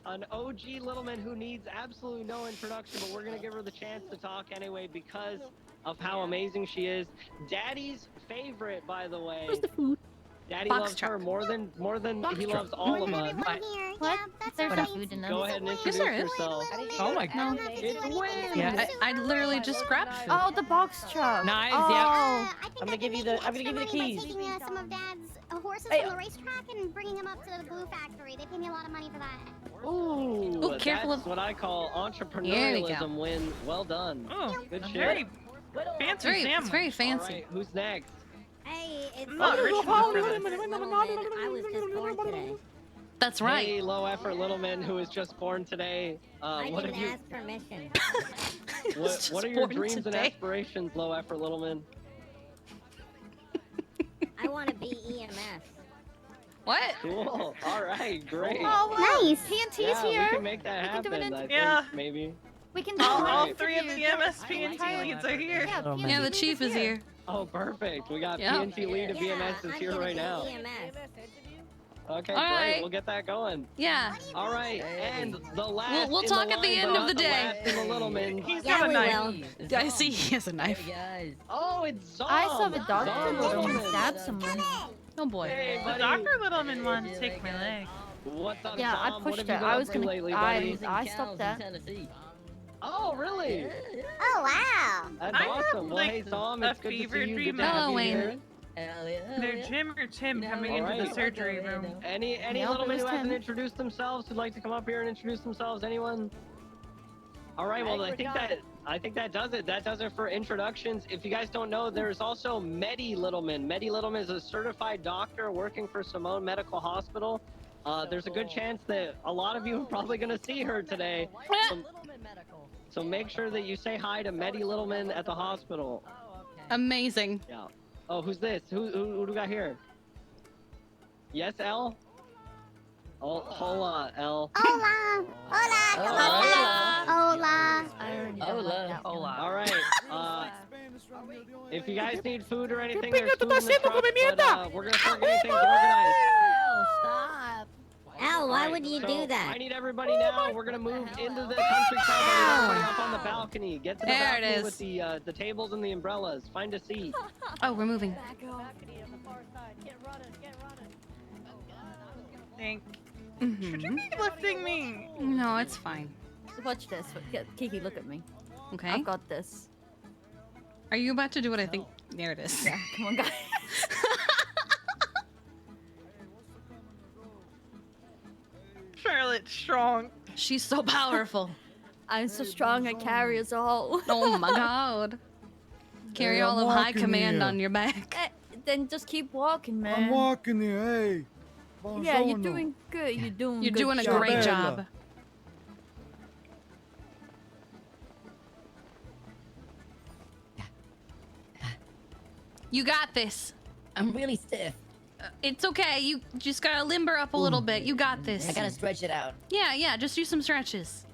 an OG Littleman who needs absolutely no introduction, but we're gonna give her the chance to talk anyway because of how amazing she is. Daddy's favorite, by the way. Where's the food? Daddy Box loves truck. her more than Box he truck. loves all of us. Everyone here. What? Yeah, that's There's all no right. food in them. Go ahead and Yes, introduce there is. yourself. Oh my I don't have to It's do anything. Win. Yeah, I literally just grabbed food. Oh, the box truck. Nice, Oh. yeah. I think I'm gonna I give can you make the- I'm gonna give you the extra money keys. by taking some of Dad's horses Hey, from the racetrack and bringing them up to the glue factory. They pay me a lot of money for that. Ooh, Ooh, careful that's of- what I call There entrepreneurialism. Win. Well done. Oh, Good shit. very fancy It's sandwich. very All fancy. right, who's next? Hey, it's Not rich enough for this. I was just born today. That's right. Hey, low effort little man who was just born today. I What didn't have you? ask permission. What are your born dreams and today. aspirations, low effort little man? I want to be EMS. What? Cool. All right, great. Oh, Nice. PNT's yeah, here. we can make that We can do happen. it I think, Yeah. maybe. We can do All it. three of the MSP and T leads are here. Yeah, the chief is here. Oh, perfect. We got Yeah. PNT lead of BMS is I'm here gonna right be now. EMS. Okay, All great. right. We'll get that going. Yeah. All right, and the last. We'll in talk the at the line, end but of the not day. last in the little men. He's Yeah, got a we knife. will. I see he has a knife. Guys. Oh, it's Zom. I saw the doctor Zom literally Littleman. stab someone. Oh boy. Hey, The buddy. Dr. Littleman wanted to take my leg. What's up, Yeah, I Zom? What pushed have you it. been I up was to gonna. lately, buddy? I stopped that. Tennessee. Oh, really? Oh, wow. That's I have, awesome. Well, like, hey, Zom, a it's good to fever see you. dream Good to have Hello, you Wayne. here. Hell yeah. They're Jim or Tim coming into Alright. the surgery room. Any Nope, little it men was who hasn't Tim. introduced themselves who'd like to come up here and introduce themselves? Anyone? All right. Well, I think that does it. That does it for introductions. If you guys don't know, there's also Medi Littleman. Medi Littleman is a certified doctor working for Simone Medical Hospital. There's a good chance that a lot of you are probably going to see her today. So make sure that you say hi to Meddy Littleman at the hospital. Amazing. Yeah. Oh, who's this? Who do we got here? Yes, L? Oh, hola, L. Hola! Hola! Hola! I already don't like that one. All right. If you guys need food or anything, there's food in the truck, but we're gonna start getting things organized. Oh, stop. Al, why Alright, would you so do that? I need everybody now. We're gonna move into the countryside. I need everybody up on the balcony. Get to the There it balcony is. with the tables and the umbrellas. Find a seat. Oh, we're moving. Balcony on the far side. Get running, get running. Think. Should you be lifting me? No, it's fine. Watch this. Kiki, look at me. Okay. I've got this. Are you about to do what I think? There it is. Yeah, come on, guys. Charlotte's strong. She's so powerful. I'm so strong I carry us all. Oh my god. Carry Hey, all I'm of high walking command here. on your back. Then just keep walking, man. I'm walking here, hey. Yeah, you're Buongiorno. doing good. You're doing You're good doing a job. great Bella. job. You got this. I'm really stiff. It's okay. You just gotta limber up a little bit. You got this. I gotta stretch it out. Yeah, yeah. Just do some stretches.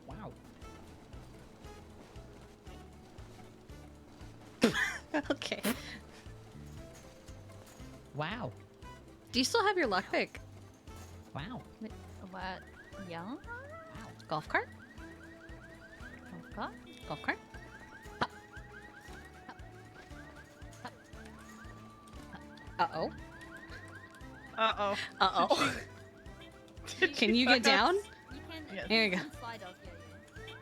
Wow. Okay. Wow. Do you still have your luck pick? Wow. What? Yeah? Golf cart? Golf cart? Golf cart? Uh-oh. Uh-oh. Uh-oh. Can you get down? You can. Yes. There you go. Slide off, yeah,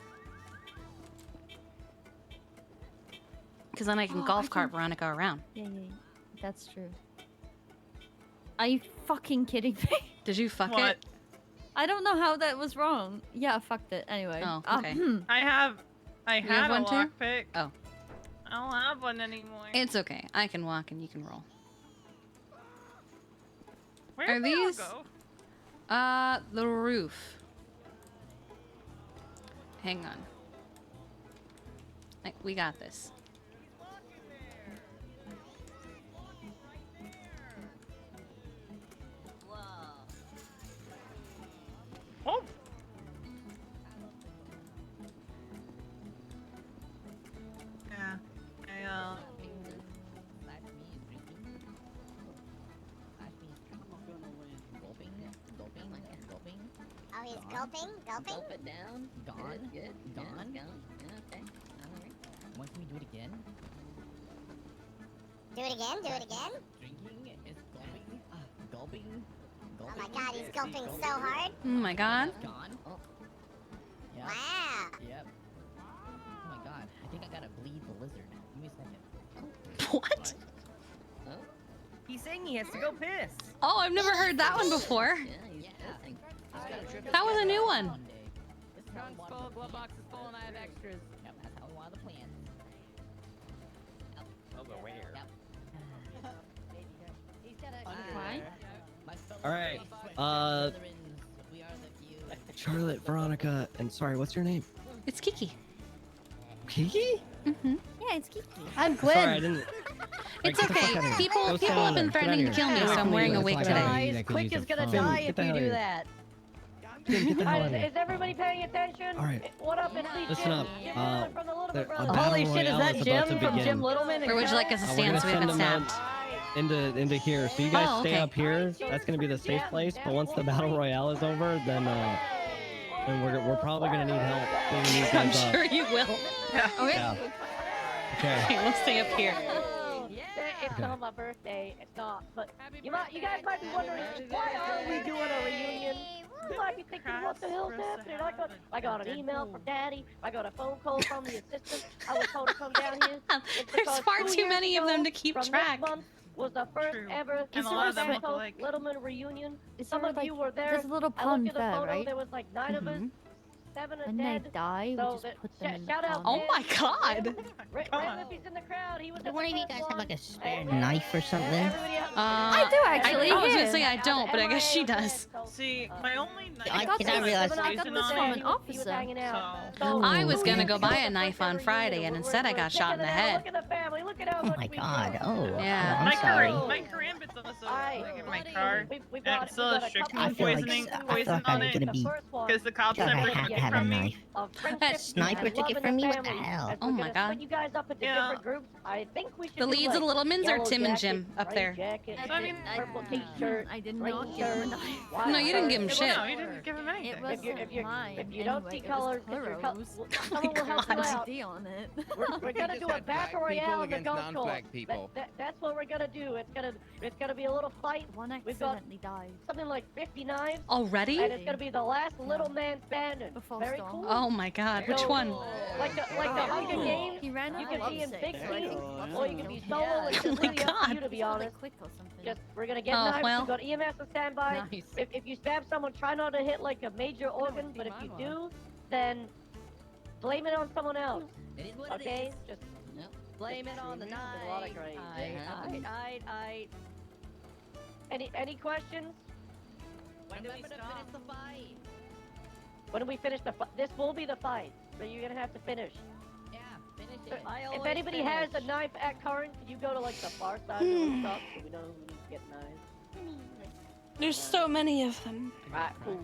Because then I can Oh, golf I cart can- Veronica around. yeah. That's true. Are you fucking kidding me? Did you fuck What? it? I don't know how that was wrong. Yeah, I fucked it. Anyway. Oh, okay. I had have a one too? lockpick. Oh. I don't have one anymore. It's okay. I can walk and you can roll. Where Are did they all these? go? The roof. Hang on. We got this. Oh. Yeah. Oh, he's gulping? Gulping? Gulp it down. Gone. Good. Gone. Yeah, okay. Alright. When can we do it again? Do it again? Do it again? Drinking is gulping. Gulping. Oh my god, he's gulping so hard. Oh my god. Gone. Oh. Yep. Wow. Yep. Oh my god. I think I gotta bleed the lizard. Give me a second. What? Oh. He's saying he has to go piss. Oh, I've never heard that one before. Yeah, he's pissing. He's got a trip That was a new one. Monday. This is how we Trunk's water full, the glove box plants. is full, and I have extras. Yep, that's how we water the plants. Yep. Over where? Yep. He's got a... Why? My fellow All right, space uh, Slytherins, we are the few. Charlotte, Veronica, and sorry, what's your name? It's Kiki. Kiki? Mm-hmm. Yeah, it's Kiki. I'm Sorry, I Glenn. didn't. It's Get the fuck okay. outta here. People Go stand have over been there. threatening to Get kill outta me, here. so I'm wearing a wig today. Guys, Quick is gonna Finn, die get if the you hell do outta here. that. Finn, get the hell out of Is here. everybody paying attention? All right. What up, it's Lee Listen Jim. up. Jim Littleman from the Littleman A Brothers. battle Holy shit, is royale that about Jim to from begin. Jim Littleman? Or would you like us to We're stand gonna so we have send it them stabbed? out into here. So you guys Oh, stay okay. up here. That's gonna be the safe place. But once the battle royale is over, then we're probably gonna need help bringing these I'm guys up. sure you will. Yeah. Okay. Yeah. Okay. Okay, we'll stay up here. It's not my birthday. It's not. But you guys might be wondering, why are we doing a reunion? You might be thinking, what the hell's happening? I got an email from Daddy. I got a phone call from the assistant. I was told to come down here. It's There's because far 2 too years many of ago, them to keep from this track. month was the first True. ever And a lot of them look Santos alike. Littleman reunion. Is Some there, of like, you were there. there's a little I pond looked at the there, photo. right? There was like 9 of us. Mhm. 7 are When dead. they die, so we just that- put them in the shout out Oh pond. my god! Ram, if he's in the crowd, he was Do in one the of you first guys have like one. a spare knife or something? Everybody else. I do actually, I was gonna here. say I don't, but I guess she does. See, my only knife I got did not this- realize. I got this from an officer. I was gonna Ooh. go buy a knife on Friday, and instead I got shot in the head. Look at the family. Look at how Oh much my we god. do. Oh, Yeah. My I'm sorry. my Karambit's also like in my car. We And brought, it still we has got a couple strychnine of poisoning I feel poison like on I'm it gonna be. because the cops Feel like I never have took to it have a from me. knife. friendship Sniper and took love it in from the me? What the family. hell? As Oh we're my gonna god. split you guys up into Yeah. different groups. I think we should The do, leads like, of Little Mins are yellow Tim and jacket, Jim up gray there. Jacket, I mean, purple t-shirt. I did green not give him a shirt, knife. white No, you didn't give him shirt. shit. No, you didn't give him anything. It was If mine. if you don't anyway, see it was colors, 'cause your Kuro's. someone will help you God. out. ID on it. We're gonna do a battle royale in the golf course. non-flag people. That's what we're gonna do. It's gonna be a little fight. One We've got accidentally died. something like 50 knives. Already? And it's gonna be the last little man standing. Before Very Storm. cool. Oh my god, which So, one? Like the Hunger Games. He ran You out can of be in sick, big so I teams, think- or you can be solo. It's Oh my completely up to God. you, to be honest. Quick or something. Just we're gonna get Oh, knives. well. We've got EMS on standby. Nice. If you stab someone, try not to hit like a major organ. But if you do, then blame it on someone else. It is what it Okay? is. Just Blame it on the There's a night. lot of great. I. any questions? When do we stop? Finish the fight. When do we finish the fight? This will be the fight, but you're gonna have to finish. Yeah, finish So, it. if anybody has a knife at current, can you go to like the far side of the stop so we know who needs to get knives? There's so many of them. Right, cool.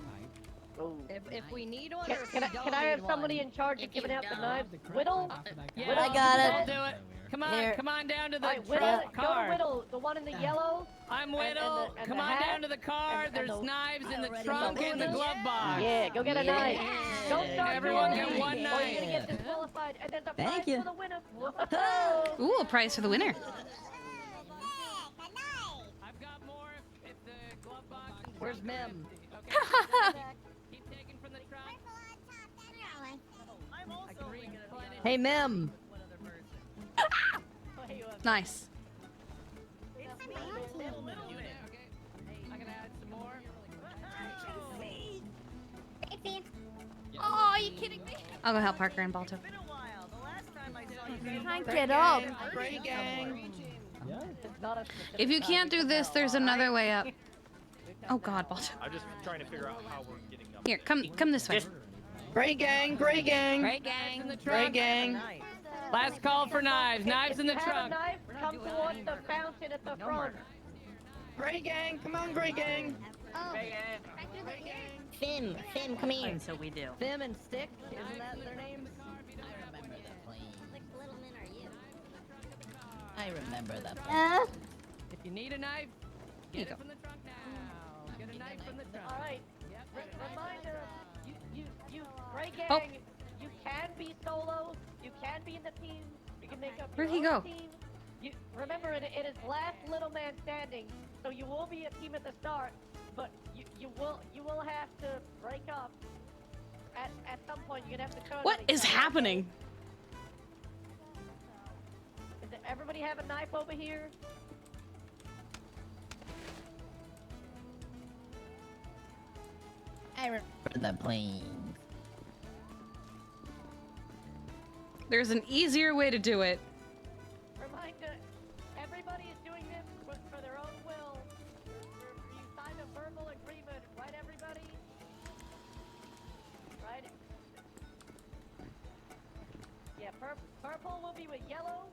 Ooh. If we need one, Can, or if can we I, don't can I have need somebody one. in charge of If you giving out the don't. knives? Whittle? Yeah, Whittle, I got it. I'll do it. Come on, There. come on down to the Alright, Whittle, truck go to car. Whittle, the one in the yellow. I'm and Whittle. the Come the on hat, down to the car. and There's the- knives in the and trunk and the hoodies. glove box. Yeah, go get a knife. Don't start Everyone doing get it, one or you're knife. gonna get disqualified, and there's a Thank prize you. for the winner. Whoa. Ooh, a prize for the winner. I've got more if the glove box and Where's trunk are Mem? empty. Okay. Keep taking from the trunk. I can replenish. Hey, Mem. Nice. Okay. I can add some more. Oh, are you kidding me? I'll go help Parker and Balto. Can't get up. Gray gang. It's not a specific If you time, can't do it's this, about- there's another way up. Oh god, Balto. I'm just trying to figure out how we're getting up. Here, come this way. Gray gang. Gray gang. Great gang in the Gray trunk. gang. Last call for knives. Knives in the If you have a trunk. knife, come towards the fountain at the front. Gray gang. Come on, Gray gang. Finn, come here. So we do. Fim and Stick, isn't that their names? I remember that. If you need a knife, Here you get go. it from the trunk now. Get a knife from the trunk. All right. Yep. Reminder, you, Gray gang, Oh. you can be solo, you can be in the team, you can make up Where'd your he own go? team. Remember, it is last little man standing, so you will be a team at the start, but you will have to break up. At some point, you're gonna have to turn. What on each is other. happening? Does everybody have a knife over here? I remember the planes. There's an easier way to do it. Reminder, everybody is doing this for their own will. You signed a verbal agreement, right, everybody? Right? Yeah, purple will be with yellow,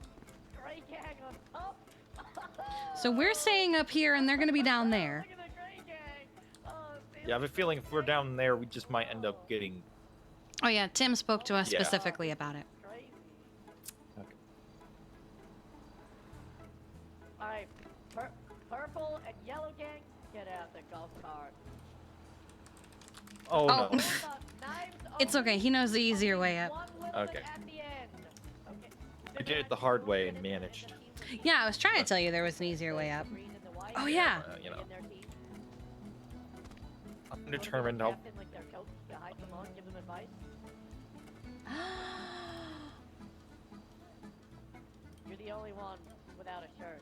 gray gang on top. So we're staying up here and they're gonna be down there. Look at the gray gang. Oh, Yeah, I have a feeling if we're down there, we just might end up getting. Oh yeah, Tim spoke to us Yeah. specifically about it. crazy. Okay. All right, purple and yellow gang, get out the golf cart. Oh, Oh. no. It's okay, he knows the easier way up. Okay. At the end. Okay. I did it the hard way and managed. Yeah, I was trying to tell you there was an easier way up. Oh yeah. You know. I'm determined. I'll. Captain, like their coach, to hype them on, give them advice. You're the only one without a shirt.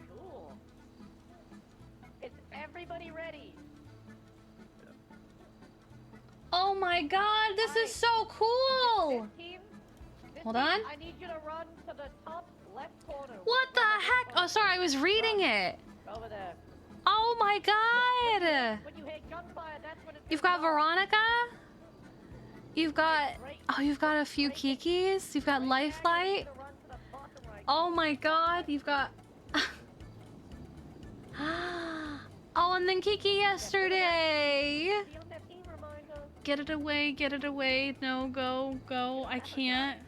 Cool. Is everybody ready? Oh my god, this is so cool! Hold on. I need you to run to the top left corner. What the heck? Oh, sorry, I was reading it. Over there. Oh my god! When you hear gunfire, that's when it's You've got Veronica? You've got... Oh, you've got a few Kikis? You've got Lifelight? Oh my god, you've got... Oh, and then Kiki yesterday! Get it away, get it away. No, go, go. I can't.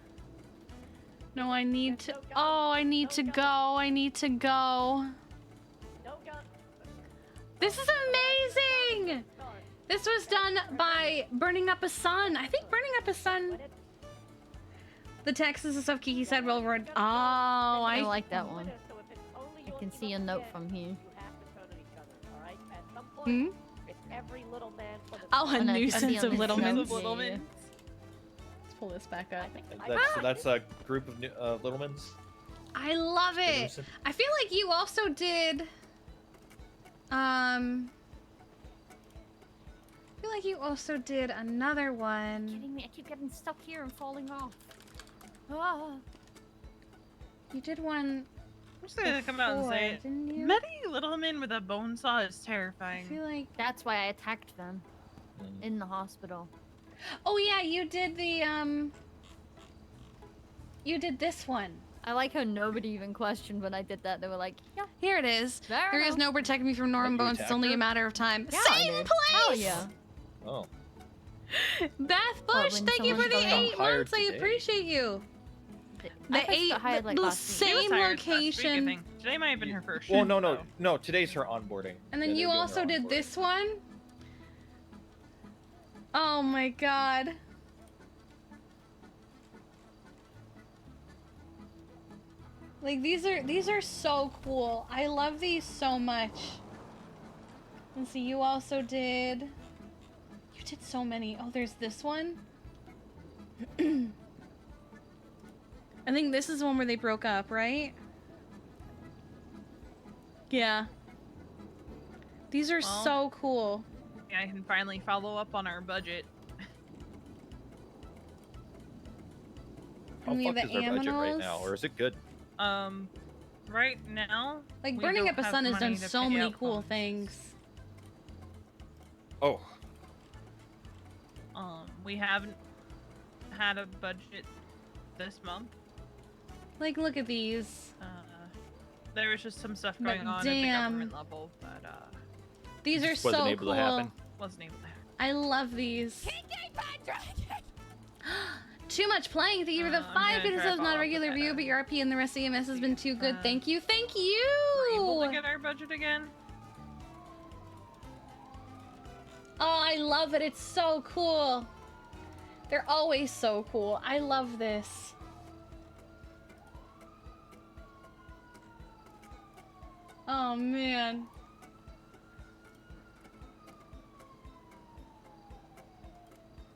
No, I need to... Oh, I need to go. I need to go. This is amazing! This was done by Burning Up a Sun. I think Burning Up a Sun... The text is the stuff Kiki said will read. Oh, I like that one. I can see a note from here. Hmm? Oh, a Oh, no, I can see nuisance on of this Littlemans. note, yeah, yeah. Let's pull this back up. That's a group of Littlemans. I love it. nuisance. I feel like you also did. I feel like you also did another one. Kidding me? I keep getting stuck here and falling off. Ah. You did one. I'm just gonna come out and say it. Didn't you? Many little men with a bone saw is terrifying. I feel like that's why I attacked them in the hospital. Oh yeah, you did the You did this one. I like how nobody even questioned when I did that. They were like, "Yeah, Here it is. Fair There is enough." no protecting me from Norman you Bones. It's attacked only her? a matter of time. Yeah, I Same did. place. Hell yeah. Oh. Beth What, Bush, when thank you for someone's the going- 8 hired months. I today. appreciate you. I The first 8, got hired, like, the last week. She was same hired last week, I location. think. Today might have been her first Well, shift, no, though. today's her onboarding. And then Yeah, you they're doing also her did onboarding. this one. Oh my god. Like these are so cool. I love these so much. And see, you also did. You did so many. Oh, there's this one. I think this is the one where they broke up, right? Yeah. These are Well, so cool. Yeah, I can finally follow up on our budget. How And we have fucked is the our budget right aminals. now, or is it good? Right now, Like we Burning don't Up a have Sun has done money to so pay many out cool phones. things. Oh, We haven't had a budget this month. Like, look at these. There was just some stuff But going on at the damn. government level, but These are just wasn't so able cool. to happen. wasn't able to happen. I love these. Too much playing. Thank you for the I'm 5 gonna try episodes, to follow not up a regular with view, but your RP and the rest of EMS has been too good. Thank you. Thank We're able to you. get our budget again. Oh, I love it. It's so cool. They're always so cool. I love this. Oh, man.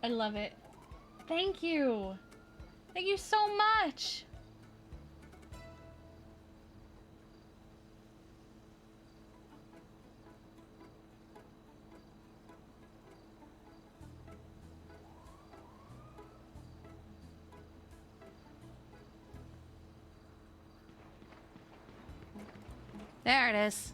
I love it. Thank you. Thank you so much. There it is.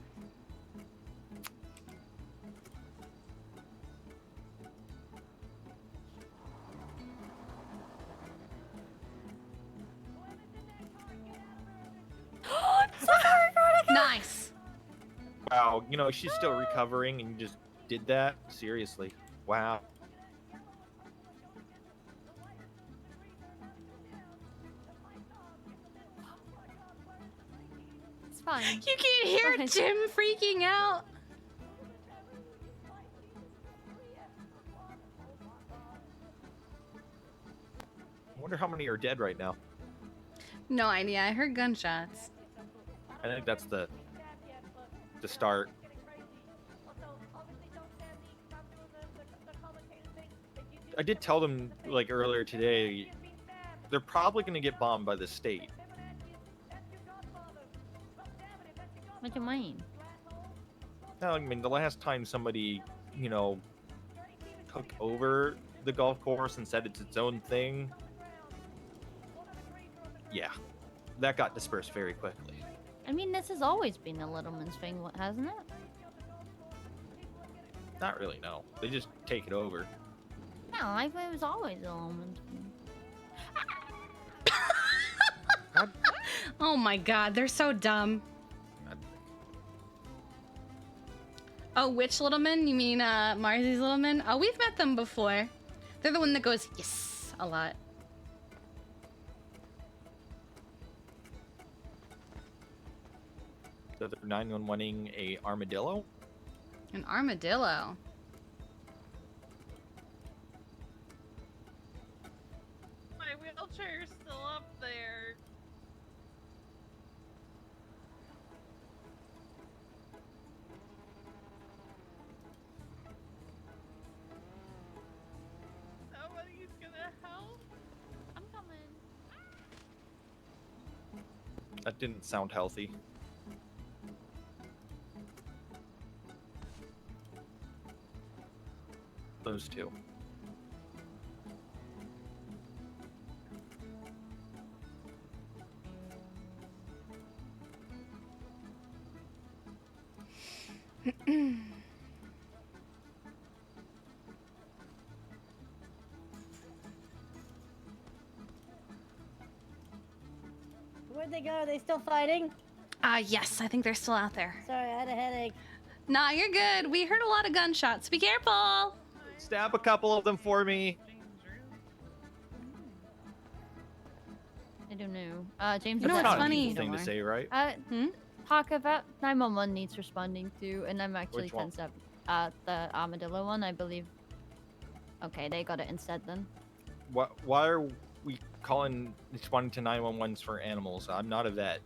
Nice. wow. You know, she's still recovering and you just did that? Seriously. Wow. It's fine. You can hear Fine. Jim freaking out. I wonder how many are dead right now. No idea. I heard gunshots. I think that's the start. I did tell them like earlier today, they're probably going to get bombed by the state. What do you mean? No, I mean the last time somebody, you know, took over the golf course and said it's its own thing, yeah, that got dispersed very quickly. I mean, this has always been the Littleman's thing, hasn't it? Not really, no. They just take it over. No, I thought it was always the Littleman's thing. Oh my god, they're so dumb. Oh, which Littleman? You mean Marzy's Littleman? Oh, we've met them before. They're the one that goes, yes, a lot. So they're 911ing a armadillo? An armadillo? My wheelchair's still up there. Nobody's gonna help. I'm coming. That didn't sound healthy. Those two. Where'd they go? Are they still fighting? Yes, I think they're still out there. Sorry, I had a headache. Nah, you're good. We heard a lot of gunshots. Be careful. Stab a couple of them for me. I don't know. James, You know is what's that funny? something Thing to say, right? Parker, that 911 needs responding to, and I'm actually Which one? 10-7. The armadillo one, I believe. Okay, they got it instead then. Why are we responding to 911s for animals? I'm not a vet.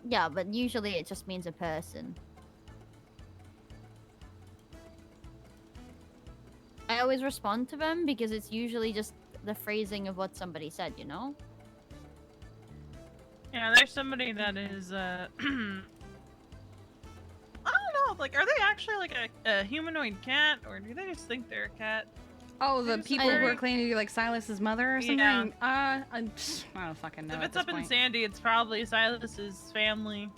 Yeah, but usually it just means a person. I always respond to them because it's usually just the phrasing of what somebody said, you know? Yeah, there's somebody that is, I don't know, like, are they actually like a humanoid cat, or do they just think they're a cat? Oh, the There's people who very- are claiming to be like Silas's mother or something? Yeah. I don't fucking know. If at it's this up in point. Sandy, it's probably Silas's family.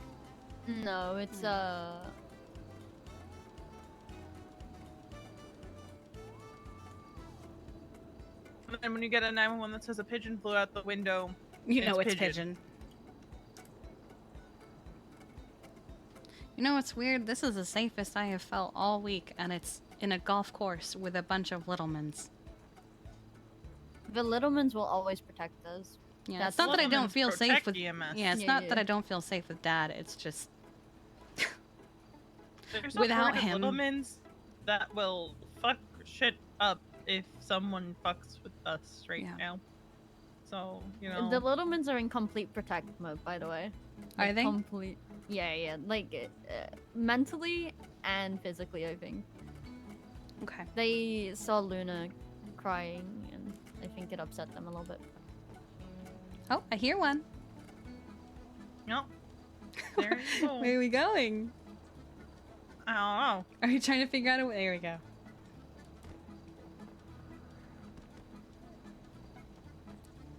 No, it's And when you get a 911 that says a pigeon flew out the window, You know it's pigeon. You know what's weird? This is the safest I have felt all week, and it's in a golf course with a bunch of Littlemans. The Littlemans will always protect us. Yeah, it's not that I don't feel safe with. EMS. Yeah, it's not that I don't feel safe with Dad. It's just There's without a herd of him. Littlemans that will fuck shit up if someone fucks with us right now. So, you know. The Littlemans are in complete protect mode, by the way. Are Like, they? Complete. Yeah, yeah. Like, mentally and physically, I think. Okay. They saw Luna crying, and I think it upset them a little bit. Oh, I hear one. No. There you go. Where are we going? I don't know. Are you trying to figure out a way? There we go.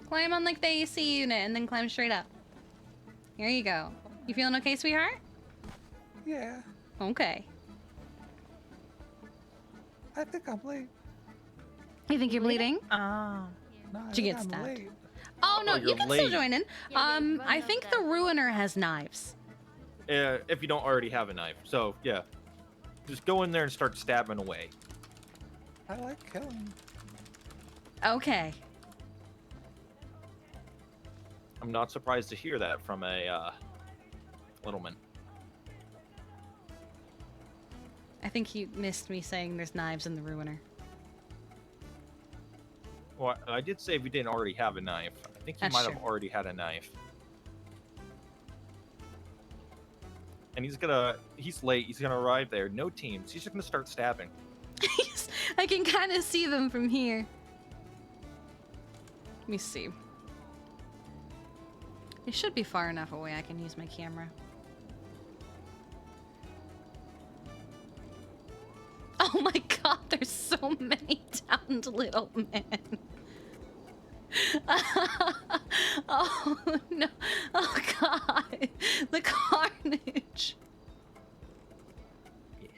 Climb on like the AC unit and then climb straight up. Here you go. You feeling okay, sweetheart? Yeah, Okay. I think I'm late. You think you're bleeding? Oh. No, I Did you think get I'm stabbed? late. Oh no, Oh, you you're can still late. join in. I think the Ruiner has knives. If you don't already have a knife. So, yeah. Just go in there and start stabbing away. I like killing. Okay. I'm not surprised to hear that from a Littleman. I think he missed me saying there's knives in the Ruiner. Well, I did say if you didn't already have a knife. I think he That's might have true. already had a knife. And he's late. He's gonna arrive there. No teams. He's just gonna start stabbing. I can kind of see them from here. Let me see. It should be far enough away I can use my camera. Oh my god, they're so so many downed little men. Oh no. Oh god. The carnage. Yeah.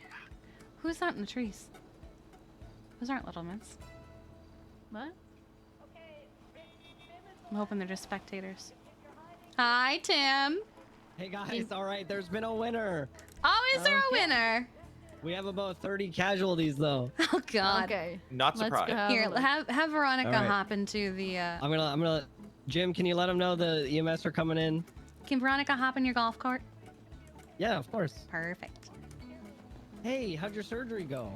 Who's out in the trees? Those aren't little mints. What? I'm hoping they're just spectators. Hi, Tim. Hey guys, all right, there's been a winner. Oh, is there a winner? We have about 30 casualties though. Oh god. Okay. Not Let's surprised. go have Here, a look. have Veronica All right. hop into the I'm gonna Jim, can you let them know the EMS are coming in? Can Veronica hop in your golf cart? Yeah, of course. Perfect. Hey, how'd your surgery go?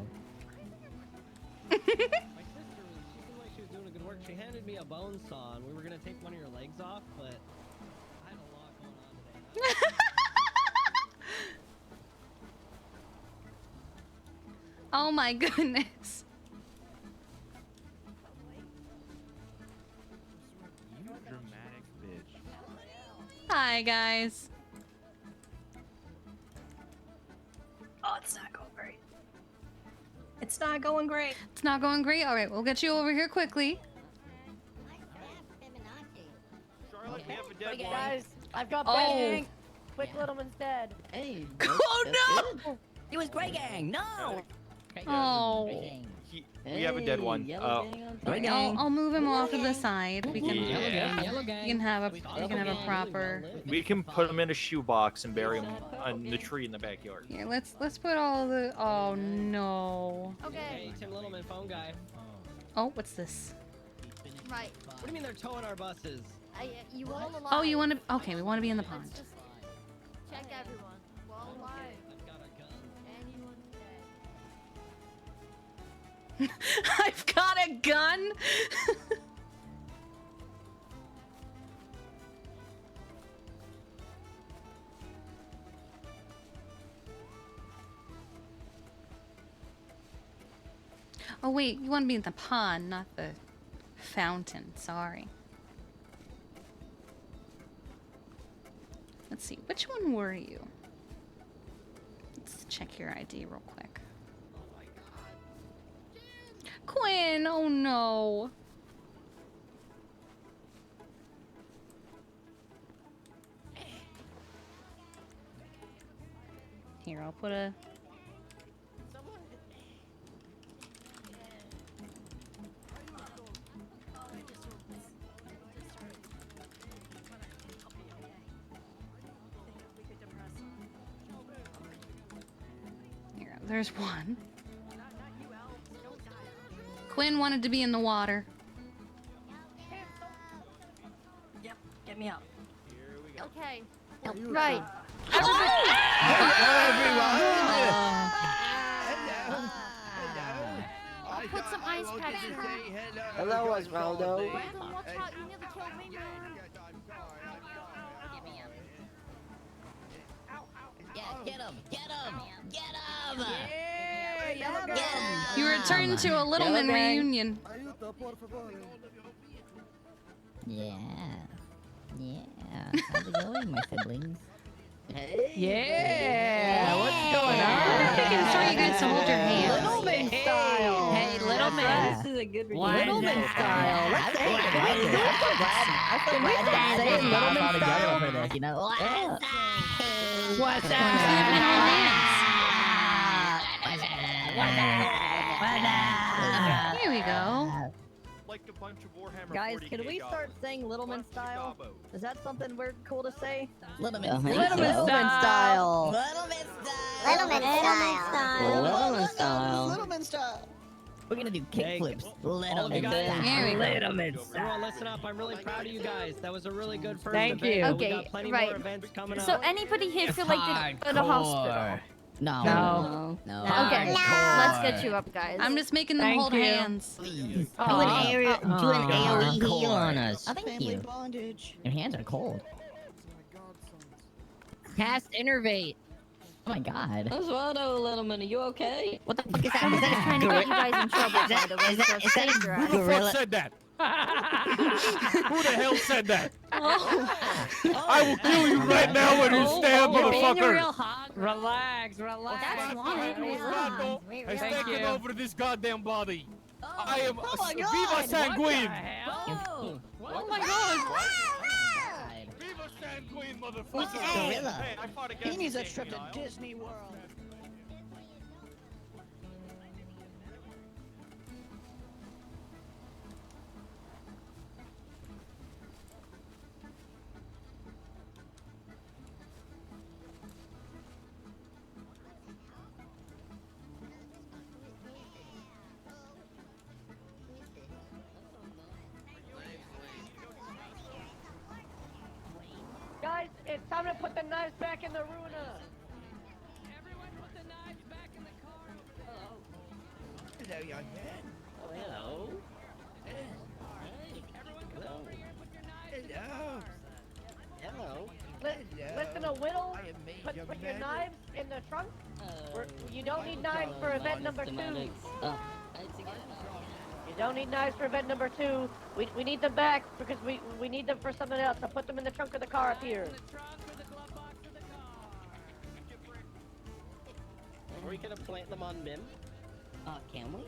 My sister, she seemed like she was doing a good work. She handed me a bone saw and we were gonna take one of your legs off, but I had a lot going on today. Oh my goodness. You dramatic bitch. Hi guys. Oh, it's not going great. It's not going great. It's not going great. All right, we'll get you over here quickly. Charlotte, we have a dead one. Guys, I've got Oh. Brad Hank. Quick Littleman's dead. Hey. Oh no! It was Grey Gang. No. Oh. We have a dead one. Grey Gang. I'll move him off to the side. We can Yeah. you can have a proper. We can put him in a shoebox and bury him in the tree in the backyard. Here, let's put all the. Oh no. Hey, Tim Littleman, phone guy. Oh, what's this? Right. What do you mean they're towing our buses? You all alive. Oh, you want to? Okay, we want to be in the pond. Check everyone. We're all alive. Anyone's dead. I've got a gun. Oh wait, you want to be in the pond, not the fountain. Sorry. Let's see, which one were you? Let's check your ID real quick. Quinn, oh no. Here, I'll put a... Here, there's one. Quinn wanted to be in the water. Yep, get me out. Okay. Right. I'll put some ice packs in. Hello, Osvaldo. Brandon, watch out. You never killed me, man. Yeah, get him. Get him. Get him. Yeah, Get him. You returned to a Littleman Yellow gang. reunion. Yeah. Yeah. How's it going, my siblings? Yeah. What's going on? I think I'm sure you guys to hold your hands. Littleman style. Hey, Littleman. This is a good Littleman style. Let's say it. Can we start saying Littleman style? For this, you know? What's up? Here we go. Like a bunch of Warhammer Guys, 40K can we start saying Littleman style? Is that something we're cool to say? Littleman Littleman style. Littleman style. Littleman style. We're gonna do kickflips. All of you guys, Here we go. everyone listen up. I'm really proud of you guys. That was a really good first Thank event. you. but Okay, we got plenty right. more events coming up. So anybody here feel like they go to the hospital? No. No. No. Okay, let's get you up, guys. I'm just making them Thank hold you. hands. Please. Do Aw. an AoE heal on us. Oh, thank Family you. bondage. Your hands are cold. Cast Innervate. Oh my god. Osvaldo, Littleman, are you okay? What the fuck is that? Someone's Is that trying to get you guys in trouble, by the way, so is that save your ass. Who the fuck said that? Who the hell said that? Oh. I will kill you right now when you stand, You're being a motherfucker. real hog. Relax, relax. That's why. has Thank taken you. over this goddamn body. I am oh my Viva God, Sanguine! what the hell? Oh my god! Viva Sanguine, motherfucker! Gorilla. Hey, I fought He against needs a King trip to Kyle. Disney World. Guys, it's time to put the knives back in the Runa. Everyone put the knives back in the car over there. Hello, young man. Oh, hello. Everyone come over here and put your knives in the Hello. Hello. Listen to Whittle. I am me, Put young your man. knives in the trunk. You don't need knives for event number 2. You don't need knives for event number 2. We need them back because we need them for something else. So put them in the trunk of the car up here. Are we gonna plant them on Mim? Can we?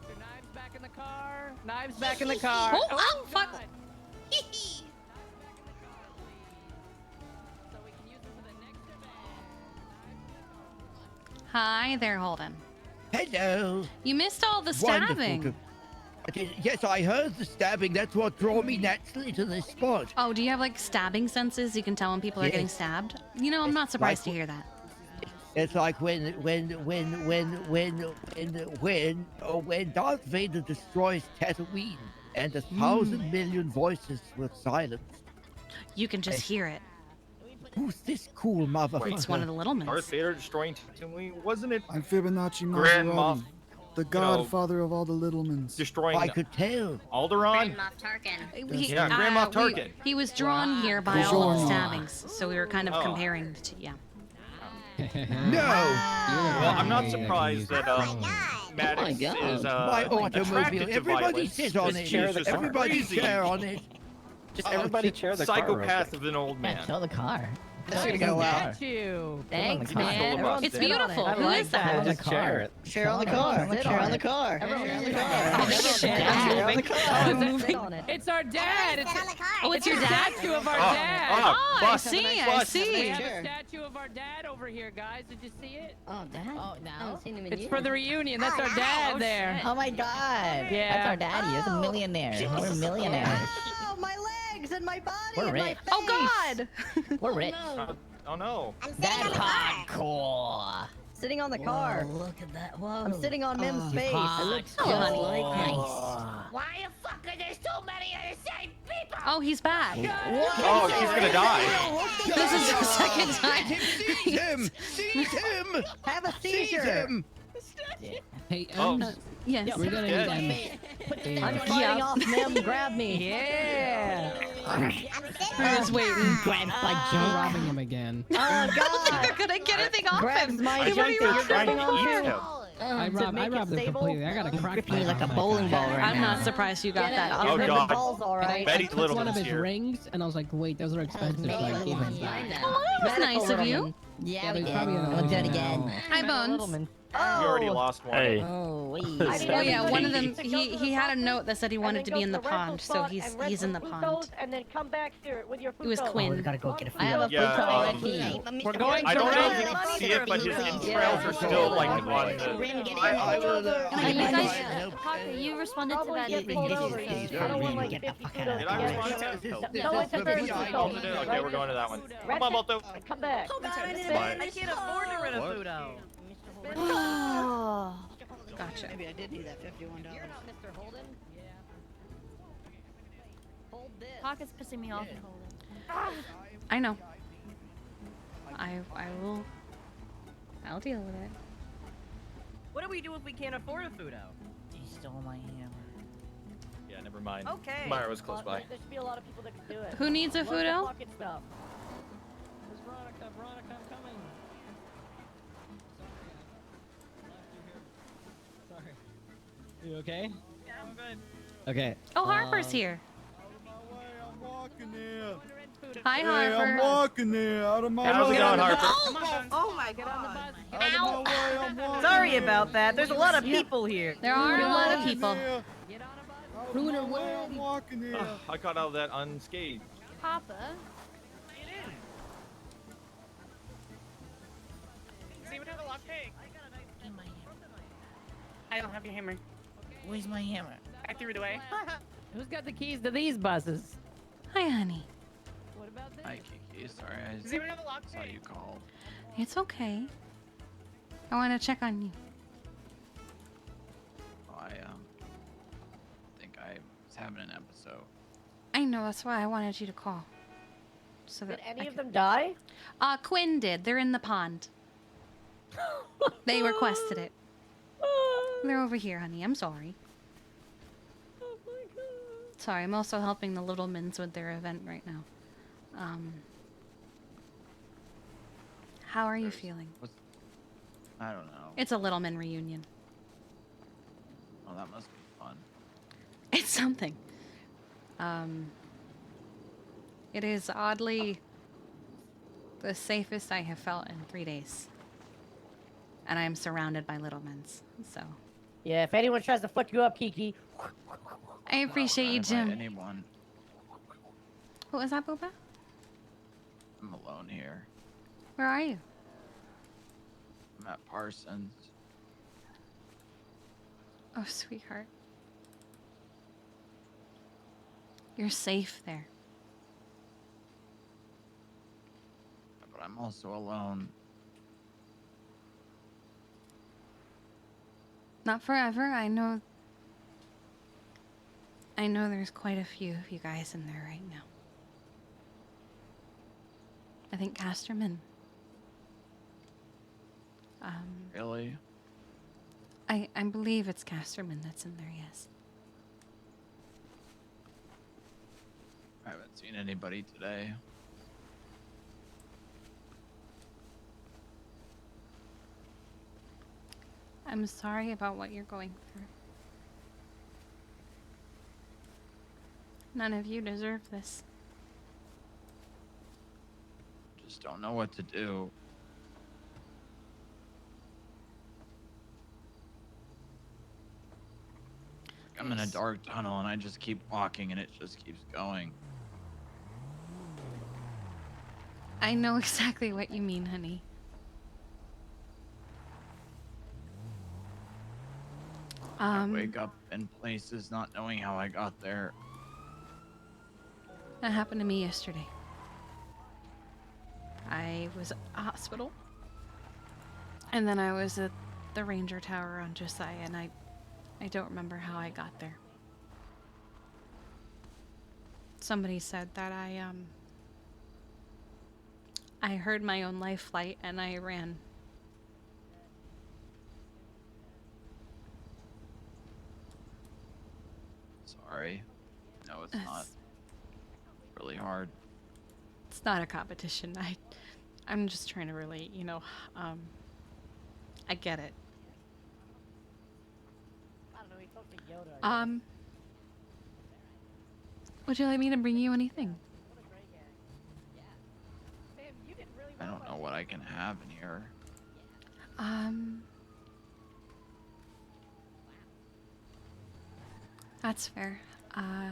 Put your knives back in the car. Knives back in the car. Oh, ow, fuck. God. Hi there, Holden. Hello. You missed all the Wonderful stabbing. to- Yes, I heard the stabbing. That's what drew me naturally to this spot. Oh, do you have like stabbing senses? You can tell when people are getting Yes. stabbed. You know, I'm not surprised to Like- hear that. It's like when Darth Vader destroys Tatooine and 1,000 million voices were silenced. You can just hear it. Who's this cool motherfucker? It's one of the little men. Darth Vader destroying Tatooine, wasn't it? I'm Fibonacci Grand Maserati, Moff, the godfather of all the Littlemans. destroying. I could tell. Alderaan. Yeah, Grand Moff Tarkin. He was drawn here by all of the stabbings, so we were kind of Oh. comparing the two. Yeah. No. Well, I'm not surprised that Maddox is My automobile. attracted to Everybody violence. sit on He's it. just Everybody crazy. share on it. Just everybody chair the car. Psychopath of an old man. Show the car. Nice statue. Thanks, Stole man. them. It's beautiful. I Who like is that? that. Share it. Share on the car. Share on the car. Everyone Share on the share. car. Oh, shit. Share on the car. It's our dad. Oh, it's your a dad? statue of our Oh, dad. Oh, I bus. see. I Bus. We see. have a statue of our dad over here, guys. Did you see it? Oh, Dad. Oh, no. I haven't seen him in It's years. for the reunion. That's our dad there. Oh my God. Yeah. That's our daddy. He's a millionaire. We're millionaires. Oh, my legs and my body We're and my rich. face. Oh God. We're rich. Oh no. That's hardcore. Sitting on the car. Whoa, look at that. Whoa. I'm sitting on Mim's face. It looks just like Nice. Why the fuck are there so many of the same people? Oh, he's back. Oh, he's gonna die. This is the second time. Seize him! Seize him! Have a Seize seizure. him! Hey, Oh. Yes. we're gonna Yeah. need I'm fighting off Mim. Grab me. Yeah. Who's waiting? Grabs my I'm junk. robbing him again. Oh, God. Could I get anything off Grabs him? my I junk think that they're you're trying grabbing to eat onto. him. I to robbed make it him stable. completely. I got a crack pipe He's like a on my bowling car. ball right I'm now. not surprised you got that. Oh, Your God. ball's all And I, right. Betty I took one of Littleman's his here. rings, and I was like, wait, those are expensive. Betty Like, even Littleman. that. Oh, that was nice of you. Yeah, we there's did. probably We'll do it again. Hi, Bones. You already lost one. Hey. Oh, wait. Oh yeah, one of them. To go to the He had a doctor, note that said he and wanted then to go be in the the rental pond, so spot he's and rent in some the Futos, pond. And then come back here with your It was Futos. Quinn. We gotta go get a I have a Yeah, Futo um, ID. We're going I to don't know if rent. you can see it, but his entrails Yeah. are still like on the. I will. You guys, Parker, you responded to Probably that. get pulled over. I don't want like 50 Futos. Did I respond to that? No, it's a third Futo. Okay, we're going to that one. Come on, Balto. Come back. I can't afford to rent a Fudo. Oh, gotcha. Maybe I did need that $51. You're not Mr. Holden. Yeah. Hold this. Parker's pissing me off. Holden. I know. will. I'll deal with it. What do we do if we can't afford a Fudo? He stole my hammer. Yeah, never mind. Okay. Myra was close by. There should be a lot of people that can do it. Who needs a Lots of Fudo? pocket stuff. Where's Veronica? Veronica, I'm coming. Sorry. You okay? Yeah, I'm good. Okay. Oh, Harper's here. I'm walking here. Hi, Hey, I'm Harper. walking there out of my How's it way. going, Harper? Oh my god. Out of my way, I'm walking Sorry there. about that. There's a lot of people here. There are a lot of Walking people. there. Out of my way, I'm walking there. I got out of that unscathed. Papa. Does anyone have a lockpick? I don't have your hammer. Where's my hammer? I threw it away. Who's got the keys to these buses? Hi, honey. What about this? Hi, Kiki. Sorry, I Does anyone have a lockpick? saw you called. It's okay. I want to check on you. Oh, I think I was having an episode. I know, that's why I wanted you to call. So Did that any I of could... them die? Quinn did. They're in the pond. They requested it. They're over here, honey. I'm sorry. Oh my god. Sorry, I'm also helping the Littlemans with their event right now. How are you feeling? I don't know. It's a Littleman reunion. Oh, that must be fun. It's something. It is oddly the safest I have felt in 3 days. And I'm surrounded by Littlemans, so. Yeah, if anyone tries to fuck you up, Kiki. I appreciate you, Jim. Anyone. What was that, Boba? I'm alone here. Where are you? I'm at Parsons. Oh, sweetheart. You're safe there. But I'm also alone. Not forever. I know there's quite a few of you guys in there right now. I think Casterman. Really? I believe it's Casterman that's in there, yes. I haven't seen anybody today. I'm sorry about what you're going through. None of you deserve this. Just don't know what to do. I'm in a dark tunnel and I just keep walking and it just keeps going. I know exactly what you mean, honey. I wake up in places not knowing how I got there. That happened to me yesterday. I was at a hospital. And then I was at the Ranger Tower on Josiah, and I don't remember how I got there. Somebody said that I heard my own life flight and I ran. Sorry. No, it's not. Really hard. It's not a competition. I'm just trying to relate, you know. I get it. I don't know, he talked to Yoda. Would you like me to bring you anything? I don't know what I can have in here. That's fair. I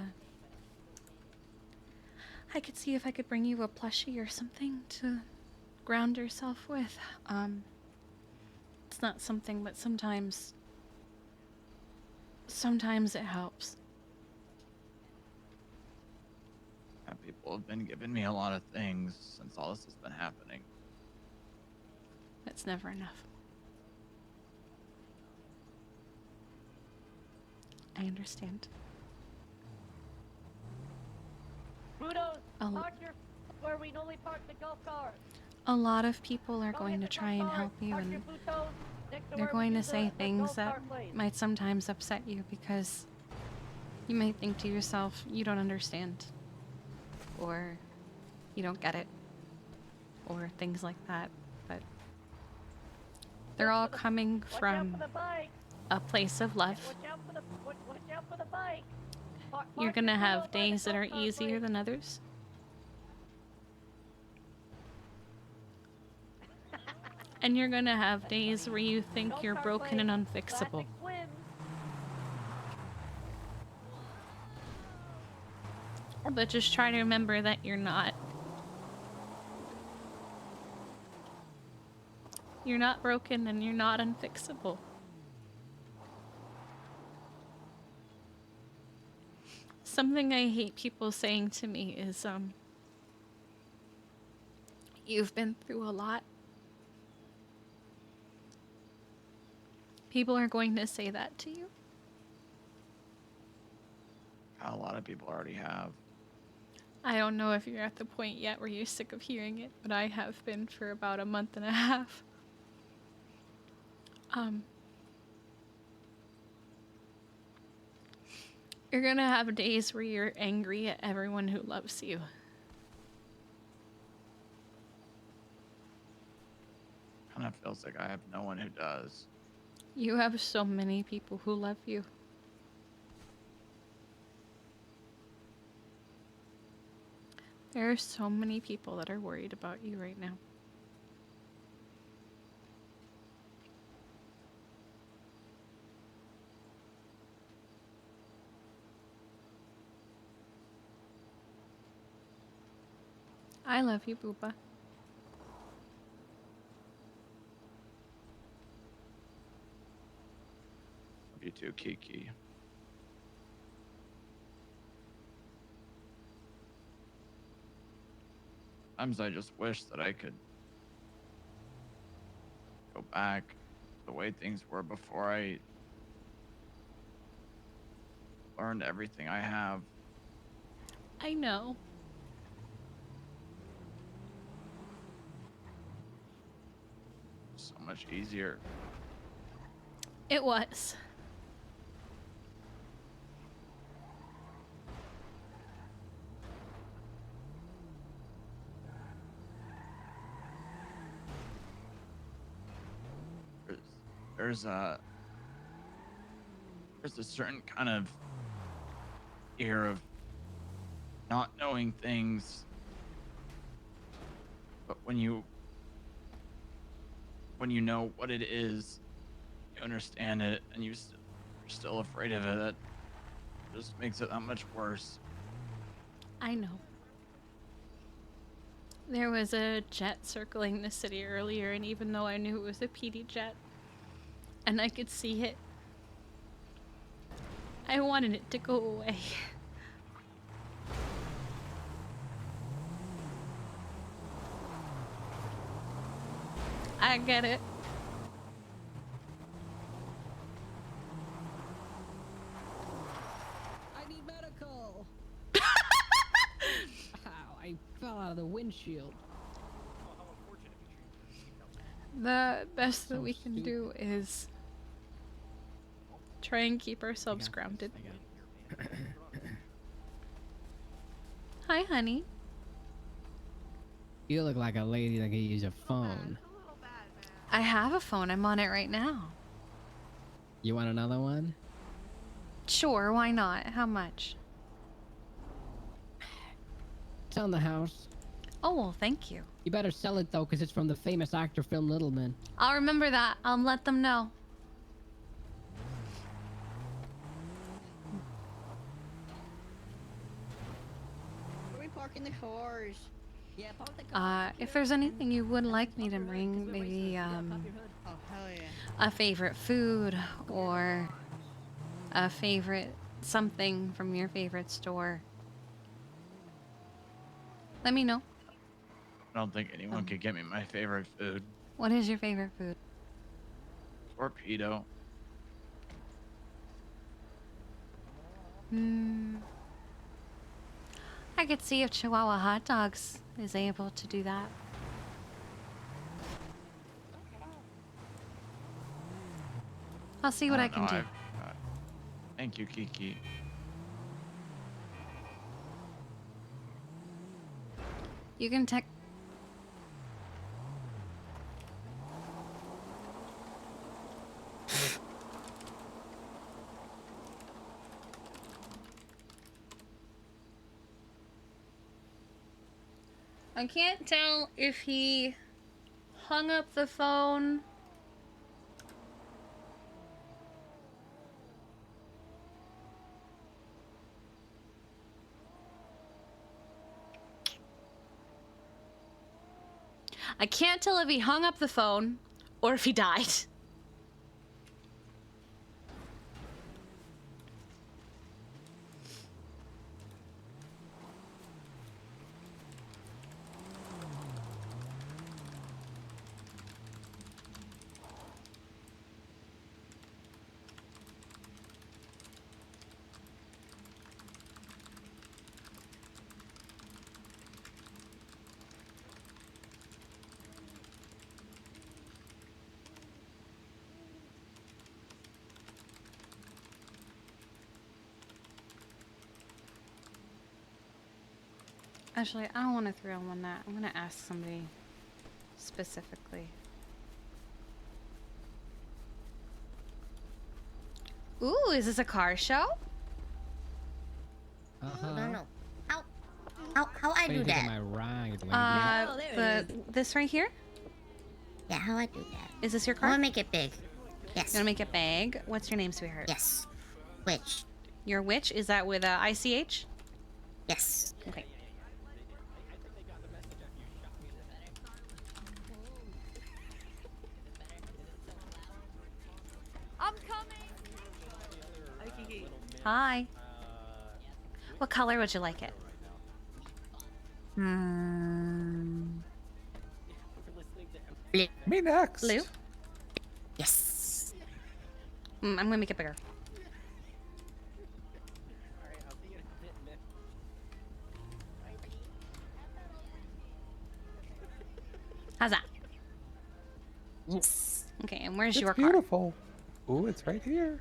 could see if I could bring you a plushie or something to ground yourself with. It's not something, but sometimes it helps. Yeah, people have been giving me a lot of things since all this has been happening. It's never enough. I understand. Brutos, Oh. park your where we normally park the golf cart. A lot of people are going to try and help you, and they're going to say things that might sometimes upset you because you might think to yourself, you don't understand, or you don't get it, or things like that. But they're all coming from a place of love. Watch out for the bike. You're gonna have days that are easier than others. And you're gonna have days where you think you're broken and unfixable. But just try to remember that you're not. You're not broken and you're not unfixable. Something I hate people saying to me is, you've been through a lot. People are going to say that to you. A lot of people already have. I don't know if you're at the point yet where you're sick of hearing it, but I have been for about a month and a half. You're gonna have days where you're angry at everyone who loves you. Kind of feels like I have no one who does. You have so many people who love you. There are so many people that are worried about you right now. I love you, Booba. Love you too, Kiki. Sometimes I just wish that I could go back to the way things were before I learned everything I have. I know. So much easier. It was. There's a certain kind of fear of not knowing things, but when you know what it is, you understand it, and you're still afraid of it. That just makes it that much worse. I know. There was a jet circling the city earlier, and even though I knew it was a PD jet, and I could see it, I wanted it to go away. I get it. I need medical. Ow, I fell out of the windshield. The best that we can do is try and keep ourselves grounded. Hi, honey. You look like a lady that could use a phone. I have a phone. I'm on it right now. You want another one? Sure, why not? How much? It's on the house. Oh, well, thank you. You better sell it though, because it's from the famous actor film Little Man. I'll remember that. I'll let them know. Where are we parking the cars? Yeah, park the cars. If there's anything you would like me to bring, maybe, Oh, hell yeah. a favorite food or a favorite something from your favorite store, let me know. I don't think anyone could get me my favorite food. What is your favorite food? Torpedo. I could see if Chihuahua Hot Dogs is able to do that. I'll see what I can do. Thank you, Kiki. You can text. I can't tell if he hung up the phone. I can't tell if he hung up the phone or if he died. Actually, I don't want to throw him on that. I'm going to ask somebody specifically. Ooh, is this a car show? No. How I do that? This right here? Yeah, how I do that? Is this your I car? wanna make it big. Yes. You want to make it big? What's your name, sweetheart? Yes. Witch. Your witch? Is that with ICH? Yes. Okay. I'm coming. Hi, Kiki. Hi. What color would you like it? Blue. Me next. Blue? Yes. I'm gonna make it bigger. How's that? Yes. Okay, and where's It's your car? beautiful. Ooh, it's right here.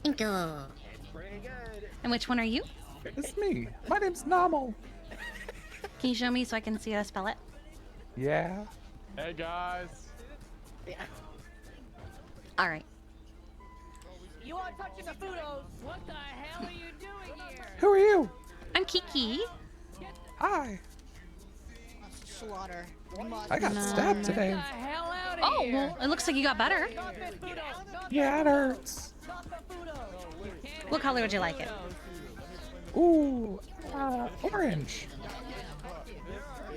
Thank you. And which one are you? It's me. My name's Namo. Can you show me so I can see how to spell it? Yeah. Hey guys. All right. You are touching the photos. What the hell are you doing here? Who are you? I'm Kiki. Hi. Slaughter. I got stabbed today. Get the hell out of Oh, here. well, it looks like you got better. Yeah, it hurts. What color would you like it? Ooh, orange.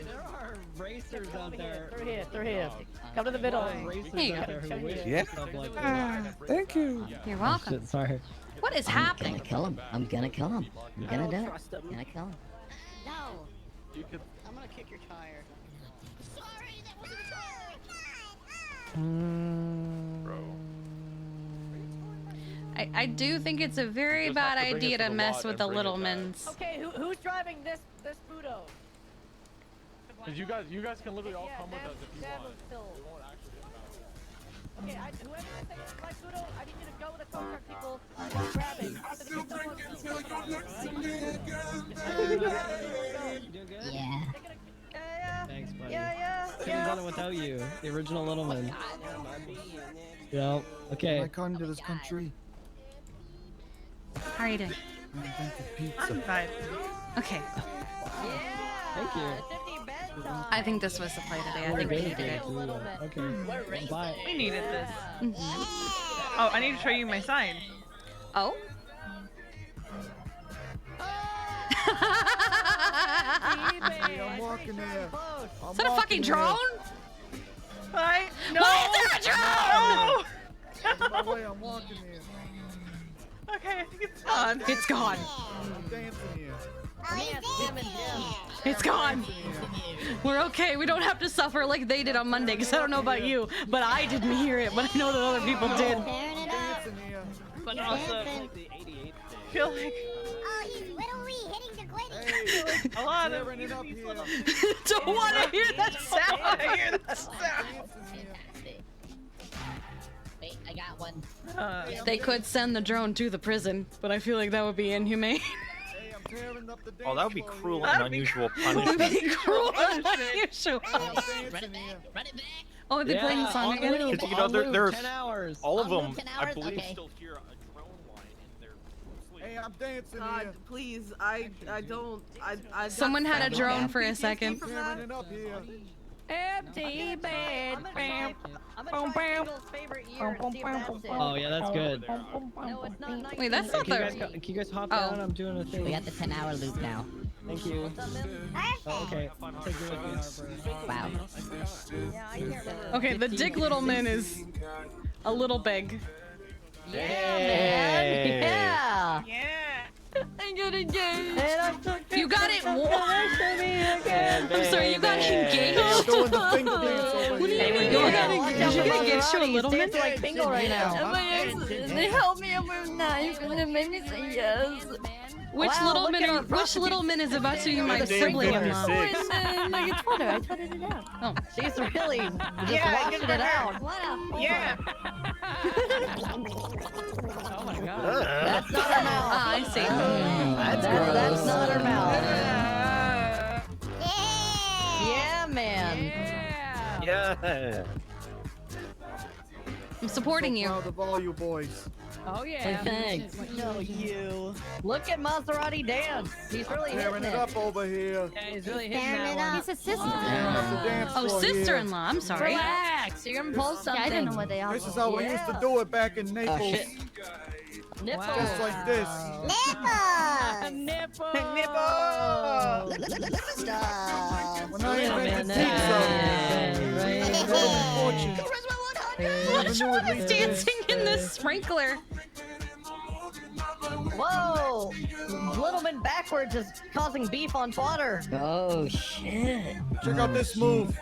There are racers out there. Through here. Come to the middle. Racers Here you out go. there who wish Yeah. stuff like Thank you. You're Oh, welcome. shit, sorry. What is happening? Kill him. I'm gonna kill him. I'm gonna do it. I'm gonna kill him. No. You could. I'm gonna kick your tire. Sorry, that was I do think it's a very Just bad have to bring it idea to to the mess lot with and the bring it little back. mins. Okay, who's driving this Budo? Cause you guys can literally all come with us if you want. Okay, whoever is taking my Budo, I need you to go with the tow truck people and grab it. You doing good? Yeah. Thanks, buddy. Yeah. Couldn't have done it without you. The original Littleman. Yeah. Okay. I come to this country. How are you doing? I'm fine. Okay. Thank you. I think this was the play today. I think we needed it. Okay. Bye. We needed this. Mhm. Oh, I need to show you my sign. Oh? I'm walking here. Is that a fucking drone? Hi. No. Why is there a drone? Out of my way, I'm walking here. Okay, I think it's gone. It's gone. I'm dancing here. It's gone. We're okay. We don't have to suffer like they did on Monday, because I don't know about you, but I didn't hear it, but I know that other people did. Dancing here. But also, I feel like Oh, he's literally hitting the gladiator. a lot of Tearing it up these here. little. Don't want to hear that sound. I hear that sound. Wait, I got one. They could send the drone to the prison, but I feel like that would be inhumane. Hey, I'm tearing up the dance Oh, that would be floor cruel here. and unusual That would punishment. be cruel and unusual. I'm dancing here. Run it back. Oh, are they playing the song again? Because you know, there's 10 hours. all of On them. loop 10 I hours? believe Okay. still hear a drone line in their sleep. Hey, I'm dancing God, here. please, I don't. Someone had a drone for a I'm second. tearing it up here. Empty bed. I'm gonna try Eagle's favorite year and see if that's it. Oh yeah, that's good. No, it's not Wait, that's not Can you the. guys, can you guys hop Oh. down? I'm doing a thing. We got the 10-hour loop now. Thank you. Oh, okay. Take your Harper. Wow. Yeah, I can't remember. Okay, the Dick Littleman is a little big. Yeah, man. Hey. Yeah. I got engaged. You got it. I'm sorry, you got engaged. Doing the finger dance over What do you here. mean? You got engaged to a Littleman? like Bingo right now. They helped me up with a knife and it made me say yes. Which Wow, look at our Littleman is about to be my Damn sibling-in-law? 56. Like it's water, I cut it out. Oh. She's really just Yeah, washing it out. Yeah. Oh my god. That's not her mouth. Ah, I see. That's not her mouth. Yeah, man. Yeah. I'm supporting you. Proud of all you boys. Oh yeah. Thanks. No, you. Look at Maserati dance. He's really Tearing hitting it up over here. Yeah, he's really hitting that one. He's a sister. Tearing up the dance Oh, floor here. sister-in-law. I'm sorry. Relax, you're gonna pull something. Yeah, I don't know what they are. This is how we used to do it back in Naples. shit. Nipples. Just like this. Nipple. When I invented pizza, fortune. Someone's dancing in the sprinkler. Whoa! Littleman backwards is causing beef on fodder. Oh shit. Check out this move.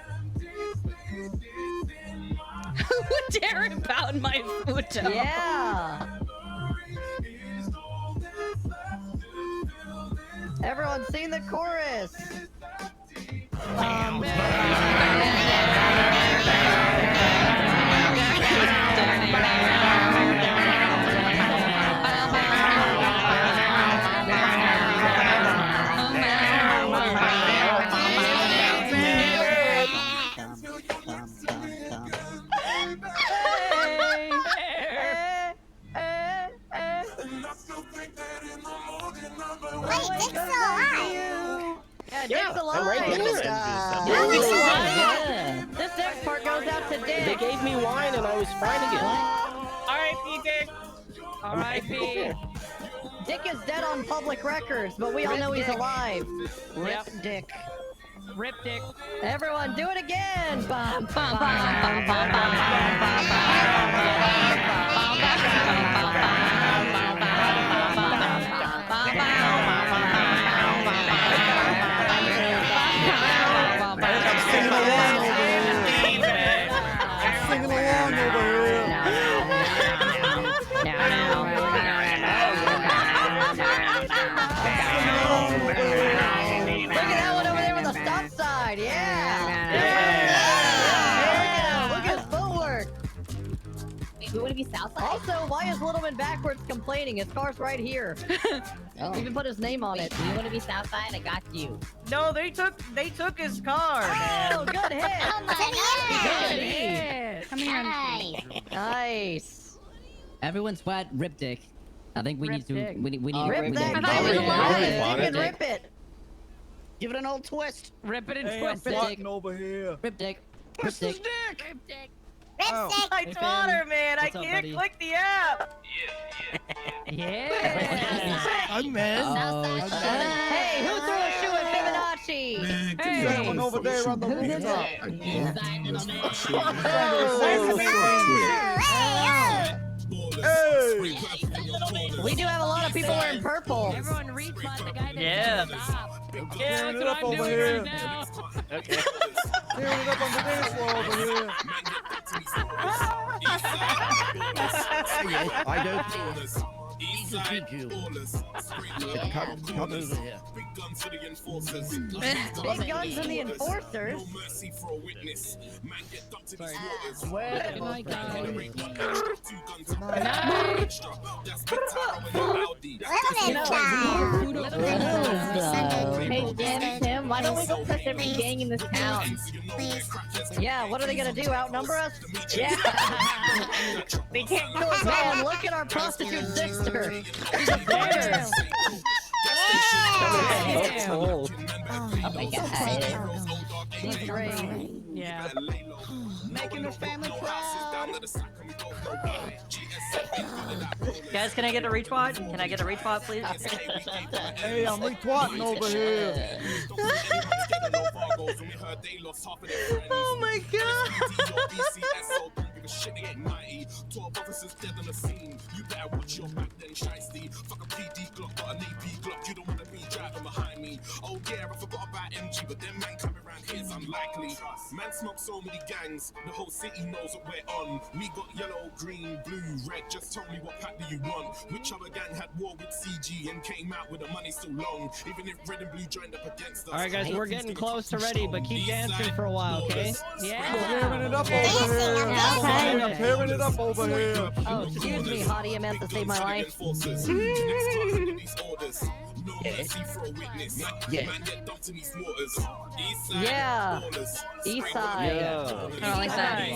Who would dare pound my photo? Yeah. Everyone sing the chorus. Yeah, Dick's alive. This next part goes out to Dick. They gave me wine and I was fine again. R.I.P. Dick. R.I.P. Dick is dead on public records, but we all know he's Dick. alive. Yep. Rip Dick. Rip Dick. Everyone, do it again. Bum, Bum, bum, bum, bum, bum, Singing along over here. Look at that one over there with a stop sign. Yeah. Look at his footwork. We want to be Southside? Also, why is Littleman backwards complaining? His car's right here. Oh. Even put his name on it. Do you want to be Southside? I got you. No, they took his car. Oh, good hit. Good hit. Come here. Nice. Everyone sweat Rip Dick. I think we need to. Dick. We need Rip that I thought he was dick. alive. You can rip it. Give it an old twist. Rip it and Hey, I'm twist it. plotting over here. Rip Dick. Rip This is Dick. Dick. Rip Dick. Oh. I Hey, told her, fam. man. What's up, buddy? Click the app. Yeah. I'm man. Hey, who threw a shoe at Fibonacci? That one over there on the rooftop. Hey! We do have a lot of people wearing purple. Everyone retweet the guy that Yeah. Yeah, Tearing that's it what up I'm over doing here. right now. Okay. Tearing it up on the dance floor over here. I don't. Eat the big you. Come over here. Big guns and the enforcers. Where can I go? Hey, Tim, why don't we go crush every gang in this town? Yeah, what are they gonna do? Outnumber us? Yeah. They can't kill us Man, all. look at our prostitute sister. She's a fighter. Oh my god. He's great. Yeah. Making the family proud. Guys, can I get a retweet? Can I get a retweet, please? Hey, I'm retweeting over here. Oh my god. Shit ain't 90. 12 officers dead on the scene. You better watch your back then, shiesty. Fuck a PD Glock, got an AP Glock. You don't wanna be driving behind me. Oh yeah, I forgot about MG, but them man coming around here's unlikely. Man smoke so many gangs, the whole city knows what we're on. We got yellow, green, blue, red. Just tell me what pack do you want? Which other gang had war with CG and came out with the money still long? Even if red and blue joined up against us. All right, guys, we're getting close to ready, but keep dancing for a while, okay? Yeah. We're tearing it up over here. I'm tearing it up over here. Oh, excuse me, hottie, I'm out to save my life. Yeah. Eastside. I don't like that.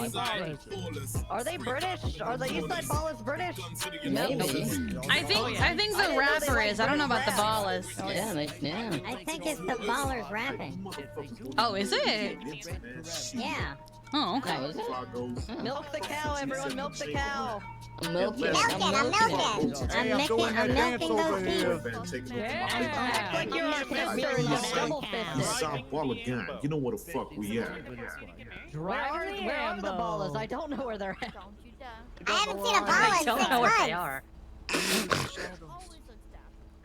Are they British? Are the Eastside Ballers British? Maybe. I think the rapper is. I don't know about the ballers. Yeah. I think it's the ballers rapping. Oh, is it? Yeah. Oh, okay. Milk the cow, everyone, milk the cow. Milk it, I'm milking those sheep. Act like you're on double fisted. South Ball again. You know where the fuck we at. Where are the ballers? I don't know where they're at. I haven't seen a ball in 6 months. I don't know what they are.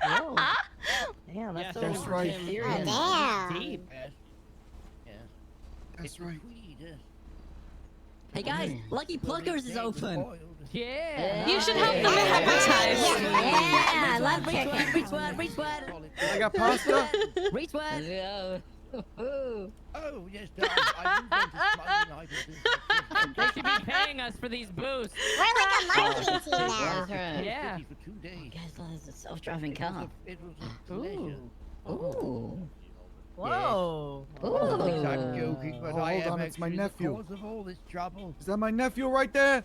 Whoa. Damn, that's so right. Oh, damn. Deep. That's right. Hey guys, Lucky Pluckers is open. Yeah. You should help them advertise. Yeah, I love chicken. Retweet. I got pasta. Retweet. Oh, yes, They should be paying us for these boosts. We're like a marketing team now. That's right. Yeah. Guys, that's a self-driving car. Ooh. Ooh. Whoa. I'm joking, but Oh, I hold am on, it's my actually the nephew. cause of all this trouble. Is that my nephew right there?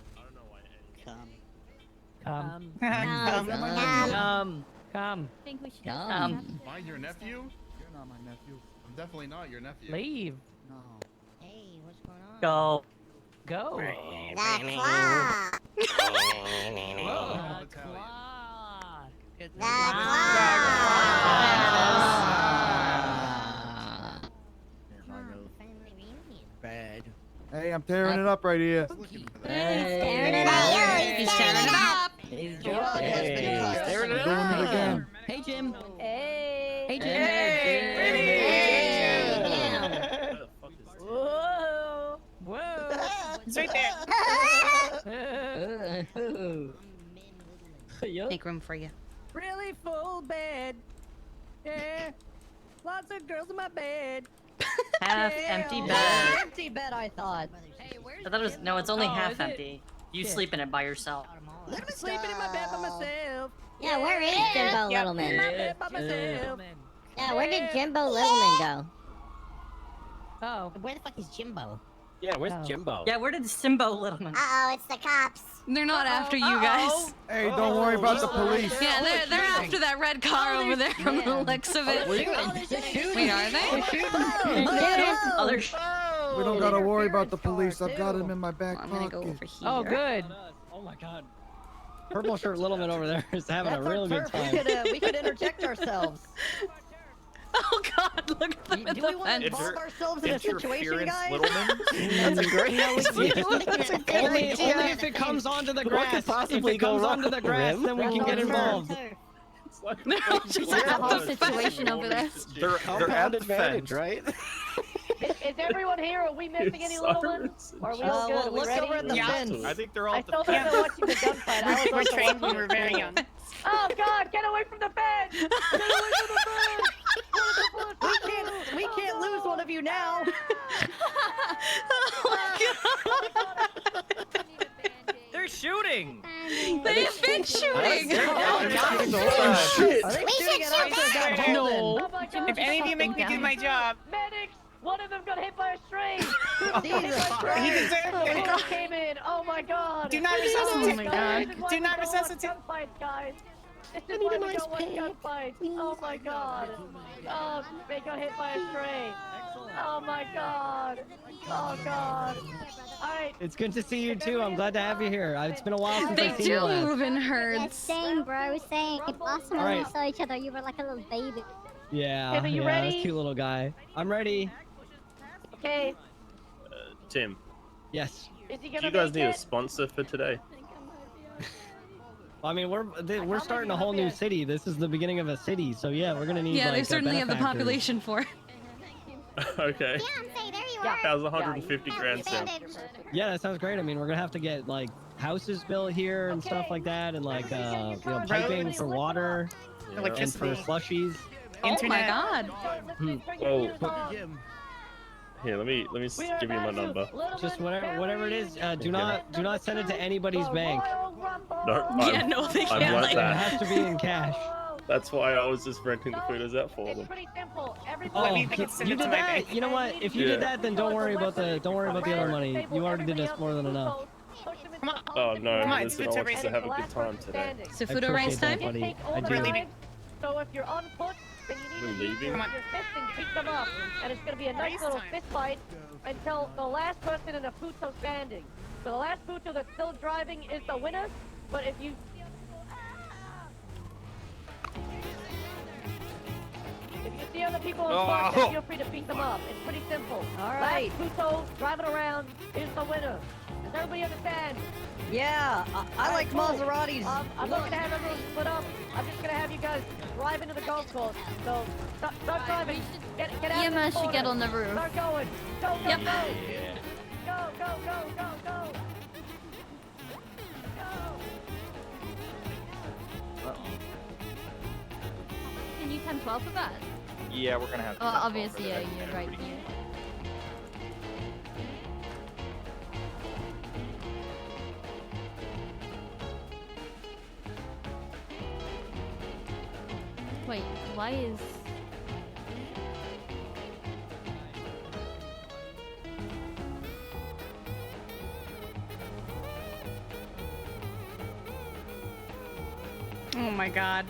Come. I think we should Find your nephew? You're not my nephew. I'm definitely not your nephew. Leave. No. Hey, what's going on? Go. Go. The claw. Whoa. The claw. Bad. Hey, I'm tearing it up right here. He's tearing it up. He's tearing it up. He's Doing it again. Hey Jim. Hey. Hey Jim. Hey. Whoa. Whoa. It's right there. Make room for you. Really full bed. Yeah. Lots of girls in my bed. Half Yeah. empty Oh, bed. empty bed, I thought. I thought it was no. It's only Oh, half is it? empty. You Shit. sleep in it by yourself. I'm sleeping in my bed by myself. Yeah, where is Jimbo In my Littleman? bed by myself. Yeah, where did Jimbo Littleman go? Oh. Where the fuck is Jimbo? Yeah, where's Jimbo? Yeah, where did Simbo Littleman? Uh-oh, it's the cops. They're not after you guys. Hey, don't worry about the police. Yeah, they're after that red car over there from the looks of it. Wait, are they? We don't gotta worry about the police. I've got him in my back I'm gonna go pocket. over here. Oh, good. Oh my god. Purple shirt Littleman over there is having That's a real our good turf. time. We could interject ourselves. Oh God! Look at them in Do the we want to fence. involve ourselves in a situation, guys? That's a great That's a good Only idea. if it comes onto the What grass. could possibly if it go comes wrong, onto the grass, Rim? then we can get involved. No, just at the situation over there. They're at the fence, right? Is everyone here? Are we missing any little ones? Are we all good? Well, Are we look ready? over at the fence. I think they're all I at the still don't fence. know watching the gunfight. I was We're also trained when watching we're the very gunfight. young. Oh God! Get away from the bed! Get away from the bed! We can't lose one of you now. They're shooting! They have been shooting. Oh shit! Are they We shooting should at us or down No. Holden? Oh my God! If any of you make me do my job, Medics! One of them got hit by a string! Jesus he Christ. deserved The it. police came in! Oh my God! Do not This is resuscitate. why Do we not don't resuscitate. want gunfights, guys! is why we don't want gunfights. Oh my god. Oh, they got hit by a train. Oh my god. Oh god. Alright. It's good to see you too. I'm glad to have you here. It's been a while since They I've seen you do last. move in Yeah, herds. same, bro. Same. Last time Alright. we saw each other, you were like a little baby. Yeah, Tim, are you yeah, ready? that's a cute little guy. I'm ready. Okay. Tim, Yes. Is he do gonna you guys make need a it? sponsor for today? I mean, we're starting a whole new city. This is the beginning of a city, so yeah, we're gonna need. Yeah, they like, certainly have the benefactors. population for it. Okay. Beyonce, there you are. How's 150 grand sound? Yeah, that sounds great. I mean, we're gonna have to get like houses built here and stuff like that, and like you know, piping for water, and for slushies. Oh my god. Oh. Here, let me give you my number. Just whatever it is, do not send it to anybody's bank. No, Yeah, no, they I'm can't. like Like, It that. has to be in cash. That's why I was just renting the photos out for them. Pretty simple. Oh, you did that? You know what? If you did that, then don't worry about the other money. You already did us more than enough. Oh no, Come on, listen, it's I food want you to have a good time today. So food race time? Buddy. I do. We're leaving. So if you're on foot, then you We're need to use leaving? your fist and beat them up. And it's gonna be a nice little fist fight until the last person in a Puto standing. So the last Puto that's still driving is the winner. But if you see other people on foot, then feel free to beat them up. It's pretty simple. All right. Last Puto driving around is the winner. Does everybody understand? Yeah, I like Maseratis. I'm not gonna have everyone split up. I'm just gonna have you guys drive into the golf course. So start driving. Get out. EMS should get on the roof. Start going. Go, go, Yep. go. Go, go, go, go, go. Can you 10-12 for that? Yeah, we're gonna have to. Oh, jump obviously, over yeah, that. you're right. Yeah. Wait, why is... Oh my god.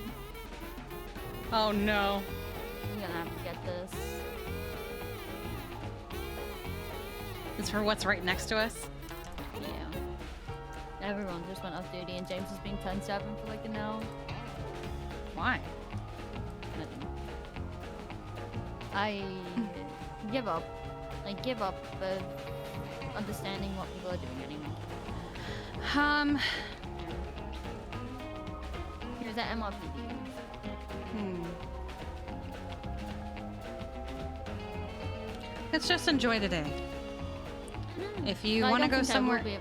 Oh no. I'm gonna have to get this. It's for what's right next to us? Yeah. Everyone just went off duty and James is being 10-7 for like an hour. Why? I give up. I give up understanding what people are doing anymore. Here's that MRPD. Let's just enjoy the day. If you No, I want to don't go think I will somewhere... be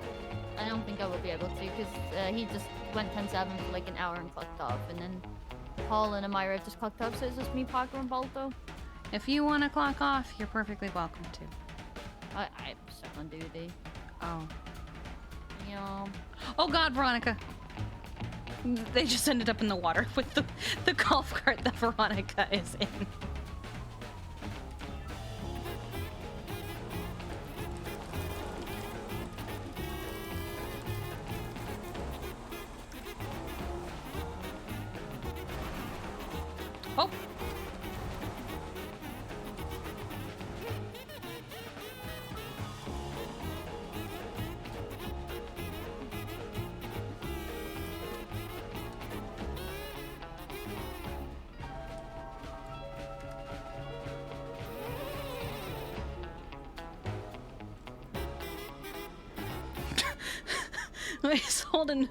I don't think I will be able to because he just went 10-7 for like an hour and clocked off, and then Paul and Amira just clocked off, so it's just me, Parker, and Balto. If you want to clock off, you're perfectly welcome to. I'm stuck on duty. Oh. Yeah. Oh god, Veronica! They just ended up in the water with the golf cart that Veronica is in. Oh! He's holding...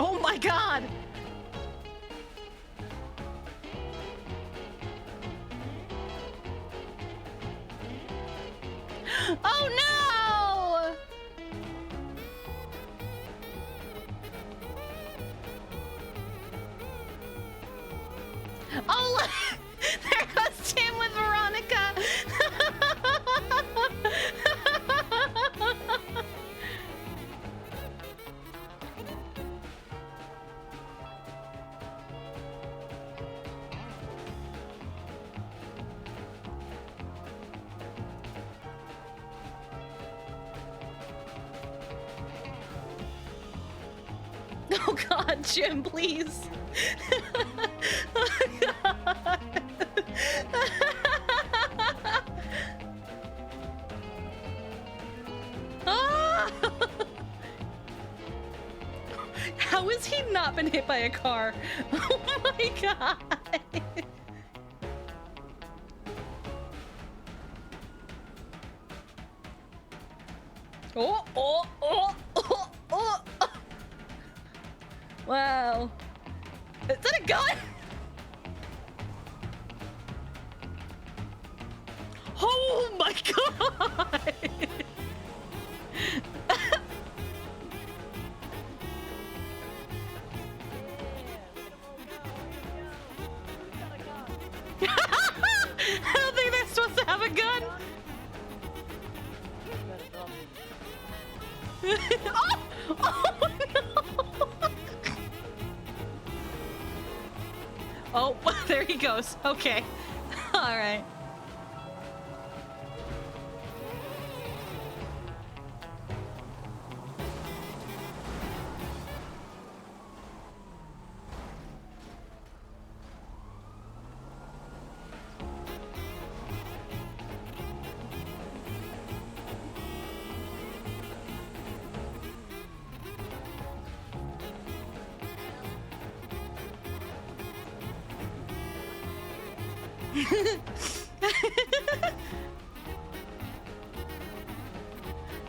Oh my god! Oh, look! There goes Tim with Veronica. Oh God, Jim, please. Oh God. Ah! How has he not been hit by a car? Oh my God. Oh, oh, oh, oh, oh. Wow. Is that a gun? Oh my God. I don't think they're supposed to have a gun. Oh! Oh no! Oh, there he goes. Okay. All right.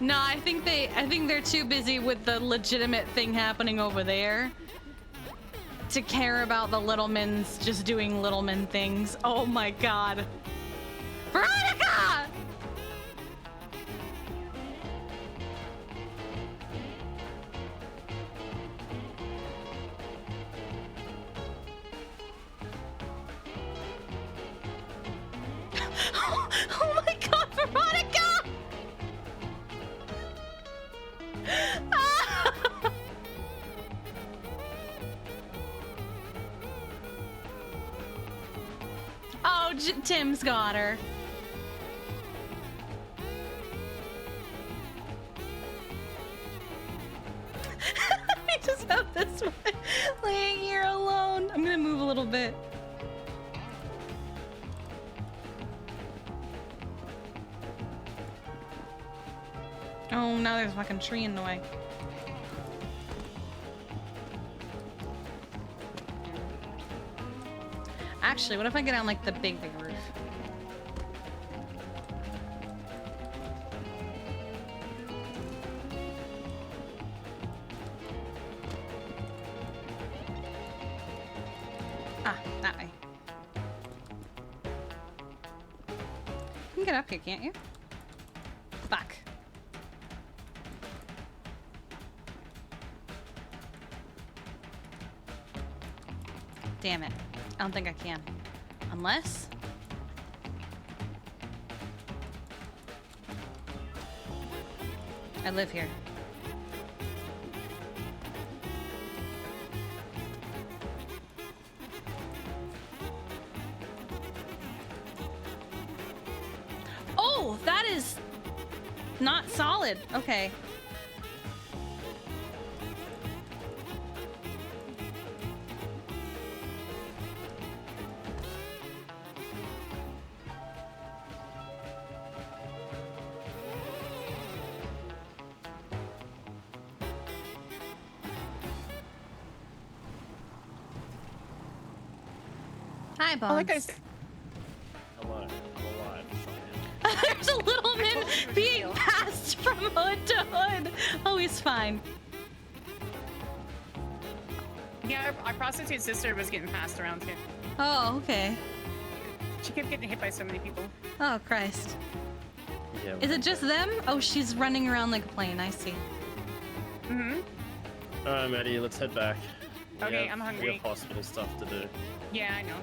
No, I think they're too busy with the legitimate thing happening over there to care about the Littlemans just doing Littleman things. Oh my God. Veronica! Oh my God, Veronica! Ah! Oh, Tim's got her. I just have this one laying here alone. I'm gonna move a little bit. Oh, now there's a fucking tree in the way. Actually, what if I get on like the big roof? Ah, that way. You can get up here, can't you? Fuck. Damn it. I don't think I can. Unless... I live here. Oh, that is not solid. Okay. Hi, Bones. I'm alive. I'm alive. There's a little man being passed from hood to hood. Oh, he's fine. Yeah, our prostitute sister was getting passed around too. Oh, okay. She kept getting hit by so many people. Oh, Christ. Yeah, Is it just them? Oh, she's running around like a plane. I see. Mm-hmm. Alright, Maddie, let's head back. Okay, I'm We hungry. have hospital stuff to do. Yeah, I know.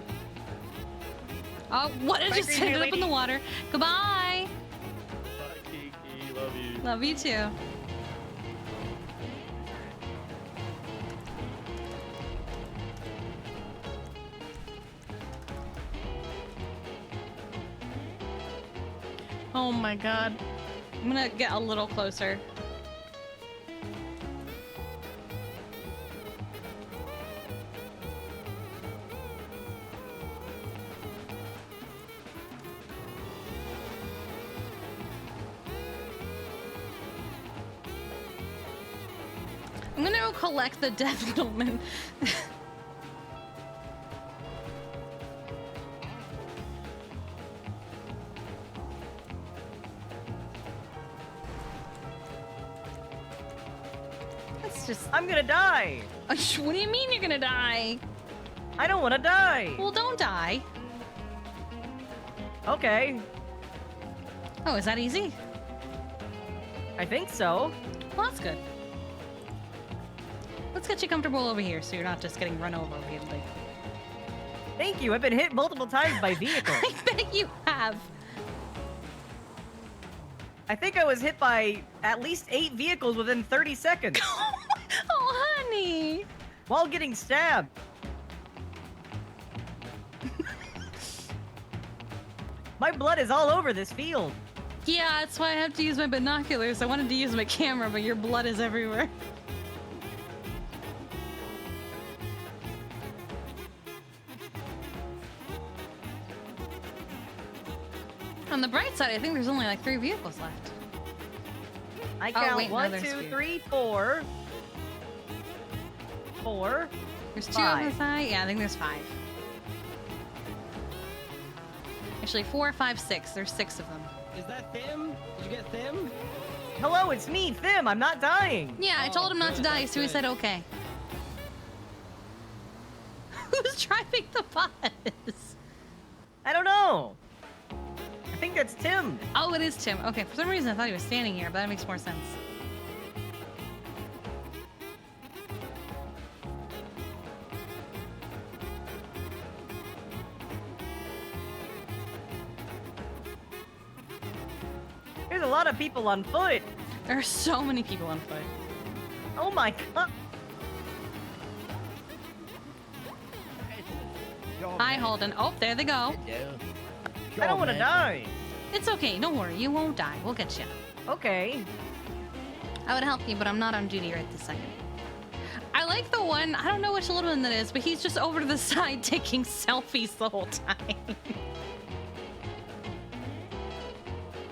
Oh, what? It Bye, just green ended hair up in the lady. water. Goodbye. Bye, Kiki. Love you. Love you too. Oh my god. I'm gonna get a little closer. I'm gonna go collect the dead gentleman. That's just. I'm gonna die. What do you mean you're gonna die? I don't want to die. Well, don't die. Okay. Oh, is that easy? I think so. Well, that's good. Let's get you comfortable over here so you're not just getting run over repeatedly. Thank you. I've been hit multiple times by vehicles. I bet you have. I think I was hit by at least 8 vehicles within 30 seconds. Oh, honey. While getting stabbed. My blood is all over this field. Yeah, that's why I have to use my binoculars. I wanted to use my camera, but your blood is everywhere. On the bright side, I think there's only like 3 vehicles left. I count wait, no, 1, there's 2, few. 3, 4. 4. There's 2 5. on the side. Yeah, I think there's 5. Actually, 4, 5, 6. There's 6 of them. Is that Thim? Did you get Thim? Hello, it's me, Thim. I'm not dying. Yeah, I told him not to good, die, that's so he good. said okay. Who's driving the bus? I don't know. I think that's Tim. Oh, it is Tim. Okay, for some reason I thought he was standing here, but that makes more sense. There's a lot of people on foot. There are so many people on foot. Oh my god. Hi, Holden. Oh, there they go. I don't want to die. It's okay. Don't worry. You won't die. We'll get you. Okay. I would help you, but I'm not on duty right this second. I like the one. I don't know which little one that is, but he's just over to the side taking selfies the whole time.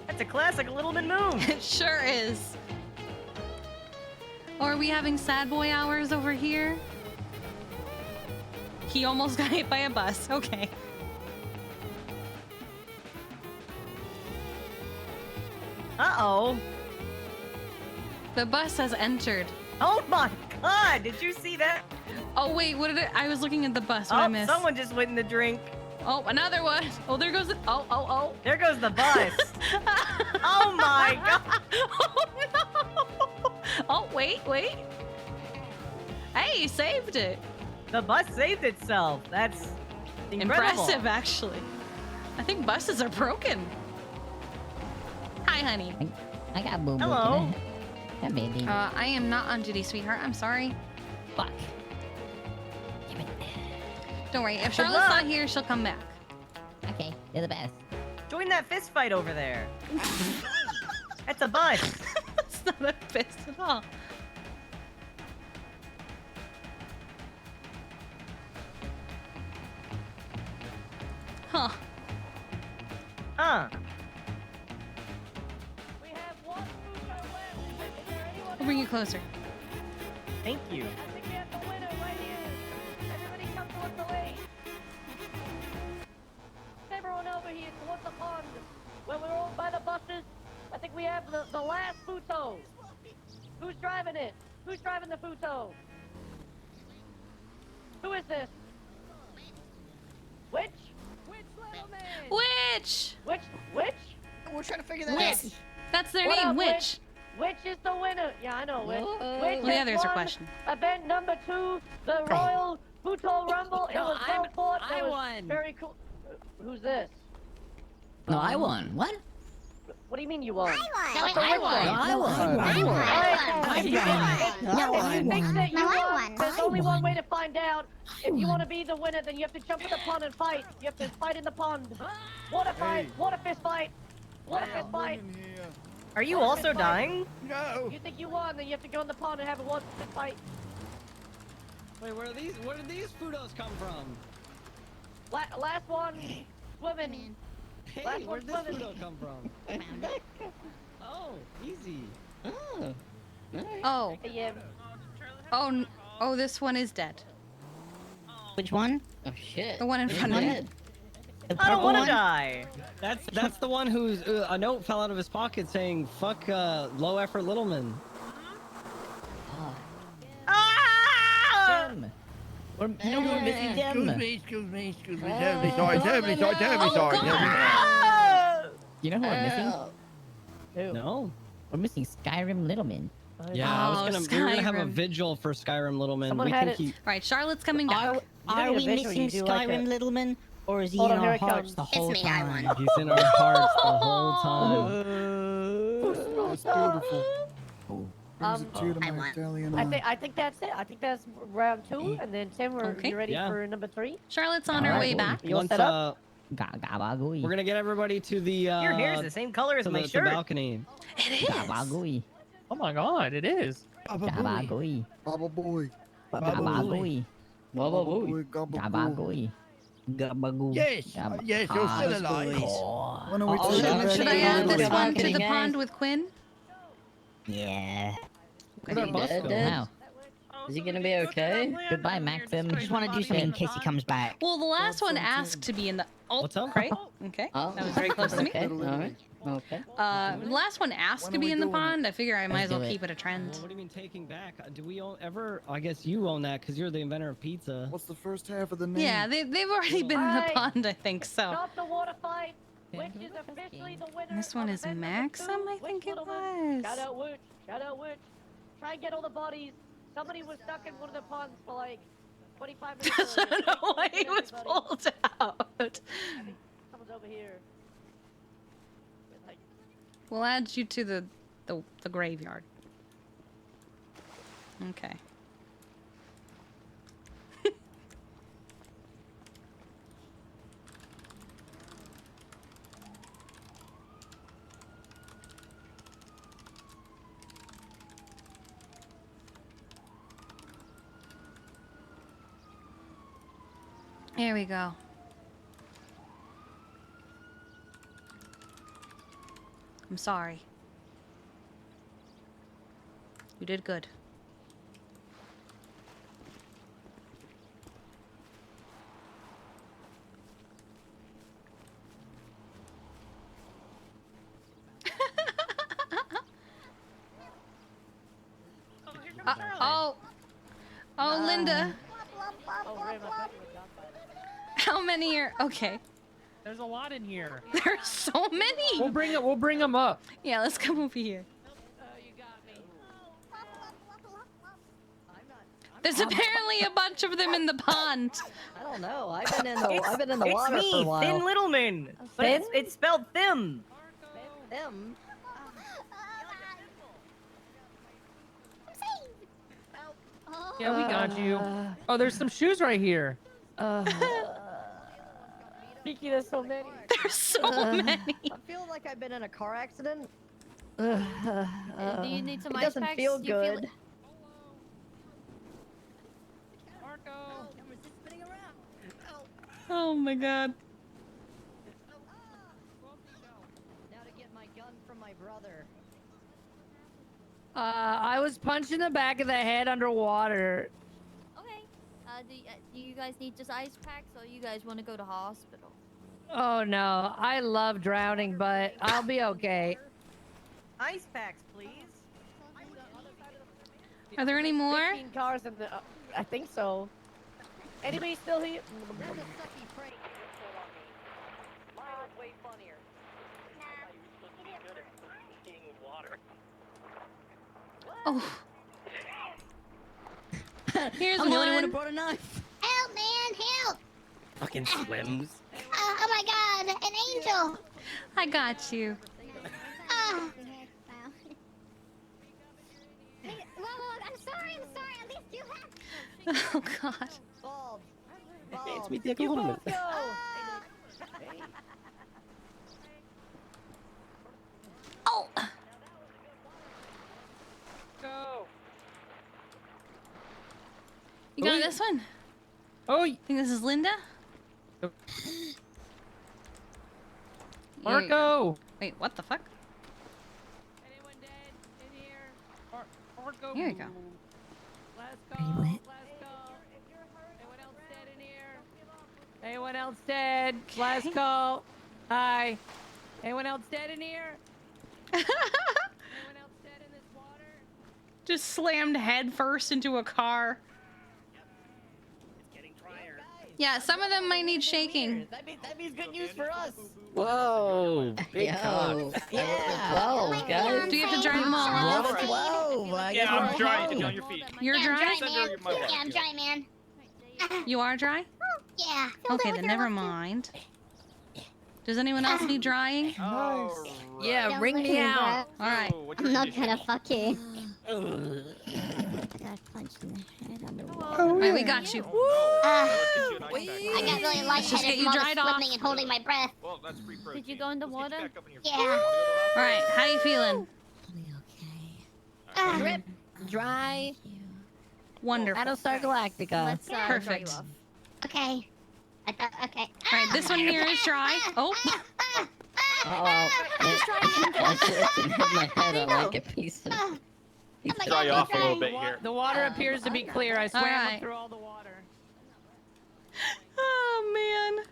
That's a classic Littleman move. It sure is. Or are we having sad boy hours over here? He almost got hit by a bus. Okay. Uh-oh. The bus has entered. Oh my god, did you see that? Oh wait, what did it? I was looking at the bus. What I missed? Someone just went in the drink. Oh, another one. Oh, there goes the. Oh. There goes the bus. Oh my god. Oh no. Oh, wait. Hey, you saved it. The bus saved itself. That's incredible. Impressive, actually. I think buses are broken. Hi, honey. I got boo boo. Hello. Hi, baby. I am not on duty, sweetheart. I'm sorry. Fuck. Damn it. Don't worry. If Good Charlotte's luck. not here, she'll come back. Okay, you're the best. Join that fist fight over there. That's a bus. It's not a fist at all. Huh. We have 1 Futo left. Is there anyone I'll bring you closer. Thank you. I think we have the winner right here. Everybody come towards the lake. Everyone over here towards the pond. Where we're all by the buses. I think we have the last Futo. Who's driving it? Who's driving the Futo? Who is this? Which? Which little man? Witch! Which? We're trying to figure that Witch. That's their What name, up, Witch. Which is the winner? Yeah, I know. Which Well, yeah, there's her question. Event number 2, the Royal Futo Rumble. It No, was well fought. I It was won. very cool. Who's this? No, I won. What? What do you mean you won? I won. No, I won. If you think that you No, I won, won. there's only one way to find out. If you want to be the winner, then you have to jump in the pond and fight. You have to fight in the pond. Water fight. Water fist fight. Water fist fight. Are you also dying? No. You think you won, then you have to go in the pond and have a water fist fight. Wait, where did these Fudos come from? Last one, swimming. Hey, Last where'd one this swimming. Fudo come from? Oh, easy. Oh. Yeah. Oh, this one is dead. Which one? Oh shit. The one in front of me. I don't want to die. That's the one who's a note fell out of his pocket saying "fuck low effort Littleman." Jim. We're missing Jim. Excuse me. Terribly sorry. Terribly sorry. You know who we're missing? No. We're missing Skyrim Littleman. Yeah, we were gonna have a Skyrim. vigil for Skyrim Littleman. Someone We had can it. keep. Right, Charlotte's coming down. Are we missing Skyrim Littleman? Or is he in our hearts the whole time? He's in our hearts the whole time. That's beautiful. I think that's it. I think that's round 2, and then Tim, you ready for number 3? Charlotte's on her way back. You all set up? We're gonna get everybody to the. Your hair's the same color as my shirt. The balcony. It is. Oh my god, it is. Baba boy. Baba boy. Gabagoo. Yes, you're still alive. Should I add this one to the pond with Quinn? Yeah. Wow. Is he gonna be okay? Goodbye, Maxim. Just want to do something in case he comes back. Well, the last one asked to be in the. Oh, what's up? Right. Okay. That was very close to me. Okay. All right. Okay. The last one asked to be in the pond. I figure I might as well keep it a trend. What do you mean taking back? Do we ever? I guess you own that because you're the inventor of pizza. What's the first half of the name? Yeah, they've already been in the pond, I think so. Stop the water fight. Which is officially the winner. This one is Maxim, I think it was. Shout out Witch. Shout out Witch. Try and get all the bodies. Somebody was stuck in one of the ponds for like 25 minutes. I don't know why he was pulled out. Someone's over here. We'll add you to the graveyard. Okay. Here we go. I'm sorry. You did good. Oh, Linda. How many are okay? There's a lot in here. There's so many. We'll bring them up. Yeah, let's come over here. There's apparently a bunch of them in the pond. I don't know. I've been in the water it's me, for a while. Thin Littleman. But it's spelled Thim. Thim. Yeah, we got you. Oh, there's some shoes right here. Kiki, there's so many. There's so many. I feel like I've been in a car accident. Do you need some it ice doesn't packs? feel Do you feel good. it? Oh my god. Now to get my gun from my brother. I was punched in the back of the head underwater. Okay. Do you guys need just ice packs, or you guys want to go to hospital? Oh no, I love drowning, but I'll be okay. Ice packs, please. Are there any more? 15 cars in the. I think so. Anybody still here? There's a sucky prank on me. Mine was way funnier. Oh. Here's I'm the only one one. who brought a knife. Help, man, help! Fucking swims. Oh my god, an angel! I got you. Ah. I'm sorry, at least you have... Oh god. Bald. Hey, it's me, Bald. Dick You Little both go! Oh! Go. You got this one? Oh, think this is Linda? Marco! Wait, what the fuck? Anyone dead in here? Marco. Here we go. Last call. Last call. Anyone else dead in here? Anyone else dead? Last call. Hi. Anyone else dead in here? Anyone else dead in this water? Just slammed head first into a car. Yeah, some of them might need shaking. That means good news for us. Whoa, big cock. Yeah. 12, guys. Do you have to drive them all off? 12. Yeah, I'm dry. Get on your feet. You're Yeah, I'm dry? dry, man. Yeah, I'm dry, man. You are dry? Yeah. Okay, then never mind. Does anyone else need drying? Oh, Yeah, Don't ring look me at out. that. All right. I'm not gonna fuck you. I got punched in the head on the wall. All right, we got you. I got really Let's just get lightheaded you from all the dried off. swimming and holding my breath. Well, that's free protein. Did you go in the water? Yeah. All right, how you feeling? Drip. Dry. Wonderful. Battlestar Galactica. Let's Perfect. Okay. Okay. All right, this one here is dry. Oh. Oh, it's hit my head on like a piece of... Dry off a little bit here. The water appears to be clear. I swam Alright. through all the water. Oh, man.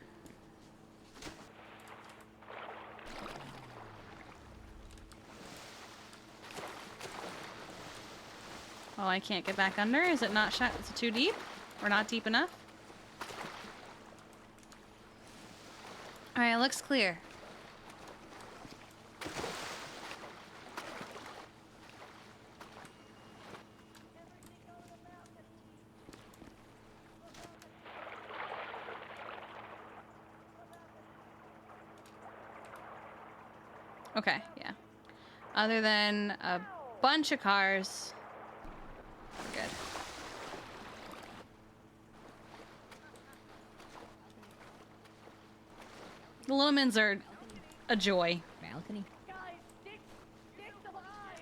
Oh, I can't get back under. Is it not shot? Is it too deep? Or not deep enough? All right, it looks clear. Okay, yeah. Other than a bunch of cars, we're good. The Littlemans are a joy. Balcony.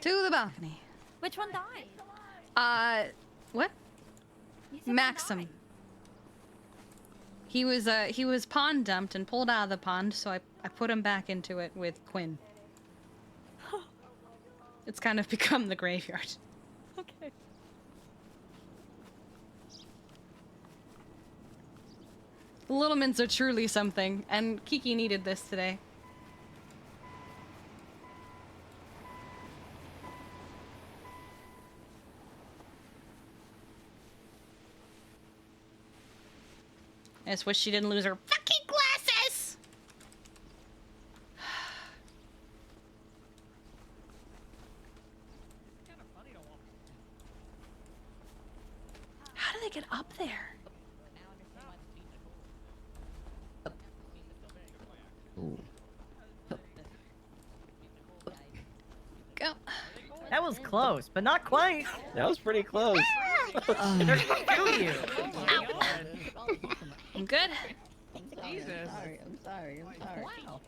To the balcony. Which one died? What? Maxim. He was pond dumped and pulled out of the pond, so I put him back into it with Quinn. It's kind of become the graveyard. Okay. The Littlemans are truly something, and Kiki needed this today. I just wish she didn't lose her fucking glasses! How do they get up there? Go. That was close, but not quite. That was pretty close. They're gonna kill you. I'm good. Jesus. I'm sorry. Wow.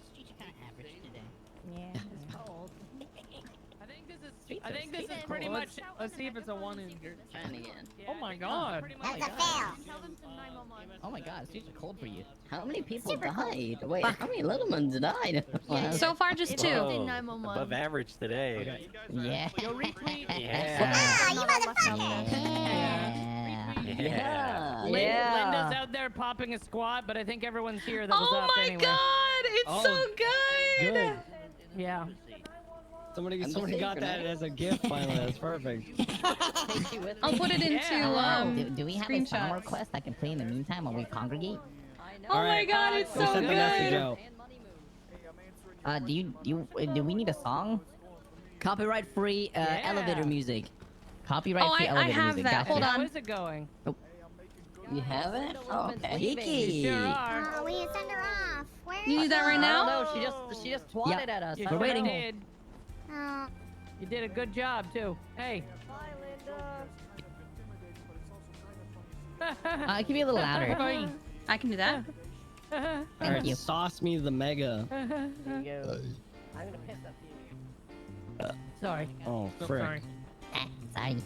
Yeah, it's cold. I think this is pretty much. Let's see if it's a one injured. Trying again. Oh my god. That's a fail. Oh my god, it's super cold for you. How many people Super cold. died? Wait, how many Littlemans died? So far, just two. Whoa, above average today. Yeah. Yeah. Ah, you motherfucker. Yeah. Linda's out there popping a squat, but I think everyone's here that was Oh up my anyway. god, it's Oh, so good. Good. Yeah. Somebody I'm got just that saying, as a gift finally. That's perfect. I'll put it into Do we have a song request I can play in the meantime while we congregate? Oh my god, it's We'll so send the message good. out. Do we need a song? Copyright free elevator music. Copyright Oh, free I elevator have music. that. Gotcha. Hold on. How is it going? You haven't? Oh, okay. Kiki. Sure are. Oh, will you send her off? Where You need that right now? No, she just twatted at us. You I sure don't know. did. Oh. You did a good job too. Hey. It can be a little louder. I can do that. Thank you. Sauce me the mega. There you go. I'm gonna piss up you. Sorry. Oh, So frick. sorry. Sorry.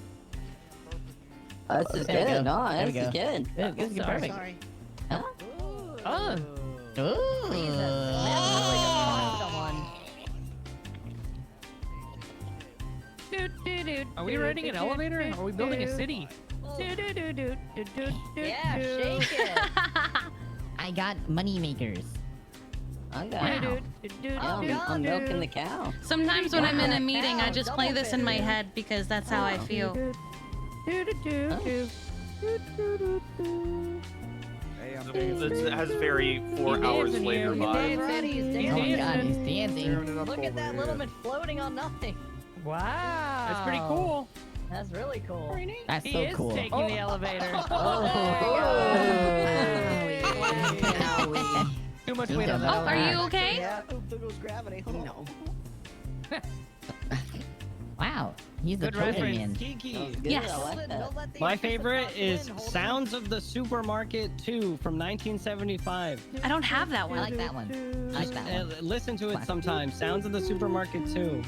This is There we go. good. No, There we this is go. good. This is perfect. Sorry. Huh? Oh. Are we riding an elevator? Or are we building a city? Yeah, shake it. I got money makers. I got Wow. I'm milking the cow. Sometimes when I'm in a meeting, I just play this in my head because that's how I feel. It has very 4 hours later vibe. Oh my god, he's dancing. Look at that little man floating on nothing. Wow. That's pretty cool. That's really cool. That's He so is cool. taking the elevator. Too much weight on that Oh, are elevator. you okay? Yeah, there goes gravity. No. Wow, he's the Good token reference. man. Kiki. Yes. My favorite is Sounds of the Supermarket 2 from 1975. I don't have that I one. like that one. I like that one. Listen to it sometime. Sounds of the Supermarket 2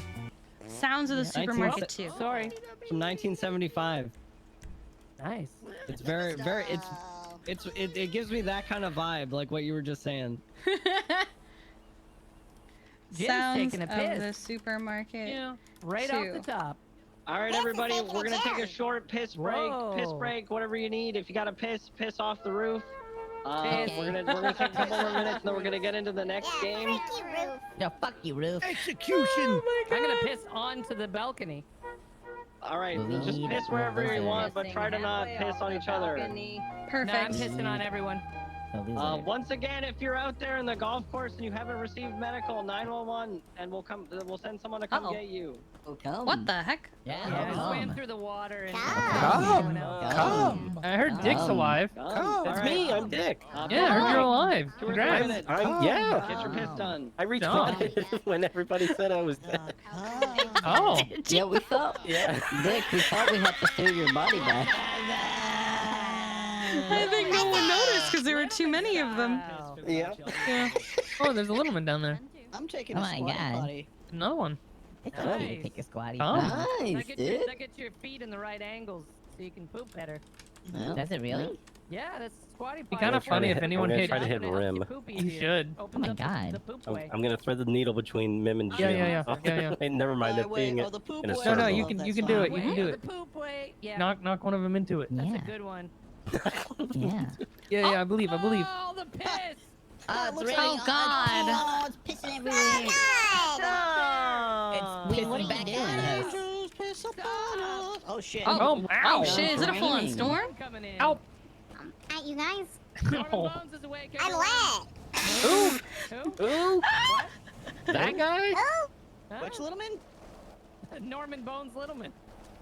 Sounds of the Supermarket too. Sorry. from 1975. Nice. It's very, it gives me that kind of vibe, like what you were just saying. Jim's Sounds taking a of piss. the Supermarket. Yeah. Right off the Two. top. All right, everybody, we're gonna take a short piss break. Piss Whoa. break, whatever you need. If you got to piss off the roof. Piss. We're gonna take a couple more minutes, and then we're gonna get into the next game. No, fuck you, Roof. Execution. I'm gonna piss onto the balcony. All right, Believe just piss wherever you want, but try to not piss on each other. No, I'm Perfect. pissing on everyone. Once again, if you're out there in the golf course and you haven't received medical, 911, and we'll send someone to come Uh-oh. get you. Oh, come. What the heck? Yeah, I swam through the water and. Come. I heard Dick's alive. That's me. I'm Dick. Yeah, I heard you're alive. Two or three Congrats. minutes. Yeah. Get your piss done. I retweeted when everybody said I was dead. Oh. Yeah, we thought. Yeah. Dick, we thought we had to steal your body back. I think no one noticed because there were too many of them. Yeah. Yeah. Oh, there's a little one down there. I'm taking Oh a my squat God. potty. Another one. I told you to take a squatty. Oh. Nice, dude. That gets your feet in the right angles so you can poop better. Well, Does it really? Yeah, that's squatty Be potty. kind of try to funny if hit- anyone I'm gonna hit. try to hit rim. You should. Oh my God. The poop I'm, way. I'm gonna thread the needle between Mim and Jim. Yeah. Wait, Never mind My it way being or the poop in a way. circle. No, you can do it. You can do The it. poop way. Yeah. Knock one of them into it. That's Yeah. a good one. Yeah. Yeah, I believe. Oh, the piss! It's really Oh God. Oh, it's pissing everywhere. It's Wait, what are you back doing? Piss upon us. Oh shit. Oh, ow. oh shit! Is it a full-on Raining. storm? Coming in. Ow. At you guys. Norman Bones is awake. I'm everyone. wet. Who? Ooh. What? That guy? Oh. Which little man? Norman Bones Littleman.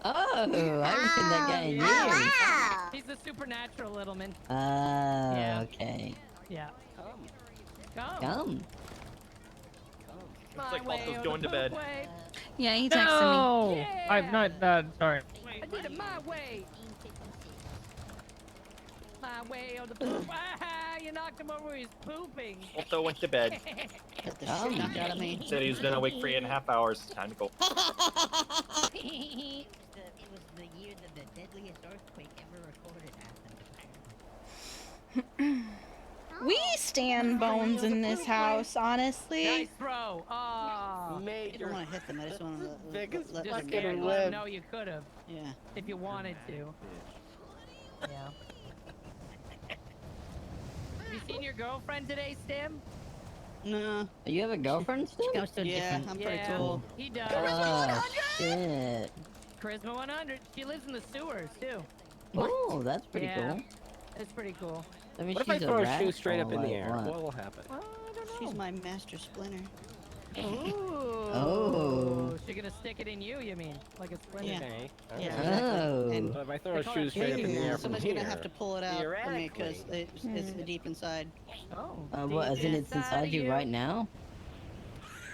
Oh, I haven't seen that guy in years. Wow. He's the supernatural Littleman. Ah, okay. Yeah. Come. Come. It's like Balto's going to bed. Yeah, he texted me. No. Yeah. I'm not. Sorry. I did it my way. My way or the poop. Ah, you knocked him over. He's pooping. Balto went to bed. Get the shit knocked out of me. Said he's been awake for 8.5 hours. Time to go. It was the year that the deadliest earthquake ever recorded happened. We stand bones in this house, honestly. Nice throw. Oh. I didn't want to hit them. I just wanted to Biggest let Just them scared fucking to let him web. know you could have. Yeah. If you wanted to. Yeah. Have you seen your girlfriend today, Stim? No. You have a girlfriend still? Goes to a Yeah, different. I'm pretty Yeah, cool. he does. Oh, shit. Charisma 100. She lives in the sewers, too. Oh, that's pretty Yeah. cool. It's pretty cool. I mean, What if I she's throw a rat shoe straight up or in the like air? what? What will happen? Well, I don't know. She's my master splinter. Oh. She gonna stick it in you mean? Like a splinter? Yeah. Okay. Yeah. And So if I throw a They call shoe it straight up in the air from somebody's here, gonna have to pull it out for me because it's deep inside. Oh. What, as in it's inside you right now?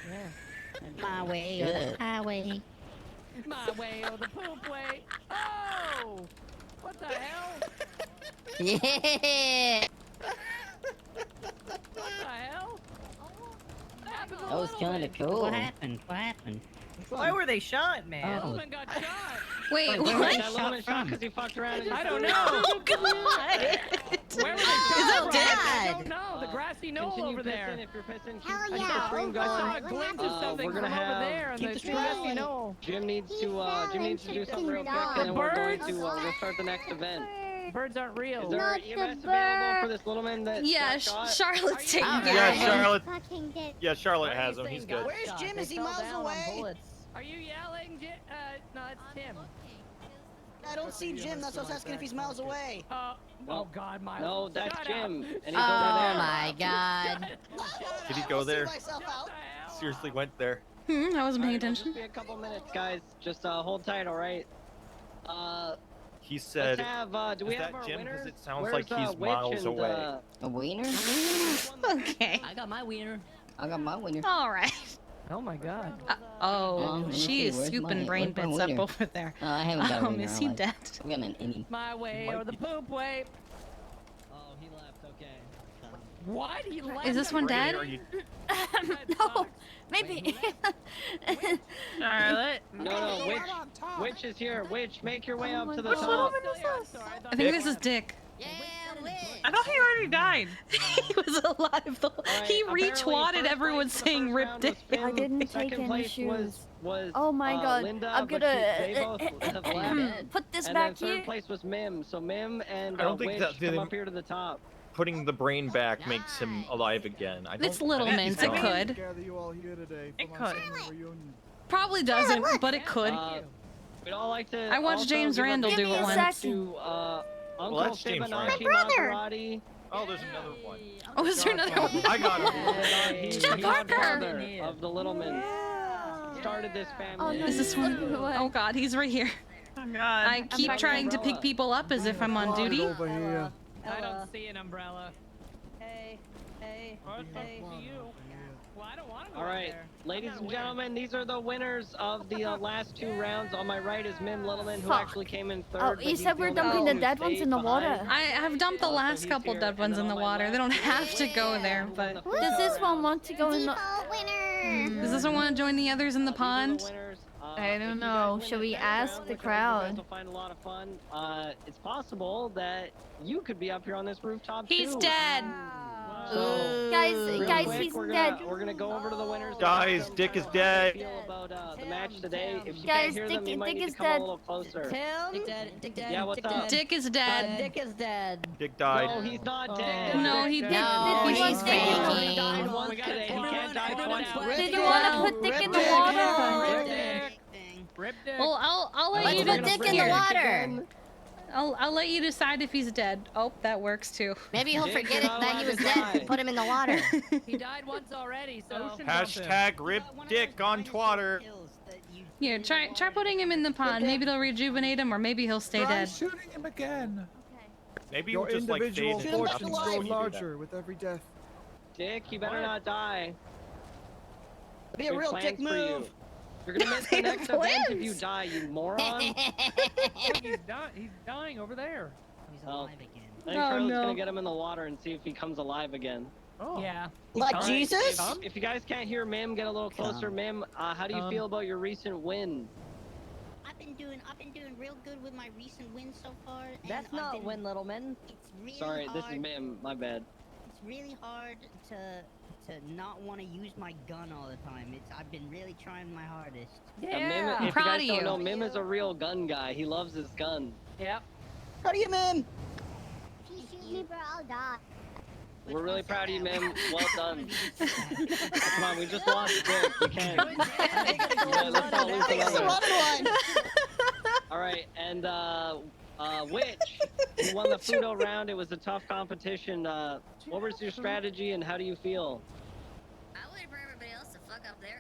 Yeah. My way or the Good. highway. My way or the poop way. Oh! What the hell? Yeah! What the hell? What happened to That was Little kind Man? of cool. What happened? What happened? Why were they shot, man? Little Man got shot. Wait, Where what? was That little man shot from? because he fucked around. And I don't know. Oh, God. Where were they Is shot that from? dead? I don't know. The grassy knoll Continue over pissing there. if you're pissing. Keep, Hell keep yeah. the stream Oh, going. I saw a God. glimpse What of something we're from gonna over have- there on keep the the stream grassy going. knoll. Jim needs to do fell something real into quick, the and then we're going birds? to we'll start the next event. Birds aren't real. Is there Not EMS the available for bird. this little man that Yeah, got shot? Charlotte's taking Are you care Yeah, of him. Charlotte. Fucking get. Yeah, Charlotte has him. He's good. Where's Jim? Is he miles away? Are you yelling? No, it's Tim. I don't see Jim. That's what I was asking if he's miles away. Oh God, Miles. No, that's Shut Jim, up. and he's Shut over up. there. Oh my god. Did he go there? Myself out. Seriously went there. I wasn't paying Alright, it'll attention. just be a couple minutes, guys. Just hold tight, all right? He said, Let's have, do we is have that our Jim? winners? Because it sounds Where's, like he's Witch miles and, away. A wiener? Okay. I got my wiener. I got my wiener. All right. Oh my God. Oh, let me she see, is where's scooping my- brain where's my bits up wiener? over there. I haven't got a wiener. Is he like, dead? I've got an innie. My way or the poop way. Oh, he left. Okay. What? He left. Is this one Brady, dead? are you- No, maybe. Charlotte. No, Witch is here. Witch, make your way up to the Which little top. man is this? I think this is Dick. I thought he already died. He was alive. He Apparently, retwatted first everyone place in the saying first rip round Dick. was Finn. I didn't take Second any place shoes. Was Oh my God. Linda, I'm but gonna they both have left. put this And back then third here. place was Mim. So Mim and I don't think Witch that come the- up here to the top. Putting the brain back makes him alive again. I don't, It's Little I think Mints, he's it gone. could. Gather you all here today It for my could. summer reunion. Probably doesn't, but it could. We'd all like to. I watched also James give a Randall big do it shout once. out to Uncle that's James Fibonacci Randall. Maserati. Oh, there's another one. Oh, is there another one? I got him. He's Jeff the Parker! godfather of the Littleman. Started this family. Is this one? Oh God, he's right here. Oh God. I keep back trying to umbrella. pick people up as if I'm on duty. Over here. I don't see an umbrella. Hey, hey, Hey. To you. Well, I don't want to go All right, there. ladies I'm and not a winner. gentlemen, these are the winners of the last two rounds. On my right is Mim Littleman, who Fuck. actually came in third. Oh, but you he's said we're only dumping one the who dead ones stayed in the behind. water. I have dumped the So last he's couple here, dead and ones then in the on my water. They don't have to go there, but Does this one want to go in the? Default winner. does this one want to join the others in the These are pond? winners. I If don't you guys know. win Should this we next ask round, the which I think you crowd? guys will find a lot of fun. It's possible that you could be up here on this rooftop He's too. dead. So, Guys, real guys, quick, he's we're dead. gonna go over to the winners. and Guys, ask them Dick is how dead. they feel about the match today. If you Guys, can't hear them, you Dick- might Dick need to is come a dead. little closer. Tim? Dick dead. Dick dead. Yeah, what's Dick up? dead. Dick is dead. Dick is dead. Dick died. No, he's not dead. No, he Dick, did. Dick, He's he's faking. He died once today. He can't die twice. Did you want to put Dick in the water? Rip Dick. Well, I'll let you Let's put Dick in the water. I'll let you decide if he's dead. Oh, that works too. Maybe he'll Dick, forget you're it not that he allowed was to dead die. and put him in the water. He died once already, so. Hashtag rip Dick on Twitter. Here, try putting him in the pond. Maybe it'll rejuvenate him, or maybe he'll stay Try dead. shooting him again. Maybe Your you just like individual fade into fortunes nothing grow when you do that. larger with every death. Dick, you better not die. Be a Good real plans dick for you. move. You're gonna miss the next event if you die, you moron. He's dying over there. He's Oh. alive again. I think Oh, Charlotte's no. gonna get him in the water and see if he comes alive again. Oh. Yeah. Like Alright, Jesus? If you guys can't hear Mim, get a little closer. Come. Mim, how do you feel about your recent win? I've been doing real good with my recent wins so far. and That's I've not been- Win Littleman. It's really Sorry, hard. this is Mim. My bad. It's really hard to not want to use my gun all the time. I've been really trying my hardest. Mim, I'm if you proud guys of don't you. know, Mim is a real gun guy. He loves his gun. Yep. How do you, Mim? If you shoot me, bro, I'll die. We're really proud of you, Mim. Well done. Come on, we just lost Dick. We can't. Yeah, let's not lose It's the another. running line. All right, and Witch, you won the Fudo round. It was a tough competition. What was your strategy, and how do you feel? I waited for everybody else to fuck up their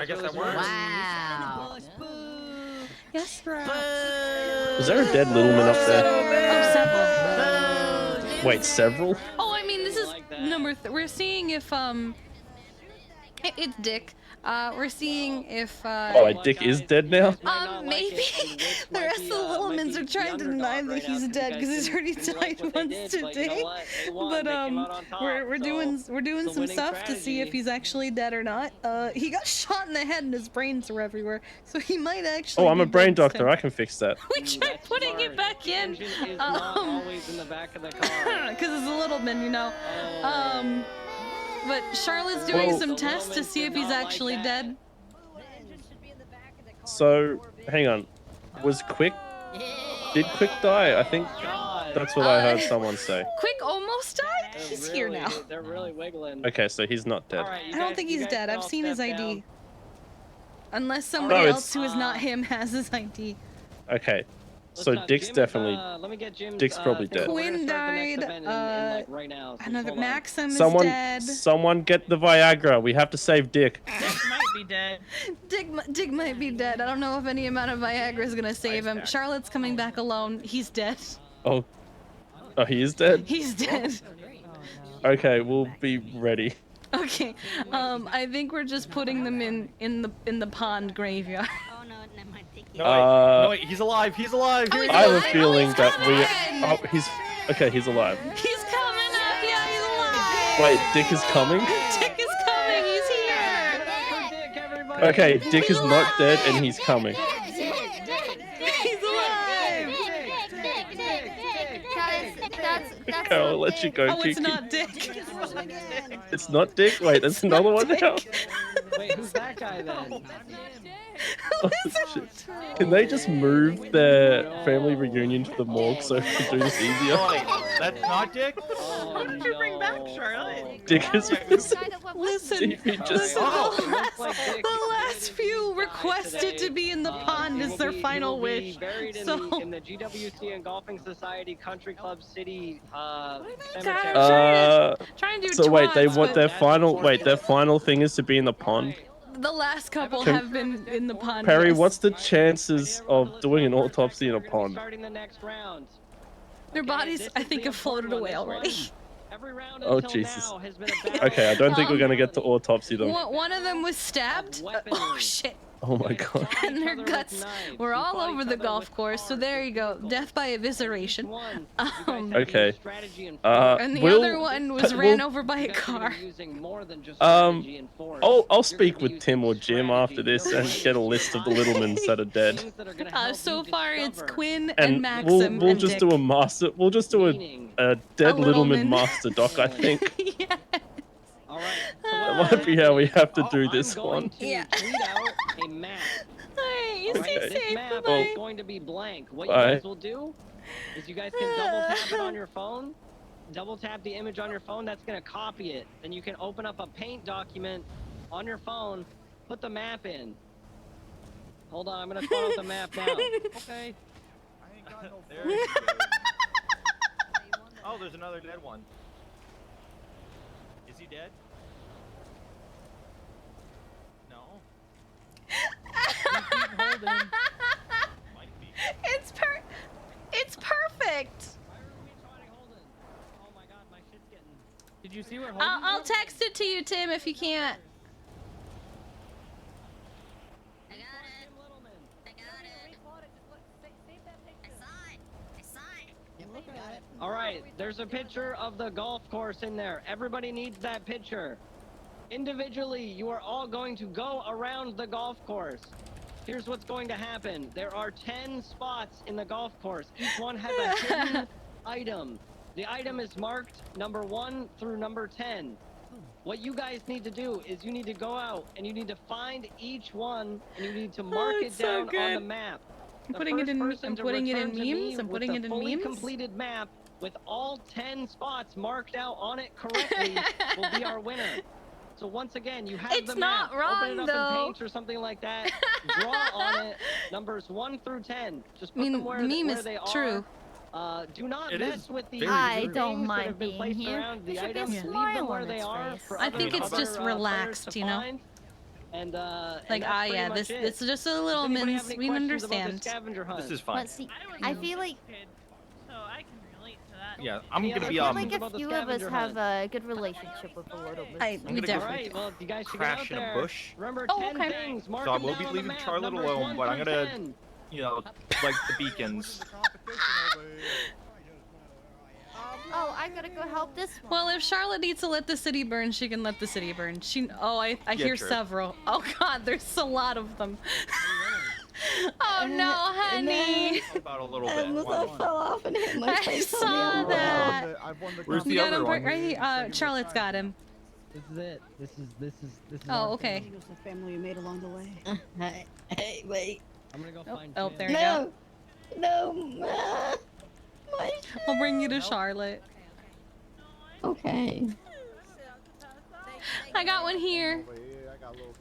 I guess that works. Wow. Yes, right. Is there a dead little man up there? Oh, several. Wait, several? Oh, I mean, this is number. We're seeing if it's Dick. We're seeing if Oh, wait, Dick is dead now? maybe the rest of the Littlemans are trying to deny that he's dead because he's already died once today. But we're doing some stuff to see if he's actually dead or not. He got shot in the head and his brains are everywhere, so he might actually. Oh, I'm a be brain dead doctor. soon. I can fix that. We tried putting it back in. Always in the back of the car. Because it's a Littleman, you know. But Charlotte's doing some tests to see if he's actually dead. So, hang on. Was Quick... Did Quick die? I think that's what I heard someone say. Quick almost died? He's here now. They're really wiggling. Okay, so he's not dead. I don't think he's dead. I've seen his ID. Unless somebody else who is not him has his ID. Okay, so Dick's definitely... Let me get Jim's, Dick's probably dead. Quinn died. Right now. Another Maxim is Someone, dead. someone get the Viagra. We have to save Dick. Might be dead. Dick might be dead. I don't know if any amount of Viagra is gonna save him. Charlotte's coming back alone. He's dead. Oh, he is dead? He's dead. Okay, we'll be ready. Okay. I think we're just putting them in the pond graveyard. No, wait, he's alive. He's alive. Oh, he's I have a alive? feeling he's that coming! he's okay. He's alive. He's coming up. Yeah, he's alive. Wait, Dick is coming. Dick is coming. He's here. Okay, Dick is not dead and he's coming. He's alive. Okay, I'll let you go, Oh, Kiki. it's not Dick. It's not Dick. Wait, there's another one now. Wait, who's that guy then? Oh, shit. Can they just move their family reunion to the morgue so we can do this easier? That's not Dick? How did you bring back Charlotte? Dick is missing. Listen, He just- the last few requested to be in the pond is their final wish. Buried in, So in the GWC and Golfing Society Country Club City cemetery. trying to do So wait, they twats, want but their final thing is to be in the pond. the last couple Can- have been in the pond. Perry, yes. what's the chances of doing an autopsy in a pond? Starting the next round. Their bodies, I think, have floated away already. Every round Oh until Jesus. now has been a battle. Okay, I don't think we're gonna get to autopsy them. One of them was stabbed. Oh shit. Oh my god. And their guts were all over the golf course. So there you go, death by evisceration. Okay. And the we'll- other one was we'll- ran over by a car. I'll speak with Tim or Jim after this and get a list of the Littlemans that are dead. So far it's Quinn and And Maxim. we'll and just Dick. do a master. We'll just do a dead Littleman Littleman. master doc. I think Yes. that might be how we have to do this one. Yeah. Tweet out a map. Alright, you Alright, stay this safe. map Bye-bye. is going to be blank. What you Bye. guys will do is you guys can double tap it on your phone. Double tap the image on your phone. That's going to copy it. Then you can open up a paint document on your phone. Put the map in. Hold on, I'm going to spawn out the map now. Okay. There it is. Oh, there's another dead one. Is he dead? No. It's perfect. Did you see where I'll text it to you, Tim, if you can't. All right, there's a picture of the golf course in there. Everybody needs that picture. Individually, you are all going to go around the golf course. Here's what's going to happen. There are 10 spots in the golf course. Each one has a hidden item. The item is marked number 1 through number 10. What you guys need to do is you need to go out and you need to find each one and you need to mark it it's so down on good. the map. I'm The putting it first in. person I'm to putting it in return to me memes. I'm with putting the it in fully memes. completed map with all 10 spots marked out on it correctly will be our winner. So once again, you have It's the not map. wrong, Open it up though. in Paint or something like that. Draw on it numbers 1 through 10. Just put I mean, them where, the meme where is they true. are. Do not It mess is with the very I things don't that mind have been being placed here. around the There should be a items. Leave smile them where on they its are face. for I other, think it's other, just players relaxed, to you know? find. And Like, that's pretty yeah, much this it. is just a little Does anybody mins. have any We questions about the understand. scavenger hunt? This is fine. Let's see. I feel like So I can relate to that. Yeah, I'm Any gonna other be I feel like about a the few of us scavenger have hunt? a good relationship with the little bit. I- I'm we gonna go definitely Alright, well, if you guys should get crash out in a there. bush. Remember, Oh, 10 okay. things. Mark So I them will be down on the leaving map, Charlotte numbers alone, 1 but I'm through gonna, 10. you know, like the beacons. Oh, I gotta go help this one. Well, if Charlotte needs to let the city burn, she can let the city burn. She. Oh, I Yeah, hear true. several. Oh God, there's a lot of them. Oh no, honey. About a little I bit. almost One. all fell off and hit my I face on saw the umbrella. that. Where's You the got other him one? right here. Charlotte's got him. This is it. This is Oh, our okay. thing. It was the family you made along the way. Hey, wait. I'm gonna go Oh, find oh, Jim. there you go. No. I'll bring you to Charlotte. Okay. I got one here.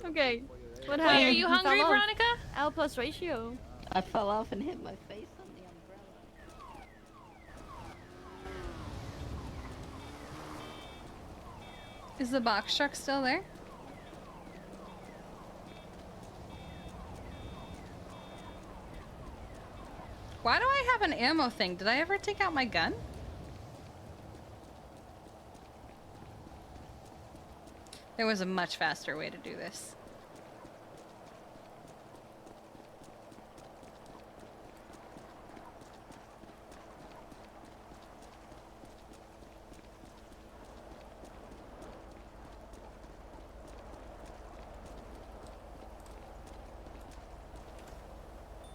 Okay. What Wait, happened? are you hungry, fell off. Veronica? L plus ratio. I fell off and hit my face on the umbrella. Is the box truck still there? Why do I have an ammo thing? Did I ever take out my gun? There was a much faster way to do this.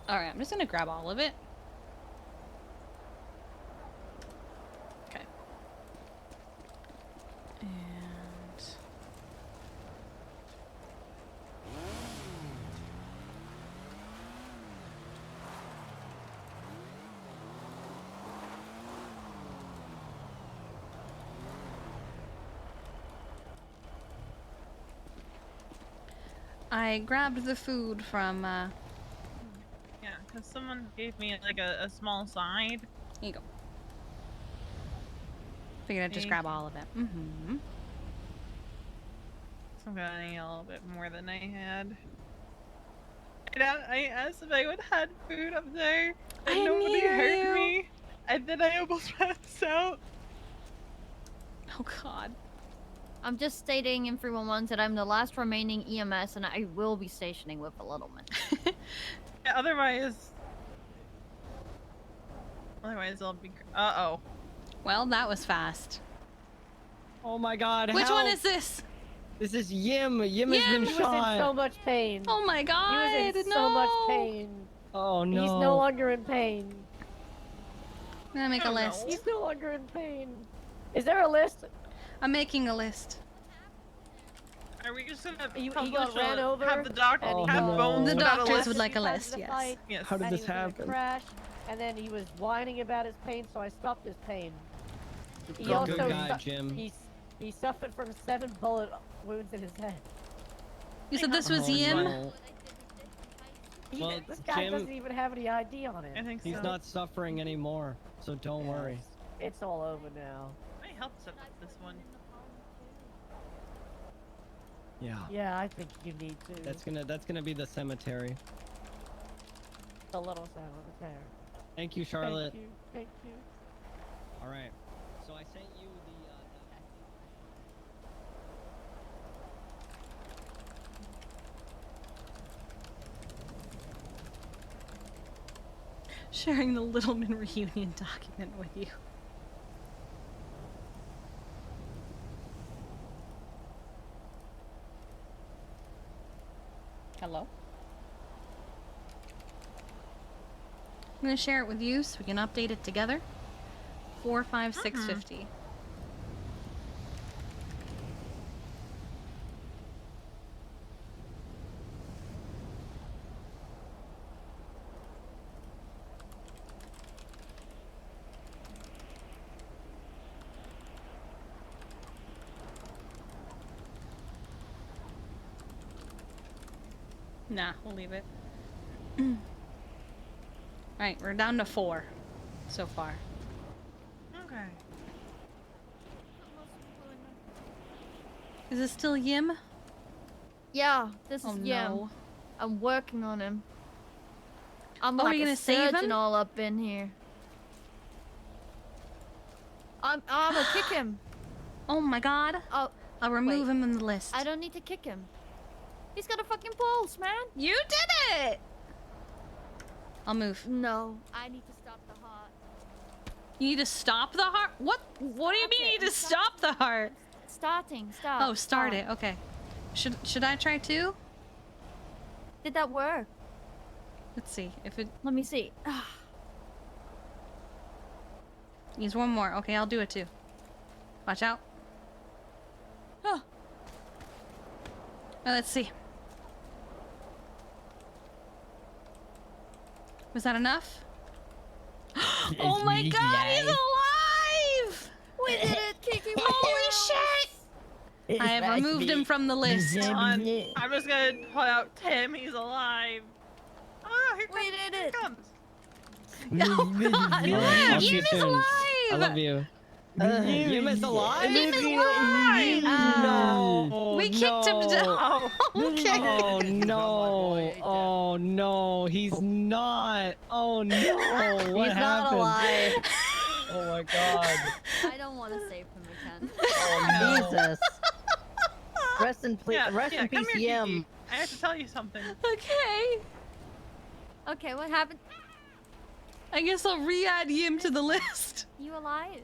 Alright, I'm just gonna grab all of it. Okay. And... I grabbed the food from, Yeah, because someone gave me like a small side. Here you go. Figured I'd just Thank grab you. all of it. Mm-hmm. So I'm gonna need a little bit more than I had. I asked if I would had food up there, and I nobody knew heard you. me, and then I almost passed out. Oh God. I'm just stating in 311 that I'm the last remaining EMS and I will be stationing with the little man. Yeah, otherwise I'll be. Uh-oh. Well, that was fast. Oh my God! Which one help! is this? This is Yim. Yim has been He was in shot. so much pain. Oh my God! He was in no. so much pain. Oh no! He's no longer in pain. I'm gonna make a Oh, no. list. He's no longer in pain. Is there a list? I'm making a list. Are we just gonna He publish got ran over. have the doctor Oh, have no. bones The without a doctors list? would like a Started list, the yes. fight, Yes. How did and this he was gonna happen? Crash, and then he was whining about his pain, so I stopped his pain. He Good also guy, Jim. he suffered from 7 bullet wounds in his head. You said this was Oh, Yim? no. Well, This guy Jim- doesn't even have any ID on I him. think He's so. not suffering anymore, so don't worry. It's all over now. I helped set up this one. Yeah. Yeah, I think you need to. That's gonna be the cemetery. The little cemetery. Thank you, Charlotte. Thank you. Thank you. All right. So I sent you Sharing the Littleman reunion document with you. Hello? I'm gonna share it with you so we can update it together. 45650. Nah, we'll leave it. Alright, we're down to 4 so far. Okay. Is it still Yim? Yeah, this is Oh, Yam. no. I'm working on him. I'm Oh, are like you a gonna save surgeon him? all up in here. I'm gonna kick him. Oh my god. Oh, I'll remove wait. him in the list. I don't need to kick him. He's got a fucking pulse, man. You did it! I'll move. No, I need to stop the heart. You need to stop the heart? What? What do you mean you need to stop the heart? Starting, start. Oh, start it. Okay. Should I try too? Did that work? Let's see if it. Let me see. Needs one more. Okay, I'll do it too. Watch out. Oh. Let's see. Was that enough? Oh my god, he's alive! We did it, Kiki. Holy shit! I have removed him from the list. I'm just gonna pull out Tim. He's alive. Oh, here comes, We did here it. comes. I'll see you Yim is soon. alive! I love you. Yim is alive? Yim is alive! No. We kicked him down. Okay. Oh no! Oh no! He's not! Oh no! What He's happened? not alive. Oh my god! I don't want to save him again. Oh no! Jesus. Rest in, Yeah, in come peace, here, Yim. Kiki. I have to tell you something. Okay. Okay, what happened? I guess I'll re-add Yim to the list. You alive?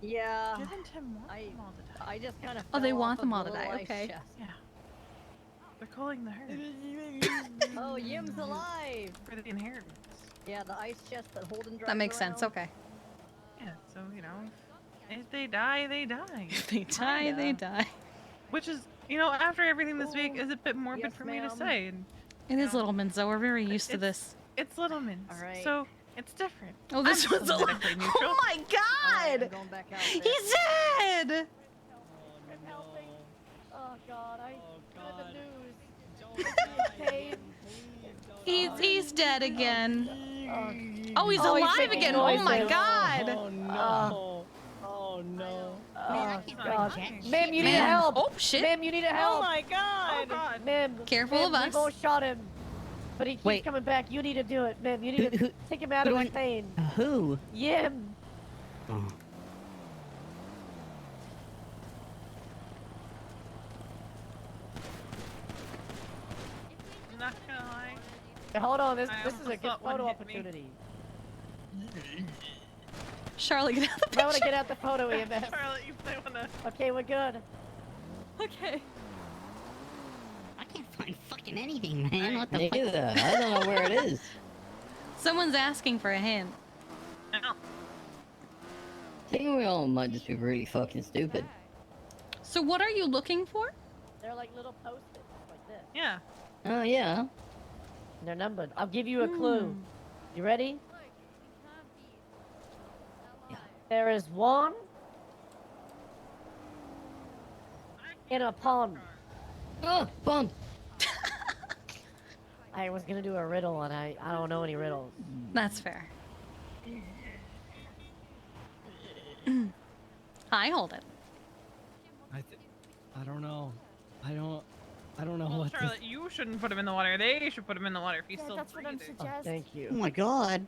Yeah. Didn't Tim want them all to die? I just kind of. Oh, they want them all to die. Okay. Yeah. They're calling the herd Oh, Yim's alive. for the inheritance. Yeah, the ice chest that Holden drives That makes sense. around. Okay. Yeah, so you know, if they die, they die. If they die, they die. Which is, you know, after everything this week, is a bit morbid Yes, for me to ma'am. say. And It is Littleman, so we're very used to this. it's Littleman's, All right. so it's different. Oh, this I'm was a politically neutral. Oh my god! I'm going back out there. He's dead! Oh God, I read the news. He's dead again. Oh, he's Oh, he's alive making again! Oh my noises. god! Oh no! Oh no! Oh God. Ma'am, you need Ma'am. help. Oh shit! Ma'am, you need help. Oh my god! Ma'am, Careful ma'am, of we us. both shot him, but he keeps Wait. coming back. You need to do it, ma'am. You need to take him out of his pain. Who? Yim. Oh. I'm not gonna lie. Hey, hold on, this I is a almost good thought one photo hit me. opportunity. Charlotte, get out the I want to picture. get out the photo, EMS. Charlotte, you might wanna. Okay, we're good. Okay. I can't find fucking anything, man. What the Neither. fuck? I don't know where it is. Someone's asking for a hint. No. I think we all might just be really fucking stupid. So what are you looking for? They're like little post-its like this. Yeah. Oh yeah. And they're numbered. I'll give you a clue. You ready? There is one in a pond. Oh, bump. I was gonna do a riddle and I don't know any riddles. That's fair. Hi, hold it. I don't know. I don't know Well, what. Charlotte, you shouldn't put him in the water. They should put him in the water if he's still That's what I'm breathing. suggesting. Thank you. Oh my god.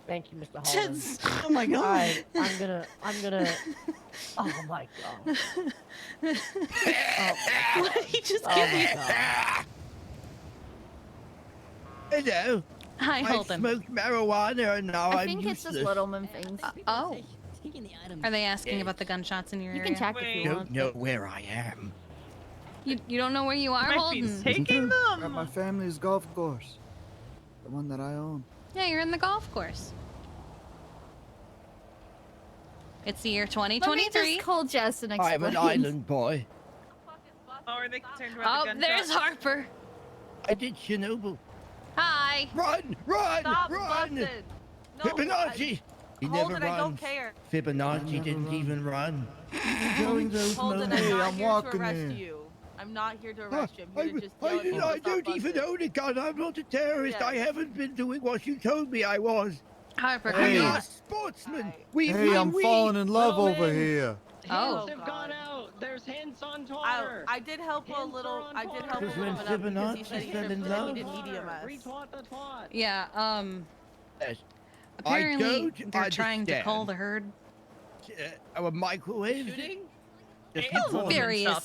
Thank you, Mr. Holland. Oh my god. Alright, I'm gonna. Oh my god. What did he just Oh give my you? god. Hello. Hi, I Holden. smoked marijuana and now I I'm think it's useless. just Littleman things. Oh. Taking the items. Are they asking about the gunshots in your You area? can check if you Don't want. know where I am. You don't know where you are, Might be Holden? taking At them. my family's golf course. The one that I own. Yeah, you're in the golf course. It's the year Let me 2023. just call Jess and explain. I'm an island boy. Oh, are they concerned about the Oh, gunshots? there's Harper. I did Chernobyl. Hi. Run! Run! Stop run! busting. No, Fibonacci! He never Holden, I don't runs. care. Fibonacci didn't even run. During those Holden, moments. I'm not I'm here walking to arrest in. you. I'm not here to arrest you. I'm here to just I yell at people to stop don't even busting. own a gun. I'm not a terrorist. I Yes. haven't been doing what you told me I was. Harper, Hey. I'm a sportsman. Hey, I'm falling in love over here. Hints have gone out. There's hints on Twitter. I did help a little. I did help a Because little when bit up because he Fibonacci said he fell in tripped and love. he didn't need EMS. Retweet the twat. Yeah, Yes. apparently don't they're trying to call understand. the herd. Our microwave. Shooting? Just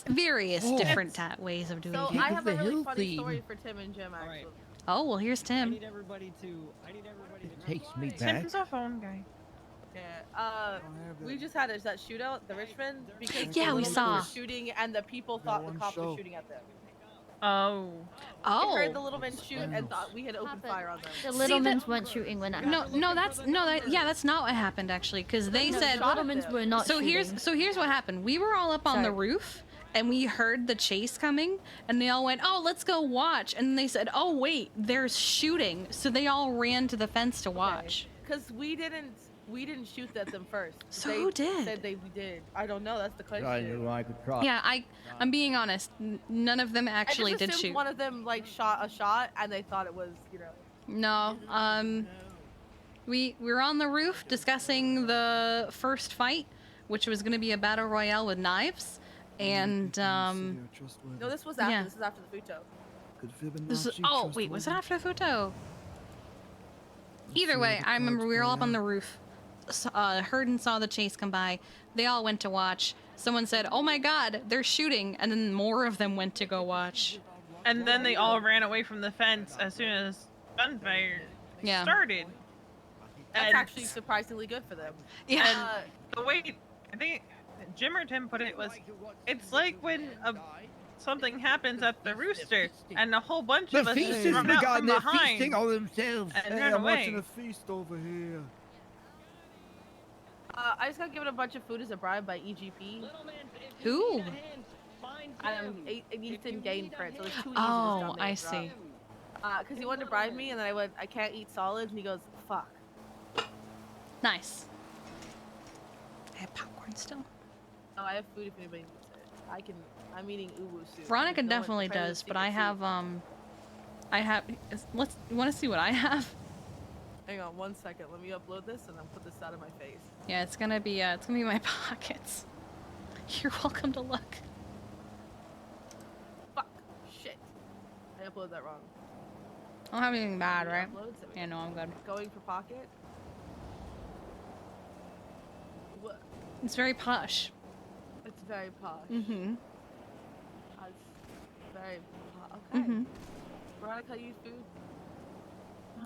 Various Oh. different ways of doing So it. I have a really hill funny theme. story for Tim and Jim actually. Oh, well, here's I Tim. need everybody to. It takes me back. Tim's a phone guy. Yeah. We just had that shootout, the Richmond, because Yeah, the we Littlemans saw. were shooting and the people thought the cops were shooting at them. Oh. I heard the Littlemen shoot and thought we had opened fire on them. The Littlemans weren't shooting when that happened. Yeah, that's not what happened actually, because they No, said the Littlemans were not So shooting. here's what happened. We were all up on the roof, and we heard the chase coming, and they all went, "Oh, let's go watch." And they said, "Oh wait, there's shooting," so they all ran to the fence to watch. Because we didn't shoot at them first. So they who did? Said they did. I don't know. That's the question. I knew I could try. Yeah, I'm being honest. None of them actually I just did assumed shoot. one of them like shot a shot and they thought it was, No. We were on the roof discussing the first fight, which was going to be a battle royale with knives, and No, this was after. Yeah. This is after the Futo. Wait, was it after the Futo? Either way, I remember we were all up on the roof. Heard and saw the chase come by. They all went to watch. Someone said, "Oh my God, they're shooting," and then more of them went to go watch. And then they all ran away from the fence as soon as gunfire started. That's And- actually surprisingly good for them. Yeah. Uh, The way I think Jim or Tim put it was, it's like when something happens at the rooster and a whole bunch The of us feasters run out begun from their behind feasting on themselves. and Hey, ran I'm away. watching a feast over here. I just got given a bunch of food as a bribe by EGP. Who? Ethan Gain Prince. So there's two E's in this Oh, dumb I name, see. Because he wanted to bribe me, and then I went, "I can't eat solids," and he goes, "Fuck." Nice. I have popcorn still. Oh, I have food if anybody needs it. I'm eating uwu soup. Veronica No one- definitely apparently does, it's but I secret have you want to see what I have? soup. Hang on 1 second. Let me upload this and then put this out of my face. Yeah, it's gonna be in my pockets. You're welcome to look. Fuck. Shit. I uploaded that wrong. I don't have anything bad, Any right? uploads? There we Yeah, go. no, I'm good. Going for pocket. What? It's very posh. It's very posh. Mm-hmm. That's very okay. Mm-hmm. Veronica, you food?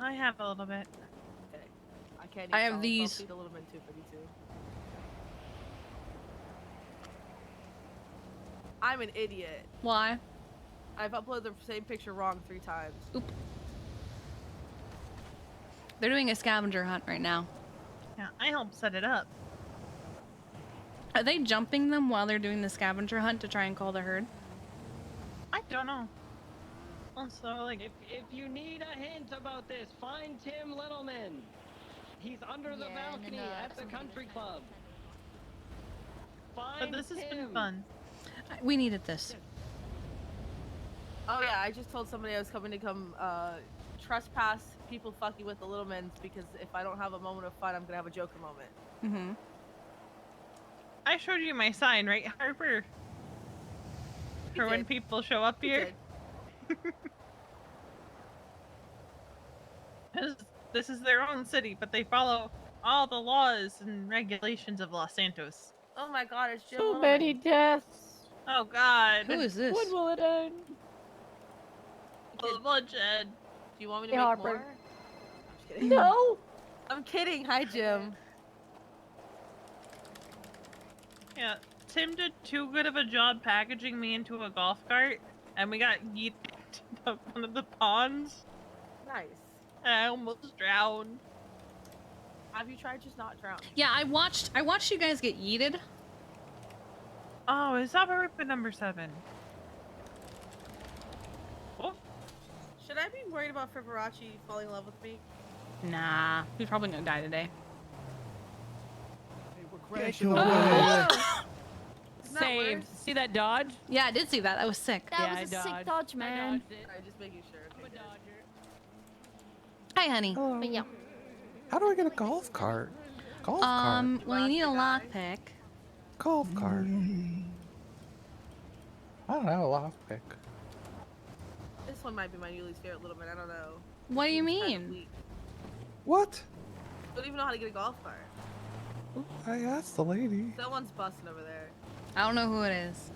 I have a little bit. Okay. I can't eat I have solids, these. I'll feed a little bit too for you too. I'm an idiot. Why? I've uploaded the same picture wrong 3 times. Oop. They're doing a scavenger hunt right now. Yeah, I helped set it up. Are they jumping them while they're doing the scavenger hunt to try and call the herd? I don't know. Also, like, If you need a hint about this, find Tim Littleman. He's under the balcony at the country club. but Find this has been Tim. fun. We needed this. Oh yeah, I just told somebody I was coming to come trespass people fucking with the little men's because if I don't have a moment of fun, I'm gonna have a Joker moment. Mm-hmm. I showed you my sign, right, Harper? For when people show up here. This is their own city, but they follow all the laws and regulations of Los Santos. Oh my God, it's Jim. So many deaths. Oh God. Who is this? When will it end? Bloodshed. Do you want me to Hey, make Harper. more? I'm just kidding. No. I'm kidding. Hi, Jim. Yeah, Tim did too good of a job packaging me into a golf cart, and we got yeeted to one of the ponds. Nice. And I almost drowned. Have you tried just not drowning? Yeah, I watched you guys get yeeted. Oh, is that weapon number 7? Oh, Should I be worried about Fibonacci falling in love with me? Nah, he's probably gonna die today. Get your Isn't that weird? weird? See that dodge? Yeah, I did see that. That was sick. That was a sick dodge, man. Alright, just making sure. Okay, Hi, honey. But yeah. How do I get a golf cart? Golf cart. Well, you need a lockpick. golf cart. I don't know, lockpick. This one might be my new least favorite little man. I don't know. What do you Seems kinda mean? weak. What? Don't even know how to get a golf cart. I asked the lady. Someone's busting over there. I don't know who it is.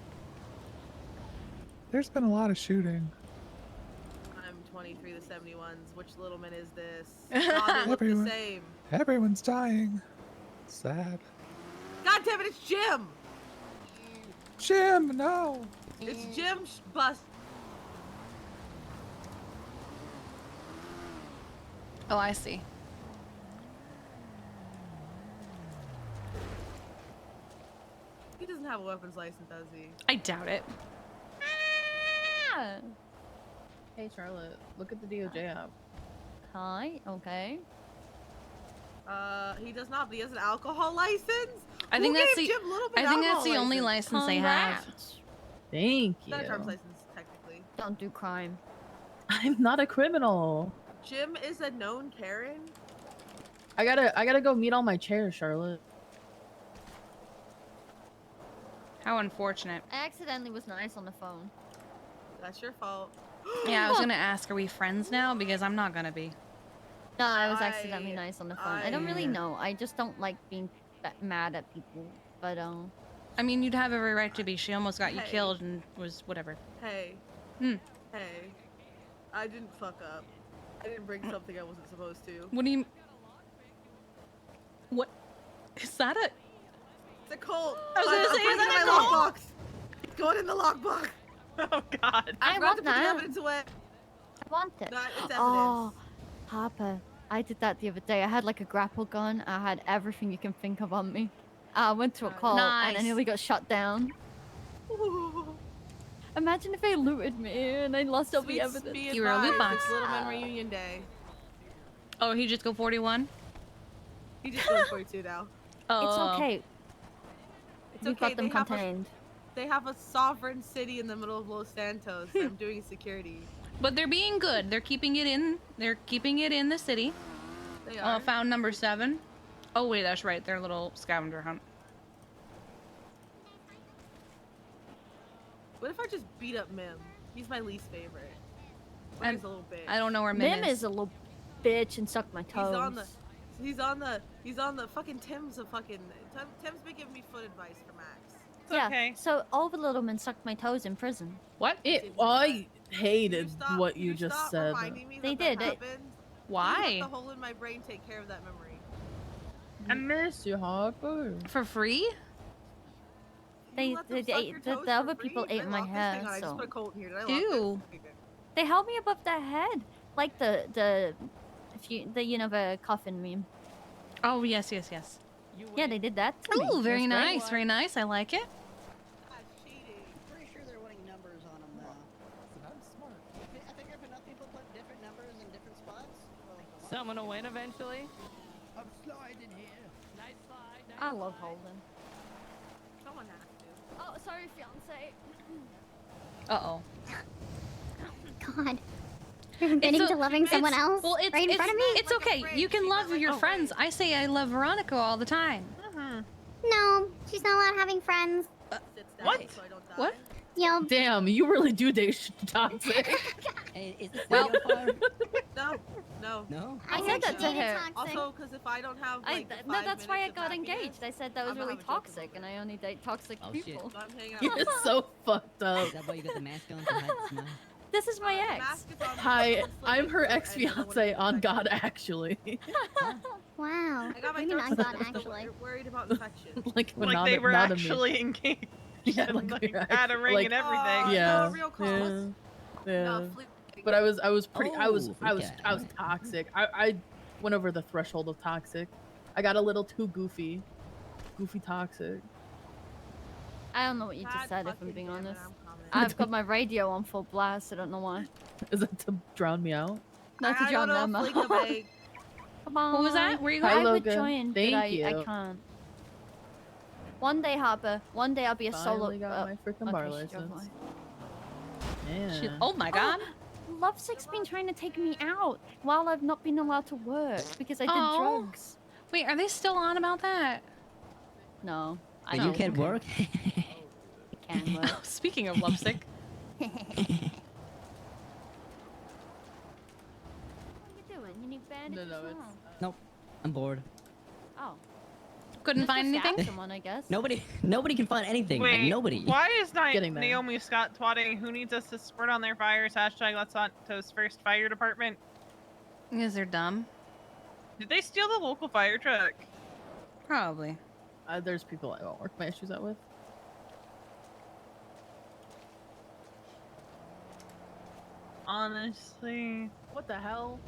There's been a lot of shooting. I'm 23 to 71s. Which little man is this? God, they look the Everyone. same. Everyone's dying. Sad. God damn it, it's Jim! Jim, no! It's Jim bust. Oh, I see. He doesn't have a weapons license, does he? I doubt it. Ah! Hey Charlotte, look at the DOJ app. Hi. Okay. He does not, but he has an alcohol license? I think Who that's gave the. Jim Little Bit I think that's alcohol the only license they have. Congrats. Thank Not a you. driver's license, technically. Don't do crime. I'm not a criminal. Jim is a known Karen? I gotta go meet all my chairs, Charlotte. How unfortunate. I accidentally was nice on the phone. That's your fault. Yeah, I was gonna ask, are we friends now? Because I'm not gonna be. No, I was accidentally nice on the phone. I don't really I- know. I just don't like being mad at people. But I mean, you'd have every right to be. She almost got you Hey. killed and was whatever. Hey. Hmm. Hey. I didn't fuck up. I didn't bring something I wasn't supposed to. What do you? What? Is that a? It's a Colt. I was gonna I'm say, is putting it that in a my Colt? lockbox. It's going in the lockbox. Oh God. I I forgot want to put the that. evidence away. I want it. No, it's evidence. Oh, Harper, I did that the other day. I had like a grapple gun. I had everything you can think of on me. I went to a call and I Nice. nearly got shut down. Imagine if they looted me and I lost all the Sweet evidence. be You were a loot advised, box. It's Little Man Reunion Day. Oh, he just go 41. He just goes 42 now. Oh. It's okay. It's We okay. got them contained. They have a sovereign city in the middle of Los Santos. I'm doing security. But they're being good. They're keeping it in. They're keeping it in the city. They are. Found number 7. Oh wait, that's right. Their little scavenger hunt. What if I just beat up Mim? He's my least favorite. Or And he's a little bitch. I don't know where Mim is a little bitch and sucked my toes. He's on the fucking Tim's Tim's been giving me foot advice for Max. Yeah. okay. So all the little men sucked my toes in prison. What? I hated Stop- what you you just stop said. reminding me They that did. happened. Why? Let the hole in my brain take care of that memory. I miss you, Harper. For free? They let them suck ate your the toes other for free? people ate I my locked this hair. thing on. I just So put a Colt in here. Did I lock Ew. this? Okay, they held me above their head, like the coffin meme. Oh yes, yes, yes. Yeah, they did that to me. Oh, very That's great. nice, very nice. I like it. Pretty sure they're wanting numbers on them though. I'm smart. I think if enough people put different numbers in different spots. Someone will win eventually. I'm sliding here. Nice slide. Nice I love slide. Holden. Someone has to. Oh, sorry, fiance. Uh-oh. God. You're admitting to loving someone else Well, it's, right in front of me? It's okay. You can love your friends. I say I love Veronica all the time. No, she's not allowed having friends. What? What? Yo, Damn, you really do date toxic. Hey, is this Well- video No, no. No? I said that to her. Also, because if I don't have like No, that's why I got engaged. engaged. I said that was I'm gonna really have a joke toxic, and I only date toxic Oh, shit. people. So I'm hanging out. You're so fucked up. Is that why you got the mask on to hide the smile? This is my ex. Mask is on, Hi, I'm I'm her and I don't ex-fiance wanna on get God, infected. actually. wow. I got my Maybe not throat God, slit, I'm still actually. worried about infection. like Like they were monogamy. actually engaged. Yeah, and, like like, we were had a actually- ring like- and everything. Oh, Yeah, no, real close. yeah. No, But I was pretty. I was Oh, toxic. I went over the threshold of toxic. I got a little too goofy toxic. I don't know what you just God said, if I'm fucking being damn it, honest. I'm coming. I've got my radio on full blast. I don't know why. Is that to drown me out? Not to I drown don't know, them flick a out. bag. Come on. What was that? Where you Hi, going? I would Logan. join, Thank but I you. can't. One day, Harper. One day I'll be a solo. Finally got my freaking bar okay, she drove license. away. Yeah. She- oh my god. Lovesick's been trying to take me out while I've not been allowed to work because I did Oh. drugs. Wait, are they still on about that? No. I But you know. can work. Can work. Speaking of lovesick. What are you doing? You need bandages? No, it's Nope. I'm bored. Oh. Couldn't Just find stab anything? someone, I guess. Nobody can find anything. Wait, Like nobody. why is Getting there. Naomi Scott twatting? Who needs us to support on their fires? Hashtag Los Santos First Fire Department. Because they're dumb. Did they steal the local fire truck? Probably. There's people I won't work my issues out with. Honestly. What the hell?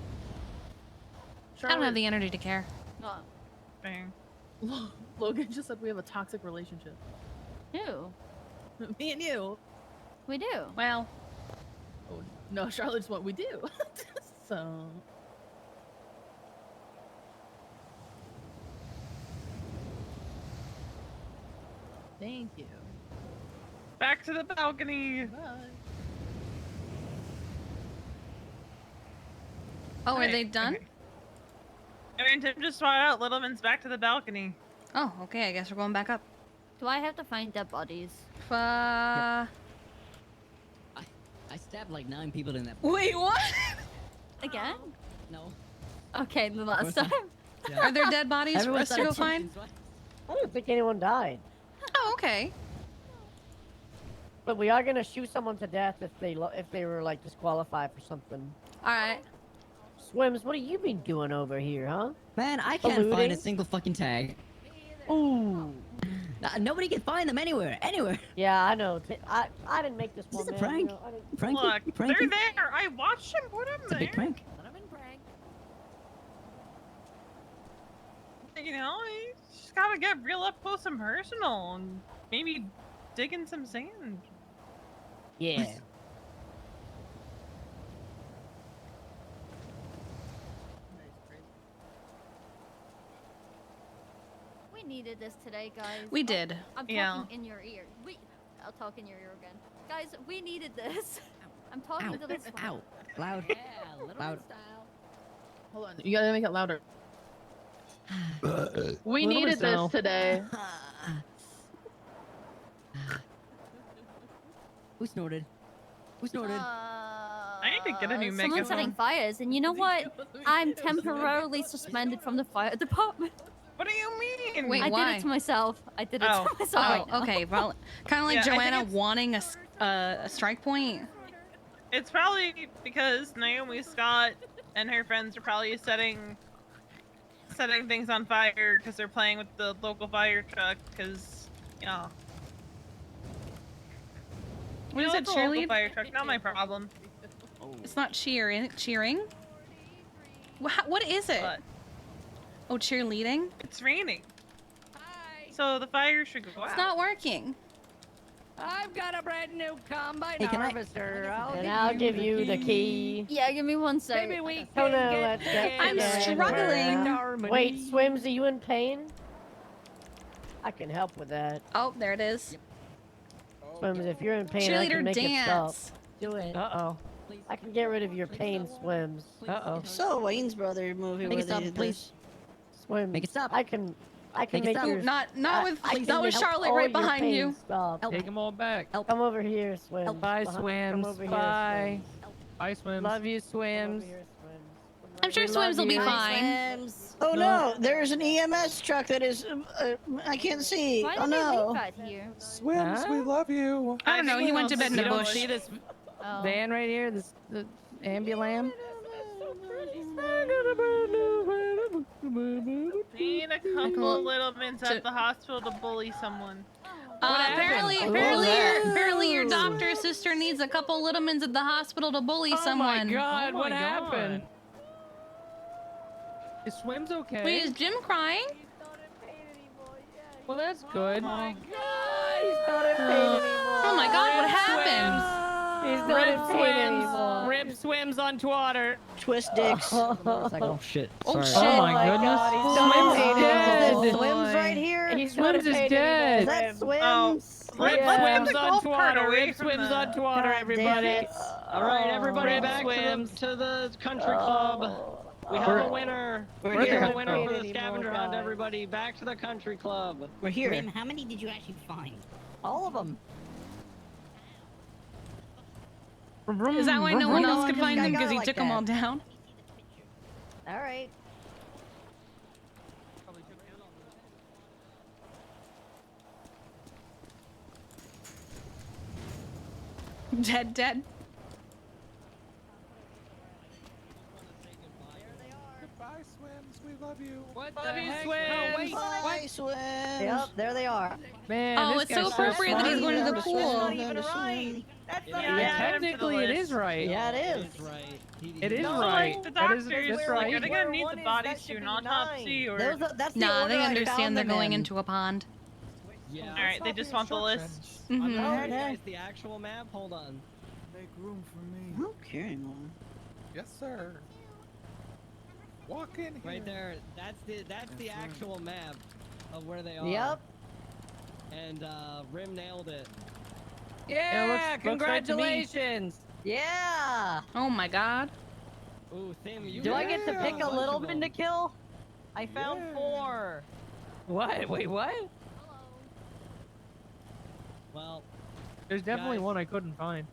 I don't have the energy to care. Oh. Fair. Logan just said we have a toxic relationship. Who? Me and you. We do. Well. Oh, no, Charlotte just went, we do. So. Thank you. Back to the balcony. Bye. Oh, are Okay, they done? okay. I mean, Tim just swat out. Littleman's back to the balcony. Oh, okay. I guess we're going back up. Do I have to find dead bodies? I stabbed like 9 people in that. Wait, what? Again? No. Okay, the last time. Yeah. Are there dead bodies for Everyone us to go started find? talking, I don't think anyone died. Oh, okay. But we are gonna shoot someone to death if they were like disqualified for something. All right. Swims, what have you been doing over here, huh? Man, I can't find Polluting? a single fucking tag. Ooh. Nobody can find them anywhere. Yeah, I know. I didn't make this This one. is a man, prank. you know, I didn't- Frankie, Look, Frankie. they're there. I watched him put them It's a there. big prank. You know, you just gotta get real up close and personal, and maybe dig in some sand. Yeah. We needed this today, guys. We did. I'm talking Yeah. in your ear. I'll talk in your ear again. Guys, we needed this. I'm talking Ow. to this one. Ow. Loud. Loud. Hold on. You gotta make it louder. We Little needed bit this now. today. Who snorted? Who snorted? I need to get a new Someone's setting megaphone. fires, and you know what? I'm temporarily suspended from the fire department. What do you mean? Wait, I why? did it to myself. I did it Oh. to myself. Oh, right now. okay. Well, kind of like Yeah, I think Joanna it's- wanting a strike point. It's probably because Naomi Scott and her friends are probably setting things on fire because they're playing with the local fire truck. Because, yeah. What is You know, it, it's a local cheerlead? fire truck, not my problem. It's not cheering. Cheering? What is it? But Oh, cheerleading? it's raining. So the fire should go out. It's not working. I've got a brand new combine Hey, can I- harvester. I'll give you the key. Yeah, give me one second. Maybe we Oh can no, get let's get I'm together. struggling. Wait, Swims, are you in pain? I can help with that. Oh, there it is. Swims, if you're in pain, I can Cheerleader make it stop. dance. Do it. Uh-oh. I can get rid of your pain, Swims. Uh-oh. So Wayne's Brother movie Make where it stop, they did please. Swims. Make it stop. I can Make it make stop. your... Not with I can not with help Charlotte all right your behind pain you. Stop. Take them all back. Come over here, Swims. Bye, Come Swims. over here, Bye. Bye, Swims. Love you, Come Swims. over here, Swims. I'm sure We Swims love will be you. fine. Oh no, there's an EMS truck that is, I can't see. Why Oh did they leave no. that here? Swims, we love you. I don't know. He went to bed in You the don't bush. see this Oh. van right here? The ambulance? Need a couple little mints at the hospital to bully someone. Apparently, apparently your doctor's sister needs a couple Littlemans at the hospital to bully someone. Oh my god, Oh what my happened? Is Swims okay? Wait, is Jim crying? Well, that's good. He's not in pain anymore. Oh my god, what happened? He's not in pain anymore. Rip swims on water. Twist dicks. Oh shit. Oh, Sorry. shit. Oh my my goodness. God, he's not in pain dead. anymore. Swims right here. He's not in Swims is pain dead. Is that anymore. Swims? Rip Yeah. swims the golf on cart water. away Rip from swims the- on water, God damn everybody. it. All right, everybody Rip back swims. to the country club. We have a winner. We're We here. have a winner for the Anymore, scavenger hunt, guys. everybody. Back to the country club. We're here. Rim, how many did you actually find? All of them. Is that why no one else could find them? Because he like took them that. all down? All right. Dead. Goodbye, Swims. We love you. What Love the you, heck? Swims. No, wait. Bye, Swims. Yep, there they are. Man, Oh, this it's so guy's appropriate that he's funny. going to the That's pool. not even even right. That's not Yeah, even Technically, it is right. Yeah, it is. It is No, right. like the That is, doctors, that's like, right. are they gonna need the bodies to an autopsy or? That's the Nah, order they I understand found they're them going in. into a pond. Yeah. All right, they just want the list. I'm Mhm. gonna show you Okay. guys the actual map. Hold on. Make room for me. Okay, Mom. Yes, sir. Walk in here. Right there. That's the actual map of where they are. Yep. And Rim nailed it. Yeah, looks right to me. congratulations. Yeah. Oh my god. Ooh, Tim, you Do I get to got pick a bunch little of one to them. kill? I found 4. What? Wait, what? Well, There's definitely guys. one I couldn't find.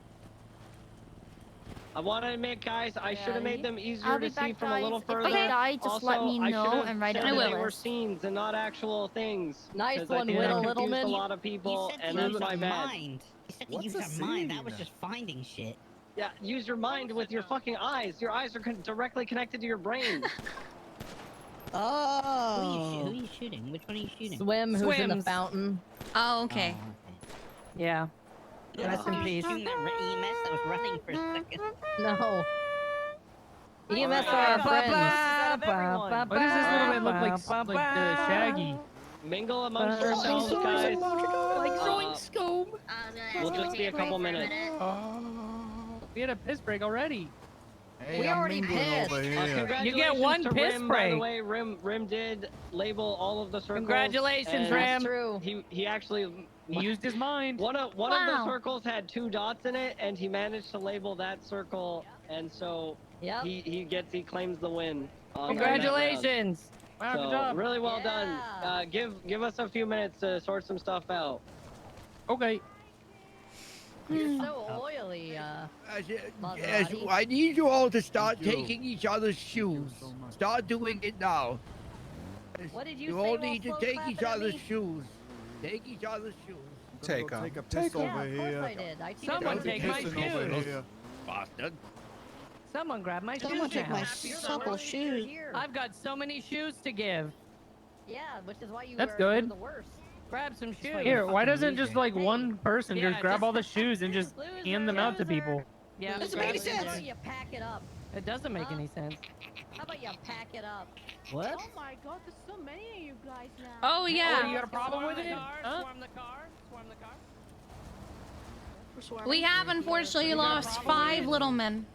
I want to admit, guys, I should have made them easier I'll be to see back, from a little guys. If further. they die, just let Also, me I know should've and write it said on that the they were list. scenes and not actual things. Nice 'cause one, I think Whittle I confused a Littleman. lot of people, You said and to that's use my your bad. mind. You said to What's use a your mind. That was scene? just finding shit. Yeah, use your mind with your fucking eyes. Your eyes are directly connected to your brain. Who Oh. are you shooting? Which one are you shooting? Swim, who's in the Swims. fountain. Oh, okay. Yeah. Yeah. Rest in peace. Shooting that EMS that was running for a second. No. EMS Alright. are our Ba, friends. Why does this little man look like Shaggy? Mingle amongst yourselves, guys. Like throwing scope. We'll just be a couple minutes. We had a piss break already. Hey, We I'm already mingling pissed. over here. Congratulations one to piss Rim, by the break. way. Rim did label all of the circles. Congratulations, and Rim. That's true. He actually He used his mind. one of the Wow. circles had 2 dots in it, and he managed to label that circle, and so Yep. he claims the win. on that Congratulations. Wow, round. good So, job. really well done. Yeah. Give us a few minutes to sort some stuff out. Okay. You're so oily, Yes, I need you all to start taking each other's shoes. Start doing it now. What did you You say all while need to slow take clapping each at other's me? shoes. Take each other's shoes. Take a piss Yeah, over of course here. I did. I teed Someone it up. take my Pissing over shoes. here. Bastard. Someone grab my Someone shoes take now. my supple shoes. I've got so many shoes to give. Yeah, which is why you That's were good. the worst. Grab some shoes. why Here, why fucking doesn't just losing. like one person Yeah, just grab just- all the shoes and just hand them out to people? Yeah, Doesn't grab make any them. sense. How about you pack it up? It doesn't make any sense. How about you pack it up? What? Oh my god, there's so many of you guys now. Oh, yeah. Oh, you got a problem with it? Huh? Swarm the car. Swarm the car. We have unfortunately lost 5 little men.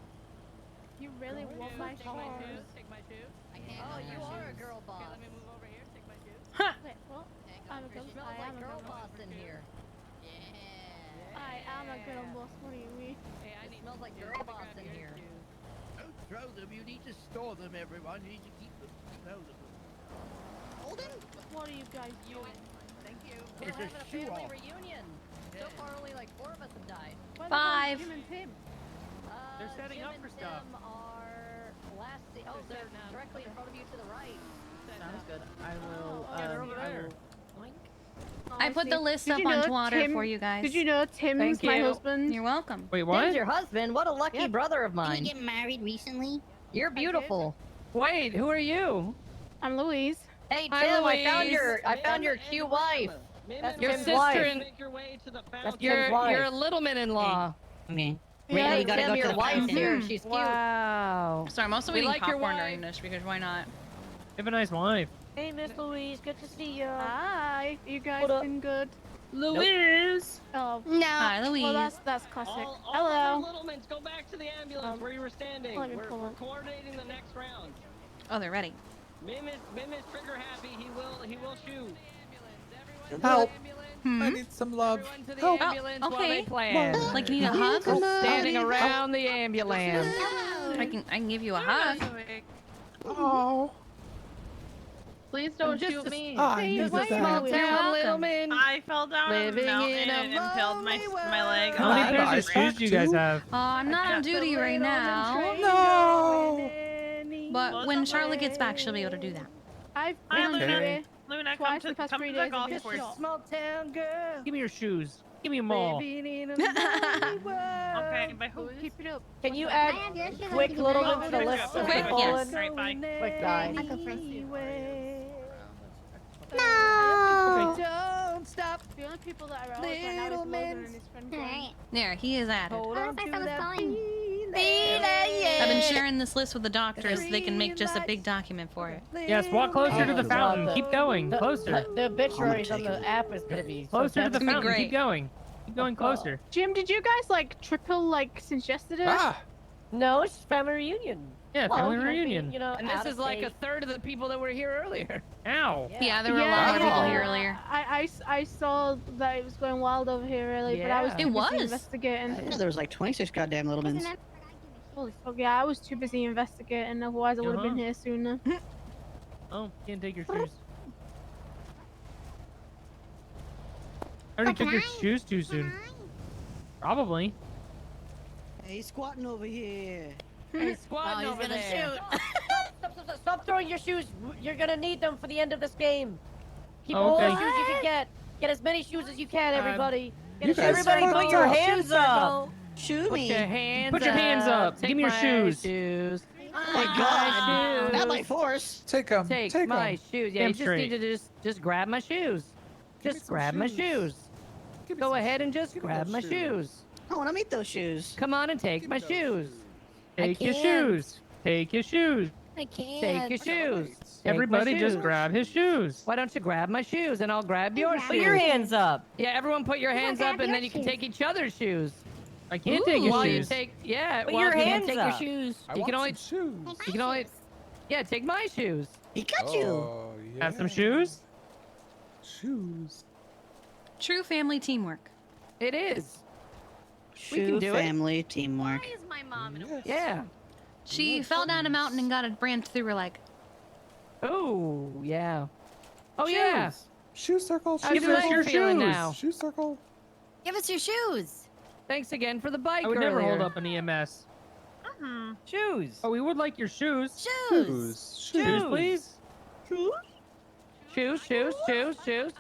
You really want my Take my cars. shoes. Take my shoes. Oh, you are a girl boss. Let me move over here. Take my shoes. Wait, what? I'm a girl. Smells I like am a girl girl boss in here. I am a girl boss. What do you mean? Hey, I It need smells like girl boss in here. Don't throw them. You need to store them, everyone. You need to keep them. Hold them. Hold him. What are you guys doing? Thank you. It's We're a having a shoe family off. reunion. So far, only like 4 of us have died. Where the hell is 5. Jim and Tim? They're setting Jim up and for stuff. Tim are last. Oh, They're they're setting up. directly in front of you to the right. Sounds good. I will. Yeah, they're over there. I put the list up on Twitter for you guys. Did you know Tim's Thank my you. husband? You're welcome. Wait, Tim's what? your husband? What a lucky brother of Did you mine. get married recently? You're beautiful. Wait, who are you? I'm Louise. Hey Hi, Tim, I found Louise. your cute wife. That's Your Tim's sister wife. and Make your way to the That's fountain. Tim's wife. You're a littleman-in-law. Okay. Yeah, we gotta Tim, go to your the wife's fountain. here. She's cute. Wow. Sorry, I'm also We eating like your popcorn wife. during this because why not? You have a nice wife. Hey, Miss Louise. Good to see you. Hi. You guys What up? been good? Louise. Oh. No. Hi, Louise. Well, that's classic. All Hello. little men, go back to the ambulance where you were standing. let me We're pull up. coordinating the next round. Oh, they're ready. Mim is trigger happy. He will shoot. Help. Hmm? I need some love. Everyone to the Help. ambulance while okay. they plan. Like, you need a hug? Standing around the ambulance. I can give you a hug. Oh. Please don't just shoot a- me. I Hey, needed why that. small You're town little welcome. man? I fell down Living a mountain in a and impaled my leg. Can How I many have pairs of ice shoes pack do you guys too? have? I'm not on duty right now, No. but when Charlotte gets back, she'll be able to do that. I've Hi, been Okay. Luna. Luna, come twice to in the past come 3 to the days. golf Just course. a Small town girl. Give me your shoes. Give me them all. Living in a lonely world. Okay, by who? keep it up. Can you Can add I have your shoes? quick Can little I bit have to the your list shoes? of Quick, the yes. fallen? Alright, bye. Quick die. I'll go first. No. Don't stop. The only people that are out right now is Little Logan man. and his friend. Alright. There, he is added. Hold Oh, on I to thought I was that going. I've been sharing this list with the doctors. They can make just a big document for it. Yes, walk closer to the Oh, fountain. God. Keep going. Closer. The obituaries on the app is gonna be so Closer to the It's gonna be fountain. great. Keep going. Keep going closer. Jim, did you guys like triple like since yesterday? Ah. No, it's family reunion. Yeah, Well, family you know, reunion. being, you know, And out this of is like a state. third of the people that were here earlier. Ow. Yeah, there were a lot more people here earlier. I saw that it was going wild over here earlier, but I was Yeah. too It busy was. investigating. Yeah, there was like 26 goddamn little Isn't mins. that- Holy fuck, yeah, I was too busy investigating, otherwise I would have been Uh-huh. here sooner. Oh, can't take your shoes. I already took your shoes too soon. Probably. Hey, he's squatting over here. Hey, squatting Oh, over he's gonna there. shoot. Stop throwing your shoes. You're gonna need them for the end of this game. Keep Oh, all the okay. shoes you can get. Get as many shoes as you can, everybody. You Get guys everybody fucked put your up. hands up. Shoot Put me. your hands Put your hands up. Take Give me your my shoes. shoes. Oh my god. Not by shoes. force. Take them. Take Take my 'em. shoes. Yeah, Damn you just straight. need to just grab my shoes. Give me Just some grab my shoes. shoes. Give me Go some ahead and just Give me grab those my shoes. shoes. I want to meet those shoes. Come on and take Give my me those shoes. Take your can't. shoes. Take your shoes. I can't. Take your shoes. Take my Everybody just shoes. grab his shoes. Why don't you grab my shoes and I'll grab your shoes? Put your hands up. Yeah, everyone put your hands grab up and your then you can shoes. take each other's shoes. I can't take your While you shoes. take, yeah, put well, your if you can't hands take up. your shoes. I You want can only, some shoes. you can only, yeah, take my shoes. He got you. Oh, yeah. Have some shoes? Shoes. True family teamwork. It is. We can Shoe do it. family teamwork. is my mom? Yes. Yeah. She fell down a mountain and got a branch through her leg. Oh, yeah. Oh, Shoes. yeah. Shoe circle. How's Shoe your leg circle. feeling now? Shoe circle. Give us your shoes. Thanks again for the bike I would never hold earlier. up an EMS. Shoes. Oh, we would like your shoes. Shoes. Shoes, please. Shoes, shoes, shoes, shoes.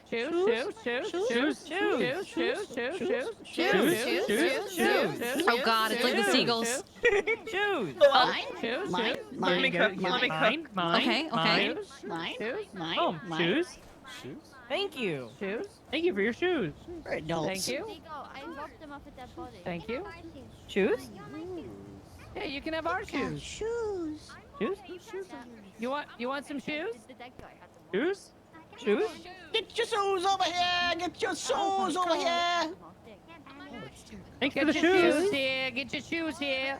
Shoes, shoes, shoes, shoes, shoes, shoes, shoes, shoes, shoes. Oh god, it's like the seagulls. Shoes. Mine? Shoes, Mine? shoes. Mine? Let me cook. Mine? Mine. Okay, okay. Mine. Mine? Shoes. Mine? Oh, Mine? shoes. Shoes. Thank you. Shoes. Thank you for your shoes. For adults. Thank you. I locked them off at that body. Thank you. Shoes? Shoes? Yeah, you can have our shoes. Shoes. Shoes? You want some shoes? Shoes? Shoes? Get your shoes over here. Get your shoes over here. Thanks for Get the your shoes. shoes here. Get your shoes here.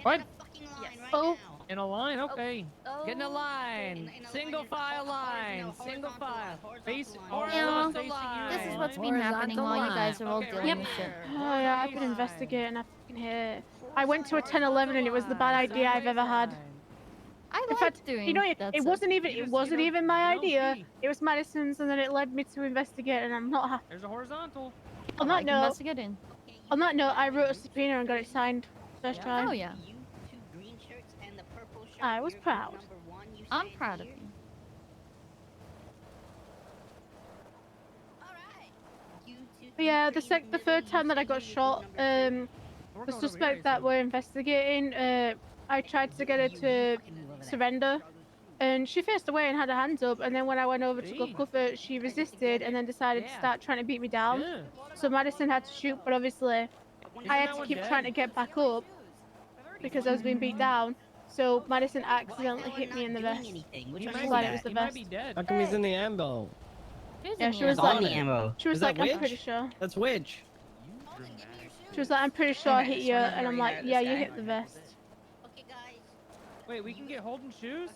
What? Oh. In a line? Okay. Get in a line. Single file line. Single file. Face Horizontal Yeah. line. This is what's been happening while you guys are all doing Yep. this shit. Oh yeah, I've been investigating. I fucking hate it. I went to a 10-11 and it was the bad idea I've ever had. I In like fact, doing you know, that it stuff. wasn't even my idea. It was Madison's, and then it led me to investigate, and I'm not happy. There's a horizontal. On like that note, investigating. I wrote a subpoena and got it signed first try. Oh yeah. I was proud. I'm proud of you. But yeah, the third time that I got shot, the suspect that we're investigating, I tried to get her to surrender, and she faced away and had her hands up. And then when I went over to go cuff her, she resisted and then decided to start trying to beat me down. Yeah. So Madison had to shoot, but obviously I had to keep trying to get back up because I was being beat down. So Madison accidentally hit me in the vest. I'm glad it was the He might vest. be dead. How come he's in the ambo? Yeah, she was on like, the ammo. she was Is that like, I'm witch? pretty sure. That's witch. She was like, I'm pretty sure I hit you, and I'm like, yeah, you hit the vest. Wait, we can get Holden shoes?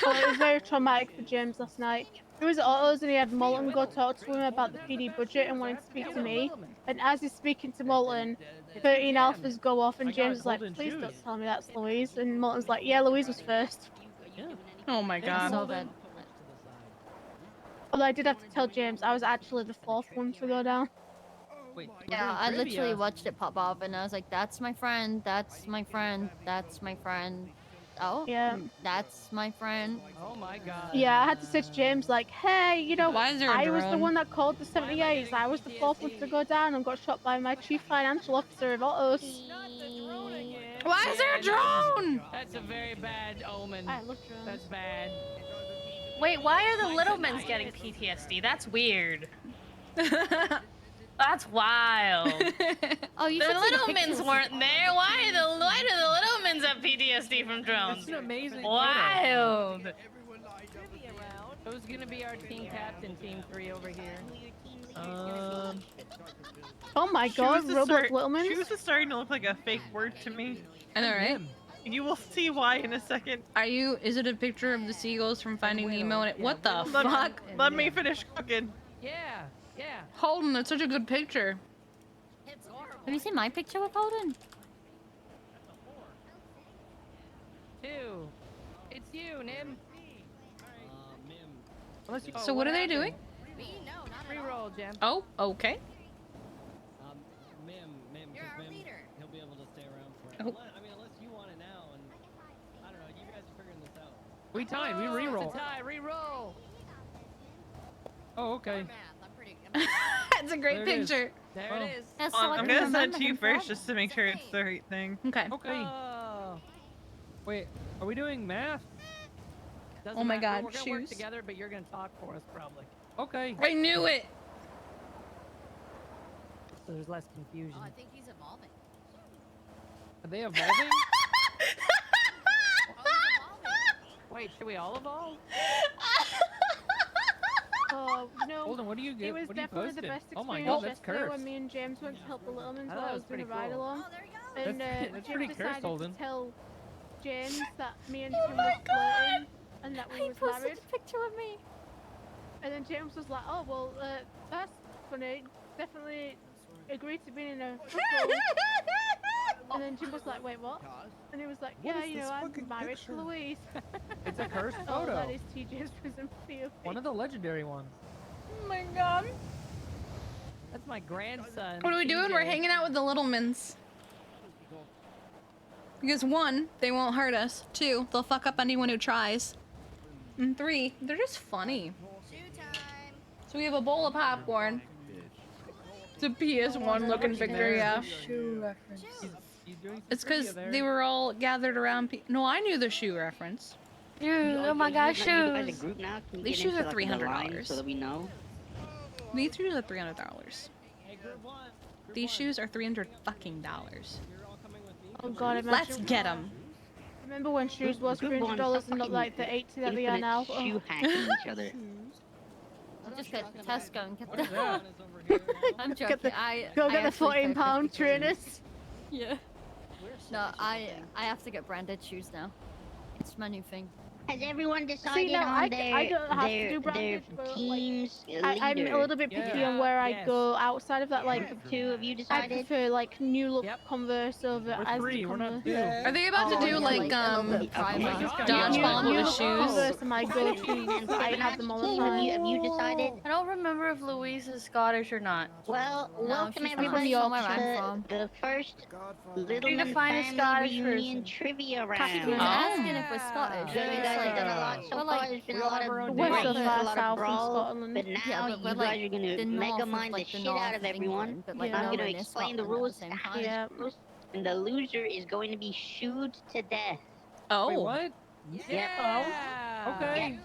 Well, it was very traumatic for James last night. He was at Otto's and he had Molten go talk to him about the PD budget and wanted to speak to me. And as he's speaking to Molten, 13 alphas go off, and I got James is like, golden please shoes. don't tell me that's Louise. And Morton's like, yeah, Louise was first. Oh my god. So bad. Although I did have to tell James I was actually the 4th one to go down. Wait, Yeah, I literally watched it pop up and I was like, that's my friend, that's my friend, that's my friend. Oh, yeah, that's my friend. Oh my god. Yeah, I had to say to James like, hey, you know, Why is there a I was the drone? one that called the 78s. I was the 4th one to go down and got shot by my chief financial officer of Autos. Why is there a drone? That's a very bad omen. I love drones. That's bad. Wait, why are the little men's getting PTSD? That's weird. That's wild. Oh, you The should see the little men's pictures. weren't there. Why do the little men's have PTSD from drones? That's an amazing Wild. Who's gonna be our team captain, team 3 over here? Oh my god, Shoes is Roblox Littleman. Shoes is starting to look like a fake word to me. I know, right? You will see why in a second. Is it a picture of the seagulls from Finding Nemo? And what the fuck? Let me finish cooking. Yeah, yeah. Holden, that's such a good picture. Have you seen my picture with Holden? 2. It's you, Nim. So what are they doing? Reroll, Jam. Oh, okay. Mim, You're our leader. he'll be able to stay around for Oh. I mean, unless you want it now, and I don't know, you guys are figuring this out. We tied. We Oh, reroll. it's a tie. Reroll. Oh, okay. That's a great There it is. picture. There Oh. it is. That's I'm gonna send remember it to you him first forever. just to make sure it's the right thing. Okay. Okay. Oh. Wait, are we doing math? Doesn't Oh my matter. god, We're gonna work shoes. together, but you're gonna talk for us probably. Okay. I knew it. So there's less confusion. Oh, I think he's evolving. Are they evolving? Wait, should we all evolve? Oh, no. Holden, what do you It get? was What do you definitely the posted? best Oh experience my god, that's yesterday cursed. when me and James went to help the Littlemans I while thought I it was was doing a pretty ride cool. along. And That's James pretty cursed, decided Holden. to tell James that me and him were flirting and that we He was posted married. a picture of me. And then James was like, oh, well, that's funny. Definitely agreed to being in a couple. And then Jim was like, wait, what? And he was like, What yeah, is you this know, I'm fucking married picture? to Louise. It's a cursed Oh, photo. that is TJ's prison POV. One of the legendary ones. Oh my god. That's my grandson. What are we doing? We're TJ. hanging out with the Littlemans. Because 1, they won't hurt us. 2, they'll fuck up anyone who tries. And 3, they're just funny. So we have a bowl of popcorn. It's a PS1 looking picture, yeah. Shoe reference. He's doing some It's because trivia there. they were all gathered around. No, I knew the shoe reference. Oh my gosh, shoes. These shoes are $300. So that we know. These shoes are $300. These shoes are $300 fucking dollars. Oh god, imagine. Let's get them. Remember when shoes was Good one, $300 stop and not fucking like the 80 that they are now? infinite shoe Oh. hacking each other. I'll just get Tesco and get What is the. that? I'm Get joking. the- I Go I get the actually pay 14 pound 50 trainers. Yeah. No, I have to get branded shoes now. It's my new thing. Has everyone decided now, on I their, don't have to their, do their branded, but, like, team's I'm a little bit picky on where I yes. go outside of that. Like, Two of you I decided? prefer like new look Converse over We're as 3, we're not Converse. 2. Are they about to Oh, do yeah, like like a little bit of primer. dodgeball New with look shoes? Converse are my go-to. I have them all the Team, have time. you decided? I don't remember if Louise is Scottish or not. Well, No, welcome she's not. everybody She's somewhere I'm to from. the first Little You Men define a Family Scottish Reunion person. trivia He was round. asking if we're Scottish. You and guys it's have done a lot like, so we're far. like, There's been we a all lot have our of own We're days. so debate, a far lot of south from brawl, Scotland. but now yeah, but you we're guys like are the gonna north mega of mind the like the shit north out of everyone. England, but like I'm no gonna one is explain the Scotland at rules the same as time. Yeah. rules, and the loser is going to be shooed to death. Oh. Wait, what? Yep. Okay.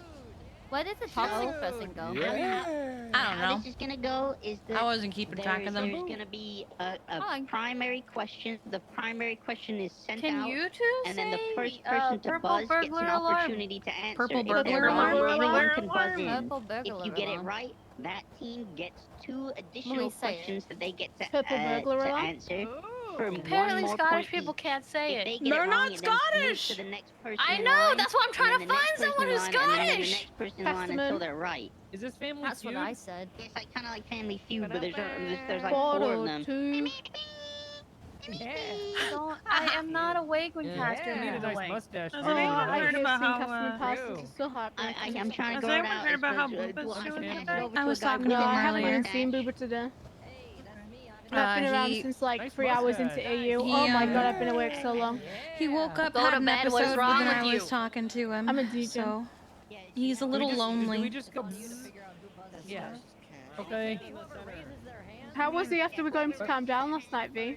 Where did the toxic person go? I don't How know. this is gonna go is that I wasn't keeping track of them. there's gonna be a Fine. primary question. The primary question is sent Can out, you two and then the say, first person to purple buzz gets burglar an alarm? opportunity to answer. Purple If burglar everyone, alarm? anyone can buzz in. Purple burglar If you get it alarm. right, that team gets 2 additional Louise, say it. questions that they get to, Purple burglar to alarm? answer. For Apparently one more Scottish point people each. can't say If it. they get They're it not wrong, it then moves Scottish! to the next person I in know, line, that's why I'm trying and to then the find next person someone in who's line, and then the Scottish! next person in line Testament. until they're right. Is this Family That's what Feud? I said. It's like kind of like Family Feud, but there's like 4 of Photo them. 2. I am not awake when Castor Need a is nice awake. mustache. Has too. anyone I heard hate about seeing how, customer passes. It's so I'm heartbreaking. trying Has to go anyone out. heard about how especially- Booba's I'm doing handing today? over I to a was guy talking with to No, a him I haven't even earlier. seen Boober today. And Uh, I've been around he- since like Nice 3 hours into mustache. AU. He, Oh my god, um, I've been awake so long. He woke up, Go had to an bed, what's episode, wrong but then with I you? was talking to him. I'm a DJ. So he's a little Do lonely. we just go? Yeah. Okay. How was he after we got him to calm down last night, V?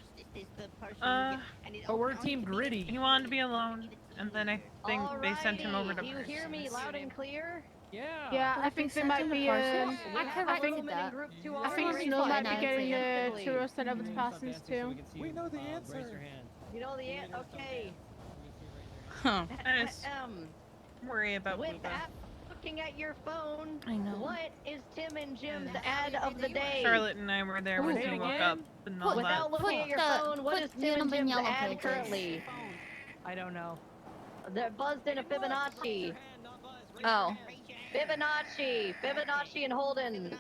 But we're Team Gritty. He wanted to be alone, and then I think they sent him over to Do you hear me loud and clear? Yeah. Yeah, I think they might be. I think Snow might be getting churros sent over to Parsons too. We know the answer. Raise your hand. You know the answer? Okay. Huh. I just worry about With Booba. that, looking at your phone, I know. what is Tim and Jim's ad of the day? Charlotte and I were there when he woke up and all Without that. looking at your phone, what is Tim and Jim's ad currently? I don't know. They're buzzed in a Fibonacci. Oh. Fibonacci and Holden.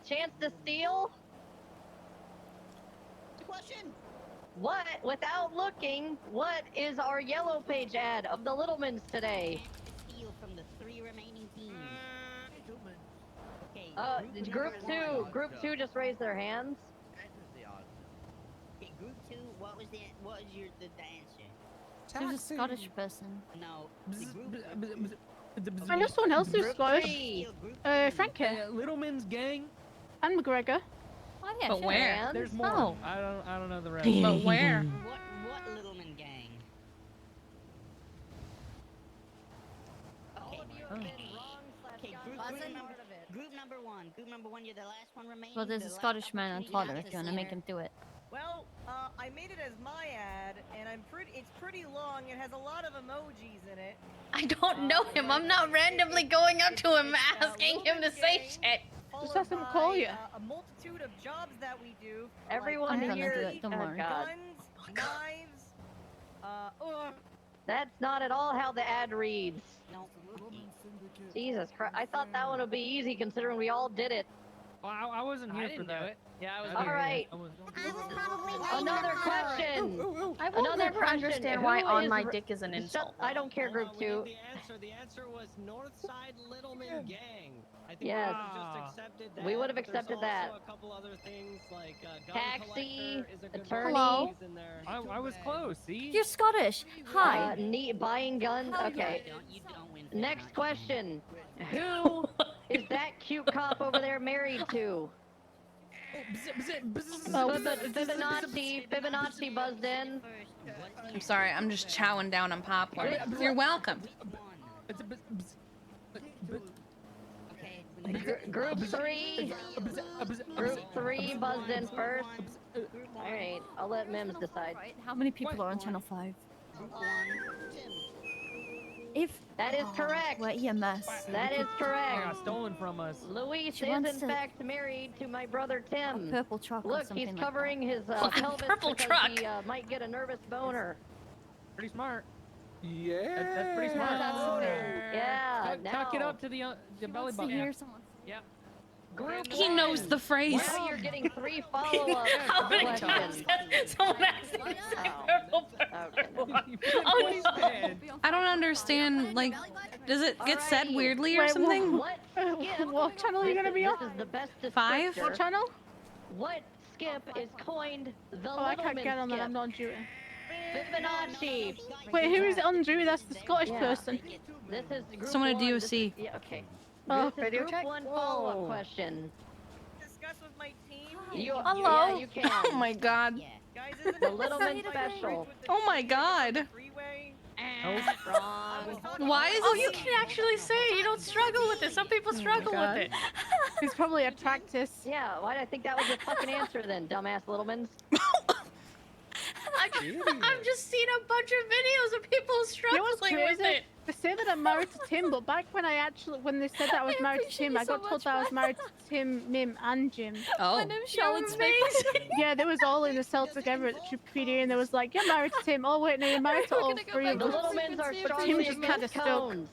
Chance to steal? Question. What, without looking, what is our yellow page ad of the Littlemans today? Steal from the 3 remaining teams. Okay, Group two just raised their hands. Okay, group 2, what was the answer? There's a Scottish person. No, the group I know someone else who's Group Scottish. three. Frankie. Littleman's gang. And McGregor. Oh yeah, But sure. where? There's more. Oh. I don't know the rest. But where? What Littleman gang? Okay, okay, group number 1. Group number 1, you're the last one remaining. Well, there's a Scottish man on Twitter if you want to make him do it. Well, I made it as my ad, and it's pretty long. It has a lot of emojis in it. I don't know him. I'm not randomly going up to him asking him to say shit. Just have him call you. A multitude of jobs that we do. Everyone I'm gonna here. do it, don't worry. Guns, knives. That's not at all how the ad reads. No. Jesus Christ! I thought that one would be easy considering we all did it. Well, I wasn't here for that. Yeah, I was All here. right. Another question. I will Another never question. understand Who why on is my r- dick is an insult. I don't care, group 2. The answer was Northside Littleman Gang. I think Yes. we would have just accepted that. We would have but there's accepted that. also a couple other things like gun Taxi, collector is a good attorney. one in there. I was close. See. You're Scottish. Hi. Buying guns. Okay. You don't win. Next question. Who is that cute cop over there married to? Fibonacci buzzed in. I'm sorry. I'm just chowing down on popcorn. You're welcome. Group 3. Group 3 buzzed in first. All right, I'll let Mims decide. How many people are on Channel 5? If that is correct. What EMS? That is correct. Got stolen from us. Luis She is wants in to- fact married to my brother Tim. A purple truck or Look, something he's like covering his A pelvis purple because truck. he might get a nervous boner. Pretty smart. Yeah. That's pretty smart. Yeah. Tuck it now. up to the belly wants to button. hear someone. Yep. Group He one. knows the phrase. Now you're getting 3 follow-up How many questions. times has someone asked me to say purple Okay. I don't understand. Like, does it get said weirdly or Wait, something? What? What channel are you gonna be on? This is the best 5? descriptor. What channel? What skip is coined the Oh, I can't Littleman get on that. skip? I'm not on duty. Fibonacci. Wait, who is it on duty? That's the Scottish Yeah. person. This is group Someone at one. This DOC. is- yeah, okay. Oh, This is group 1 follow-up question. Discuss with my team. Hello. Yeah, you can. Oh my god. Guys, isn't The it Littleman like special. Oh my god. freeway? Wrong. Why is Oh, this? you can actually say it. You don't struggle with it. Some people struggle with God. it. He's probably a practice. Yeah, why did I think that was your fucking answer then, dumbass Littlemans? I've just seen a bunch of videos of people You know what's struggling with crazy? it. They say that I'm married to Tim, but back when when they said that I was married to Tim, I got told that I was married to Tim, Mim, and Jim. Oh. My name's Charlotte Smith. Yeah, they was all in the cell together at the Trip PD, and they was like, "You're married to Tim." Oh wait, no, you're married to all gonna go 3 back of The us. Littlemans are But strongly Tim just kinda against stuck. cones.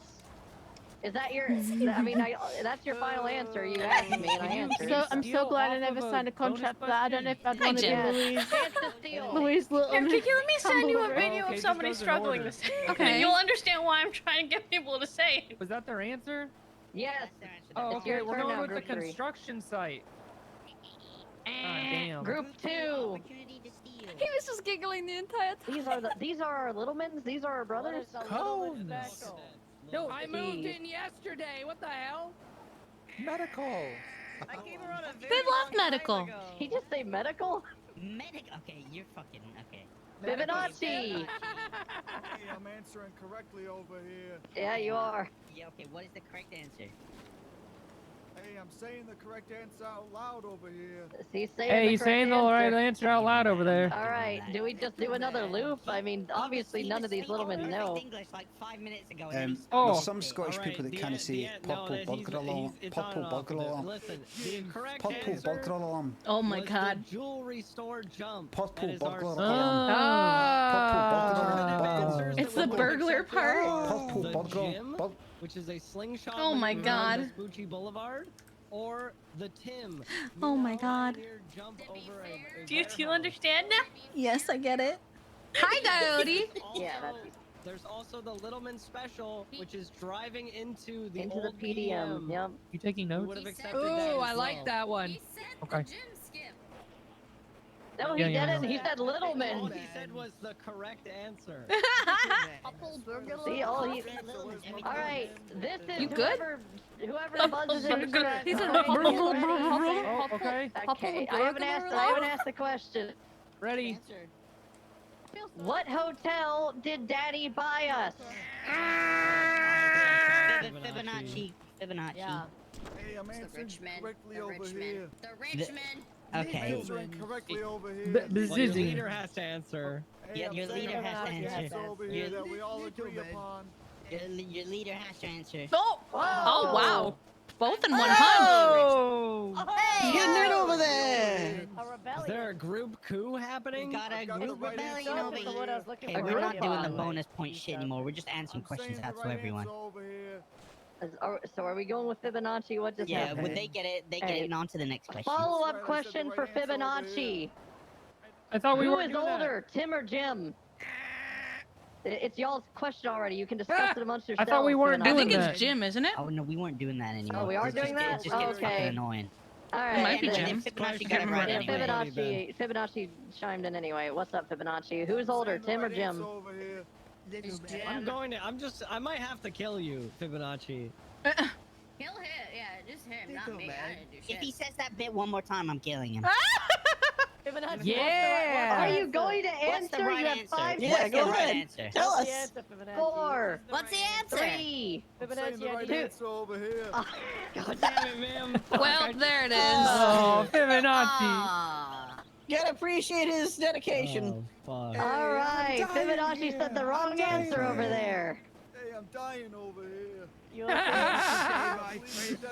Is that your? I mean, that's your final answer. You asked me, and I answered. So I'm so glad I never signed a contract for that. I don't know if I'd want to be Jim. Louise. Chance to steal. Louise Little. Here, Kiki, let me send you a Tumbleweed. video of somebody struggling to say it. Okay. And you'll understand why I'm trying to get people to say it. Was that their answer? Yes. Oh, It's your okay. We're turn going now, with the group three. construction site. Damn. Group 2. He was just giggling the entire time. These are our little men. These are our brothers. Cones. No, I moved in yesterday. What the hell? Medical. I came around a very They love long time medical. ago. Did he just say medical? Okay, you're fucking okay. Fibonacci. Hey, I'm answering correctly over here. Yeah, you are. Yeah, okay, what is the correct answer? Hey, I'm saying the correct answer out loud over here. He's saying Hey, the he's correct saying the right answer out loud over there. All right, do we just do another loop? I mean, obviously none of these little men know. English like 5 minutes ago. Oh. Some Scottish people that kind of say purple burglar alarm. Purple burglar alarm. Listen, the correct Purple answer burglar alarm. Oh my was god. the jewelry store jump. Purple That is our burglar second alarm. It's the burglar part. Purple the burglar. gym, which is a slingshot. Oh my maneuver god. on Vespucci Boulevard, or the Tim. Oh my god. Jump over a Do you understand now? Yes, I get it. Hi, Coyote. Yeah, there's also the Littleman Special, which is driving into the Into the old PDM. Yep. You taking notes? Would have accepted Ooh, that as I like well. that one. Okay. No, he Yeah, yeah, didn't. yeah. He said All Littleman. he said was the correct answer. See, all he. All right, this is You good? whoever buzzes in. He's a Oh, okay. Okay, I haven't asked the question. Ready? What hotel did Daddy buy us? Fibonacci. Yeah. Hey, I'm answering correctly over here. The Richmond. I'm Okay. answering correctly over here. Well, your leader has to answer. Hey, Yeah, I'm your saying leader the has to correct answer. over here that we all agree upon. Your leader has to answer. Oh, oh wow. Both in one punch. Oh! Getting it over there. Is there a group coup happening? Got a group rebellion over here. Okay, Okay, we're not doing the bonus point shit anymore. We're just answering questions out to everyone. So are we going with Fibonacci? What just Yeah, happened? would they get it? They get it on to the next question. Follow-up question for Fibonacci. I thought we Who were is doing that. older, Tim or Jim? It's y'all's question already. You can discuss it amongst I yourselves. thought we weren't I doing think that. it's Jim, isn't it? Oh no, we weren't doing that anymore. Oh, we are It doing that? It just gets Okay. fucking annoying. All right. It might be And Jim. then Fibonacci got it right Yeah, anyway. Fibonacci chimed in anyway. What's up, Fibonacci? Who's older, Tim or Jim? I might have to kill you, Fibonacci. Kill him. Yeah, just him, not me. I didn't do shit. If he says that bit one more time, I'm killing him. Yeah. Are you going to What's the answer? right You have answer? 5 What's Yeah, the go right ahead. answer? Tell us. 4, What's the answer? 3. I'm saying the right answer over here. God damn it, man. Well, there it is. Oh, Fibonacci. Ah. Gotta appreciate his dedication. Oh, fuck. All right, Fibonacci said the wrong answer over there. Hey, I'm dying over here. You okay? Sorry.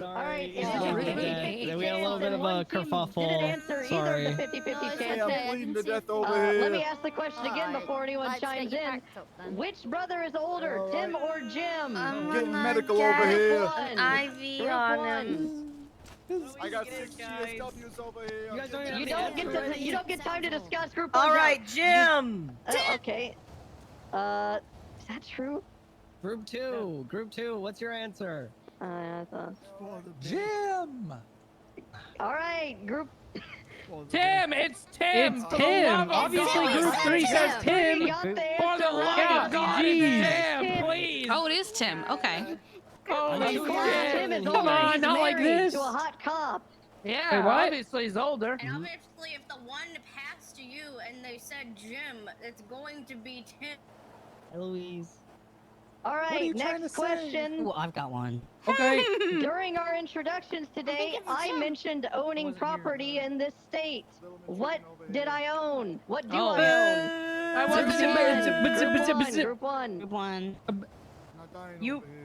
All right, Yeah, it is we a had 50-50 we had a little chance, bit and of one a team kerfuffle. didn't answer either Sorry. of the 50-50 Hey, I'm chances. bleeding to death over here. Let me ask the question again Alright, before anyone let's chimes get you in. packed up, then. Which brother is older, All Tim right. or Jim? I'm getting medical over here. IV on him. I got 6 GSWs over here. You guys don't You don't get time to discuss group All one. right, Jim. Okay. Is that true? Group 2. Group 2. What's your answer? Jim. All right, group. Tim, it's Tim. It's Tim. Obviously, Group 3 says Tim. For the love of God, it's Tim, please. Oh, it is Tim. Okay. Holy Of course, Tim is shit. older. Come on, He's not like married this. to a hot cop. Yeah, Wait, what? obviously he's older. And obviously, if the one passed you and they said Jim, it's going to be Tim. Eloise. All What are you right, trying next to say? question. Ooh, I've got one. Okay. During our introductions today, I mentioned owning property in this state. What did I own? What do Oh. I own? I wasn't Group one. Group 1. Not dying You- over here.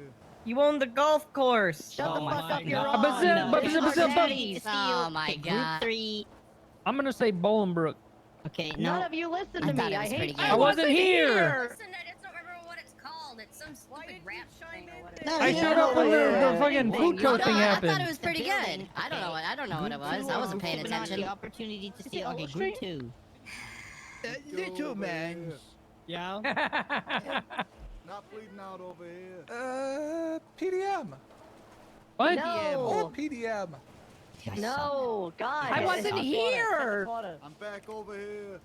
You own the golf course. Shut Oh the my fuck up, you're God. wrong. No. It's our daddies. Oh my Okay, Group god. 3. I'm gonna say Bolingbrook. Okay, None no. of you listen I to thought me. it I was hate pretty you. good. I wasn't here. Listen, I just don't remember what it's called. It's some stupid rap thing or whatever. No, I yeah, showed up when the fucking Anything. food court thing I happened. thought it was pretty good. I don't know. I don't know what it was. I wasn't paying attention. The opportunity to Is steal. it Okay, Ultra group 2. Little man. Yeah. Not bleeding out over here. PDM. What? Oh, PDM. No, God. I wasn't here. I'm back over here.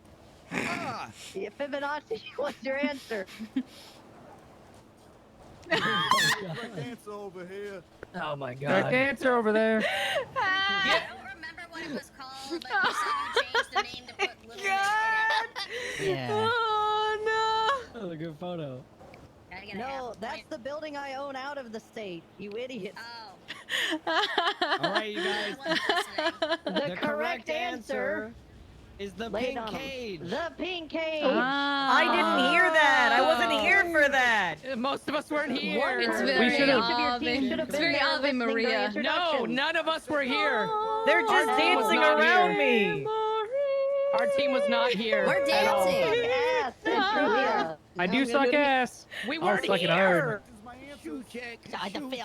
Ah. Yeah, Fibonacci, what's your answer? Correct answer over here. Oh my god. Correct answer over there. I don't remember what it was called, but you said you changed the name to put Little Man in it. Yeah. Oh no. That's a good photo. Gotta get a No, half that's point. the building I own out of the state. You idiot. Oh. All right, you guys. I wasn't listening. The correct answer is the Lay it pink on 'em. cage. The pink cage. I didn't hear that. I wasn't here for that. Most of us weren't here. One It's person very from each of your Ave. team should have It's been very there Ave listening during Maria. No, introductions. none of us were here. They're Our just team was dancing not around here. me. Our team was not here. We're at all. dancing. Ass in trivia. I do suck ass. We I'll weren't suck it here. hard. Shoe check.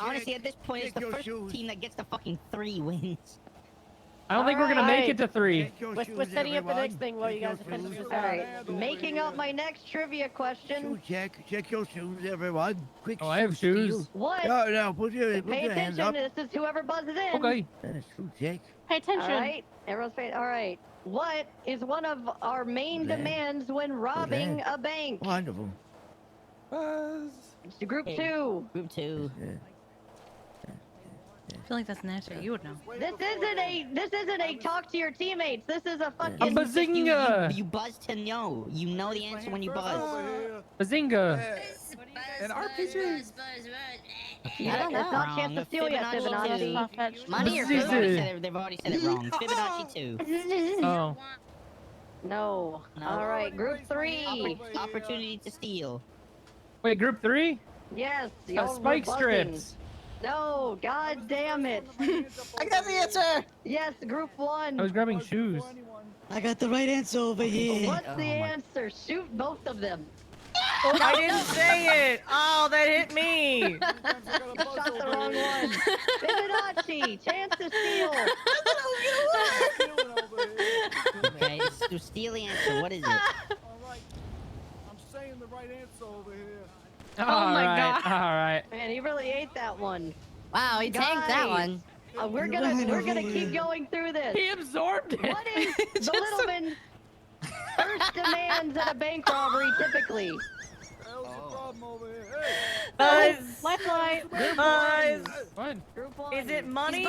Honestly, at this point, it's the first team that gets the fucking 3 wins. I don't think we're gonna make it to 3. We're setting up the next thing while you guys finish this All out. right, making up my next trivia question. Shoe check. Check your shoes, everyone. Quick. Oh, I have shoes. What? No, put your Pay hands attention. up. This is whoever buzzes in. Okay. Shoe check. Pay attention. All right, everyone's paying. All right. What is one of our main Good. demands when robbing a bank? Wonderful. It's Group Hey. 2. Group 2. I feel like that's an answer you would know. This isn't a talk to your teammates. This is a fucking. A bazinga! You buzz to know. You know the answer when you buzz. Bazinga! An RPG. Buzz. I don't know. It's not chance to steal yet, Fibonacci Fibonacci. Money or This is Fibonacci? They've already said it wrong. Fibonacci 2. Oh. No. No. All right, Group 3. Opportunity to steal. Wait, group 3? Yes. y'all were Spike buzzing. strips. No. God damn it. I got the answer. Yes, Group 1. I was grabbing shoes. I got the right answer over here. What's the answer? Shoot both of them. I didn't say it. Oh, that hit me. You shot the wrong one. Fibonacci, chance to steal. Okay, so steal the answer. What is it? All right. I'm saying the right answer over here. Oh my God. Alright. Man, he really ate that one. Wow, he tanked that Guys, one. We're gonna keep going through this. He absorbed it. What is the little man's first demands at a bank robbery typically? Hell's the problem over here? Hey. Buzz. Lifeline. Buzz. Fine. Group 1. Is it money?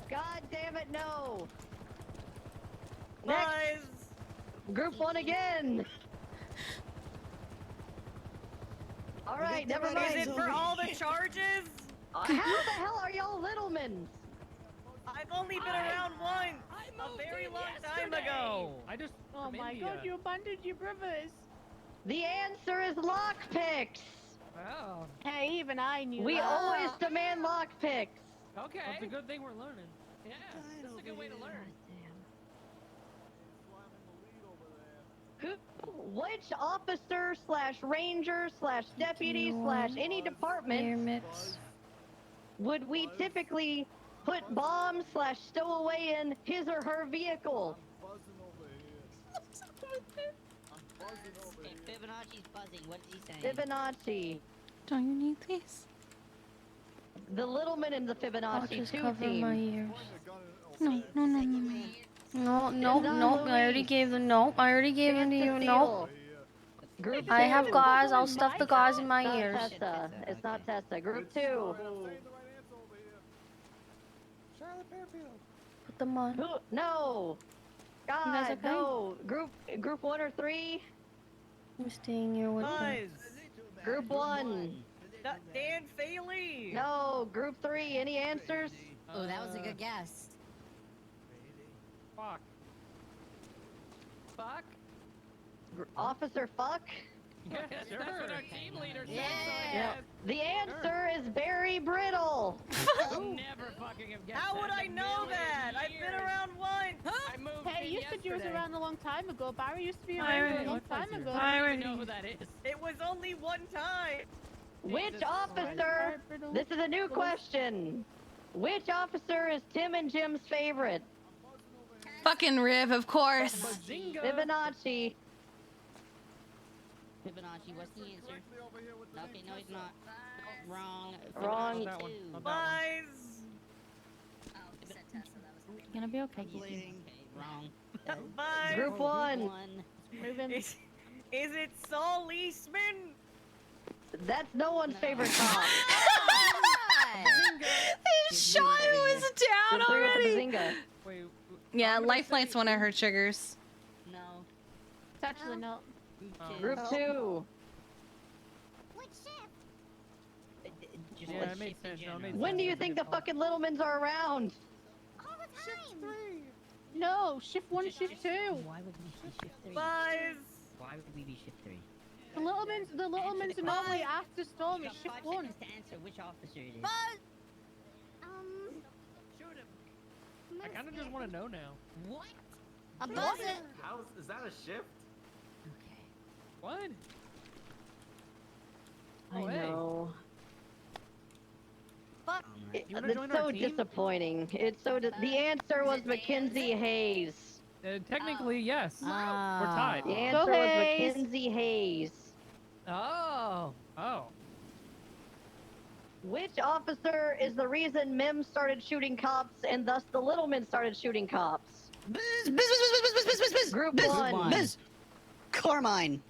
God damn it, no. Next, Buzz. Group 1 again. All right, never mind. Is it for all the charges? How the hell are y'all Littlemans? I've only been around once. A very long time ago. I just. Oh my God, you abandoned your brothers. The answer is lockpicks. Oh. Hey, even I knew We that. always demand lockpicks. Okay. That's a good thing we're learning. Yeah, that's a good way to learn. Which officer slash ranger slash deputy slash any department would we typically put bombs slash stow away in his or her vehicle? Okay, Fibonacci's buzzing. What is he saying? Fibonacci. Don't you need these? The Littleman and the I'll Fibonacci just 2 cover team. my ears. No, no, no, no, no. No, no, It's not no. I already Louise. gave them. No, I already gave them to you. No. Group I have 2. gauze. I'll stuff the gauze in my It's not ears. Tessa. It's not Tessa. Group 2. Put them on. No. guys God, okay? no. Group 1 or 3? I'm staying here with them. Buzz. Group 1. Dan Faley. No. Group 3. Any answers? Oh, that was a good guess. Fuck. Fuck. Officer Fuck? Yes, that's what our team leader said. Yeah. The answer is Barry Brittle. Never fucking have guessed How that would in I a know million that? I've been years. around once. I moved Hey, in you said you was yesterday. around a long time ago. Barry used to be I around a already- long time ago. I don't even know who that is. It was only one time. Which officer? This is a new question. Which officer is Tim and Jim's favorite? Fucking Riv, of course. Fibonacci. Fibonacci, what's the answer? Okay, no, he's not. Oh, wrong. Wrong. Fibonacci 2. Lies. Gonna be okay. Okay, wrong. Bye. Group 1. Is it Saul Eastman? That's no one's favorite cop. His shot was down Group 3 with the already. Bazinga. Yeah, Lifelight's one of her triggers. No. It's actually not. Group 2. Just Yeah, it makes sense. No, it makes When sense. do you That's a think good the call. fucking Littlemans are around? No, shift 1, shift 2. Why would we be shift 3? Lies. Why would we be shift 3? The Littlemans are normally after Storm. It's shift 1. To answer which officer it is. I kind of just want to know now. What? A buzzer. How is that a shift? Okay. What? I Oh, hey. know. You wanna join It's our so team? disappointing. It's so. The answer was Mackenzie Hayes. Technically, yes. We're tied. The answer was Mackenzie Hayes. Oh. Oh. Which officer is the reason Mim started shooting cops and thus the Littlemen started shooting cops? Group 1. Biz. Carmine.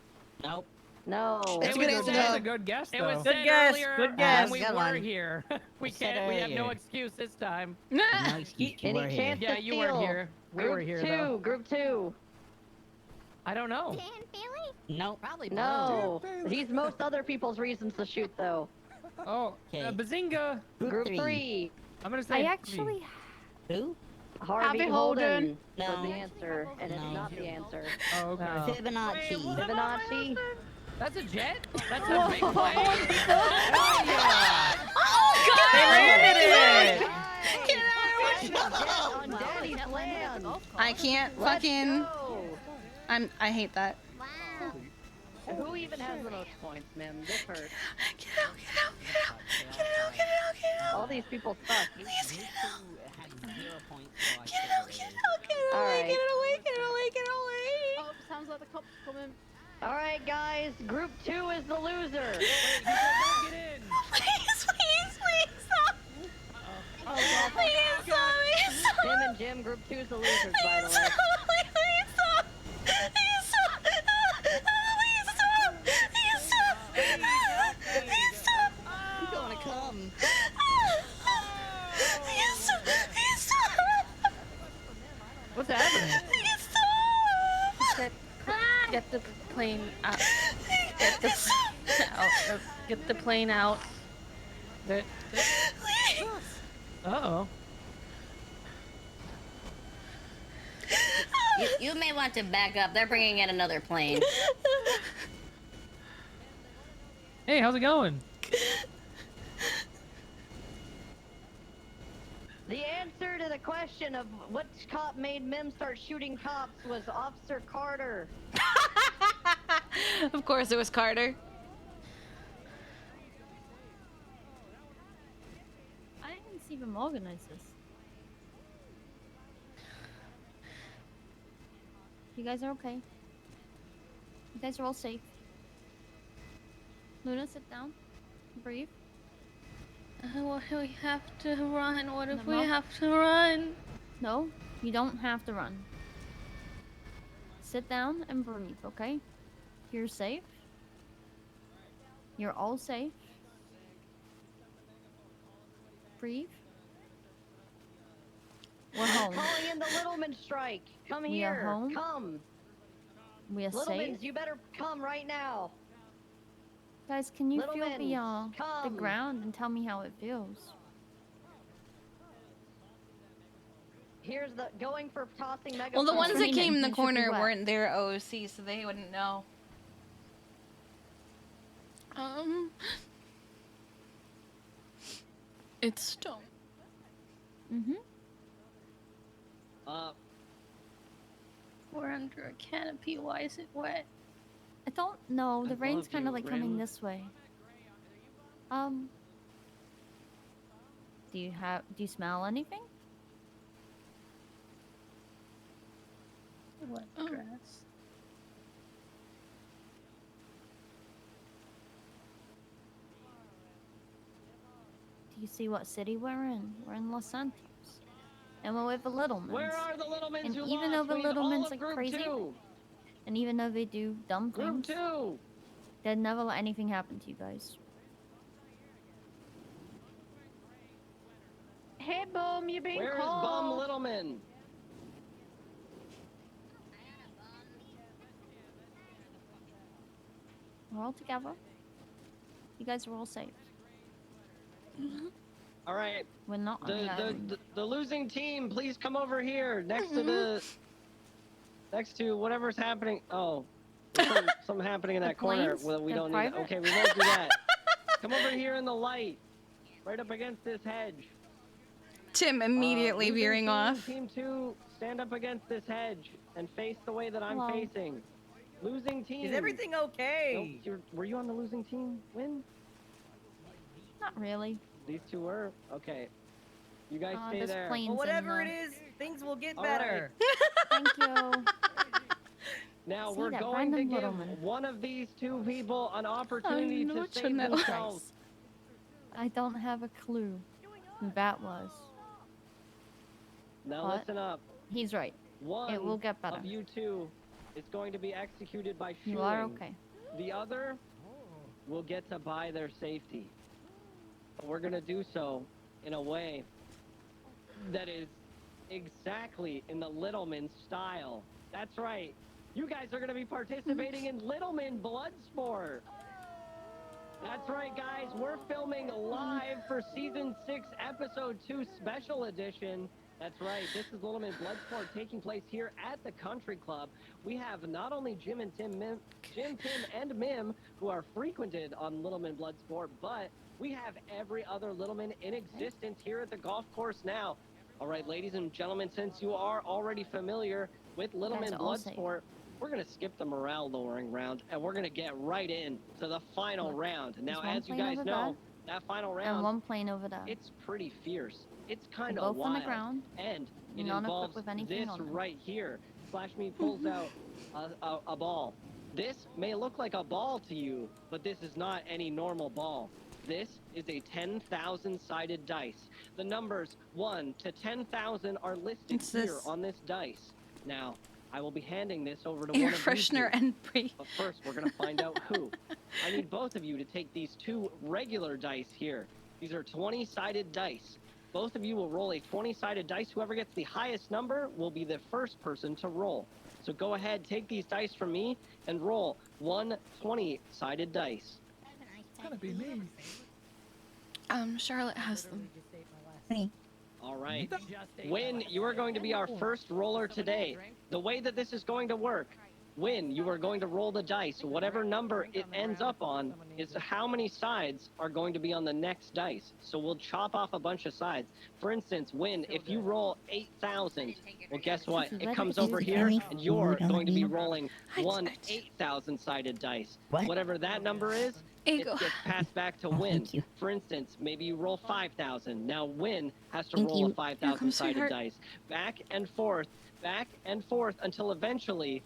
Nope. No. That's a good guess, though. It was Good said guess, earlier, good guess. and we Good were one. here. We said can't. We have no earlier. excuse this time. No excuse. You Any were here. chance Yeah, to you weren't steal? here. We Group were here, 2. though. Group 2. I don't know. Dan Bailey? Nope. Probably No. He's most other people's reasons to shoot, though. Oh, Okay. Bazinga. Group 3. I'm gonna say. I me. actually. Who? Harvey Harvey Holden No. was the answer, and it's No. not the answer. Oh, okay. No. Fibonacci. Fibonacci. That's a jet? That's a big plane? They landed it. On Daddy's land. I can't Let's fucking. go. I hate that. Wow. Who even has the most points, Mim? This hurts. Get out, get out, get out, get out, get out, get out. All these people suck. Please get out. Had 0 points, so I Get out, get out, get it All away, right. get it away, get it away, get it away. Oh, sounds like the cops coming. All right, guys. Group 2 is the loser. Don't get in. Please, please, please stop. Please stop, please stop. Tim and Jim, Group 2 is the losers, by the Please way. stop, please stop. Please stop. Please stop. Please stop. Please stop. I'm gonna come. Please stop. Please stop. What's happening? Please stop. Get the plane out. Get the out. Get the plane out. That- Uh-oh. You may want to back up. They're bringing in another plane. Hey, how's it going? The answer to the question of which cop made Mim start shooting cops was Officer Carter. Of course, it was Carter. I didn't see them organize this. You guys are okay. You guys are all safe. Luna, sit down. Breathe. What if we have to run? What if we No. have to run? No, you don't have to run. Sit down and breathe, okay? You're safe. You're all safe. Breathe. We're home. Calling in the Littleman strike. Come We here. are home. Come. We are safe. Littlemans, you better come right now. Guys, can you feel the Littlemans, the come. ground and tell me how it feels? Here's the going for tossing mega. Well, the ones that Training, came in the it should be corner wet. weren't their OOC, so they wouldn't know. It's stone. Mm-hmm. We're under a canopy. Why is it wet? I don't know. The I rain's love kind of you, like coming Rayla. this way. Do you smell anything? What dress? Do you see what city we're in? We're in Los Santos. And we're with the Littlemans. Where are the Littlemans And who even lost? though the We need all Littlemans of are Group crazy, 2. and even though they do dumb Group things, 2. they'd never let anything happen to you guys. Hey, Boom, you being Where is called? Bum Littleman? We're all together. You guys are all safe. All right. We're not on the island. The losing team, please come over here next to whatever's happening. Oh, there's something happening in that corner. planes? Well, we They're don't private? need. Okay, we won't do that. Come over here in the light, right up against this hedge. Tim immediately Losing veering team, off. Team 2, stand up against this hedge and face the way that I'm Hello. facing. Losing team. Is everything okay? Nope, were you on the losing team? Win? Not really. These two were? Okay. You guys stay there's there. planes Well, whatever in it is, things will get All better. Thank you. Now See we're that going to random give Littleman. one of these two people an opportunity know to what you save know. themselves. I don't have a clue who that was. Now What? listen up. He's right. One It will get better. of you two is going to be executed by shooting. You are okay. The other will get to buy their safety. But we're going to do so in a way that is exactly in the Littleman style. That's right. You guys are going to be participating in Littleman Bloodsport. That's right, guys. We're filming live for Season 6, Episode 2 Special Edition. That's right. This is Littleman Bloodsport taking place here at the Country Club. We have not only Jim, Tim, and Mim, who are frequented on Littleman Bloodsport, but we have every other Littleman in existence here at the golf course now. All right, ladies and gentlemen, since you are already familiar with Littleman are all safe. Bloodsport, we're going to skip the morale lowering round, and we're going to get right in to the final round. Now, one as you plane guys over know, that final And round, one plane over there. it's pretty fierce. It's They're kind of both wild. on the ground. And it None equipped involves with anything this on them. right here. Slash Me pulls out a ball. This may look like a ball to you, but this is not any normal ball. This is a 10,000 sided dice. The numbers 1 to 10,000 are listed It's here this- on this dice. Now, I will be handing this over to Air one of you freshener two. and pre. But first, we're going to find out who. I need both of you to take these two regular dice here. These are 20-sided dice. Both of you will roll a 20-sided dice. Whoever gets the highest number will be the first person to roll. So go ahead, take these dice from me, and roll one 20-sided dice. It's gonna be me. Charlotte has them. All right. Win, you are going to be our first roller today. The way that this is going to work, Win, you are going to roll the dice. Whatever number it ends up on is how many sides are going to be on the next dice. So we'll chop off a bunch of sides. For instance, Win, if you roll 8,000, well, guess what? It comes over here, and you're going to be rolling one 8,000-sided dice. Whatever that number is, it gets passed back to Win. For instance, maybe you roll 5,000. Now Win has to roll a 5,000-sided dice. Back and forth until eventually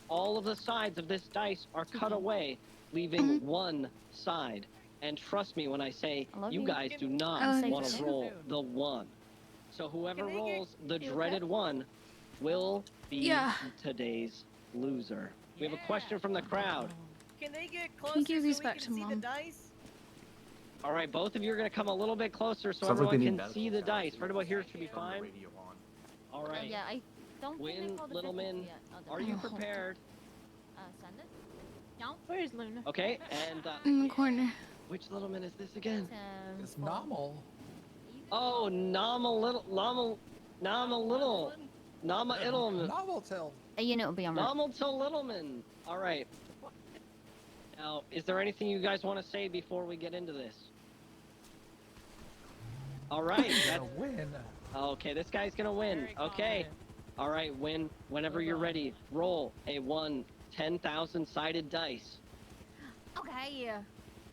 all of the sides of this dice are cut away, leaving one side. And trust me when I say you guys do not want to roll the one. So whoever rolls the dreaded one will be today's loser. We have a question from the crowd. Can they get closer Can you give so these we back can to see the Mom? dice? All right, both of you are going to come a little bit closer so Sounds like they everyone need can medical see the dice. Right about here should be fine. All right. Yeah, I don't think they Win, called the Littleman, business yet. are you prepared? Send it? No. Where's Luna? Okay, and In the corner. which Littleman is this again? It's normal. Oh, Nama Ittleman. Novelty. You know, it'll be on right. Novelty Littleman. All right. Now, is there anything you guys want to say before we get into this? All right. Gonna win. Okay, this guy's gonna win. Okay. All right, Win. Whenever you're ready, roll a 10,000 sided dice. Okay.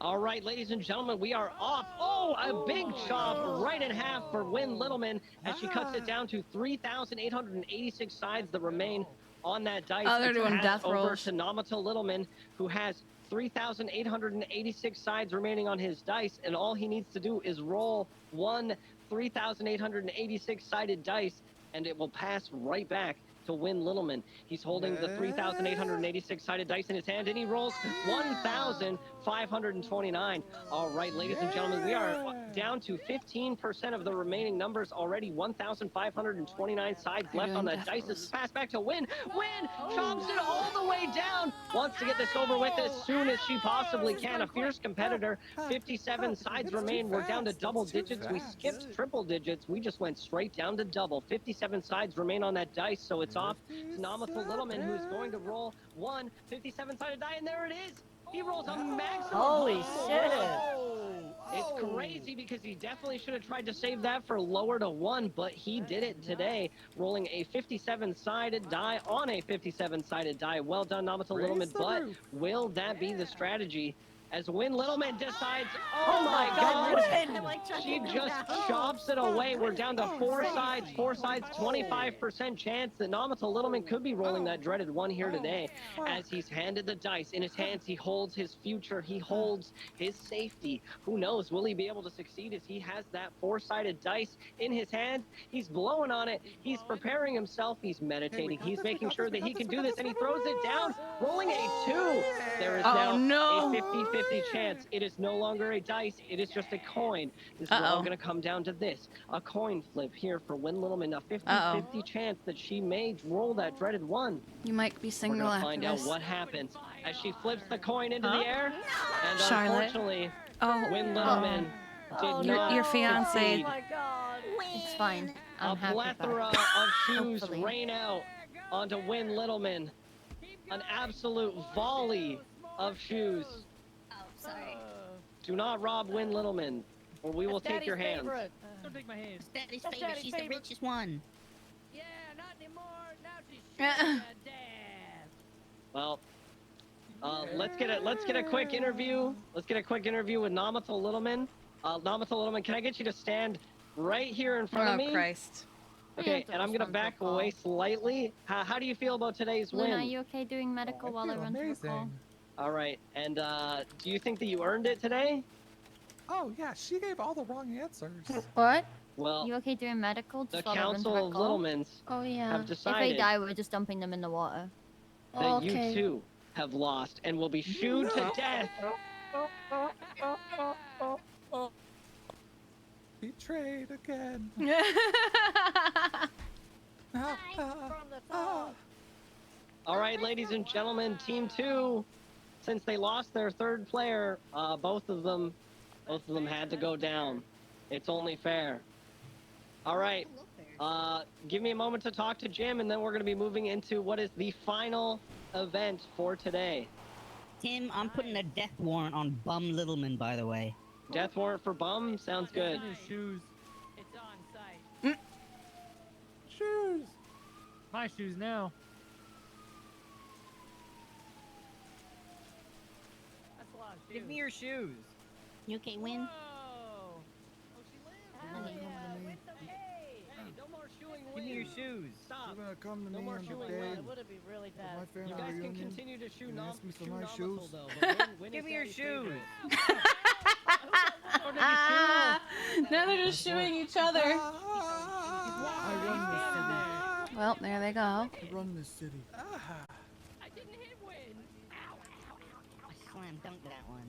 All right, ladies and gentlemen, we are off. Oh, a big chop right in half for Win Littleman as she cuts it down to 3,886 sides that remain on that dice. Oh, they're It's doing passed death over rolls. to Namato Littleman, who has 3,886 sides remaining on his dice, and all he needs to do is roll one 3,886 sided dice, and it will pass right back to Win Littleman. He's holding the 3,886 sided dice in his hand, and he rolls 1,529. All right, ladies and gentlemen, we are down to 15% of the remaining numbers already. 1,529 sides left on that dice. This is passed back to Win. Win chops it all the way down. Wants to get this over with as soon as she possibly can. A fierce competitor. 57 sides remain. We're down to double digits. We skipped triple digits. We just went straight down to double. 57 sides remain on that dice, so it's off to Namato Littleman, who's going to roll one 57-sided die, and there it is. He rolls a maximum. Holy shit. It's crazy because he definitely should have tried to save that for lower to one, but he did it today, rolling a 57-sided die on a 57-sided die. Well done, Namato Littleman, but will that be the strategy? As Win Littleman decides, oh my God, she just chops it away. We're down to four sides, 25% chance that Namato Littleman could be rolling that dreaded one here today. As he's handed the dice in his hands, he holds his future, he holds his safety. Who knows, will he be able to succeed as he has that four-sided dice in his hand? He's blowing on it, he's preparing himself, he's meditating, he's making sure that he can do this, and he throws it down, rolling a 2. There is now a 50-50 chance. It is no longer a dice, it is just a coin. This is all going to come down to this. A coin flip here for Win Littleman. A 50-50 chance that she may roll that dreaded one. You might be single We're after gonna find out this. what happens as she flips the coin into the air. And Charlotte. unfortunately, Oh, Win Littleman did not your fiance. succeed. Oh my God. It's fine. A I'm happy plethora about it. of shoes Hopefully. rain out onto Win Littleman. An absolute volley of shoes. Oh, sorry. Do not rob Win Littleman, or we will take your hands. Don't take my hand. Daddy's favorite. She's the richest one. Yeah, not anymore. Now she's your dad. Well, let's get a quick interview. Let's get a quick interview with Namato Littleman. Namato Littleman, can I get you to stand right here in front of me? Oh, Christ. Okay, and I'm gonna back away slightly. How do you feel about today's Luna, are win? you okay doing medical while I run through a call? All right, and do you think that you earned it today? Oh yeah, she gave all the wrong answers. What? Well, You okay doing medical? the Just while I run Council through a of call? Littlemans Oh, yeah. have If they decided die, we're just dumping them in the water. that you too have lost and will be shooed to death. Betrayed again. All right, ladies and gentlemen, Team 2, since they lost their third player, both of them had to go down. It's only fair. All right, give me a moment to talk to Jim, and then we're going to be moving into what is the final event for today. Tim, I'm putting a death warrant on Bum Littleman, by the way. Death warrant for Bum? Sounds good. Shoes. It's on site. Shoes. My shoes now. That's a lot of shoes. Give me your shoes. You okay, Win? Oh, Give me your shoes. Stop. You're gonna come to No me more on the shooing day Win. of Would it be really bad? my family You guys can reunion. continue to shoot You ask me for shoot my Namato, shoes. though, but Win Give is me your Daddy's shoes. favorite. Now they're just shooing each other. I run this city. Well, there they go. I run this city. I didn't hit Win. I slam dunked that one.